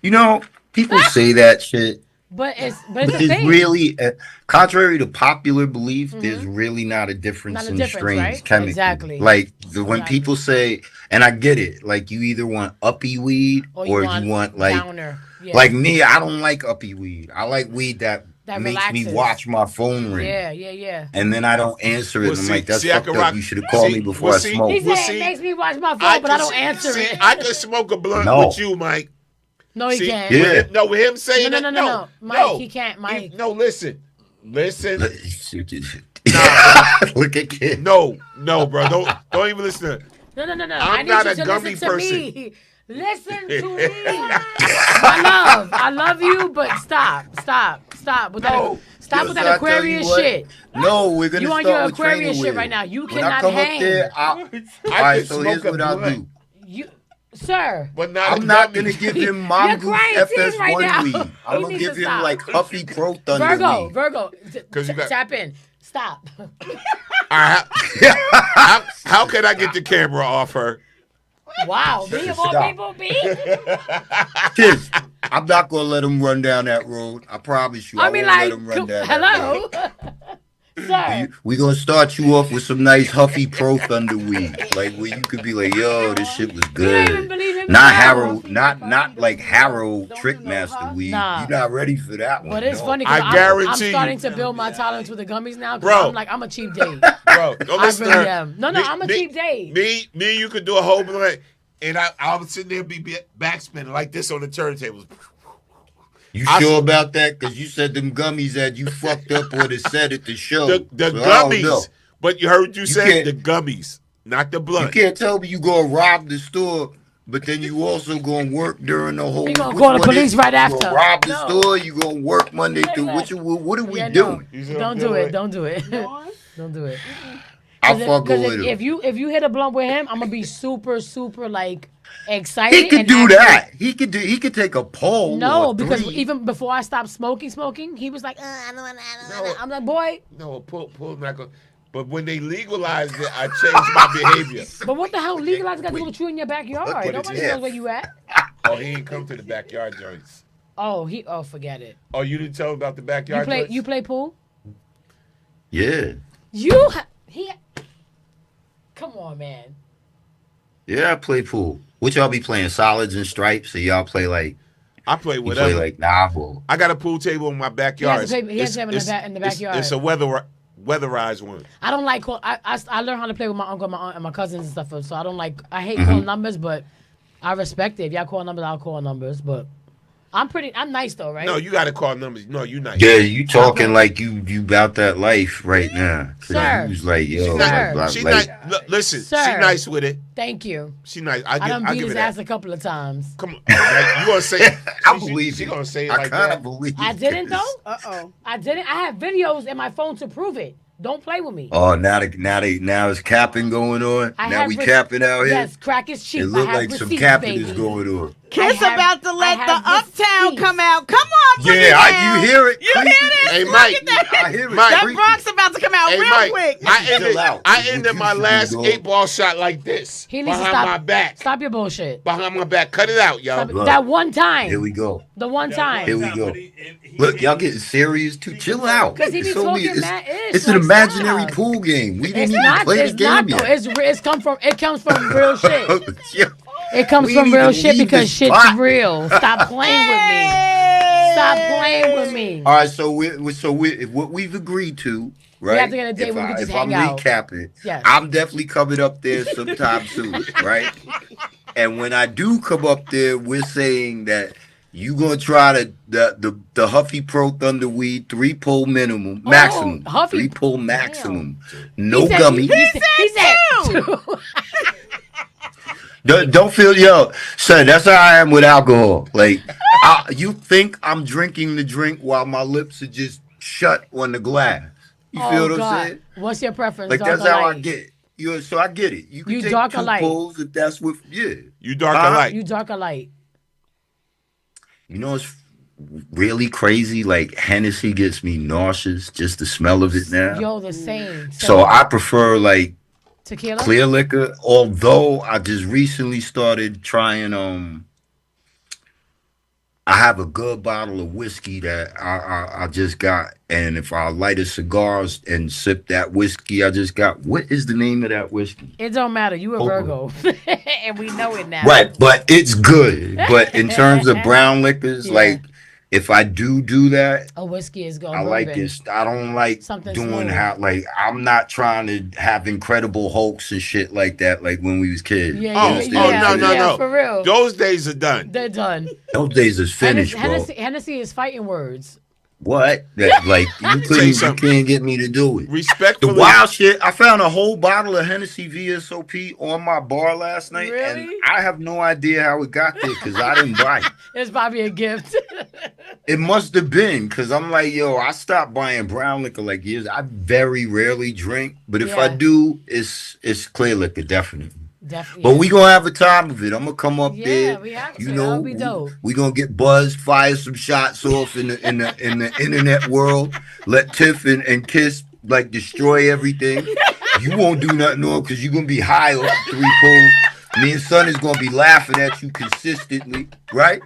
U: You know, people say that shit.
E: But it's
U: there's really, contrary to popular belief, there's really not a difference in strains
E: right?
U: chemically.
E: Exactly.
U: Like when people say, and I get it, like you either want uppy weed or you want like
E: downer. Yeah.
U: Like me, I don't like uppy weed. I like weed that makes
E: relaxes.
U: me watch my phone ring.
E: Yeah.
U: And then I don't answer it. And I'm like, that's fucked up. You should have called me before I
E: He
U: smoked.
E: said it makes me watch my phone, but I don't answer it.
G: I could smoke a blunt with you, Mike.
E: No, he can't.
U: Yeah.
G: With him saying
E: no. Mike, he can't. Mike.
G: Listen.
U: Look at kid.
G: No, bro. Don't even listen.
E: No.
G: I'm not a gummy person.
E: Me. Listen to me. I love you, but stop with that. Stop with that Aquarius shit.
U: No, we're gonna
E: you on
U: start
E: your
U: with
E: Aquarius shit
U: Trainer
E: right now. You
U: when
E: cannot
U: I come
E: hang.
U: Up there, all right, so here's what I'll do.
E: Sir,
G: but
U: I'm not gonna give him Mongoose FS1
E: right
U: weed. I'm gonna give him like Huffy Pro Thunder weed.
E: Virgo, tap in. Stop.
G: How can I get the camera off her?
E: Wow, me of all people, me?
U: Kids, I'm not gonna let him run down that road. I promise you. I won't let him run down that road.
E: Sir.
U: We gonna start you off with some nice Huffy Pro Thunder weed, like where you could be like, "Yo, this shit was good." Not Harrow, not like Harrow Trickmaster weed.
E: Nah.
U: You're not ready for that one.
E: But it's funny
G: I
E: because
G: guarantee
E: I'm starting to build my tolerance with the gummies now.
G: Bro,
E: I'm a cheap date.
G: Bro, don't listen to her.
E: Am. No, I'm a cheap date.
G: Me, you could do a whole blunt, and I would sit there and be backspinning like this on the turntables.
U: You sure about that? Because you said them gummies that you fucked up or they said at the show.
G: The gummies. But you heard what you said? The gummies, not the blunt.
U: You can't tell me you gonna rob the store, but then you also gonna work during the whole.
E: You gonna call the police right after?
U: You gonna rob the store. You gonna work Monday through. What are we doing?
E: Don't do it. Don't do it. Don't do it.
D: I'll fuck with him.
E: If you hit a blunt with him, I'm gonna be super like excited.
D: He could
E: and
D: do
E: actually,
D: that. He could take a poll.
E: No,
D: or
E: because
D: 3.
E: even before I stopped smoking, he was like, I don't. I'm like, boy.
G: No, pull back on. But when they legalized it, I changed my behavior.
E: But what the hell legalized got to do with you in your backyard? Nobody knows where you at.
G: Oh, he ain't come to the backyard joints.
E: Oh, forget it.
G: Oh, you didn't tell him about the backyard joints?
E: You play pool?
D: Yeah.
E: Come on, man.
D: Yeah, I play pool. What y'all be playing? Solids and stripes? Or y'all play like...
G: I play whatever.
D: You play like novel.
G: I got a pool table in my backyard.
E: He has to have in the backyard.
G: It's a weatherized one.
E: I don't like I learned how to play with my uncle, my aunt, and my cousins and stuff. So I hate calling numbers, but I respect it. If y'all call numbers, I'll call numbers. But I'm nice though, right?
G: No, you got to call numbers. No, you nice.
D: Yeah, you talking like you about that life right now.
E: Sir.
D: You was like, yo,
G: she nice. Listen,
E: Sir.
G: she nice with it.
E: Thank you.
G: She nice.
E: I done beat
G: give
E: his
G: her
E: ass
G: that.
E: a couple of times.
G: Come on, you gonna say?
D: I believe
G: she
D: it.
G: gonna say it
D: I
G: like
D: kind
G: that.
D: of believe.
E: I didn't though.
R: Uh-oh.
E: I didn't. I have videos in my phone to prove it. Don't play with me.
D: Oh, now it's capping going on. Now we capping out here.
E: Yes, crack is cheap.
D: It look like some capping is going on.
R: Kiss about to let the uptown come out. Come on, bring it
D: Yeah,
R: down.
D: you hear it?
R: You hear this?
G: Hey,
R: Look
G: Mike.
R: at that.
D: I hear it.
G: Mike.
R: That Bronx about to come out
G: Hey,
R: real
G: Mike,
R: quick.
G: I ended my last 8-ball shot like this.
E: He needs to
G: behind
E: stop
G: my back.
E: Stop your bullshit.
G: Behind my back. Cut it out, yo.
E: Stop it. That one time.
D: Here we go.
E: The one time.
D: Here we go. Look, y'all getting serious too. Chill out.
E: 'Cause he be
D: It's only-
E: talking
D: it's-
E: mad ish,
D: It's an
E: like,
D: imaginary
E: stop.
D: pool game. We didn't
E: It's
D: even
E: not.
D: play the
E: It's not
D: game
E: though.
D: yet.
E: It comes from real shit. It comes
D: We
E: from
D: didn't
E: real
D: even
E: shit
D: leave
E: because
D: this
E: shit's
D: spot.
E: real. Stop playing with me. Stop playing with me.
D: All right, so what we've agreed to, right?
E: have to get a day where we can just
D: if I'm
E: hang out.
D: recapping,
E: Yes.
D: I'm definitely coming up there sometime soon, right? And when I do come up there, we're saying that you gonna try the Huffy Pro Thunderweed 3-pull maximum,
E: Huffy.
D: 3-pull maximum, no
E: He said-
D: gummy.
E: He said two.
D: Don't feel son. That's how I am with alcohol. Like, you think I'm drinking the drink while my lips are just shut on the glass. You feel what I'm saying?
E: What's your preference?
D: Like
E: dark
D: that's
E: or
D: how I
E: light?
D: get. So I get it. You can
E: You
D: take
E: dark or
D: 2
E: light?
D: pulls if that's what. Yeah.
G: You dark or light?
E: You dark or light?
D: You know it's really crazy. Like Hennessy gets me nauseous just the smell of it now.
E: Yo, the same.
D: So I prefer like
E: tequila,
D: clear liquor. Although I just recently started trying. I have a good bottle of whiskey that I just got, and if I light a cigar and sip that whiskey I just got, what is the name of that whiskey?
E: It don't matter. You a
D: Hold
E: Virgo, and we know it now.
D: Right, but it's good. But in terms of brown liquors,
E: Yeah.
D: like if I do that,
E: A whiskey is going.
D: I like this. I don't like
E: Something
D: doing
E: smooth.
D: how like I'm not trying to have Incredible Hulks and shit like that. Like when we was kids.
E: Yeah,
D: You understand?
G: No.
E: for real.
G: Those days are done.
E: They're done.
D: Those days is finished, bro.
E: Hennessy is fighting words.
D: What? That, like you can't get me to do it.
G: Respectfully.
D: The wild shit. I found a whole bottle of Hennessy VSOP on my bar last night,
E: Really?
D: and I have no idea how it got there because I didn't buy it.
E: It's probably a gift.
D: It must have been because I'm like, yo, I stopped buying brown liquor like years. I very rarely drink, but if I
E: Yeah.
D: do, it's clear liquor, definitely.
E: Definitely.
D: But we gonna have a time of it. I'm gonna come up there.
E: we have to.
D: You
E: That'll
D: know,
E: be dope.
D: we gonna get buzzed, fire some shots off in the internet world. Let Tiff and Kiss like destroy everything. You won't do nothing on because you're gonna be high off the 3-pull. Me and Son is gonna be laughing at you consistently, right?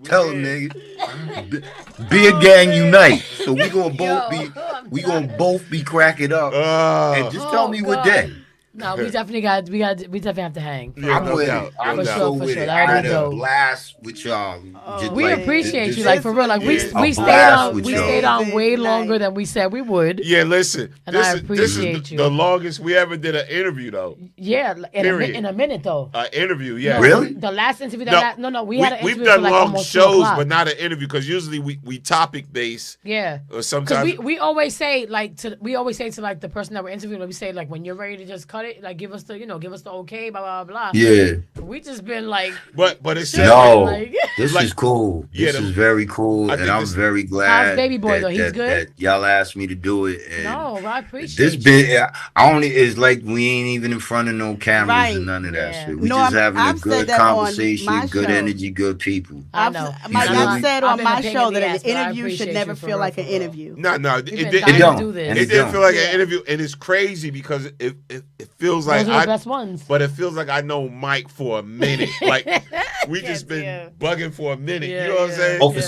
D: Tell him, nigga. Beer gang unite. So we gonna both be cracking up. And just tell me what day.
E: No, we definitely have to hang.
D: I'm with it. I'm
E: For
D: so
E: sure,
D: with it.
E: That'd
D: I
E: be
D: had a
E: dope.
D: blast with y'all. Just
E: We
D: like,
E: appreciate
D: just-
E: you, like for real. Like we
D: a
E: stayed
D: blast
E: on
D: with
E: we
D: y'all.
E: stayed on way longer than we said we would.
G: Yeah, listen.
E: And I appreciate
G: is
E: you.
G: the longest we ever did an interview, though.
E: Yeah,
G: Period.
E: in a minute though.
G: Interview, yeah.
D: Really?
E: The last interview
G: No,
E: that we had an
G: we've
E: interview
G: done
E: for like
G: long
E: almost 2
G: shows,
E: o'clock.
G: but not an interview because usually we topic based.
E: Yeah.
G: Or sometimes
E: we always say like we always say to like the person that we're interviewing, we say like when you're ready to just cut started, like give us the okay, blah blah blah.
U: Yeah.
E: We just been like,
G: but it's
U: No,
E: like,
U: this is cool. This is very cool, and I'm very glad.
E: How's baby boy, though? He's good?
U: That y'all asked me to do it. And
E: no, I appreciate
U: this
E: you.
U: bit. I only is like we ain't even in front of no cameras and none of that shit. We just having a good conversation, good energy, good people.
E: I know.
R: I've said on
E: been a
R: my
E: pain
R: show
E: in the
R: that
E: ass,
R: an
E: but I
R: interview should
E: appreciate
R: never
E: you for
R: feel
E: real,
R: like
E: for
R: an
E: real.
R: interview.
G: No, it
E: We've been
G: didn't.
E: dying to do this.
G: It didn't feel like an interview, and it's crazy because it feels like
E: Those are the best ones.
G: But it feels like I know Mike for a minute. Like we just been bugging for a minute. You know what I'm saying?
U: Oh, for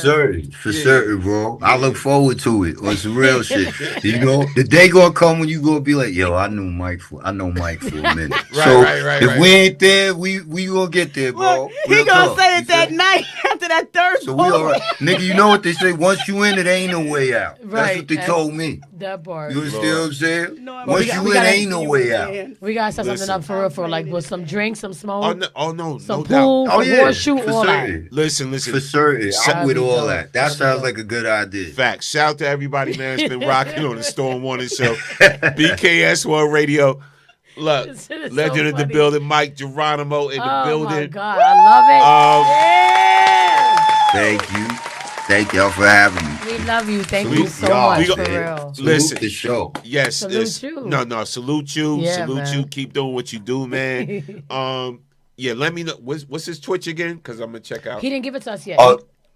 U: certain, bro. I look forward to it on some real shit. You know, the day gonna come when you gonna be like, yo, I know Mike for a minute. If we ain't there, we gonna get there, bro.
R: He gonna say it that night after that third.
U: So we all right, nigga. You know what they say? Once you in it, ain't no way out. That's what they told me.
E: That part.
U: You understand what I'm saying?
E: Well,
U: Once you in, ain't no way out.
E: We gotta set something up for real, for like with some drinks, some smoke.
G: No,
E: some
G: no
E: pool,
G: doubt.
E: some horseshoe, all that.
G: Listen.
U: For certain. I'm with all that. That sounds like a good idea.
G: Facts. Shout out to everybody, man. It's been rocking on the Storm Warning Show. BKS1 Radio. Look, legend in the building. Mike Geronimo in the building. Oh, my
E: God. I love it.
U: Thank you. Thank y'all for having me.
E: We love you. Thank you so much, for real.
U: Listen, the show.
G: Yes.
E: Salute you.
G: No, salute you.
E: Yeah,
G: salute
E: man.
G: you. Keep doing what you do, man. Yeah, let me know. What's his Twitch again? Because I'm going to check out.
E: He didn't give it to us yet.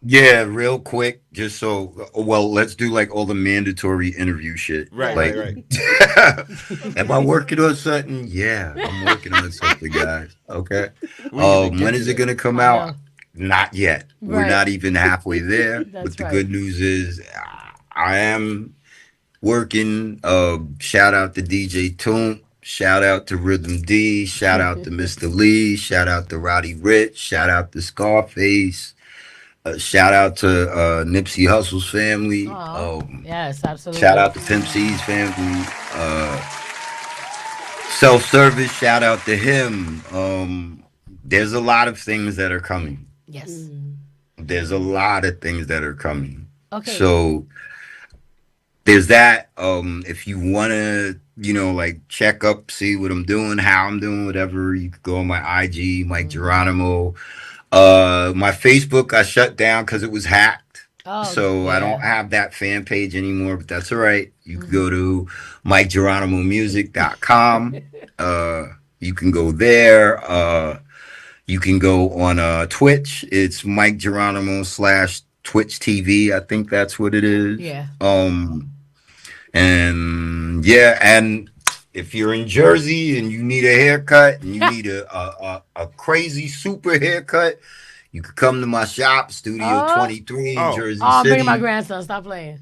U: Yeah, real quick, just so let's do like all the mandatory interview shit.
G: Right.
U: Am I working on something? Yeah, I'm working on something, guys. Okay. When is it gonna come out? Not yet. We're not even halfway there. But the good news is I am working. Shout out to DJ Toomp. Shout out to Rhythm D. Shout out to Mr. Lee. Shout out to Roddy Rich. Shout out to Scarface. Shout out to Nipsey Hussle's family.
E: Yes, absolutely.
U: Shout out to Pimp C's family. Self-service, shout out to him. There's a lot of things that are coming.
E: Yes.
U: There's a lot of things that are coming.
E: Okay.
U: So there's that. If you want to, like check up, see what I'm doing, how I'm doing, whatever, you can go on my IG, Mike Geronimo. My Facebook I shut down because it was hacked. I don't have that fan page anymore, but that's all right. You can go to MikeGeronimoMusic.com. You can go there. You can go on Twitch. It's Mike Geronimo /Twitch TV. I think that's what it is.
E: Yeah.
U: And if you're in Jersey and you need a haircut and you need a crazy super haircut, you can come to my shop, Studio 23 in Jersey City.
E: I'm bringing my grandson. Stop playing.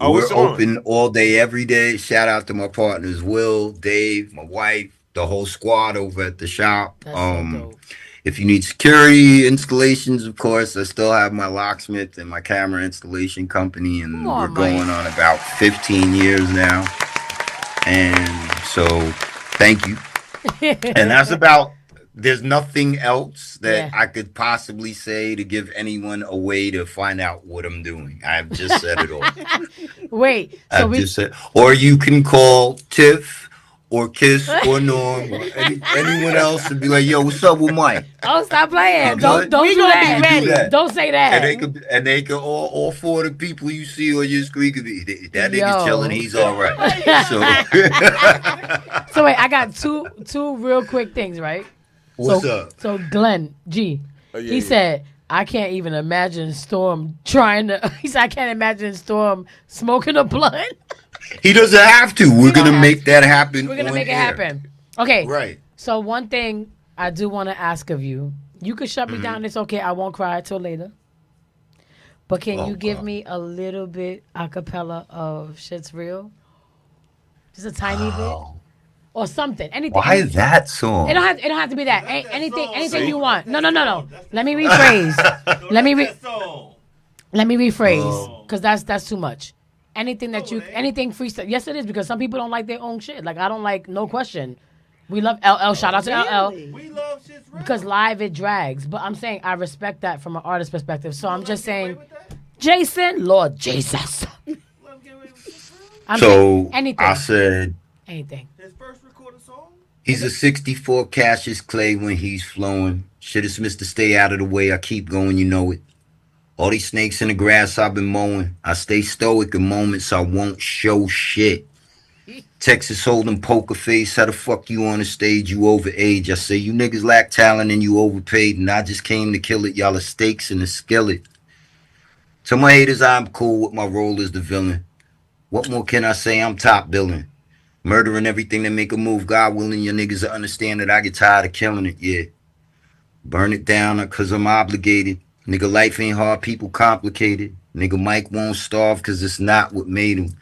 U: We're open all day, every day. Shout out to my partners, Will, Dave, my wife, the whole squad over at the shop.
E: That's so dope.
U: If you need security installations, of course, I still have my locksmith and my camera installation company, and we're going on about 15 years now. And so, thank you. And that's about, there's nothing else that I could possibly say to give anyone a way to find out what I'm doing. I've just said it all.
E: Wait.
U: Or you can call Tiff or Kiss or Norm or anyone else and be like, yo, what's up with Mike?
E: Oh, stop playing. Don't do
U: that.
E: Be ready. Don't say that.
U: And they could all four of the people you see on your screen could be, that nigga's chilling, he's all right.
E: So wait, I got two real quick things, right?
U: What's up?
E: So Glenn G, he said, I can't even imagine Storm he said, I can't imagine Storm smoking a blunt.
U: He doesn't have to. We're going to make that happen.
E: We're going to make it happen. Okay.
U: Right.
E: So one thing I do want to ask of you, you could shut me down. It's okay. I won't cry till later. But can you give me a little bit a cappella of Shit's Real? Just a tiny bit? Or something. Anything.
U: Why that song?
E: It don't have to be that. Anything you want. No. Let me rephrase. Let me rephrase. Because that's too much. Anything freestyle. Yes, it is, because some people don't like their own shit. Like, I don't like, no question. We love LL. Shout out to LL.
S: We love Shit's Real.
E: Because live it drags. But I'm saying I respect that from an artist perspective. So I'm just saying, Jason, Lord Jesus.
U: So anything. I said
E: anything.
S: His first recorded song?
U: He's a 64 Cassius Clay when he's flowing. Shit is Mr. Stay out of the way. I keep going, you know it. All these snakes in the grass I've been mowing. I stay stoic in moments I won't show shit. Texas Hold'em poker face. How the fuck you on the stage? You over age. I say you niggas lack talent and you overpaid. And I just came to kill it. Y'all are steaks in the skillet. To my haters, I'm cool with my role as the villain. What more can I say? I'm top billing. Murdering everything that make a move. God willing, your niggas to understand that I get tired of killing it, yeah. Burn it down because I'm obligated. Nigga, life ain't hard, people complicated. Nigga, Mike won't starve because it's not what made him.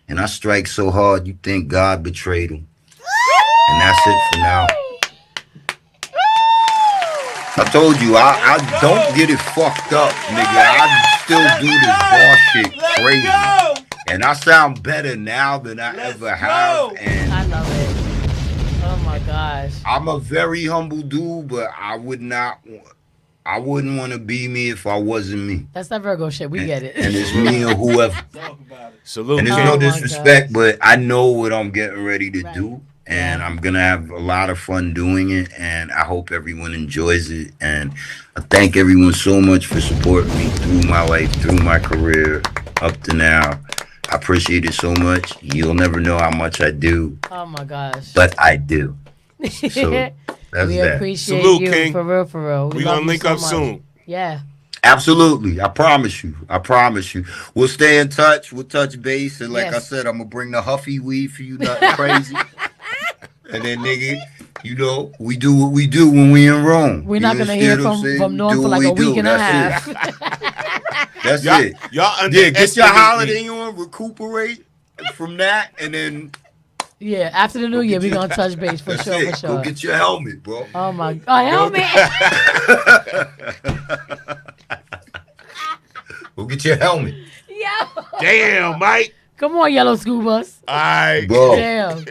U: And I strike so hard, you think God betrayed him. And that's it for now. I told you, I don't get it fucked up, nigga. I still do this bar shit crazy. And I sound better now than I ever have. And
E: I love it. Oh my gosh.
U: I'm a very humble dude, but I wouldn't want to be me if I wasn't me.
E: That's that Virgo shit. We get it.
U: And it's me or whoever.
G: Salute.
U: And there's no disrespect, but I know what I'm getting ready to do. And I'm going to have a lot of fun doing it. And I hope everyone enjoys it. And I thank everyone so much for supporting me through my life, through my career, up to now. I appreciate it so much. You'll never know how much I do.
E: Oh my gosh.
U: But I do. So that's
E: we
U: that.
E: appreciate
G: Salute,
E: you
G: King.
E: for real, for real.
G: We
E: love
G: gonna
E: you
G: link
E: so
G: up
E: much.
G: soon.
E: Yeah.
U: Absolutely. I promise you. I promise you. We'll stay in touch. We'll touch base. And like I said, I'm going to bring the Huffy weed for you, nothing crazy. And then, nigga, you know, we do what we do when we in Rome.
E: We're not going to hear from Norm for like a week and a half.
U: That's it.
G: Y'all
U: get your holiday on, recuperate from that, and then...
E: Yeah, after the new year, we're going to touch base for sure, for sure.
U: Go get your helmet, bro.
E: Oh, my God. Helmet?
U: Go get your helmet.
E: Yo.
G: Damn, Mike.
E: Come on, Yellow School Bus.
G: All right.
U: Bro.
E: Damn.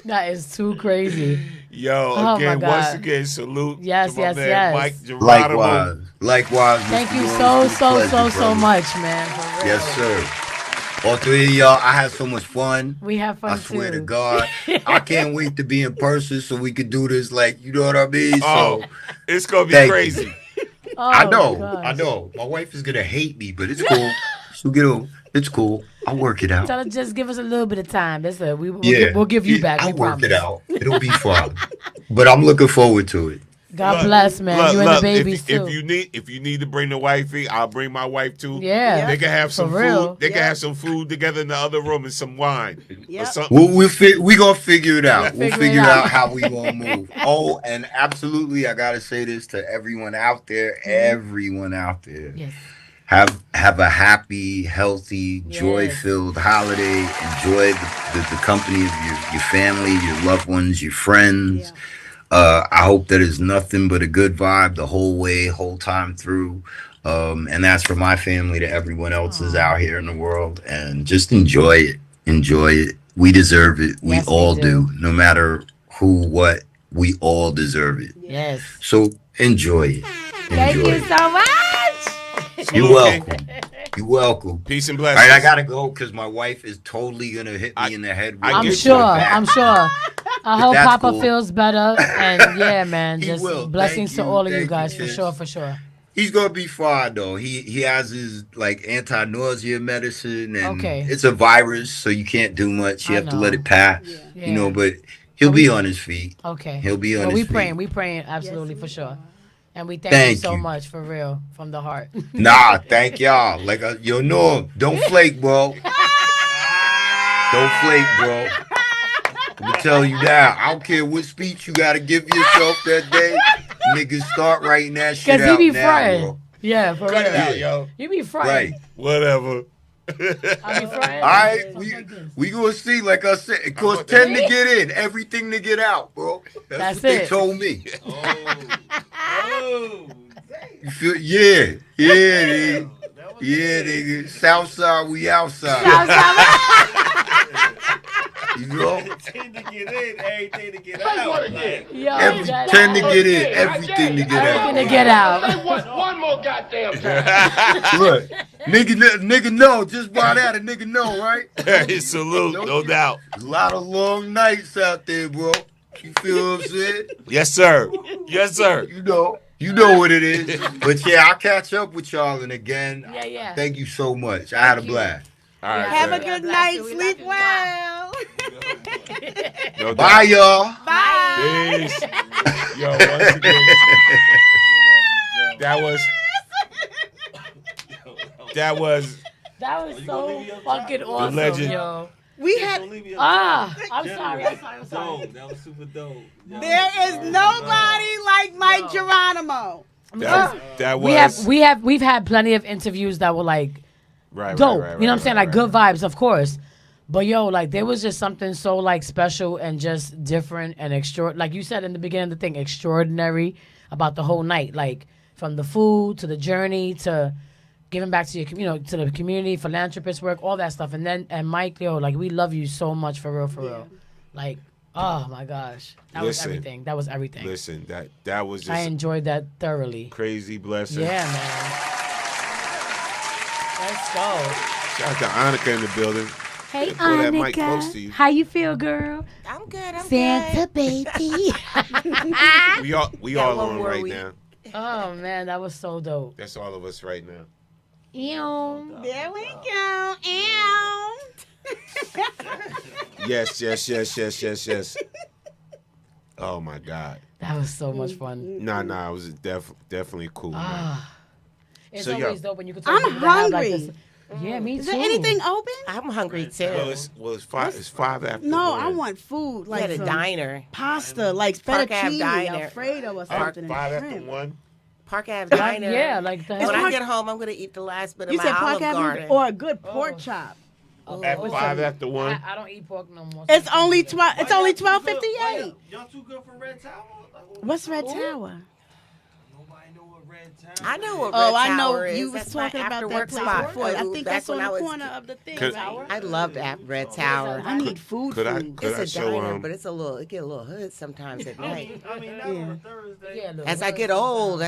E: That is too crazy.
G: Yo,
E: Oh,
G: again,
E: my
G: once
E: God.
G: again, salute
E: Yes,
G: to my
E: yes,
G: man
E: yes.
G: Mike Geronimo.
U: Likewise.
E: Thank
U: Mr.
E: you
U: Lawrence. It's a pleasure,
E: so
U: brother.
E: much, man. For real.
U: Yes, sir. All three of y'all, I had so much fun.
E: We have fun
U: I swear
E: too.
U: to God. I can't wait to be in person so we could do this, like, you know what I mean?
G: Oh,
U: So
G: it's going to be
U: thank
G: crazy.
U: you.
E: Oh,
U: I know.
E: gosh.
U: I know. My wife is going to hate me, but it's cool. She'll get over. It's cool. I'll work it out.
E: Tell her just give us a little bit of time. That's it. We'll give you back.
U: I'll
E: we
U: work
E: promise.
U: it out. It'll be fun. But I'm looking forward to it.
E: God bless, man. You and the babies too.
G: If you need to bring the wifey, I'll bring my wife too.
E: Yeah.
G: They can have
E: For
G: some
E: real.
G: food. They can have some food together in the other room and some wine. Or something.
U: We gonna figure it out. We'll
E: figure it
U: figure
E: out.
U: out how we gonna move. Oh, and absolutely, I gotta say this to everyone out there. Everyone out there.
E: Yes.
U: Have a happy, healthy, joy-filled holiday. Enjoy the company of your family, your loved ones, your friends. I hope that is nothing but a good vibe the whole time through. And that's for my family to everyone else is out here in the world. And just enjoy it. Enjoy it. We deserve it. We all do. No matter who, what, we all deserve it.
E: Yes.
U: So enjoy it.
E: Thank
U: Enjoy
E: you
U: it.
E: so much.
U: You're welcome. You're welcome.
G: Peace and
U: All
G: blessings.
U: right, I gotta go because my wife is totally gonna hit me in the head. With
E: I'm
U: this
E: sure.
U: back.
E: I'm sure. I
U: But
E: hope
U: that's
E: Papa
U: cool.
E: feels better. And yeah, man,
U: He
E: just
U: will.
E: blessings
U: Thank
E: to
U: you.
E: all of you
U: Thank
E: guys
U: you,
E: for
U: Tish.
E: sure, for sure.
U: He's gonna be fine though. He has his like anti-nausea medicine, and
E: Okay.
U: it's a virus, so you can't do much. You
E: I
U: have to
E: know.
U: let it pass.
E: Yeah.
U: You know, but he'll be on his feet.
E: Okay.
U: He'll be on
E: Well,
U: his feet.
E: we praying absolutely for sure. And we thank you
U: Thank
E: so
U: you.
E: much for real, from the heart.
U: Nah, thank y'all. Like yo, Norm, don't flake, bro. Don't flake, bro. I'm gonna tell you now. I don't care what speech you gotta give yourself that day. Niggas start writing that shit
E: Because he
U: out
E: be
U: now,
E: frying.
U: bro.
E: Yeah, for
G: Cut
E: real.
G: it out, yo.
E: You be frying.
U: Right.
G: Whatever.
E: I be frying.
U: All right, we gonna see. Like I said, it costs 10 to get in, everything to get out, bro. That's what they
E: it.
U: told me. You feel? Yeah, nigga. Yeah, nigga. Southside, we outside. You know?
S: 10 to get in, everything to get out.
U: Every 10 to get in, everything to get out.
E: Everything to get out.
H: One more goddamn time.
U: Look, nigga know. Just by that, a nigga know, right?
G: Salute, no doubt.
U: A lot of long nights out there, bro.
D: You feel what I'm saying?
G: Yes, sir. Yes, sir.
D: You know what it is. But yeah, I'll catch up with y'all. And again,
E: Yeah.
D: thank you so much. I had a blast.
G: All right,
R: Have a
G: man.
R: good night. Sleep well.
G: No
D: Bye,
G: doubt.
D: y'all.
R: Bye.
G: Peace. Yo, once again, that was
E: That was so fucking awesome,
G: legend.
E: yo.
R: We had.
E: I'm sorry.
S: That was super dope.
R: There is nobody like Mike Geronimo.
E: We've had plenty of interviews that were like dope. You know what I'm saying? Like good vibes, of course. But yo, like there was just something so like special and just different and like you said in the beginning of the thing, extraordinary about the whole night. Like from the food to the journey to giving back to your, to the community, philanthropist work, all that stuff. And Mike, yo, like we love you so much for real. Like, oh my gosh, that was everything. That was everything.
G: Listen, that was just
E: I enjoyed that thoroughly.
G: Crazy blessing.
E: Yeah, man. Let's go.
G: Shout out to Annika in the building.
K: Hey,
G: pull that mic close to
K: Annika.
G: you.
K: How you feel, girl?
T: I'm good. I'm
K: Santa baby.
G: We all on right now.
E: Oh man, that was so dope.
G: That's all of us right now.
E: Ew.
R: There we go. Ew.
G: Yes. Oh my God.
E: That was so much fun.
G: Nah, it was definitely cool. Man.
E: It's
G: So,
E: always
G: yo.
E: dope when you can talk to
R: I'm
E: people that have, like,
R: hungry.
E: this- Yeah, me too.
R: Is there anything open?
T: I'm hungry too.
G: Well, it's five after.
R: No,
G: one.
R: I want food. Like
T: At a
R: some
T: diner.
R: Pasta, like
T: Park Ave
R: fettuccine,
T: Diner.
R: Alfredo, or
G: Five
R: something. and
G: after
R: shrimp.
G: one.
T: Park Ave Diner.
E: Yeah, like the
T: When I get home, I'm gonna eat the last bit of
R: You
T: my
R: said Park
T: Olive
R: Avenue
T: Garden.
R: or a good pork chop.
G: At 5 after 1.
E: I don't eat pork no more.
R: It's only 12. It's only 12:58.
S: Y'all too good for Red Tower?
R: What's Red Tower?
T: I know what Red
R: Oh, I
T: Tower
R: know
T: is.
R: you was
T: That's my
R: talking about that
T: after-work
R: place
T: spot.
R: before. I think
T: Back
R: that's on
T: when I
R: the
T: was-
R: corner of the thing,
G: Could-
R: right?
T: I loved Red Tower.
R: I need food.
G: Could I
T: It's a
G: show
T: diner, but it's it get a little hood sometimes at night.
S: I mean, that was a Thursday.
E: Yeah, look,
T: As I get old,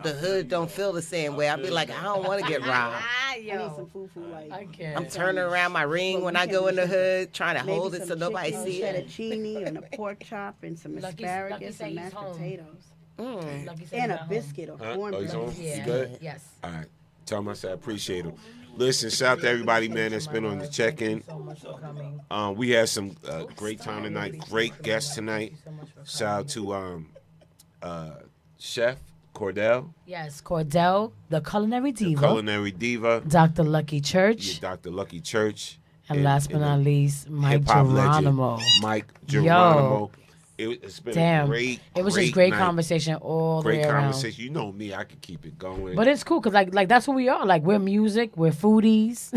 T: the hood don't feel the same way. I'll be like, I don't want to get robbed.
R: I need some food like.
E: I can't.
T: I'm turning around my ring when I go in the hood, trying to
R: Maybe
T: hold it so
R: some
T: nobody
R: chicken,
T: see it.
R: fettuccine and a pork chop and some
E: Lucky
R: asparagus
E: say
R: and
E: he's
R: mashed
E: home.
R: potatoes
E: Lucky said
R: and
E: he's
R: a
E: at
R: biscuit or
G: Huh?
R: cornbread.
G: Oh, he's on?
E: Yeah.
G: You good?
E: Yes.
G: All right. Tell him I said I appreciate him. Listen, shout out to everybody, man, that's been on the check-in.
E: So much for coming.
G: We had some great time tonight. Great guests tonight. Shout out to Chef Cordell,
E: Yes, Cordell, the culinary diva.
G: Culinary Diva.
E: Dr. Lucky Church.
G: Yeah, Dr. Lucky Church.
E: And last but not least, Mike
G: hip-hop legend,
E: Geronimo.
G: Mike
E: Yo.
G: Geronimo. It's been
E: Damn.
G: a great,
E: It was just great
G: night.
E: conversation all the
G: Great
E: way around.
G: conversation. You know me, I could keep it going.
E: But it's cool because like that's who we are. Like we're music, we're foodies.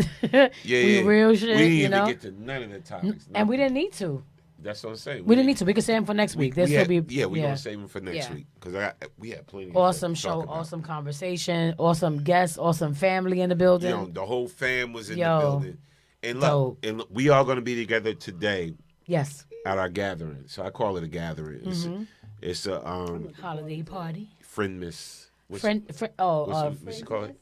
E: we real shit.
G: We didn't
E: you
G: even
E: know?
G: get to none of the topics.
E: And we didn't need to.
G: That's what I'm saying.
E: We didn't need to. We could save them for next week. There'll still be
G: we're gonna save them for next
E: Yeah.
G: week because we had plenty.
E: Awesome
G: to talk
E: show,
G: about.
E: awesome conversation, awesome guests, awesome family in the building.
G: You know, the whole fam was in the
E: Yo.
G: building, and look, we are gonna be together today.
E: Yes.
G: At our gathering, so I call it a gathering.
E: Mhm.
G: It's a
E: Holiday party.
G: friendmas. What's
E: What's
G: you call it?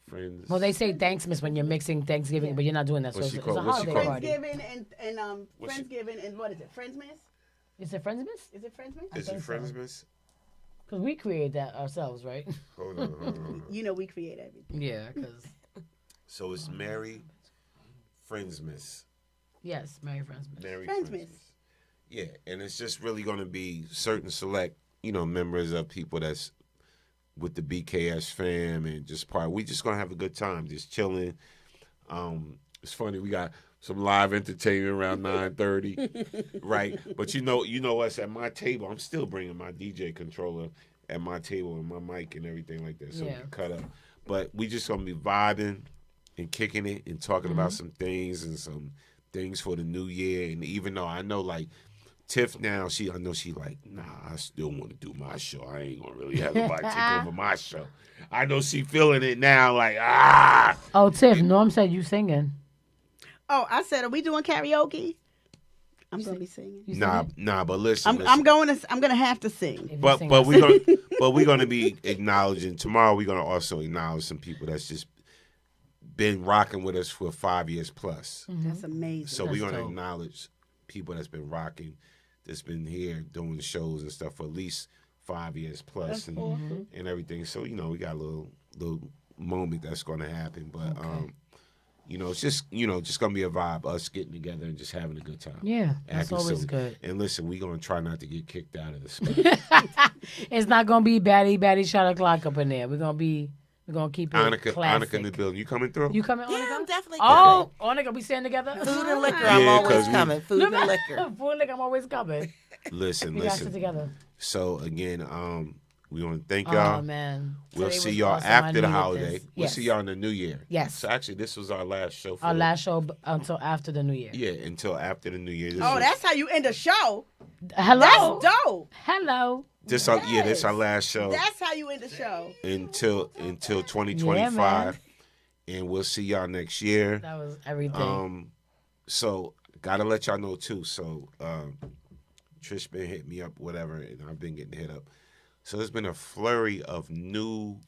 G: Friends.
E: Well, they say Thanksmas when you're mixing Thanksgiving, but you're not doing that. So
G: What's
E: it's,
G: she
E: it's a
G: call- what's she
E: holiday
G: call
E: party.
R: Friendsgiving and
G: What's she-
R: Friendsgiving and what is it? Friendsmas?
E: Is it Friendsmas?
R: Is it Friendsmas?
G: Is it Friendsmas?
E: Because we create that ourselves, right?
G: Hold on.
R: You know we create everything.
E: Yeah, because
G: So it's Merry Friendsmas.
E: yes, Merry Friendsmas.
G: Merry
R: Friendsmas.
G: Yeah, and it's just really going to be certain select, members of people that's with the BKS fam and just part. We just going to have a good time, just chilling. It's funny, we got some live entertainment around 9:30, right? But you know us at my table. I'm still bringing my DJ controller at my table and my mic and everything like that, so we
E: Yeah.
G: can cut up. But we just gonna be vibing and kicking it and talking about some things and some things for the new year. And even though I know like Tiff now, I know she like, nah, I still want to do my show. I ain't gonna really have nobody take over my show. I know she feeling it now, like
E: Oh, Tiff, Norm said you singing.
R: Oh, I said, are we doing karaoke? I'm gonna be singing.
G: Nah. But listen,
R: I'm gonna have to sing.
G: But we're gonna be acknowledging tomorrow. We're gonna also acknowledge some people that's just been rocking with us for 5 years plus.
R: That's amazing.
G: So we're gonna acknowledge people that's been rocking that's been here doing shows and stuff for at least 5 years plus and everything. So we got a little moment that's going to happen, but it's just just gonna be a vibe, us getting together and just having a good time.
E: Yeah, that's always
G: silly.
E: good.
G: And listen, we're gonna try not to get kicked out of the spot.
E: It's not gonna be batty shot o'clock up in there. We're gonna keep it classic.
G: Annika in the building. You coming through?
E: You coming, Annika?
T: Yeah, I'm definitely
E: Oh, Annika, we staying together?
T: Food and liquor, I'm always coming. Food and liquor.
E: Food and liquor, I'm always coming.
G: Listen.
E: We got to sit together.
G: So again, we want to thank y'all.
E: Oh man,
G: we'll
E: Today
G: see
E: was
G: y'all
E: awesome.
G: after the
E: I needed
G: holiday.
E: this.
G: We'll
E: Yes.
G: see y'all in the new year.
E: Yes.
G: So actually, this was our last show.
E: Our last show until after the new year.
G: Yeah, until after the new year.
R: That's how you end a show.
E: Hello.
R: That's dope.
E: Hello.
G: This is our last show
R: That's how you end the show.
G: until 2025, and we'll see y'all next year.
E: That was everything.
G: So gotta let y'all know too. So Trish been hitting me up, whatever, and I've been getting hit up. So there's been a flurry of new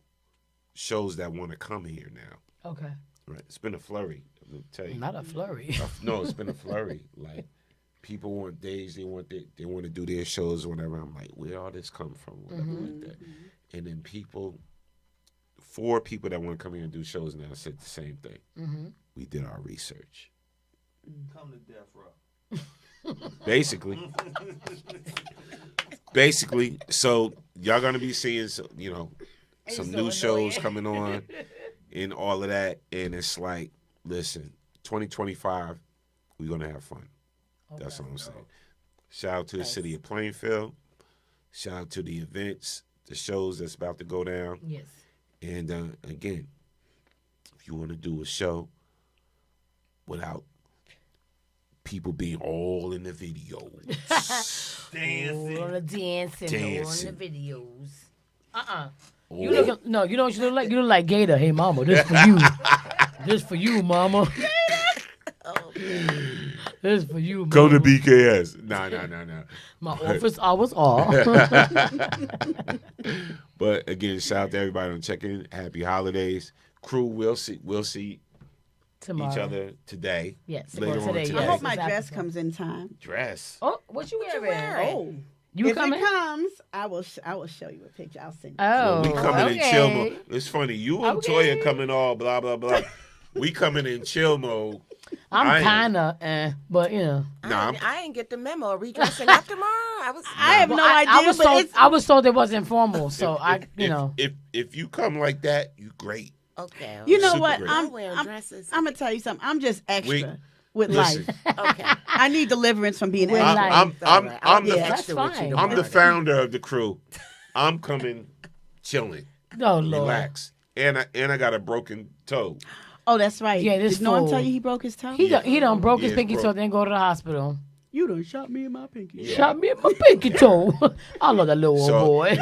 G: shows that want to come here now.
E: Okay.
G: Right. It's been a flurry. I'll tell you.
E: Not a flurry.
G: No, it's been a flurry. Like people want days, they want to do their shows or whatever. I'm like, where all this come from? Whatever like that. And then 4 people that want to come here and do shows now said the same thing. We did our research.
S: Come to death row.
G: Basically, so y'all gonna be seeing some new shows coming on and all of that, and it's like, listen, 2025, we're gonna have fun. Okay. That's what I'm saying. Shout out to the city of Plainfield. Shout out to the events, the shows that's about to go down.
E: Yes.
G: And again, if you want to do a show without people being all in the videos,
S: dancing,
E: all the dancing, all in the videos. You
G: Oh.
E: look, no, you know what you look like? You look like Gator. Hey, mama, this for you. This for you, mama. This for you, mama.
G: Go to BKS. Nah.
E: My office hours are.
G: But again, shout out to everybody on checking. Happy holidays. Crew, we'll see
E: Tomorrow.
G: each other today.
E: Yes,
G: later on
E: today,
G: today.
R: I hope my dress comes in time.
G: Dress.
E: Oh, what you wearing?
R: Oh,
E: You
R: if
E: coming?
R: it comes, I will show you a picture. I'll send you.
E: Oh,
G: we coming in chill mode.
E: okay.
G: It's funny. You and Toya coming all blah blah blah. We coming in chill mode.
E: I'm kind of, but you know.
T: I didn't get the memo. Are we dressing up tomorrow?
R: I have no idea.
E: I was told it wasn't formal, so
G: If you come like that, you great.
T: Okay.
R: You know
G: Super
R: what?
G: great.
R: I'm
T: wearing dresses.
R: I'm gonna tell you something. I'm just extra with
G: listen.
R: life.
T: Okay.
R: I need deliverance from being
E: With
R: extra.
E: life.
G: I'm the
E: That's fine.
G: I'm the founder of the crew. I'm coming chilling.
E: Oh Lord.
G: Relax. And I got a broken toe.
R: Oh, that's right.
E: Yeah, this
R: Did no one
E: fool.
R: tell you he broke his toe?
E: He done broke his
G: Yeah,
E: pinky
G: broke.
E: toe, then go to the hospital.
R: You done shot me in my pinky.
E: Shot me in my pinky toe. I love that little old boy.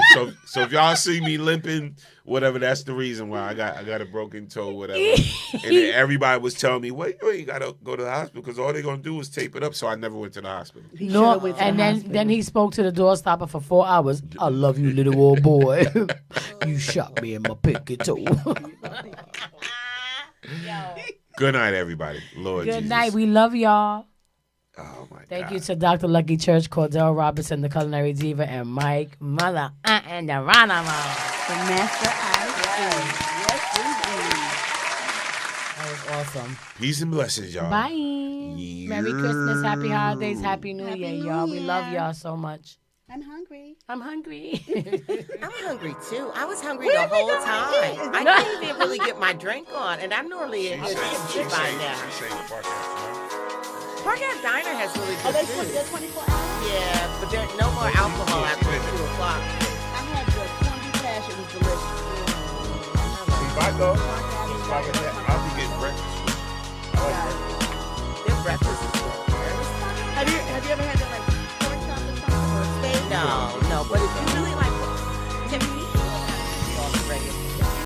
G: So if y'all see me limping, whatever, that's the reason why I got a broken toe, whatever. And then everybody was telling me, "Wait, you gotta go to the hospital because all they're gonna do is tape it up." So I never went to the hospital.
E: No, and then he spoke to the doorstopper for 4 hours. I love you, little old boy. You shot me in my pinky toe.
G: Good night, everybody. Lord
E: Good
G: Jesus.
E: night. We love y'all.
G: Oh my
E: Thank
G: God.
E: you to Dr. Lucky Church, Cordell Robinson, the Culinary Diva, and Mike Mother and the Ranamo.
R: The Master Ice
E: That was awesome.
G: Peace and blessings, y'all.
E: Bye. Merry Christmas, Happy Holidays, Happy New Year, y'all. We love y'all so much.
R: I'm hungry.
E: I'm hungry.
T: I'm hungry too. I was hungry the whole time. I didn't even really get my drink on, and I'm normally in good shape by now. Park Ave Diner has really good food.
R: They're 24 hours?
T: Yeah, but there's no more alcohol after 2 o'clock.
R: I had the Columbia Cash. It was delicious.
G: If I go, I'll be getting breakfast.
T: Their breakfast is good.
R: Have you ever had that like pork chop or something or steak?
T: No,